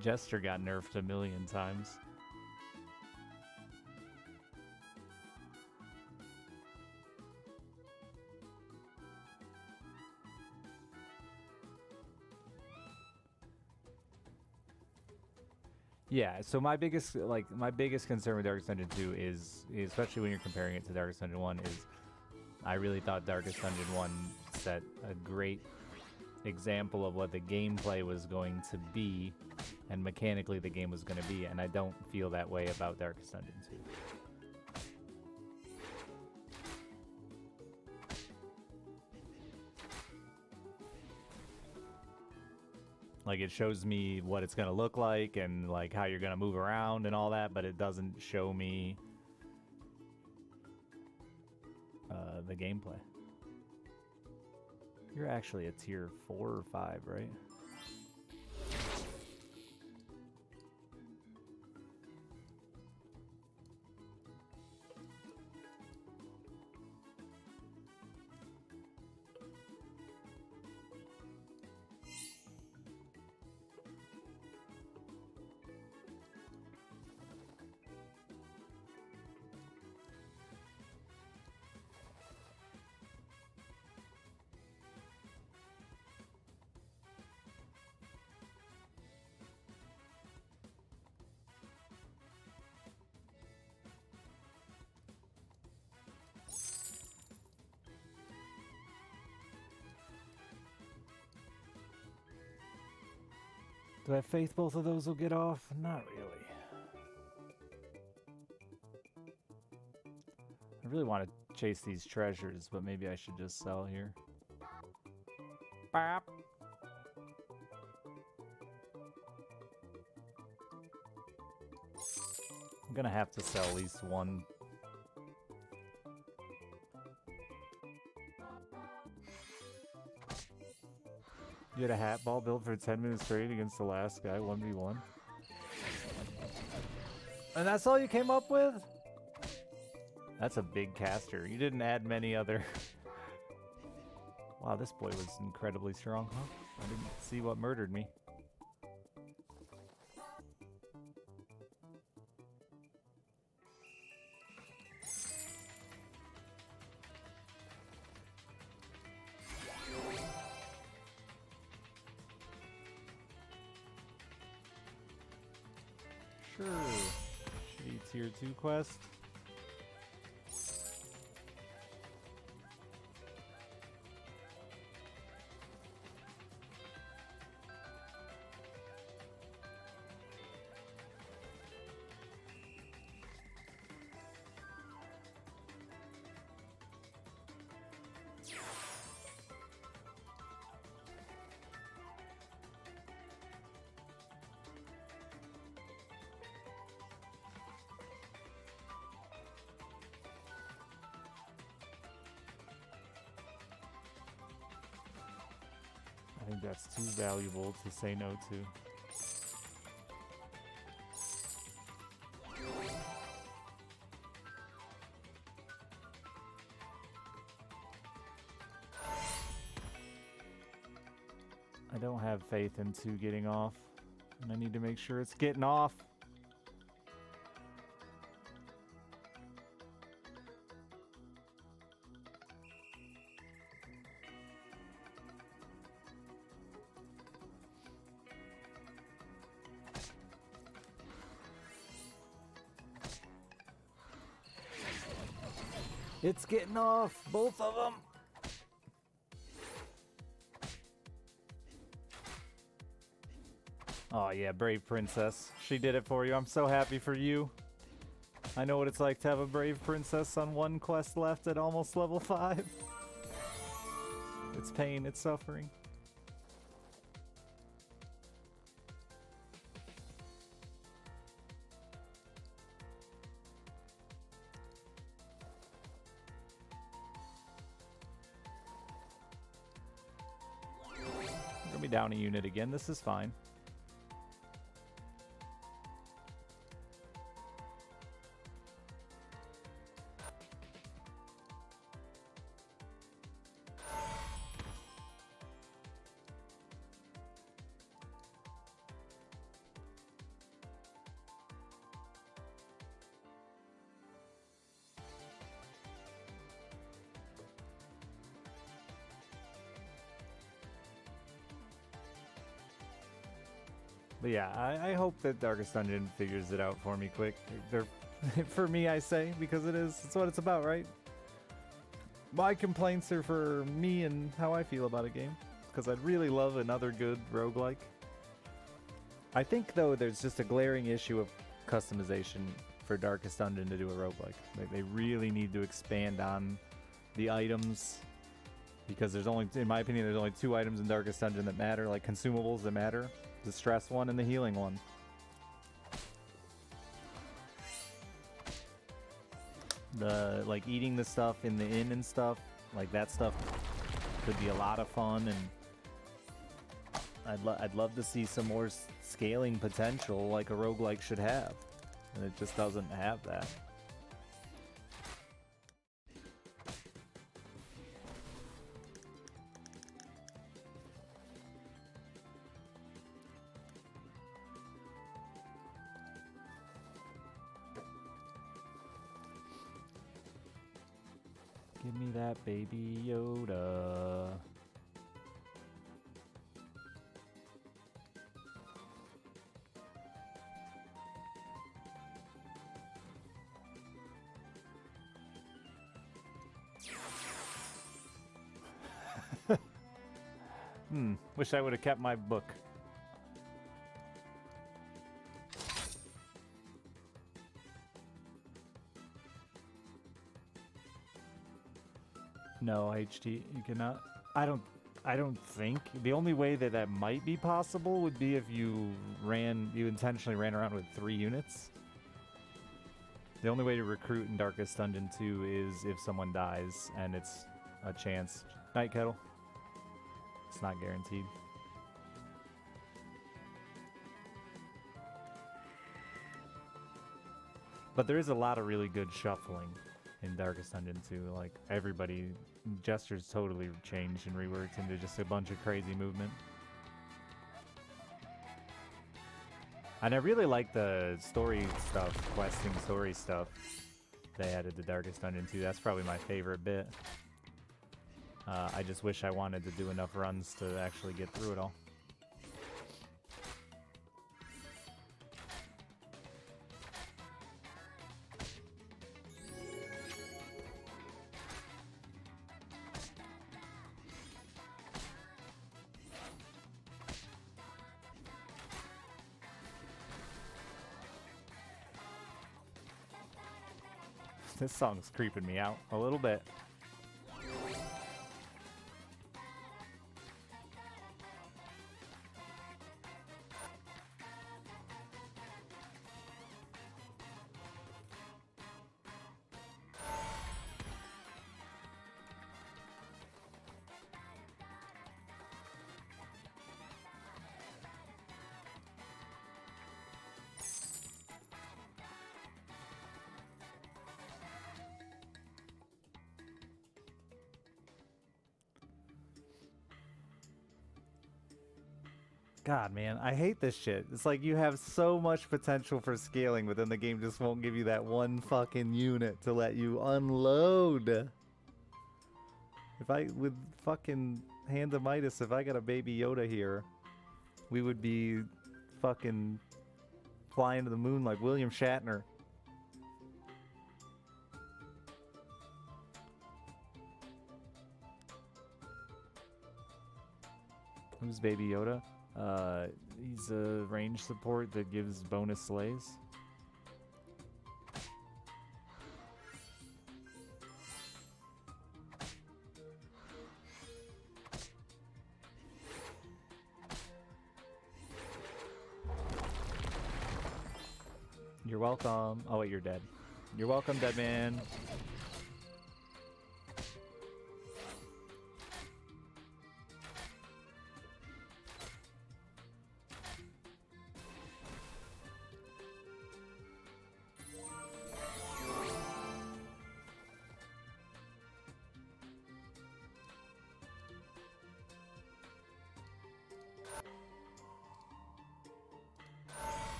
Jester got nerfed a million times. Yeah, so my biggest concern with Darkest Dungeon 2 is, especially when you're comparing it to Darkest Dungeon 1, is I really thought Darkest Dungeon 1 set a great example of what the gameplay was going to be and mechanically the game was going to be, and I don't feel that way about Darkest Dungeon 2. Like, it shows me what it's going to look like and, like, how you're going to move around and all that, but it doesn't show me the gameplay. You're actually a tier 4 or 5, right? Do I have faith both of those will get off? Not really. I really want to chase these treasures, but maybe I should just sell here. Bop. I'm gonna have to sell at least one. You had a hat ball built for 10 minutes straight against the last guy, 1v1. And that's all you came up with? That's a big caster. You didn't add many other... Wow, this boy was incredibly strong, huh? I didn't see what murdered me. Sure. Shitty tier 2 quest. I think that's too valuable to say no to. I don't have faith in 2 getting off, and I need to make sure it's getting off. It's getting off, both of them. Oh yeah, brave princess. She did it for you. I'm so happy for you. I know what it's like to have a brave princess on one quest left at almost level 5. It's pain, it's suffering. We're gonna be down a unit again, this is fine. But yeah, I hope that Darkest Dungeon figures it out for me quick. They're, for me, I say, because it is. It's what it's about, right? My complaints are for me and how I feel about a game. Because I'd really love another good roguelike. I think, though, there's just a glaring issue of customization for Darkest Dungeon to do a roguelike. They really need to expand on the items. Because there's only, in my opinion, there's only 2 items in Darkest Dungeon that matter, like consumables that matter. The stress one and the healing one. The, like, eating the stuff in the inn and stuff, like, that stuff could be a lot of fun, and I'd love to see some more scaling potential like a roguelike should have. And it just doesn't have that. Give me that baby Yoda. Wish I would have kept my book. No, HT, you cannot. I don't think. The only way that that might be possible would be if you intentionally ran around with 3 units. The only way to recruit in Darkest Dungeon 2 is if someone dies, and it's a chance. Night Kettle. It's not guaranteed. But there is a lot of really good shuffling in Darkest Dungeon 2. Like, everybody, gestures totally changed and reworked into just a bunch of crazy movement. And I really like the story stuff, questing story stuff they added to Darkest Dungeon 2. That's probably my favorite bit. I just wish I wanted to do enough runs to actually get through it all. This song's creeping me out a little bit. God, man, I hate this shit. It's like you have so much potential for scaling, but then the game just won't give you that one fucking unit to let you unload. If I, with fucking Hand of Midas, if I got a baby Yoda here, we would be fucking flying to the moon like William Shatner. Who's Baby Yoda? He's a range support that gives bonus slays. You're welcome. Oh wait, you're dead. You're welcome, dead man.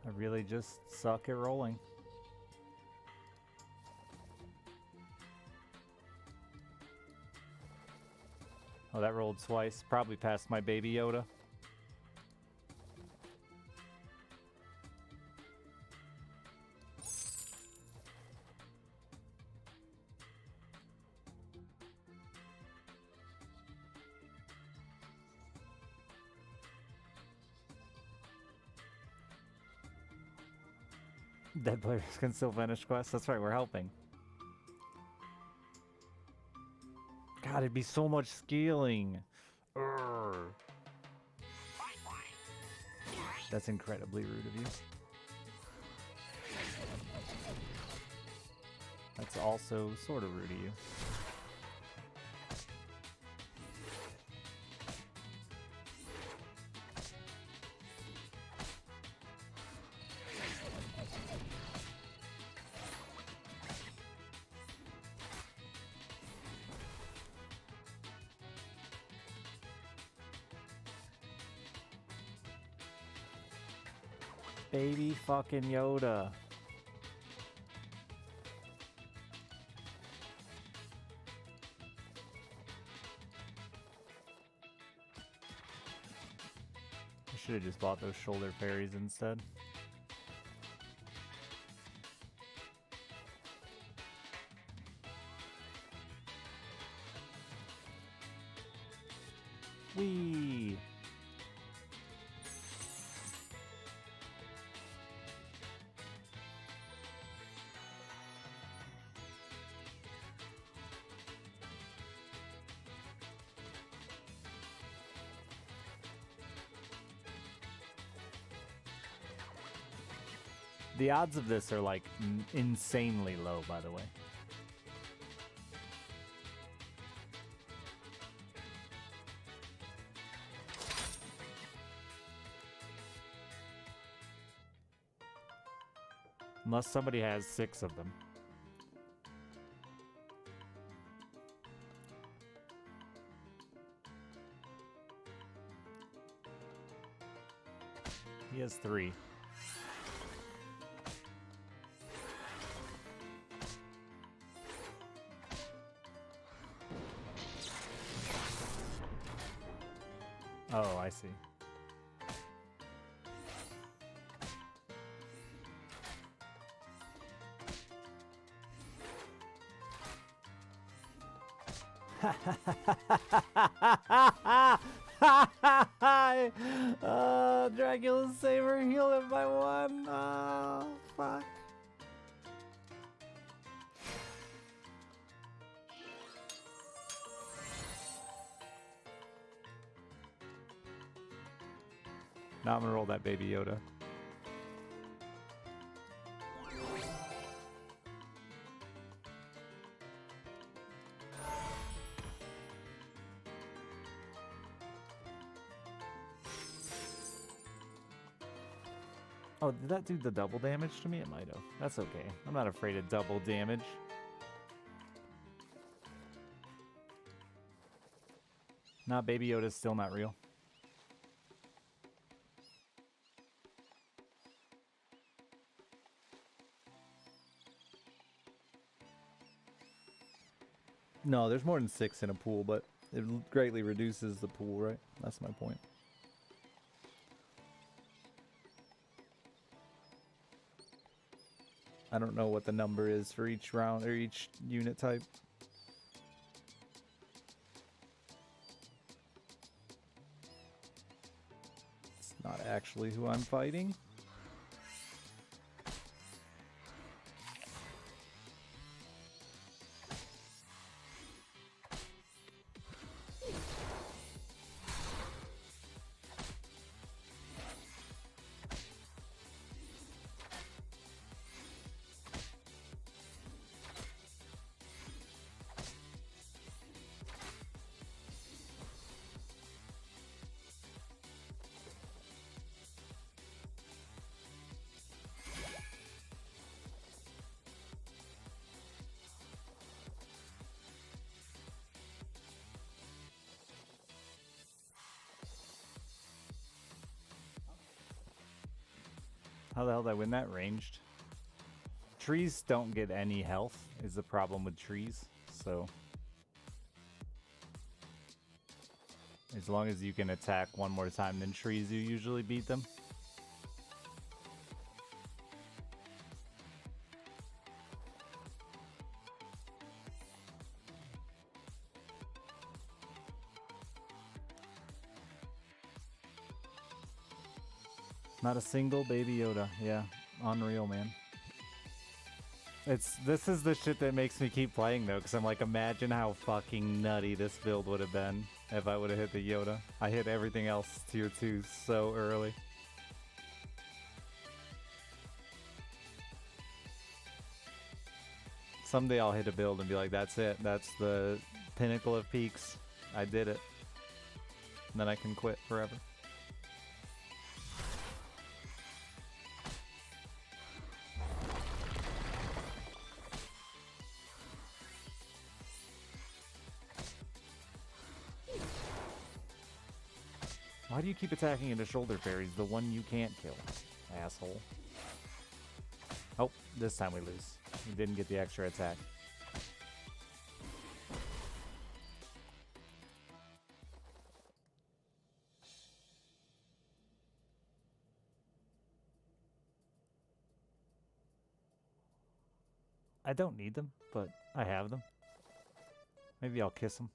I really just suck at rolling. Oh, that rolled twice. Probably past my baby Yoda. Dead players can still finish quests. That's right, we're helping. God, it'd be so much scaling. Urgh. That's incredibly rude of you. That's also sort of rude of you. Baby fucking Yoda. I should have just bought those shoulder fairies instead. Whee! The odds of this are like insanely low, by the way. Unless somebody has 6 of them. He has 3. Oh, I see. Dracula's Saber healed it by 1. Oh, fuck. Now I'm gonna roll that baby Yoda. Oh, did that do the double damage to me? It might have. That's okay. I'm not afraid of double damage. Nah, Baby Yoda's still not real. No, there's more than 6 in a pool, but it greatly reduces the pool, right? That's my point. I don't know what the number is for each round or each unit type. Not actually who I'm fighting. How the hell did I win that ranged? Trees don't get any health is the problem with trees, so as long as you can attack one more time than trees, you usually beat them. Not a single Baby Yoda. Yeah, unreal, man. This is the shit that makes me keep playing though, because I'm like, imagine how fucking nutty this build would have been if I would have hit the Yoda. I hit everything else tier 2 so early. Someday I'll hit a build and be like, that's it. That's the pinnacle of peaks. I did it. And then I can quit forever. Why do you keep attacking into shoulder fairies, the one you can't kill, asshole? Oh, this time we lose. We didn't get the extra attack. I don't need them, but I have them. Maybe I'll kiss them.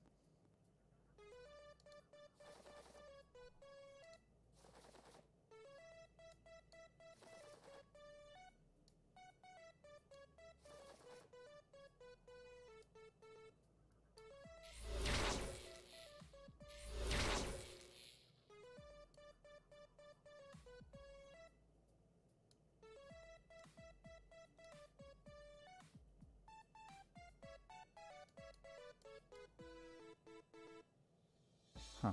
Huh.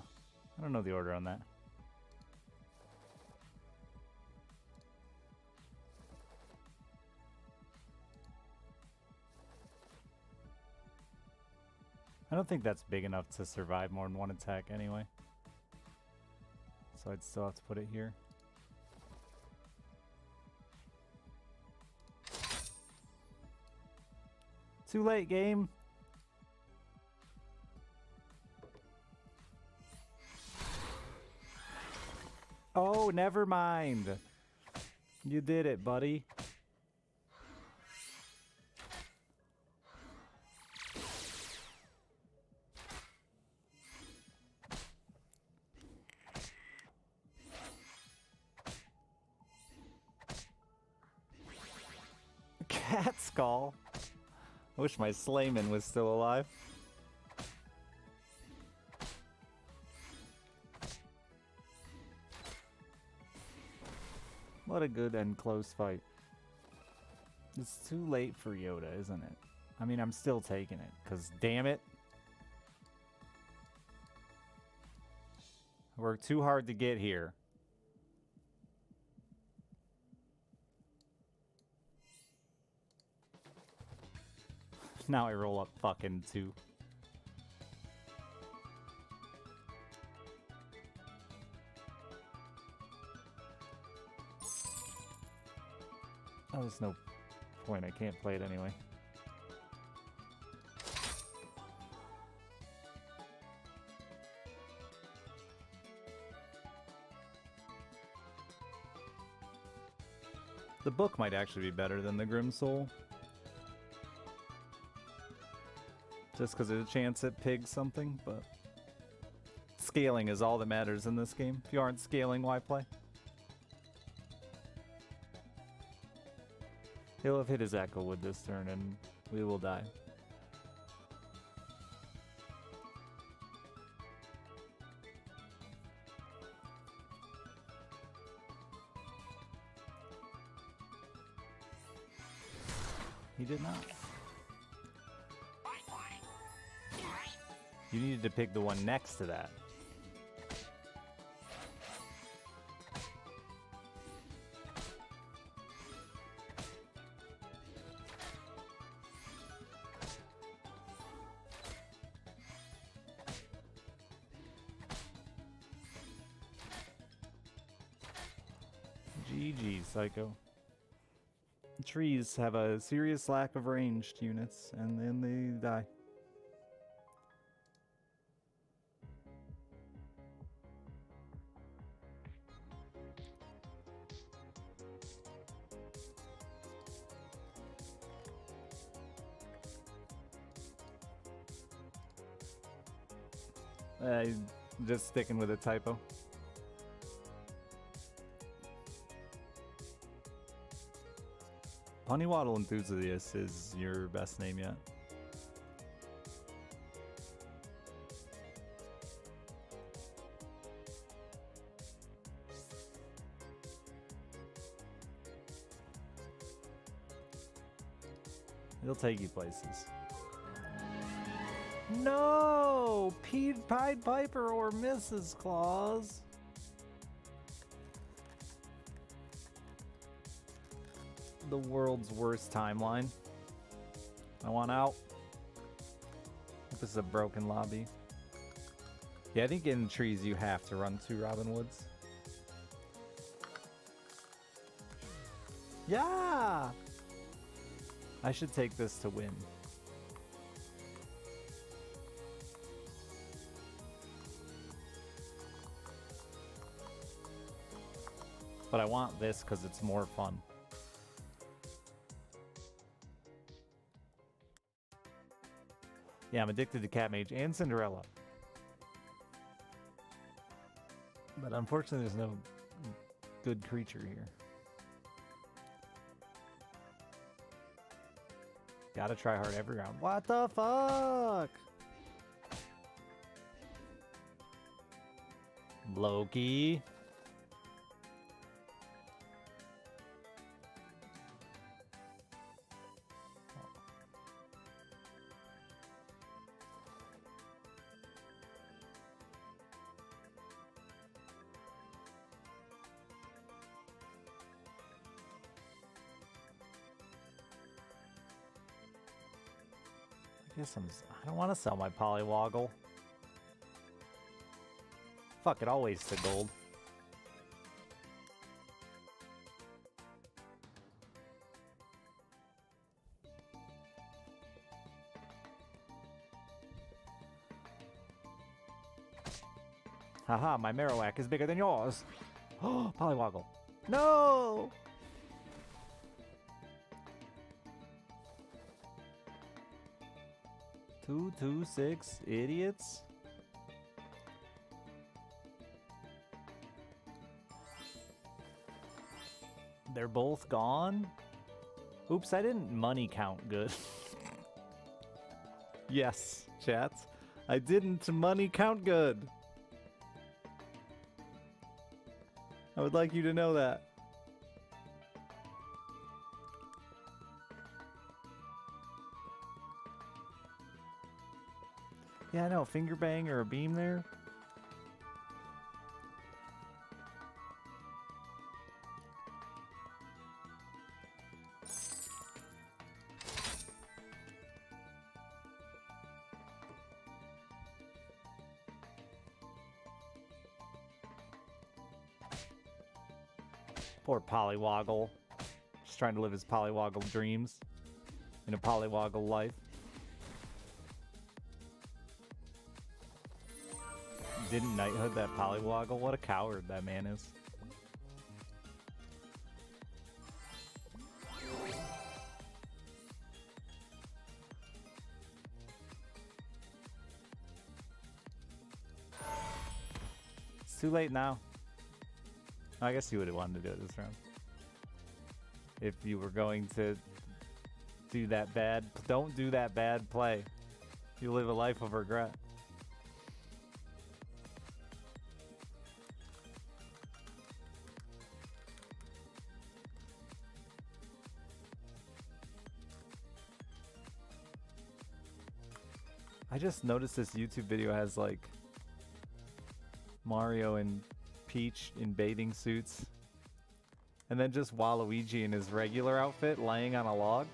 I don't know the order on that. I don't think that's big enough to survive more than one attack anyway. So I'd still have to put it here. Too late, game. Oh, never mind. You did it, buddy. Cat skull. I wish my Slayman was still alive. What a good and close fight. It's too late for Yoda, isn't it? I mean, I'm still taking it, because damn it. I worked too hard to get here. Now I roll up fucking 2. Oh, there's no point. I can't play it anyway. The book might actually be better than the Grim Soul. Just because there's a chance it pigs something, but scaling is all that matters in this game. If you aren't scaling, why play? He'll have hit his Echo Wood this turn and we will die. He did not. You needed to pick the one next to that. GG, Psycho. Trees have a serious lack of ranged units, and then they die. Just sticking with a typo. Honeywaddle Enthusiast is your best name yet. It'll take you places. No! Pied Piper or Mrs. Claus. The world's worst timeline. I want out. This is a broken lobby. Yeah, I think in trees you have to run 2 Robin Woods. Yeah! I should take this to win. But I want this because it's more fun. Yeah, I'm addicted to Cat Mage and Cinderella. But unfortunately, there's no good creature here. Gotta try hard every round. What the fuck? Loki. I don't want to sell my Polywoggle. Fuck it, I'll waste the gold. Haha, my Marowak is bigger than yours. Oh, Polywoggle. No! 226 idiots. They're both gone? Oops, I didn't money count good. Yes, chats. I didn't money count good. I would like you to know that. Yeah, I know, finger bang or a beam there. Poor Polywoggle. Just trying to live his Polywoggle dreams in a Polywoggle life. Didn't knighthood that Polywoggle? What a coward that man is. It's too late now. I guess you would have wanted to do it this round. If you were going to do that bad. Don't do that bad play. You live a life of regret. I just noticed this YouTube video has like Mario and Peach in bathing suits. And then just Waluigi in his regular outfit laying on a log.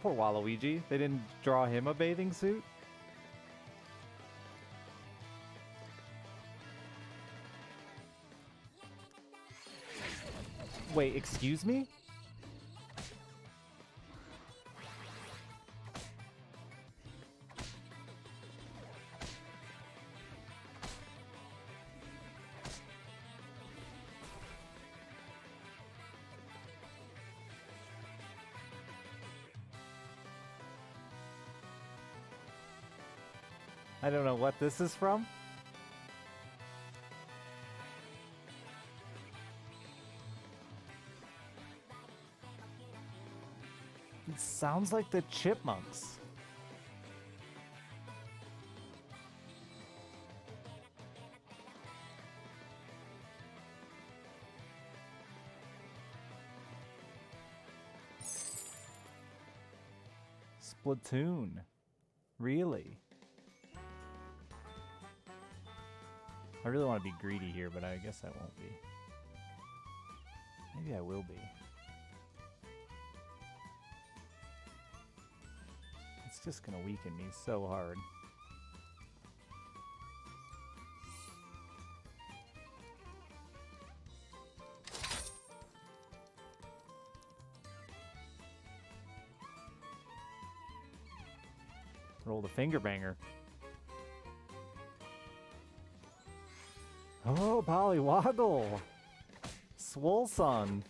Poor Waluigi. They didn't draw him a bathing suit? Wait, excuse me? I don't know what this is from. It sounds like the Chipmunks. Splatoon. Really? I really want to be greedy here, but I guess I won't be. Maybe I will be. It's just gonna weaken me so hard. Roll the finger banger. Oh, Polywoggle! Swole Son!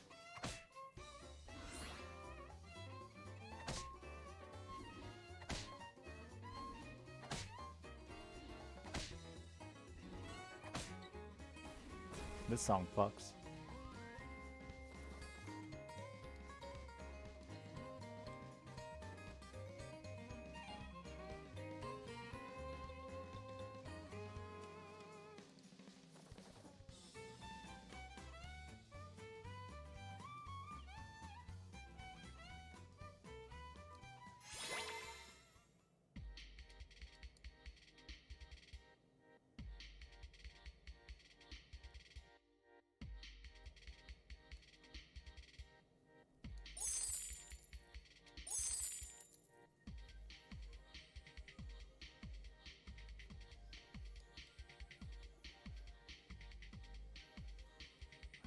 This song fucks.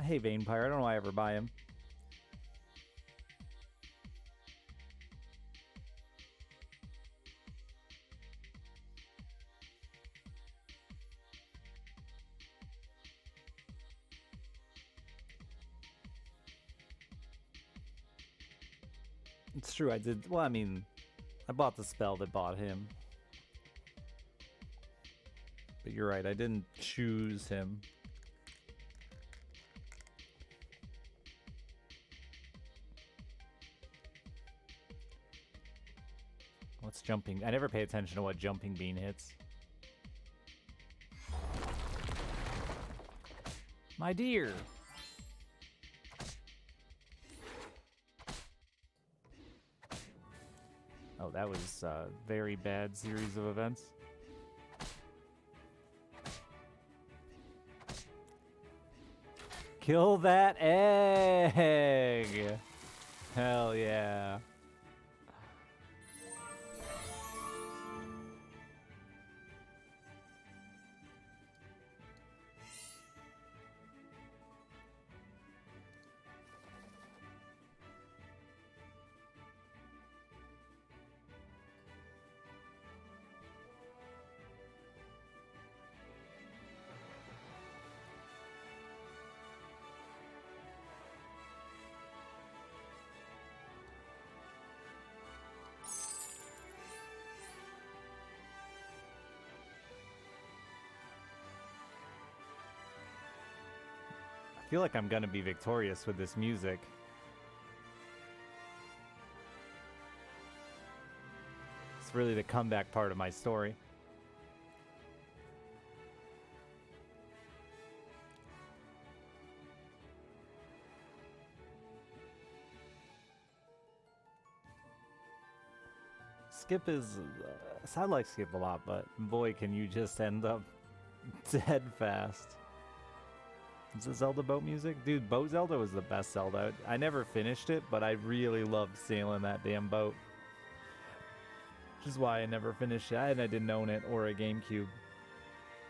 I hate Vampire. I don't know why I ever buy him. It's true, I did. Well, I mean, I bought the spell that bought him. But you're right, I didn't choose him. What's jumping? I never pay attention to what jumping bean hits. My dear! Oh, that was a very bad series of events. Kill that egg! Hell yeah. I feel like I'm gonna be victorious with this music. That's really the comeback part of my story. Skip is... I like Skip a lot, but boy, can you just end up dead fast. Is it Zelda boat music? Dude, Boat Zelda was the best Zelda. I never finished it, but I really loved sailing that damn boat. Which is why I never finished it, and I didn't own it or a GameCube.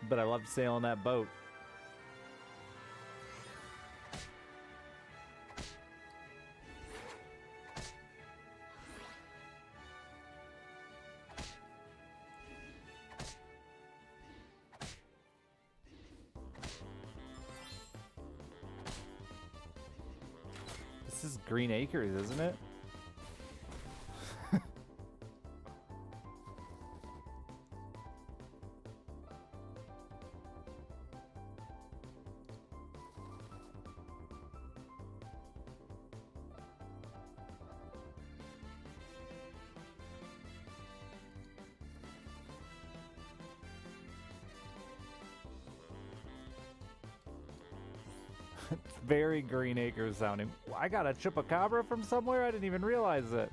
But I loved sailing that boat. This is Green Acres, isn't it? It's very Green Acres sounding. I got a chupacabra from somewhere? I didn't even realize it.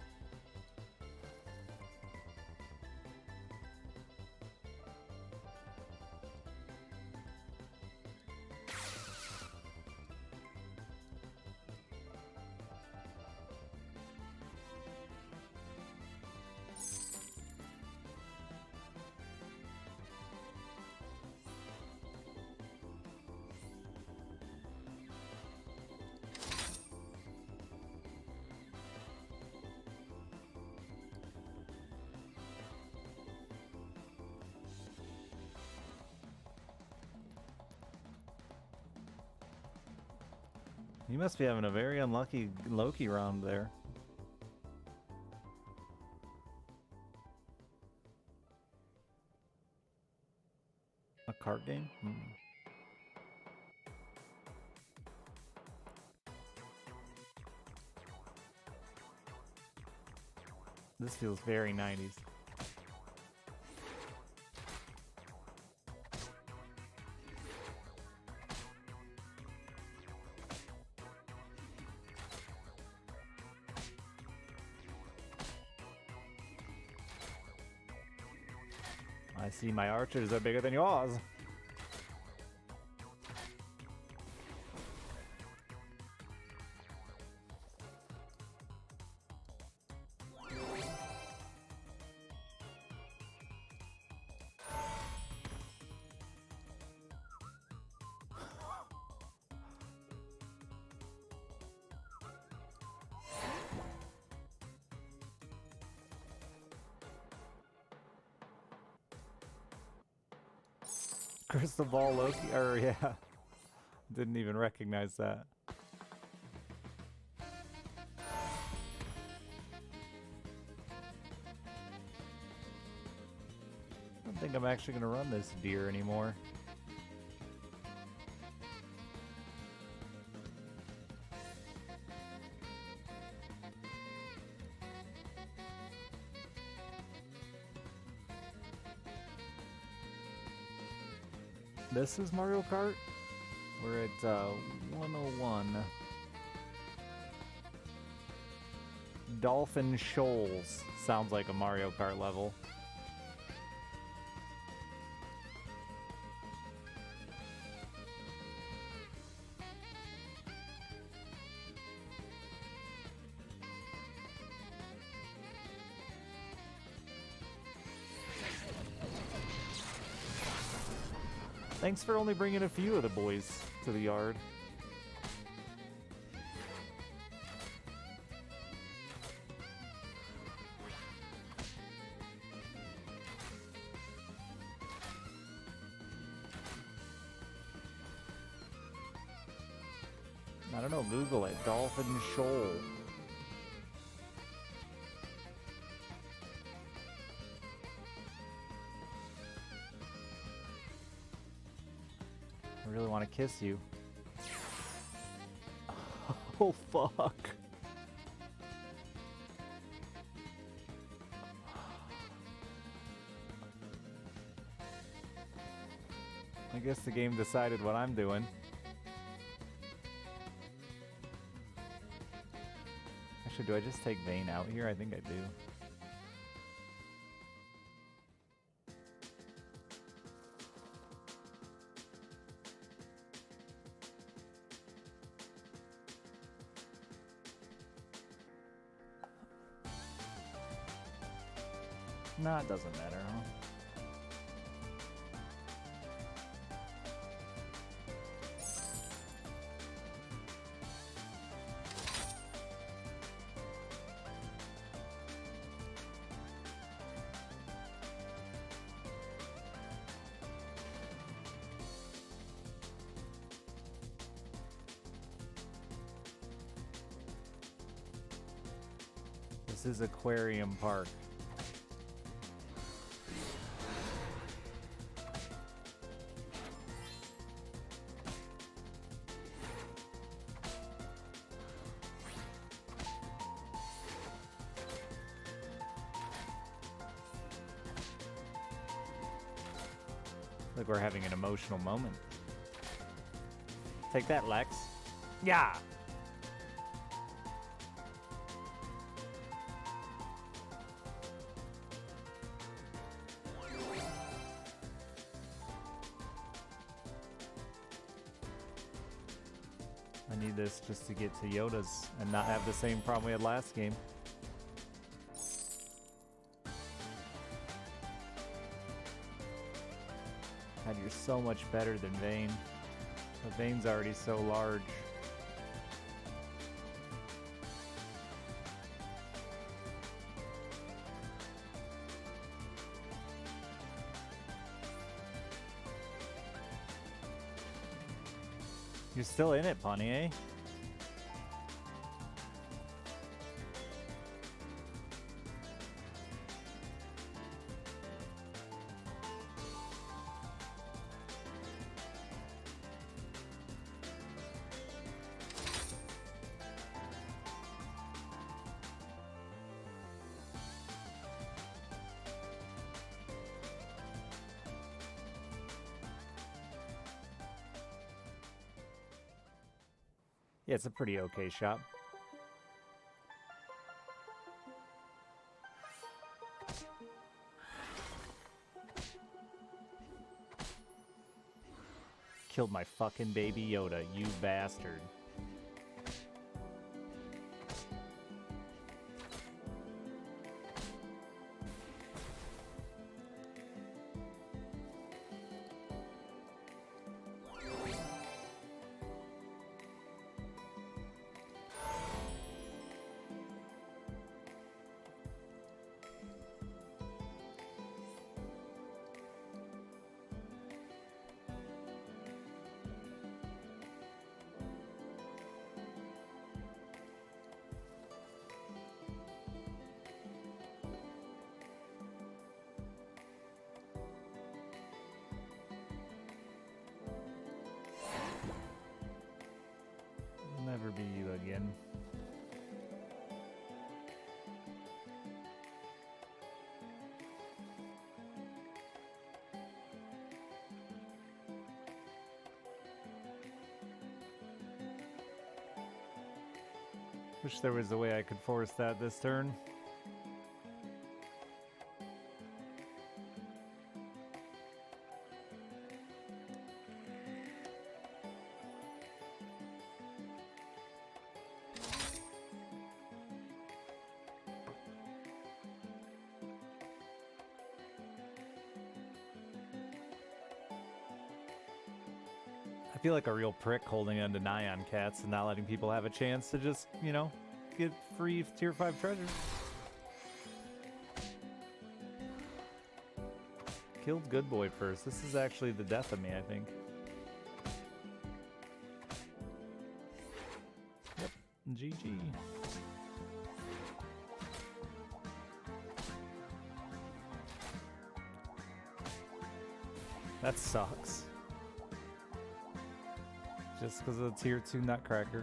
You must be having a very unlucky Loki round there. A card game? This feels very 90s. I see my archers are bigger than yours. Crystal Ball Loki, or yeah, didn't even recognize that. I don't think I'm actually gonna run this deer anymore. This is Mario Kart. We're at 101. Dolphin Shoals. Sounds like a Mario Kart level. Thanks for only bringing a few of the boys to the yard. I don't know, Google it. Dolphin Shoal. I really want to kiss you. Oh, fuck. I guess the game decided what I'm doing. Actually, do I just take Vayne out here? I think I do. No, it doesn't matter, huh? This is Aquarium Park. Like we're having an emotional moment. Take that, Lex. Yeah! I need this just to get to Yoda's and not have the same problem we had last game. God, you're so much better than Vayne. The Vayne's already so large. You're still in it, Punny, eh? Yeah, it's a pretty okay shop. Killed my fucking baby Yoda, you bastard. Never be you again. Wish there was a way I could force that this turn. I feel like a real prick holding on to Nyan Cats and not letting people have a chance to just, you know, get free tier 5 treasure. Killed Good Boy first. This is actually the death of me, I think. Yep, GG. That sucks. Just because of the tier 2 Nutcracker.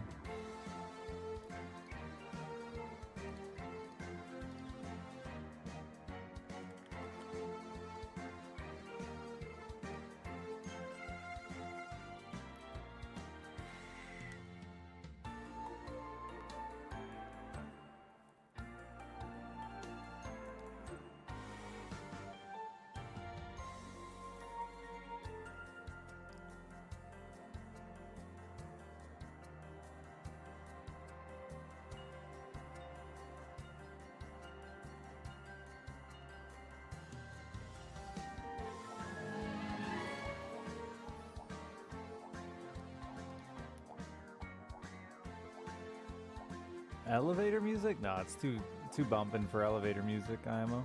Elevator music? No, it's too bumping for elevator music, IMO.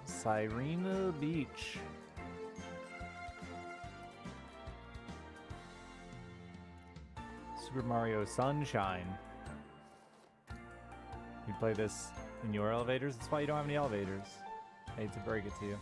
Sirena Beach. Super Mario Sunshine. You play this in your elevators? That's why you don't have any elevators. I hate to break it to you.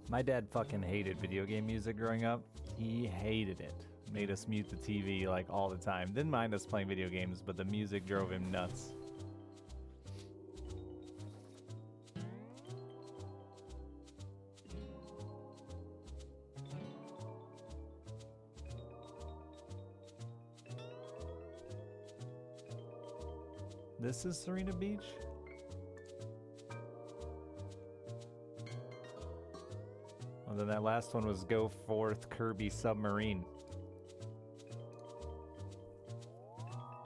My dad fucking hated video game music growing up. He hated it. Made us mute the TV like all the time. Didn't mind us playing video games, but the music drove him nuts. This is Serena Beach? Oh, then that last one was Go Forth Kirby Submarine.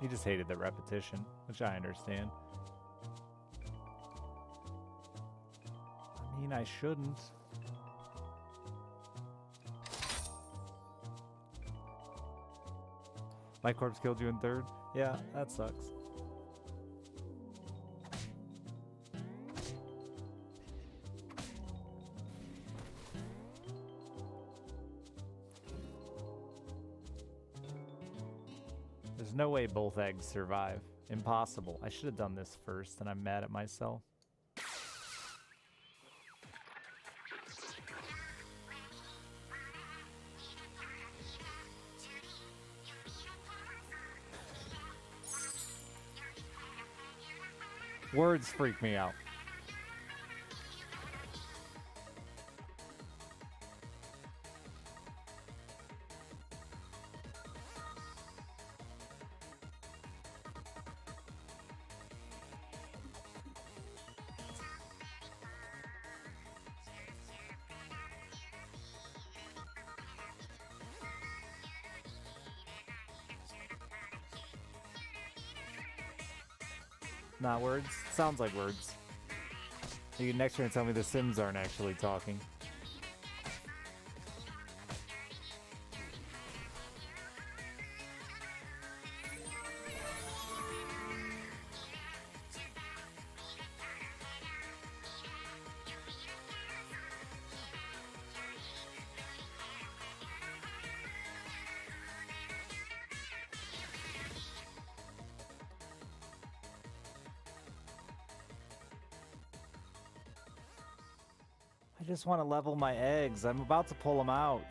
He just hated the repetition, which I understand. I mean, I shouldn't. My corpse killed you in third? Yeah, that sucks. There's no way both eggs survive. Impossible. I should have done this first, and I'm mad at myself. Words freak me out. Not words? Sounds like words. You can next year and tell me the Sims aren't actually talking. I just want to level my eggs. I'm about to pull them out.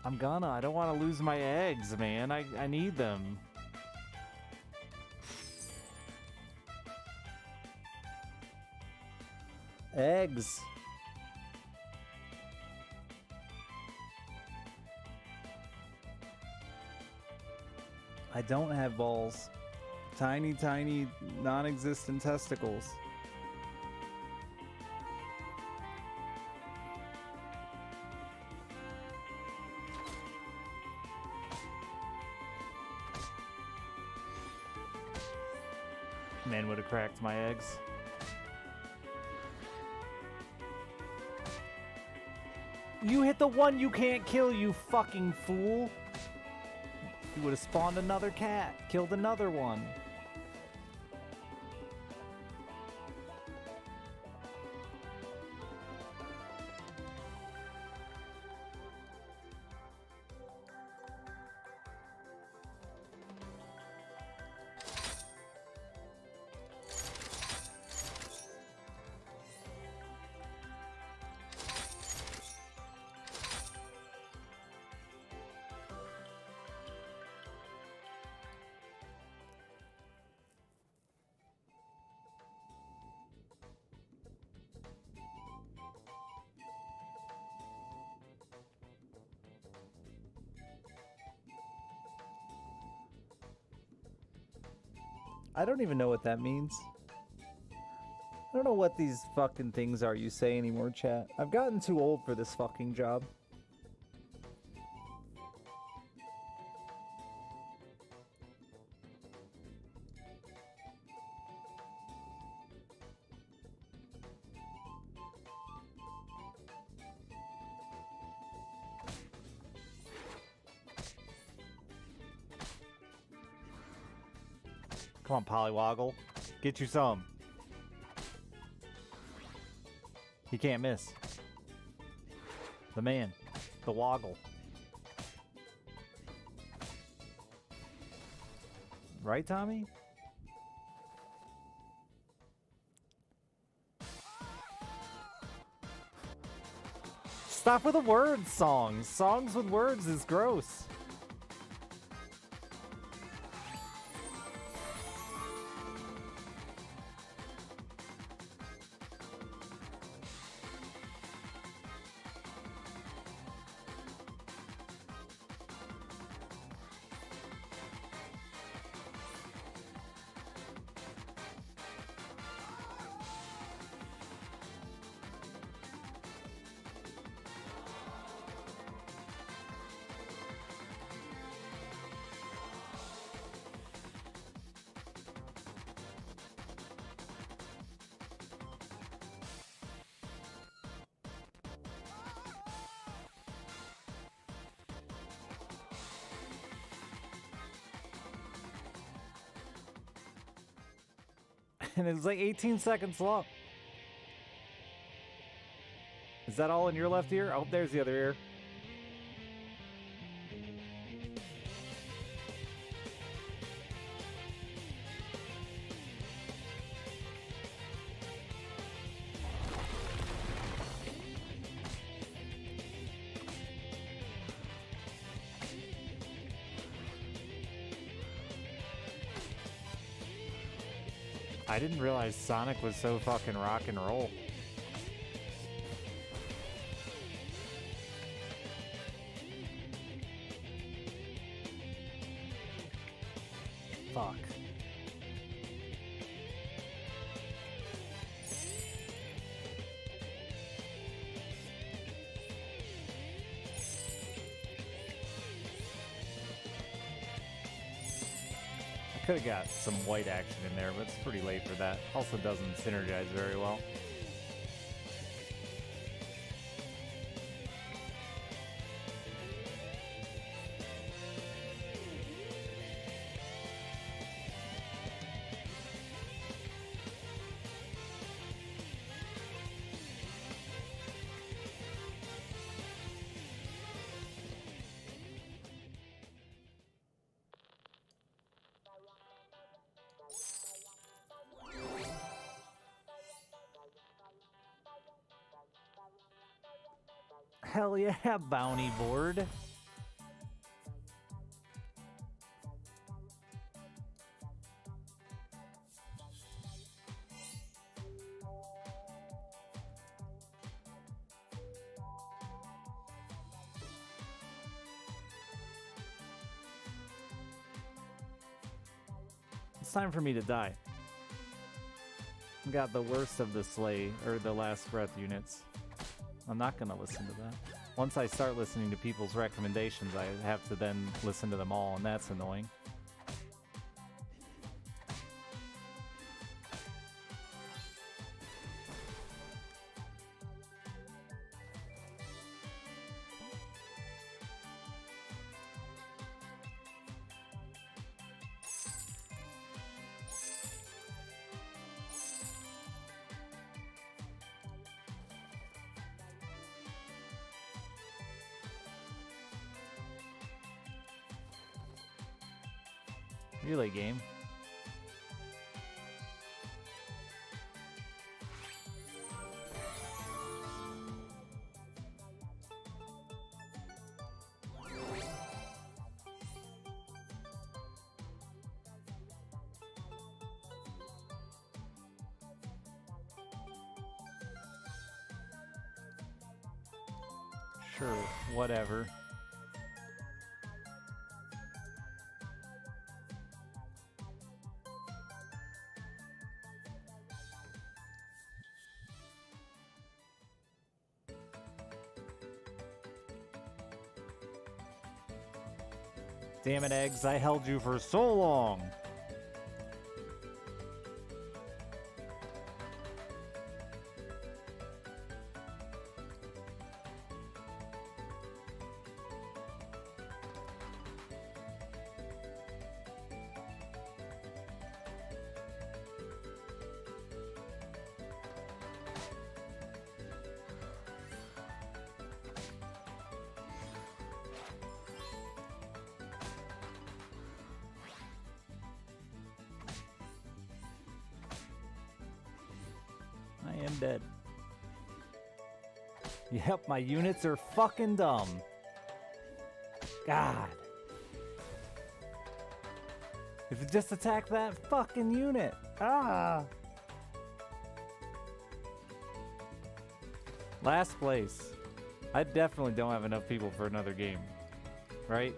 I'm gonna. I don't want to lose my eggs, man. I need them. Eggs. I don't have balls. Tiny, tiny, non-existent testicles. Man would have cracked my eggs. You hit the one you can't kill, you fucking fool. You would have spawned another cat, killed another one. I don't even know what that means. I don't know what these fucking things are you say anymore, chat. I've gotten too old for this fucking job. Come on, Polywoggle. Get you some. He can't miss. The man. The Woggle. Right, Tommy? Stop with the words songs. Songs with words is gross. And it's like 18 seconds long. Is that all in your left ear? Oh, there's the other ear. I didn't realize Sonic was so fucking rock and roll. Fuck. Could have got some white action in there, but it's pretty late for that. Also doesn't synergize very well. Hell yeah, bounty board. It's time for me to die. Got the worst of the sleigh, or the last breath units. I'm not gonna listen to that. Once I start listening to people's recommendations, I have to then listen to them all, and that's annoying. Relay game. Sure, whatever. Damn it, Eggs, I held you for so long. I am dead. Yep, my units are fucking dumb. God. If you just attack that fucking unit. Ah. Last place. I definitely don't have enough people for another game. Right?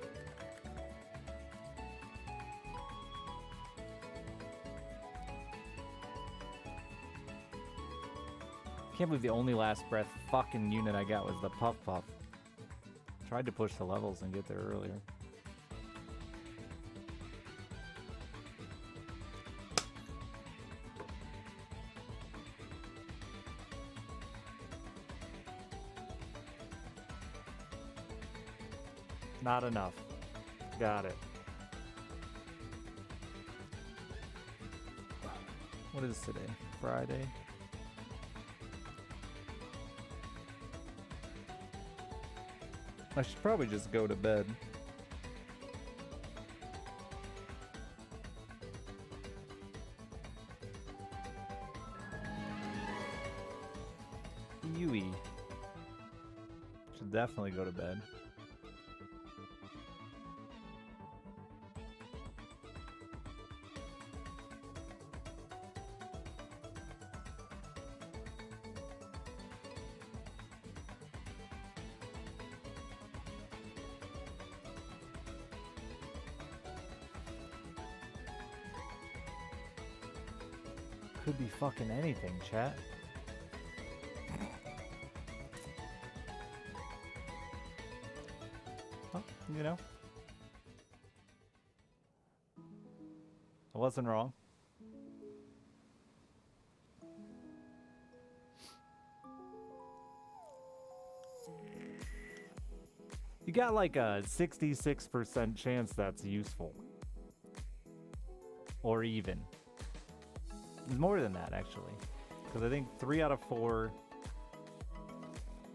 Can't believe the only last breath fucking unit I got was the Puff Puff. Tried to push the levels and get there earlier. Not enough. Got it. What is today? Friday? I should probably just go to bed. Yui. Should definitely go to bed. Could be fucking anything, chat. Well, you know. I wasn't wrong. You got like a 66% chance that's useful. Or even. More than that, actually. Because I think 3 out of 4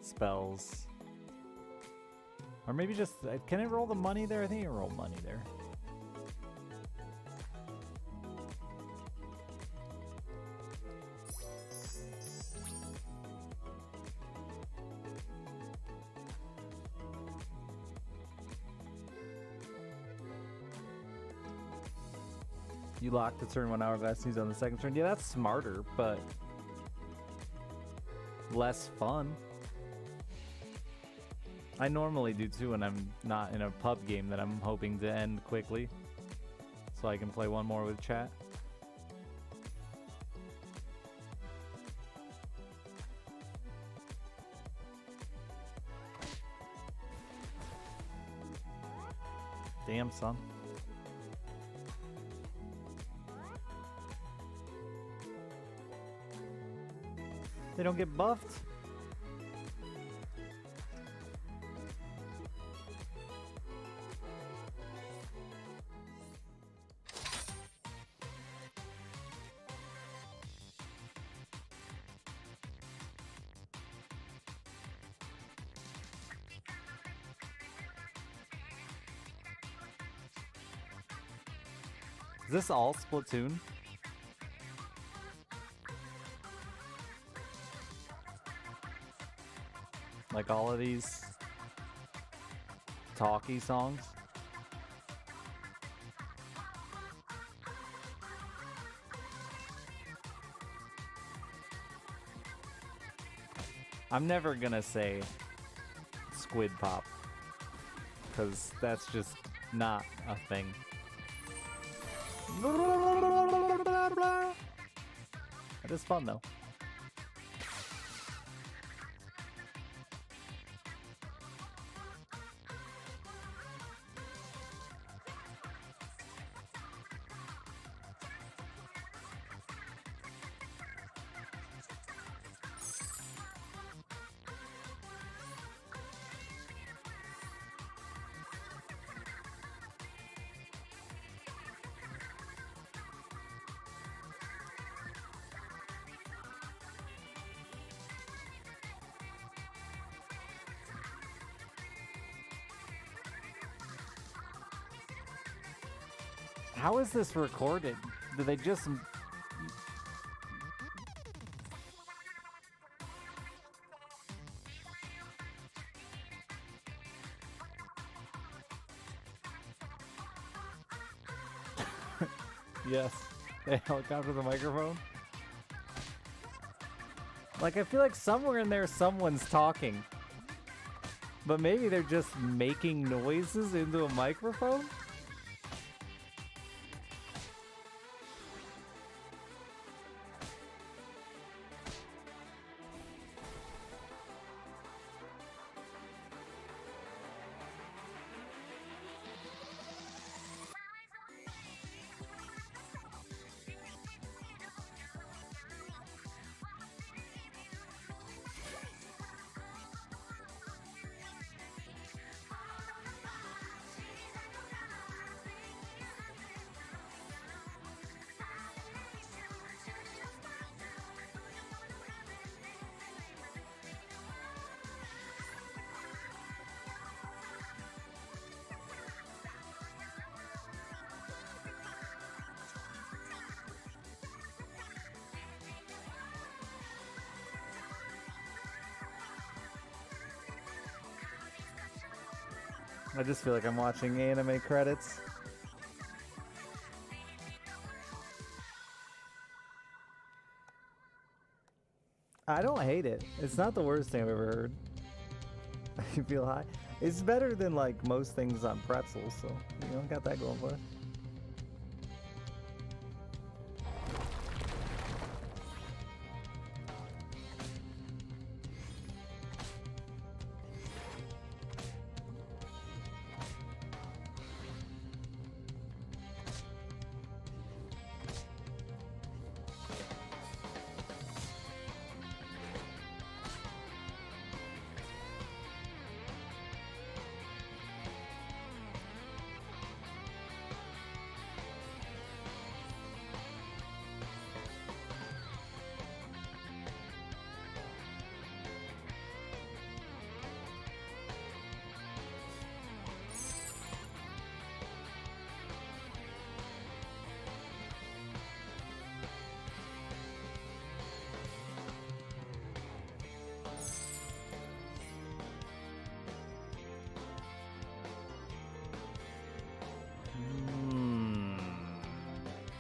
spells. Or maybe just... Can it roll the money there? I think it rolled money there. You lock the turn 1 hourglass needs on the second turn. Yeah, that's smarter, but less fun. I normally do too when I'm not in a pub game that I'm hoping to end quickly, so I can play one more with chat. Damn, son. They don't get buffed? Is this all Splatoon? Like all of these talky songs? I'm never gonna say Squid Pop, because that's just not a thing. It is fun though. How is this recorded? Do they just... Yes. They helicopter the microphone? Like, I feel like somewhere in there someone's talking. But maybe they're just making noises into a microphone? I just feel like I'm watching anime credits. I don't hate it. It's not the worst thing I've ever heard. You feel high? It's better than like most things on pretzels, so you know, got that going for it.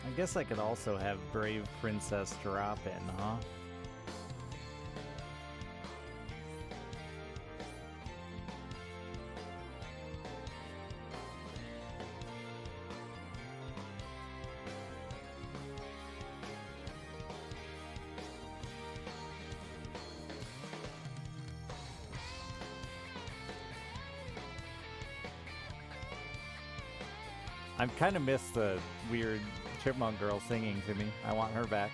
I guess I could also have Brave Princess drop in, huh? I kind of miss the weird chipmunk girl singing to me. I want her back.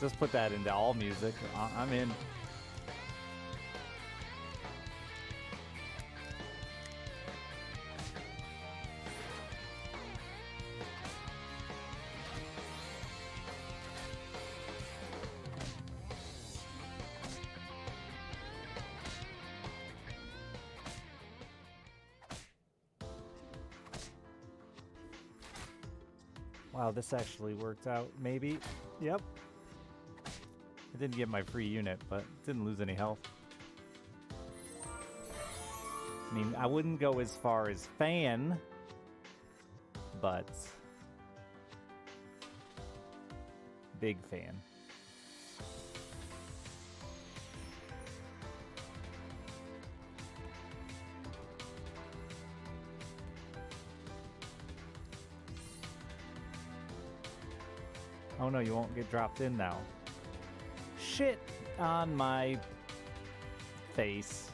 Just put that into all music. I'm in. Wow, this actually worked out, maybe. Yep. I didn't get my free unit, but didn't lose any health. I mean, I wouldn't go as far as fan, but big fan. Oh no, you won't get dropped in now. Shit on my face.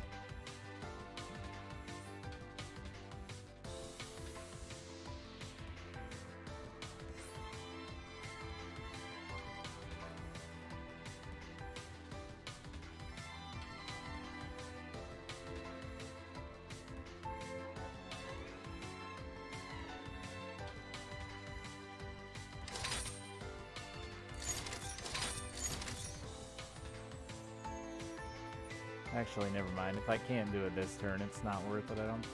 Actually, never mind. If I can't do it this turn, it's not worth it, I don't...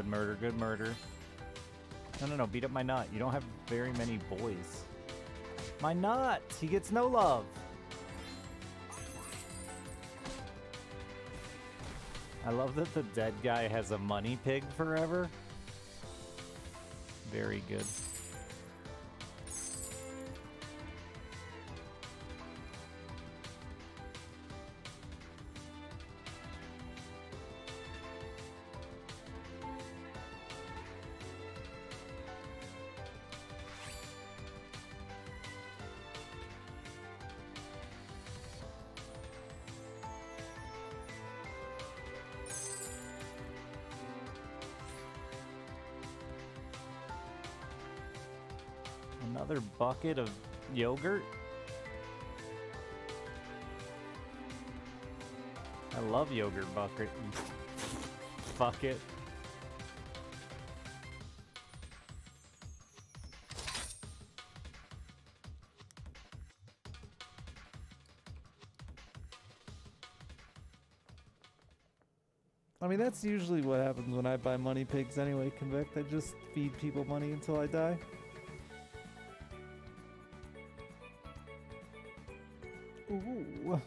Good murder, good murder. No, beat up my nut. You don't have very many boys. My nut! He gets no love! I love that the dead guy has a money pig forever. Very good. Another bucket of yogurt? I love yogurt bucket. Fuck it. I mean, that's usually what happens when I buy money pigs anyway, Convict. I just feed people money until I die. Ooh.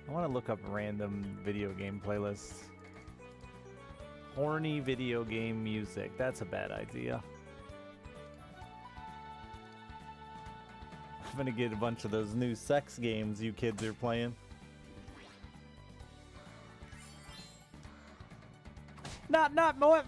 I want to look up random video game playlists. Horny video game music. That's a bad idea. I'm gonna get a bunch of those new sex games you kids are playing. Not more.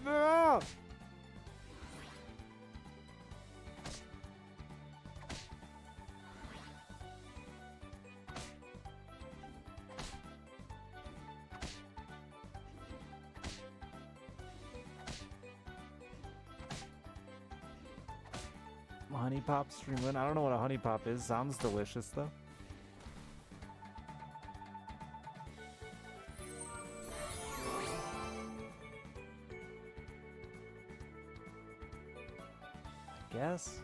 Honey Pop Streamlin'. I don't know what a honey pop is. Sounds delicious though. I guess.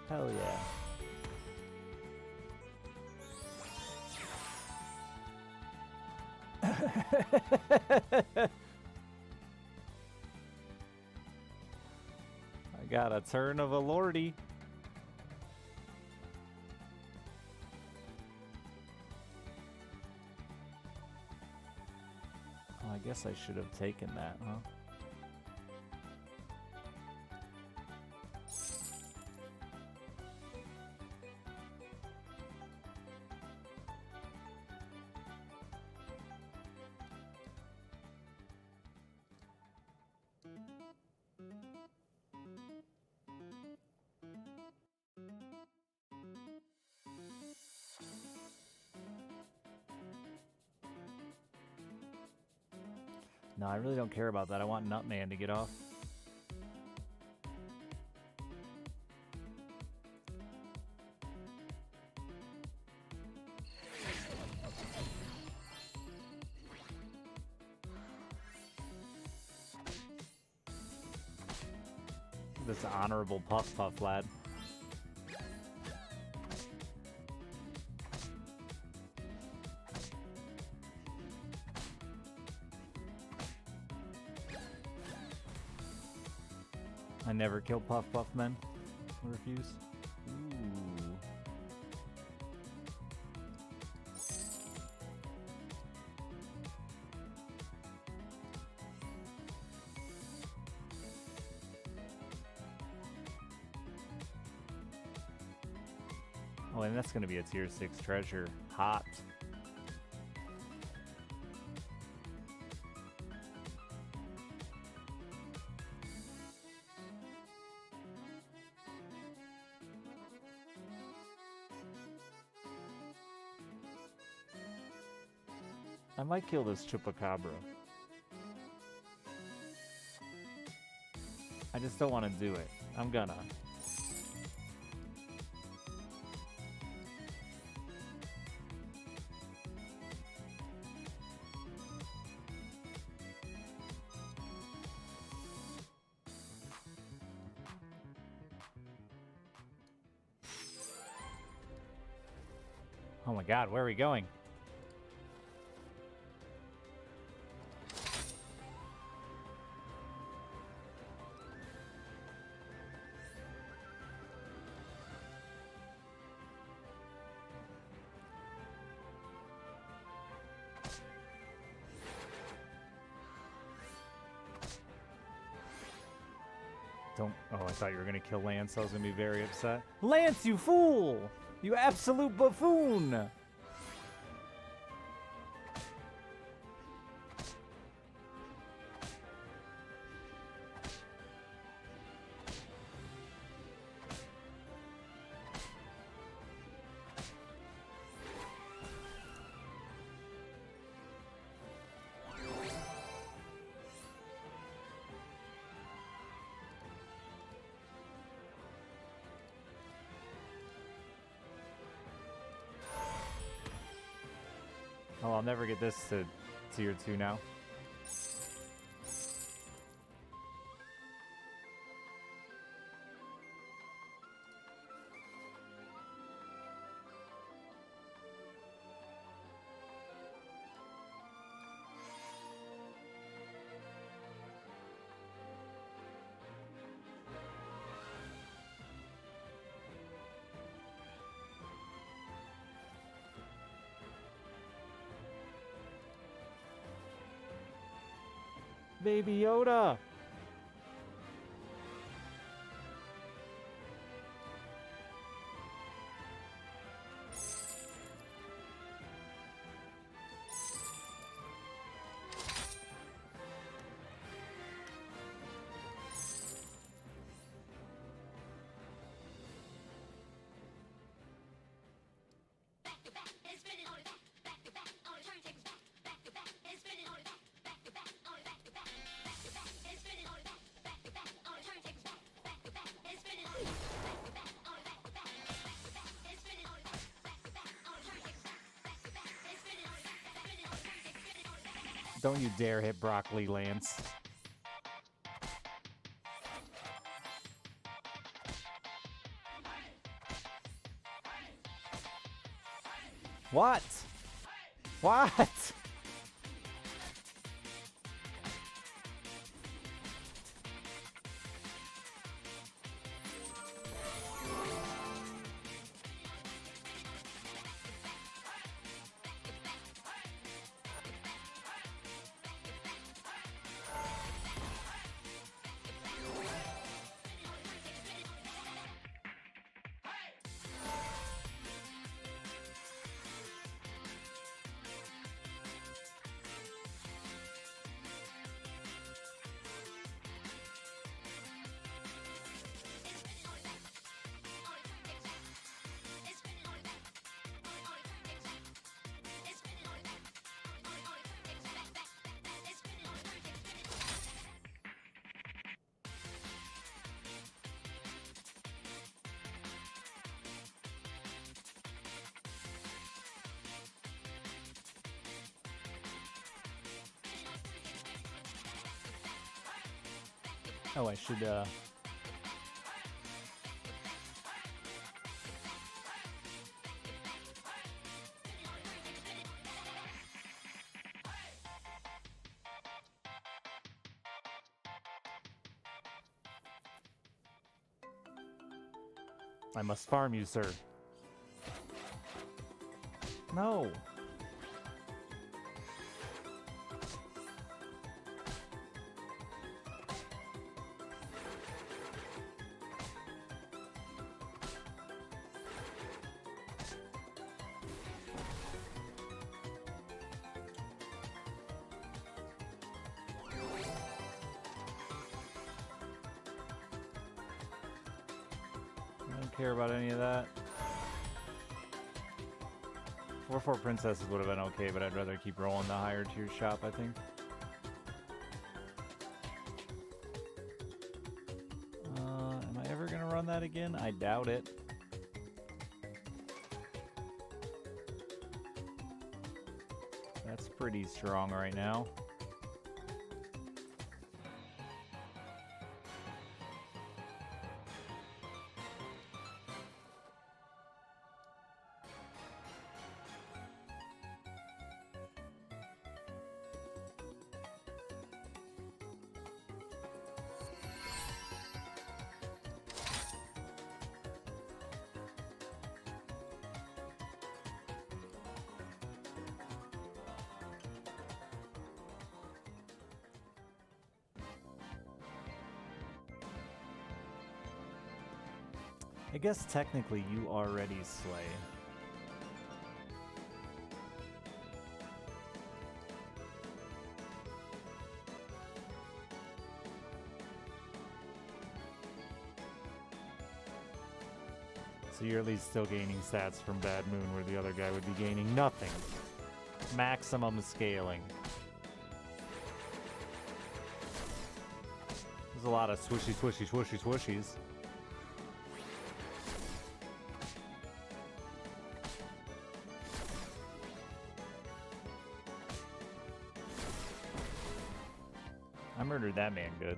Hell yeah. I got a turn of a lordy. Oh, I guess I should have taken that, huh? No, I really don't care about that. I want Nutman to get off. This honorable Puff lad. I never kill Puff men. I refuse. Ooh. Oh, and that's gonna be a tier 6 treasure. Hot. I might kill this Chupacabra. I just don't want to do it. I'm gonna. Oh my god, where are we going? Don't... Oh, I thought you were going to kill Lance. I was going to be very upset. Lance, you fool! You absolute buffoon! Oh, I'll never get this to tier 2 now. Baby Yoda! Don't you dare hit broccoli, Lance. What? What? Oh, I should, I must farm you, sir. No. I don't care about any of that. 4-4 princesses would have been okay, but I'd rather keep rolling the higher tier shop, I think. Am I ever gonna run that again? I doubt it. That's pretty strong right now. I guess technically you already slay. So you're at least still gaining stats from Bad Moon, where the other guy would be gaining nothing. Maximum scaling. There's a lot of swishy, swishy, swishy, swishies. I murdered that man good.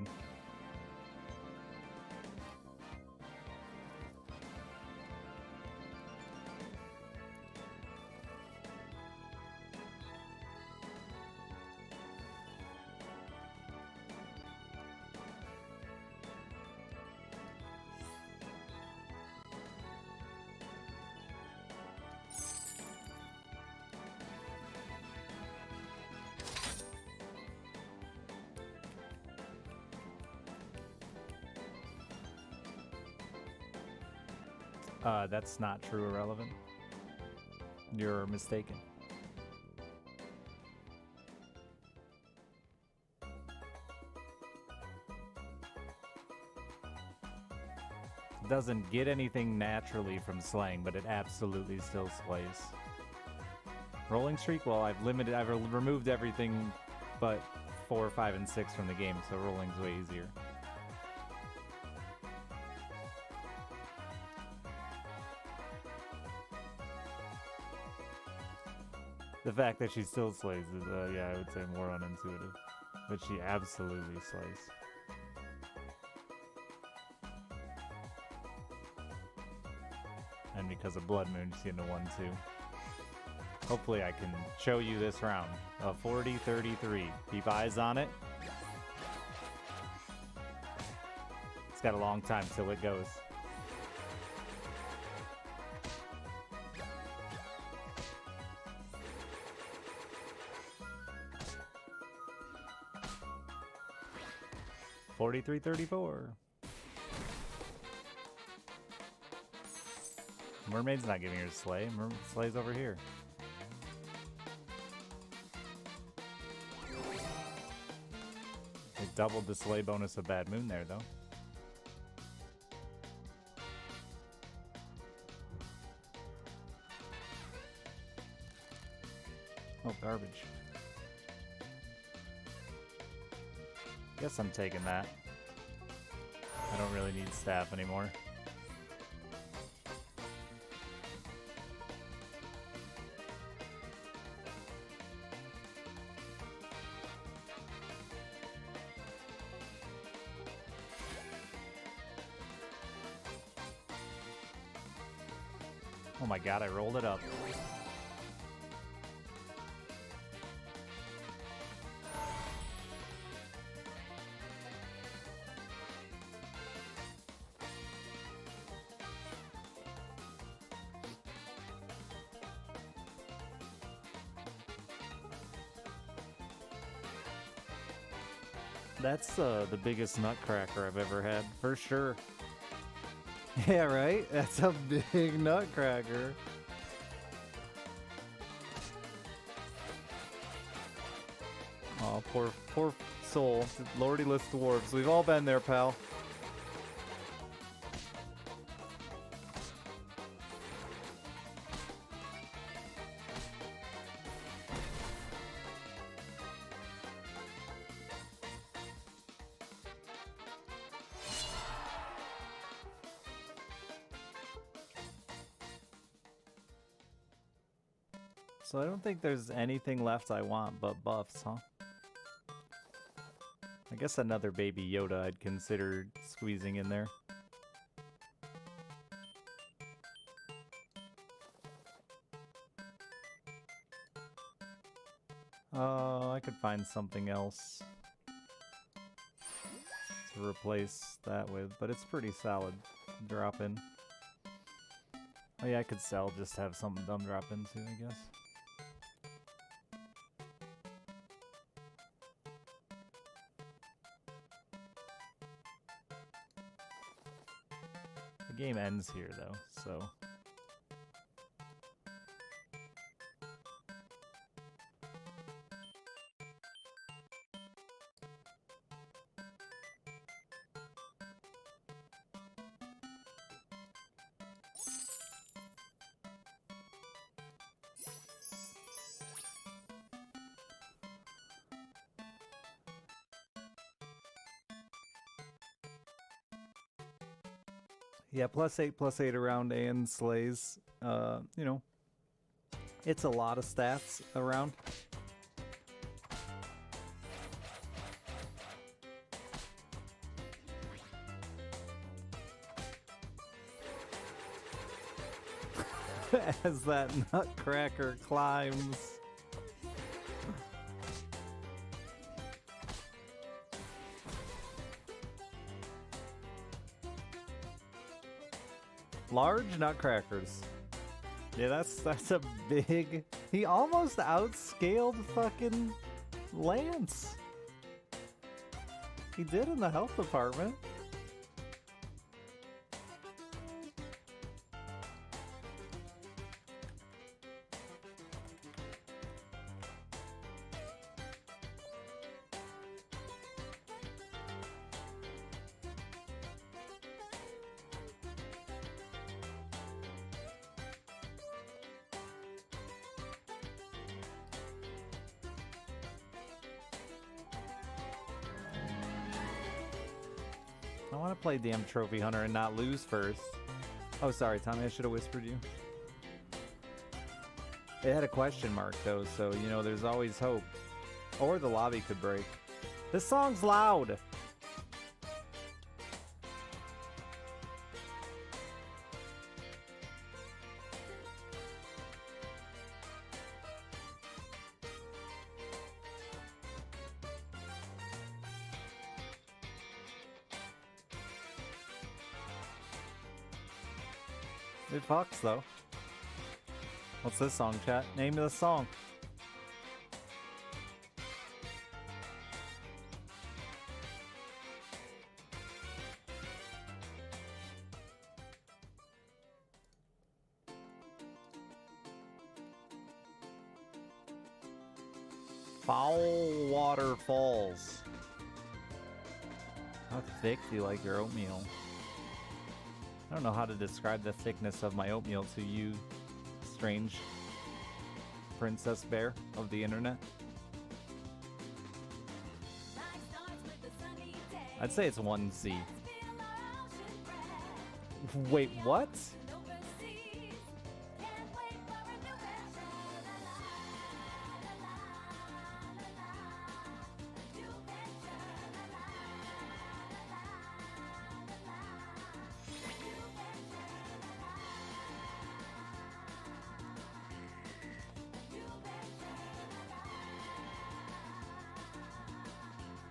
That's not true or relevant. You're mistaken. It doesn't get anything naturally from slaying, but it absolutely still slays. Rolling streak? Well, I've removed everything but 4, 5, and 6 from the game, so rolling's way easier. The fact that she still slays is, yeah, I would say more unintuitive. But she absolutely slays. And because of Blood Moon, she's getting a 1-2. Hopefully I can show you this round. A 40-33. Keep eyes on it. It's got a long time till it goes. $43.34. Mermaid's not giving her slay. Slay's over here. They doubled the slay bonus of Bad Moon there, though. Oh, garbage. Guess I'm taking that. I don't really need staff anymore. Oh my god, I rolled it up. That's the biggest nutcracker I've ever had, for sure. Yeah, right? That's a big nutcracker. Oh, poor soul. Lordyless dwarves. We've all been there, pal. So I don't think there's anything left I want but buffs, huh? I guess another baby Yoda I'd consider squeezing in there. I could find something else to replace that with, but it's pretty solid drop in. Oh yeah, I could sell, just have something dumb drop into, I guess. game ends here, though, so... Yeah, +8 around and slays. You know, it's a lot of stats around. As that nutcracker climbs. Large nutcrackers. Yeah, that's a big... He almost outscaled fucking Lance. He did in the health department. I want to play damn Trophy Hunter and not lose first. Oh, sorry, Tommy. I should have whispered you. It had a question mark, though, so, you know, there's always hope. Or the lobby could break. This song's loud! It fucks, though. What's this song, chat? Name of the song. Foul Water Falls. How thick do you like your oatmeal? I don't know how to describe the thickness of my oatmeal to you, strange princess bear of the internet. I'd say it's 1C. Wait, what?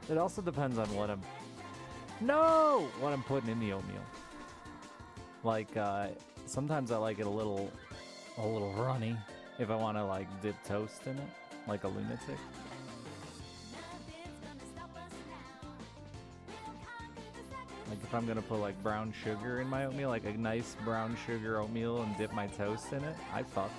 It also depends on what I'm... No! What I'm putting in the oatmeal. Like, sometimes I like it a little runny. If I want to, like, dip toast in it. Like a lunatic. Like, if I'm gonna put, like, brown sugar in my oatmeal, like a nice brown sugar oatmeal and dip my toast in it, I fuck.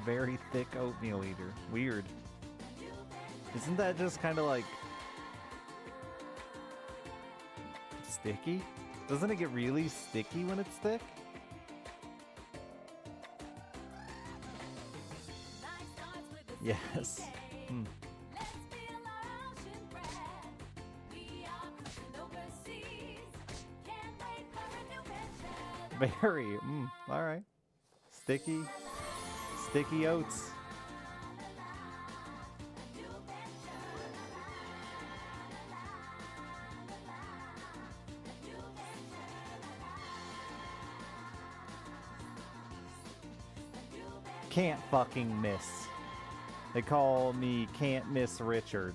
Very thick oatmeal eater. Weird. Isn't that just kind of like sticky? Doesn't it get really sticky when it's thick? Yes. Very. All right. Sticky oats. Can't fucking miss. They call me Can't Miss Richard.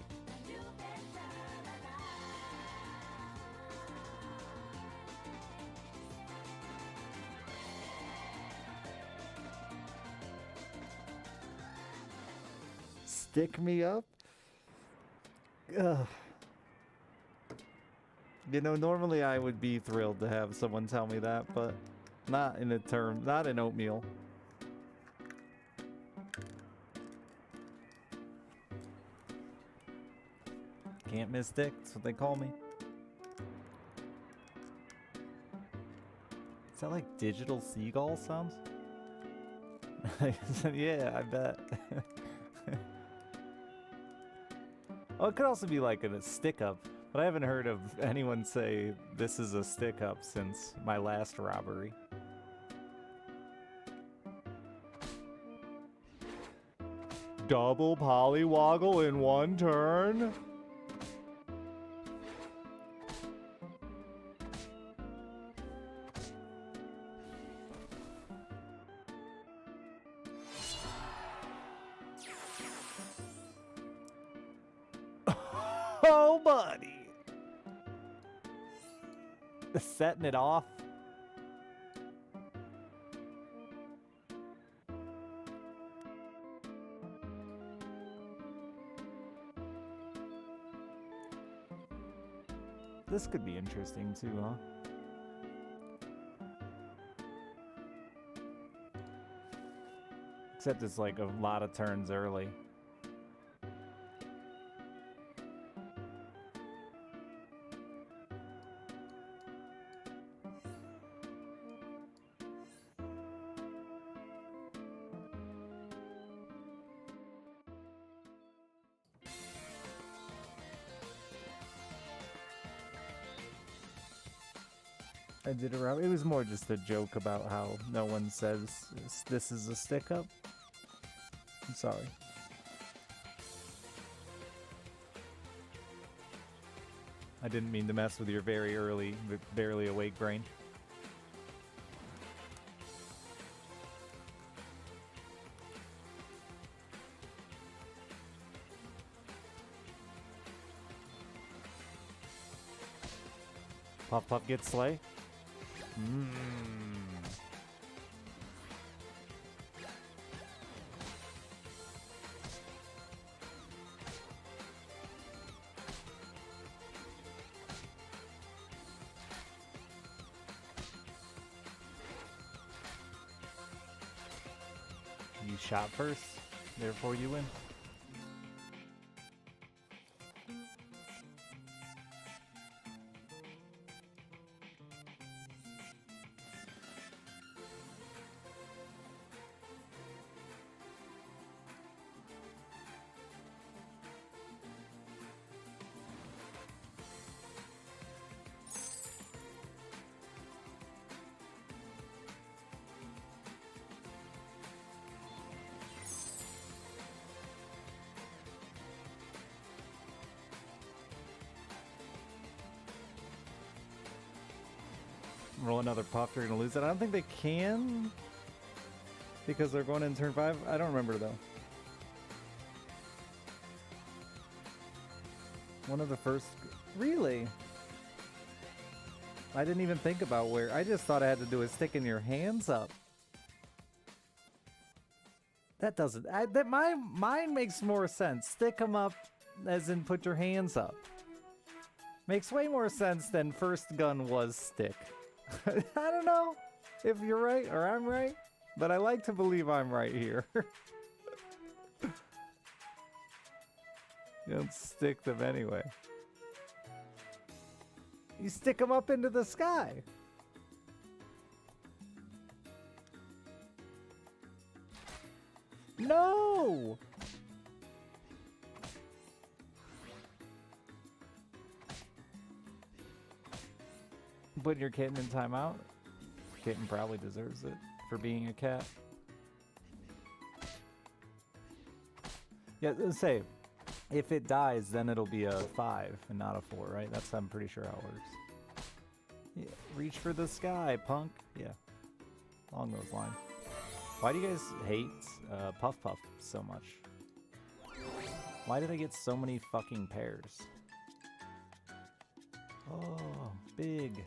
stick me up? Ugh. You know, normally I would be thrilled to have someone tell me that, but not in a term, not in oatmeal. Can't miss dick, that's what they call me. Is that like digital seagull sounds? Yeah, I bet. Oh, it could also be like a stick-up, but I haven't heard of anyone say this is a stick-up since my last robbery. Double polywoggle in one turn? Oh, buddy. Setting it off. This could be interesting too, huh? Except it's like a lot of turns early. I did it wrong. It was more just a joke about how no one says this is a stick-up. I'm sorry. I didn't mean to mess with your very early, barely awake brain. Puff Puff gets Slay. You shot first, therefore you win. Roll another puff, you're gonna lose it. I don't think they can because they're going in turn 5. I don't remember though. One of the first, really? I didn't even think about where. I just thought I had to do is sticking your hands up. That doesn't. Mine makes more sense. Stick them up, as in put your hands up. Makes way more sense than first gun was stick. I don't know if you're right or I'm right, but I like to believe I'm right here. You don't stick them anyway. You stick them up into the sky. No! Putting your kitten in timeout? Kitten probably deserves it for being a cat. Yeah, say, if it dies, then it'll be a 5 and not a 4, right? That's, I'm pretty sure how it works. Yeah, reach for the sky, punk. Yeah, along those lines. Why do you guys hate Puff Puff so much? Why did I get so many fucking pairs? Oh, big.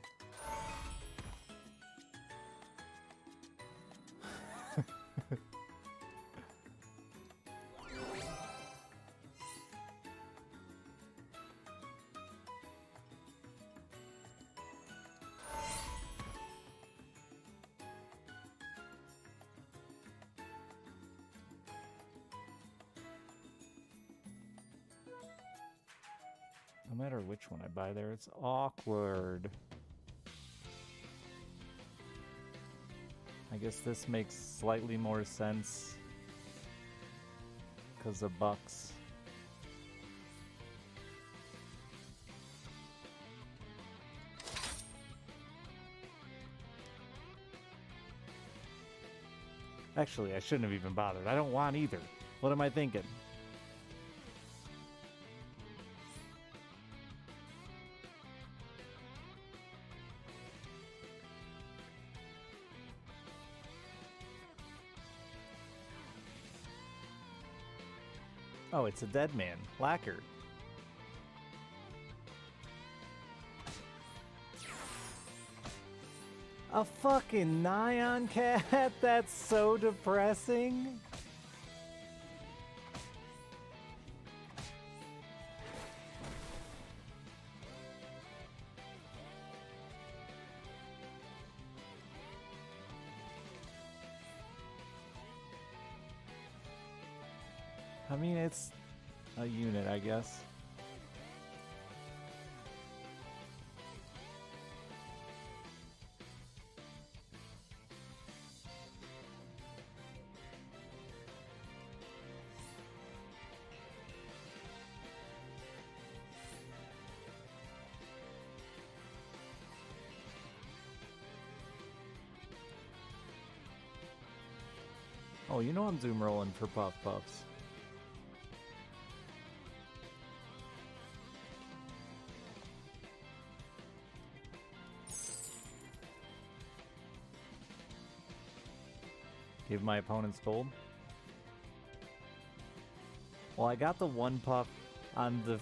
matter which one I buy there, it's awkward. I guess this makes slightly more sense because of bucks. Actually, I shouldn't have even bothered. I don't want either. What am I thinking? Oh, it's a dead man. Lacquer. A fucking Nyan cat? That's so depressing. I mean, it's a unit, I guess. Oh, you know I'm zoom rolling for Puff Puffs. Give my opponent's gold. Well, I got the one puff on the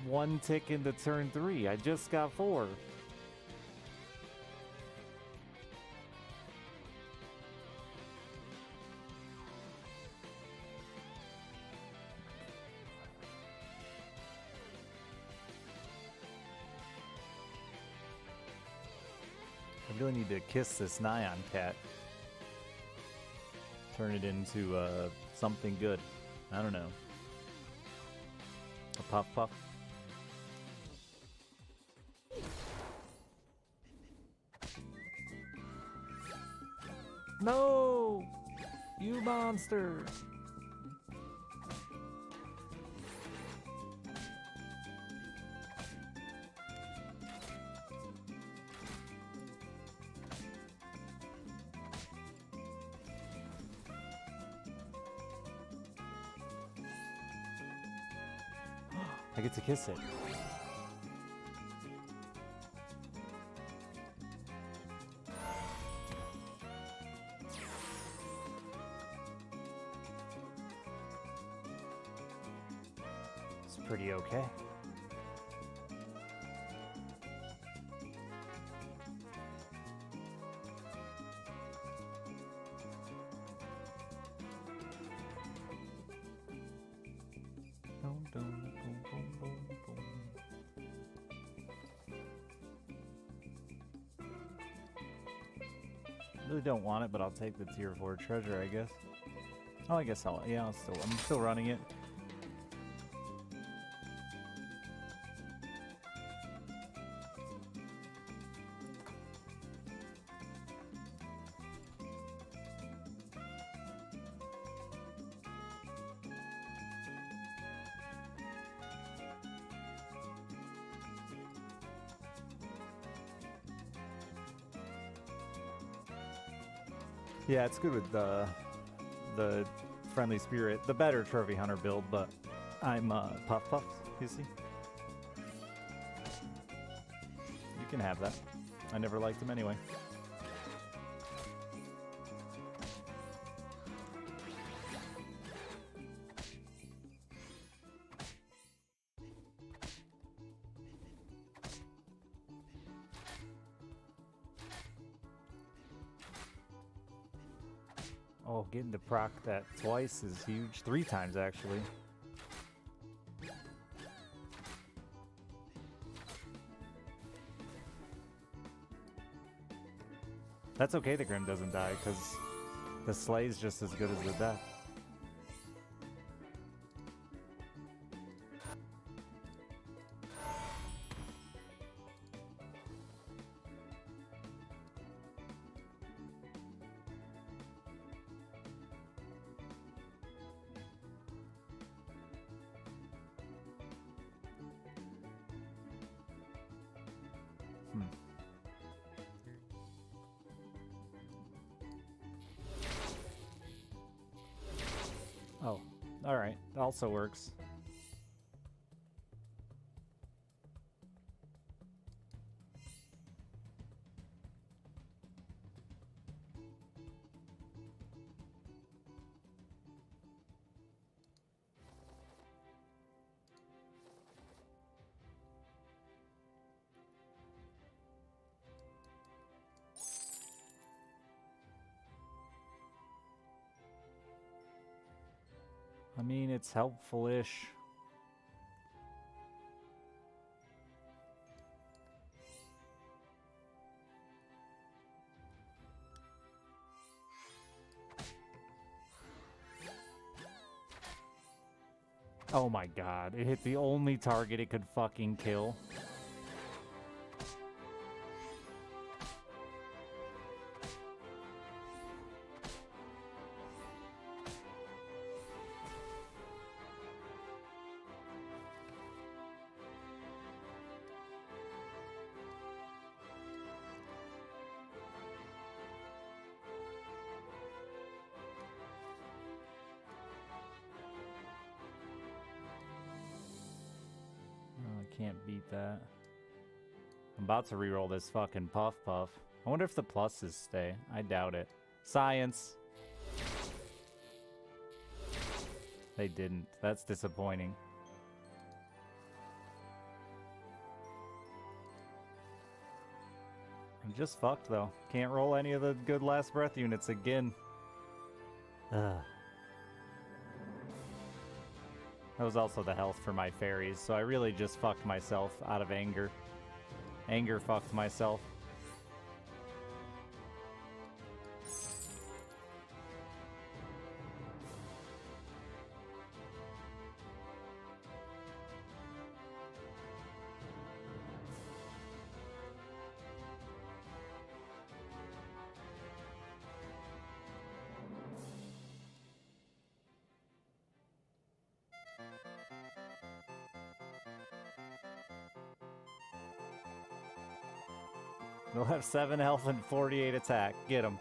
one tick into turn 3. I just got 4. I really need to kiss this Nyan cat. Turn it into something good. I don't know. A Puff Puff. No! You monster! I get to kiss it. It's pretty okay. Really don't want it, but I'll take the tier 4 treasure, I guess. Oh, I guess I'm still running it. Yeah, it's good with the friendly spirit, the better trophy hunter build, but I'm Puff Puffs, you see? You can have that. I never liked him anyway. Oh, getting to proc that twice is huge. 3 times, actually. That's okay the Grim doesn't die, because the Slay's just as good as the death. Alright, also works. I mean, it's helpful-ish. Oh my god, it hit the only target it could fucking kill. Can't beat that. I'm about to reroll this fucking Puff Puff. I wonder if the pluses stay. I doubt it. Science! They didn't. That's disappointing. I'm just fucked though. Can't roll any of the good last breath units again. Ugh. That was also the health for my fairies, so I really just fucked myself out of anger. Anger fucked myself. They'll have 7 health and 48 attack. Get him.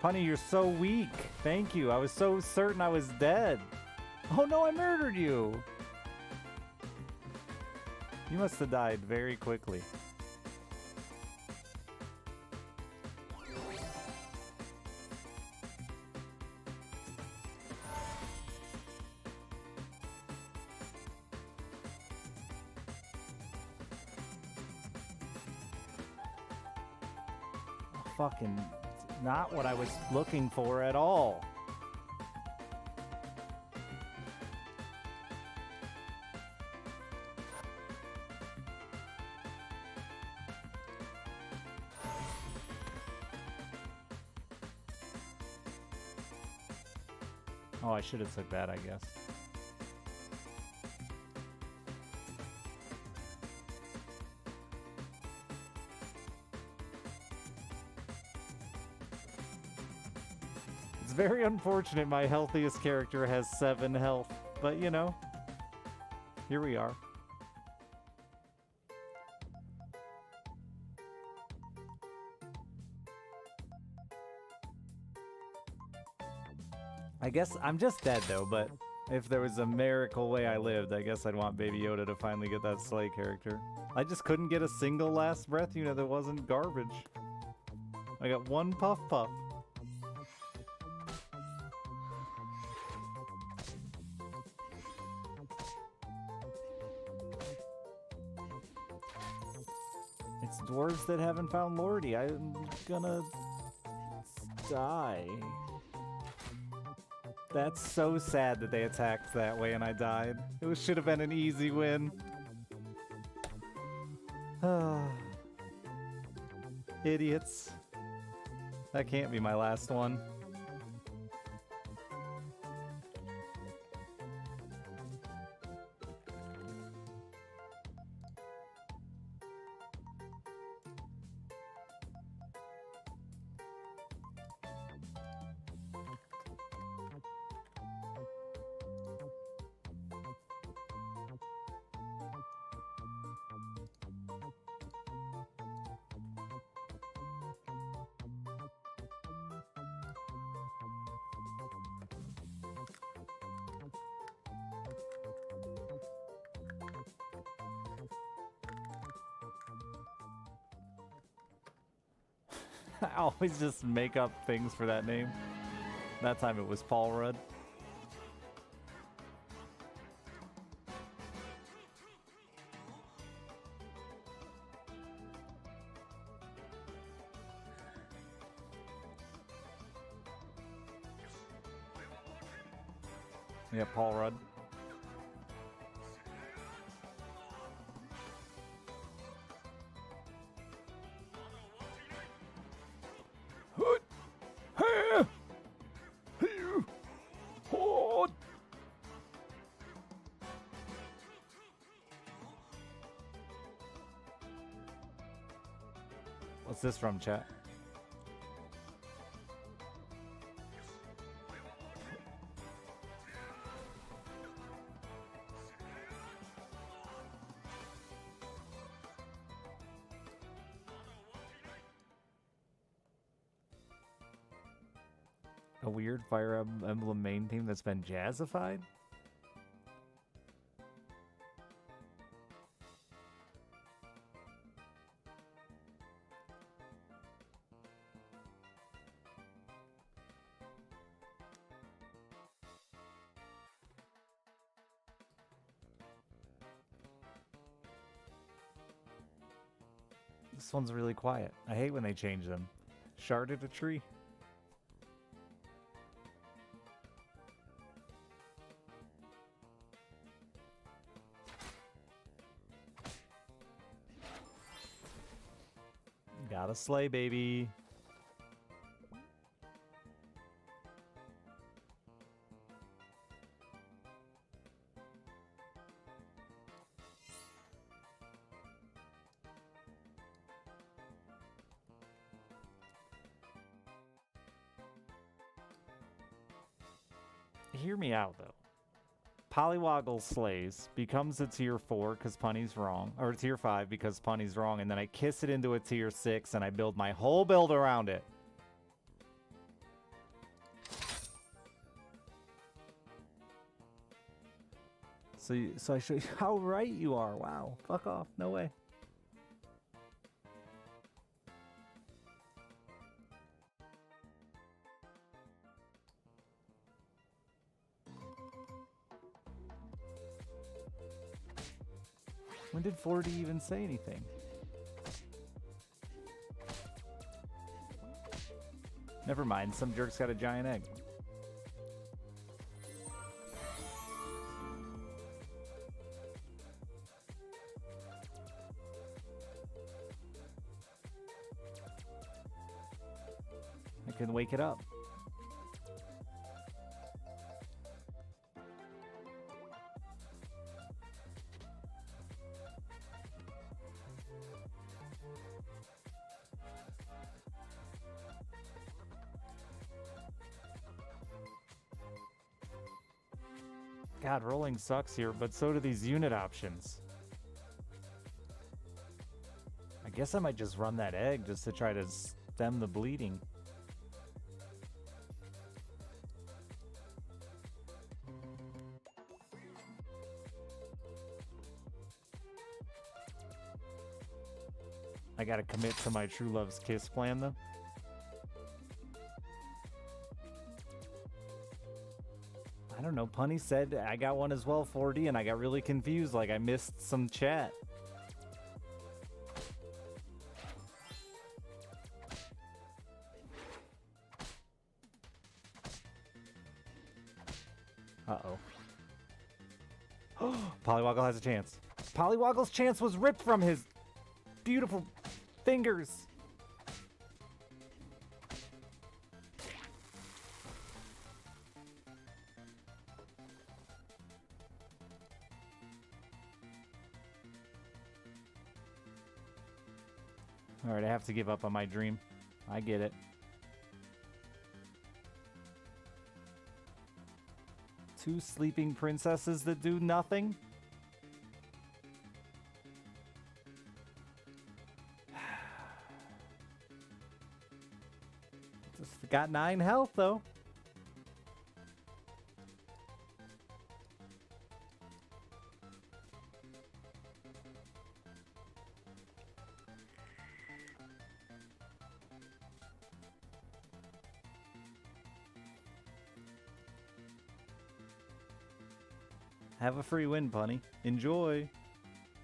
Punny, you're so weak. Thank you. I was so certain I was dead. Oh no, I murdered you. You must have died very quickly. Fucking not what I was looking for at all. Oh, I should have took that, I guess. It's very unfortunate my healthiest character has 7 health, but you know, here we are. I guess I'm just dead though, but if there was a miracle way I lived, I guess I'd want Baby Yoda to finally get that Slay character. I just couldn't get a single last breath unit that wasn't garbage. I got 1 Puff Puff. It's dwarves that haven't found Lordy. I'm gonna die. That's so sad that they attacked that way and I died. It should have been an easy win. Idiots. That can't be my last one. I always just make up things for that name. That time it was Paul Rudd. Yeah, Paul Rudd. What's this from, chat? A weird Fire Emblem main theme that's been jazzified? This one's really quiet. I hate when they change them. Sharded a tree. Gotta slay, baby. Hear me out, though. Polywoggle slays, becomes a tier 4 because Punny's wrong, or a tier 5 because Punny's wrong, and then I kiss it into a tier 6 and I build my whole build around it. So I show you how right you are. Wow. Fuck off. No way. When did 4D even say anything? Never mind, some jerk's got a giant egg. I can wake it up. God, rolling sucks here, but so do these unit options. I guess I might just run that egg just to try to stem the bleeding. I gotta commit to my True Love's Kiss plan, though. I don't know, Punny said I got one as well, 4D, and I got really confused, like I missed some chat. Uh-oh. Polywoggle has a chance. Polywoggle's chance was ripped from his beautiful fingers. Alright, I have to give up on my dream. I get it. Two sleeping princesses that do nothing? Just got 9 health, though. Have a free win, Punny. Enjoy.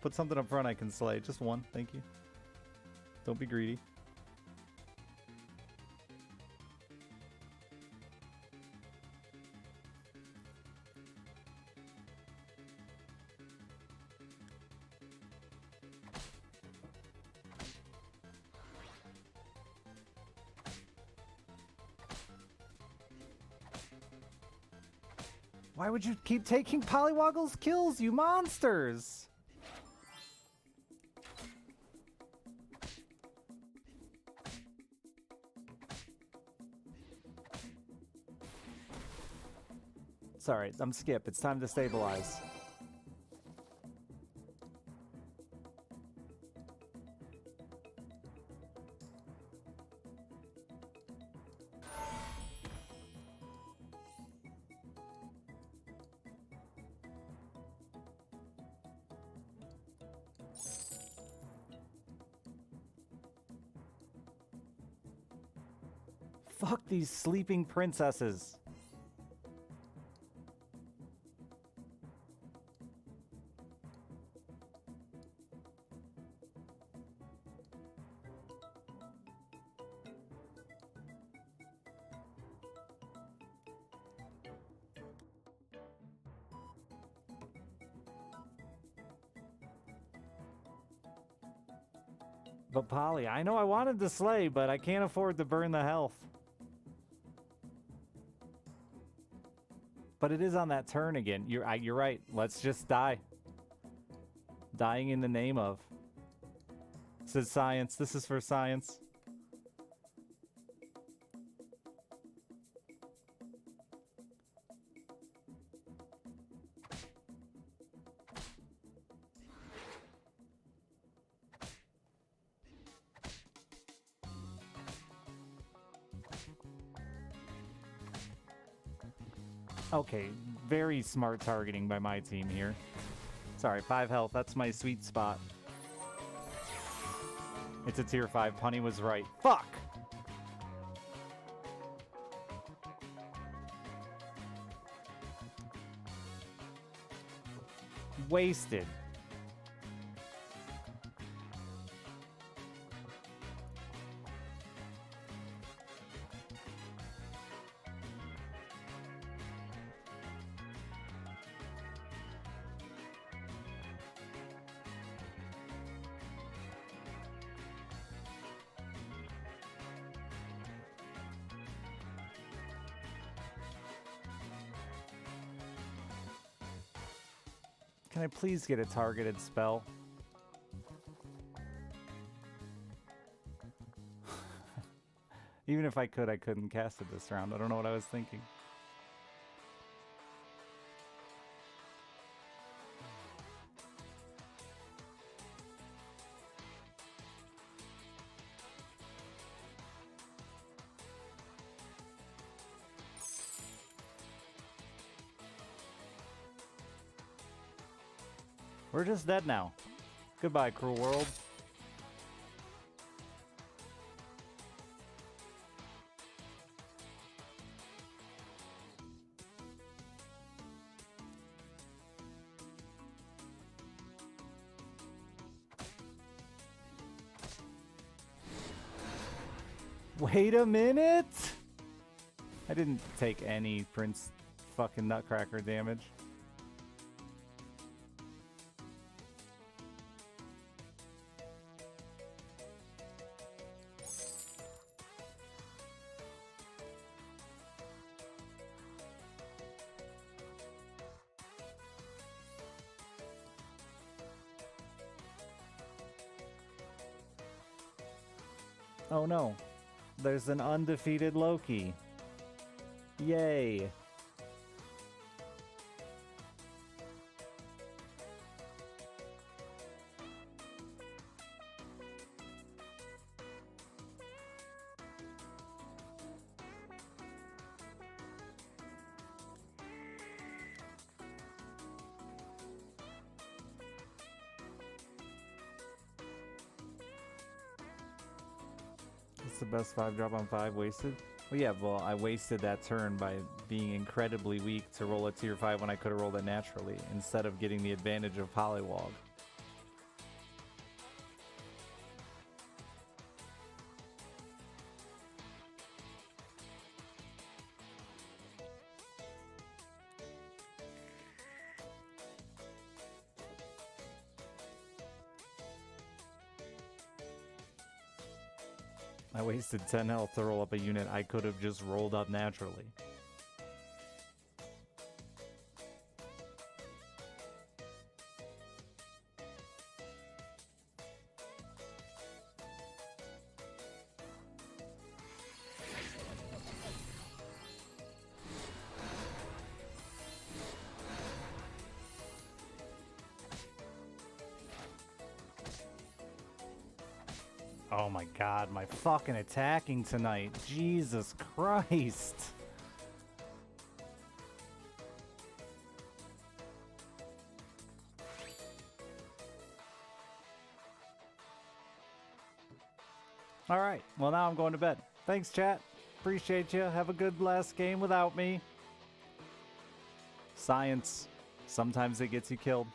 Put something up front I can slay. Just one, thank you. Don't be greedy. Why would you keep taking Polywoggle's kills, you monsters? Sorry, I'm Skip. It's time to stabilize. Fuck these sleeping princesses. But Polly, I know I wanted to slay, but I can't afford to burn the health. But it is on that turn again. You're right. Let's just die. Dying in the name of. This is science. This is for science. Okay, very smart targeting by my team here. Sorry, 5 health. That's my sweet spot. It's a tier 5. Punny was right. Fuck! Wasted. Can I please get a targeted spell? Even if I could, I couldn't cast it this round. I don't know what I was thinking. We're just dead now. Goodbye, cruel world. Wait a minute! I didn't take any Prince fucking Nutcracker damage. Oh no, there's an undefeated Loki. Yay. It's the best 5 drop on 5 wasted. Well, yeah, well, I wasted that turn by being incredibly weak to roll a tier 5 when I could have rolled it naturally, instead of getting the advantage of Polywog. I wasted 10 health to roll up a unit I could have just rolled up naturally. Oh my god, my fucking attacking tonight. Jesus Christ. Alright, well now I'm going to bed. Thanks, chat. Appreciate you. Have a good last game without me. Science. Sometimes it gets you killed.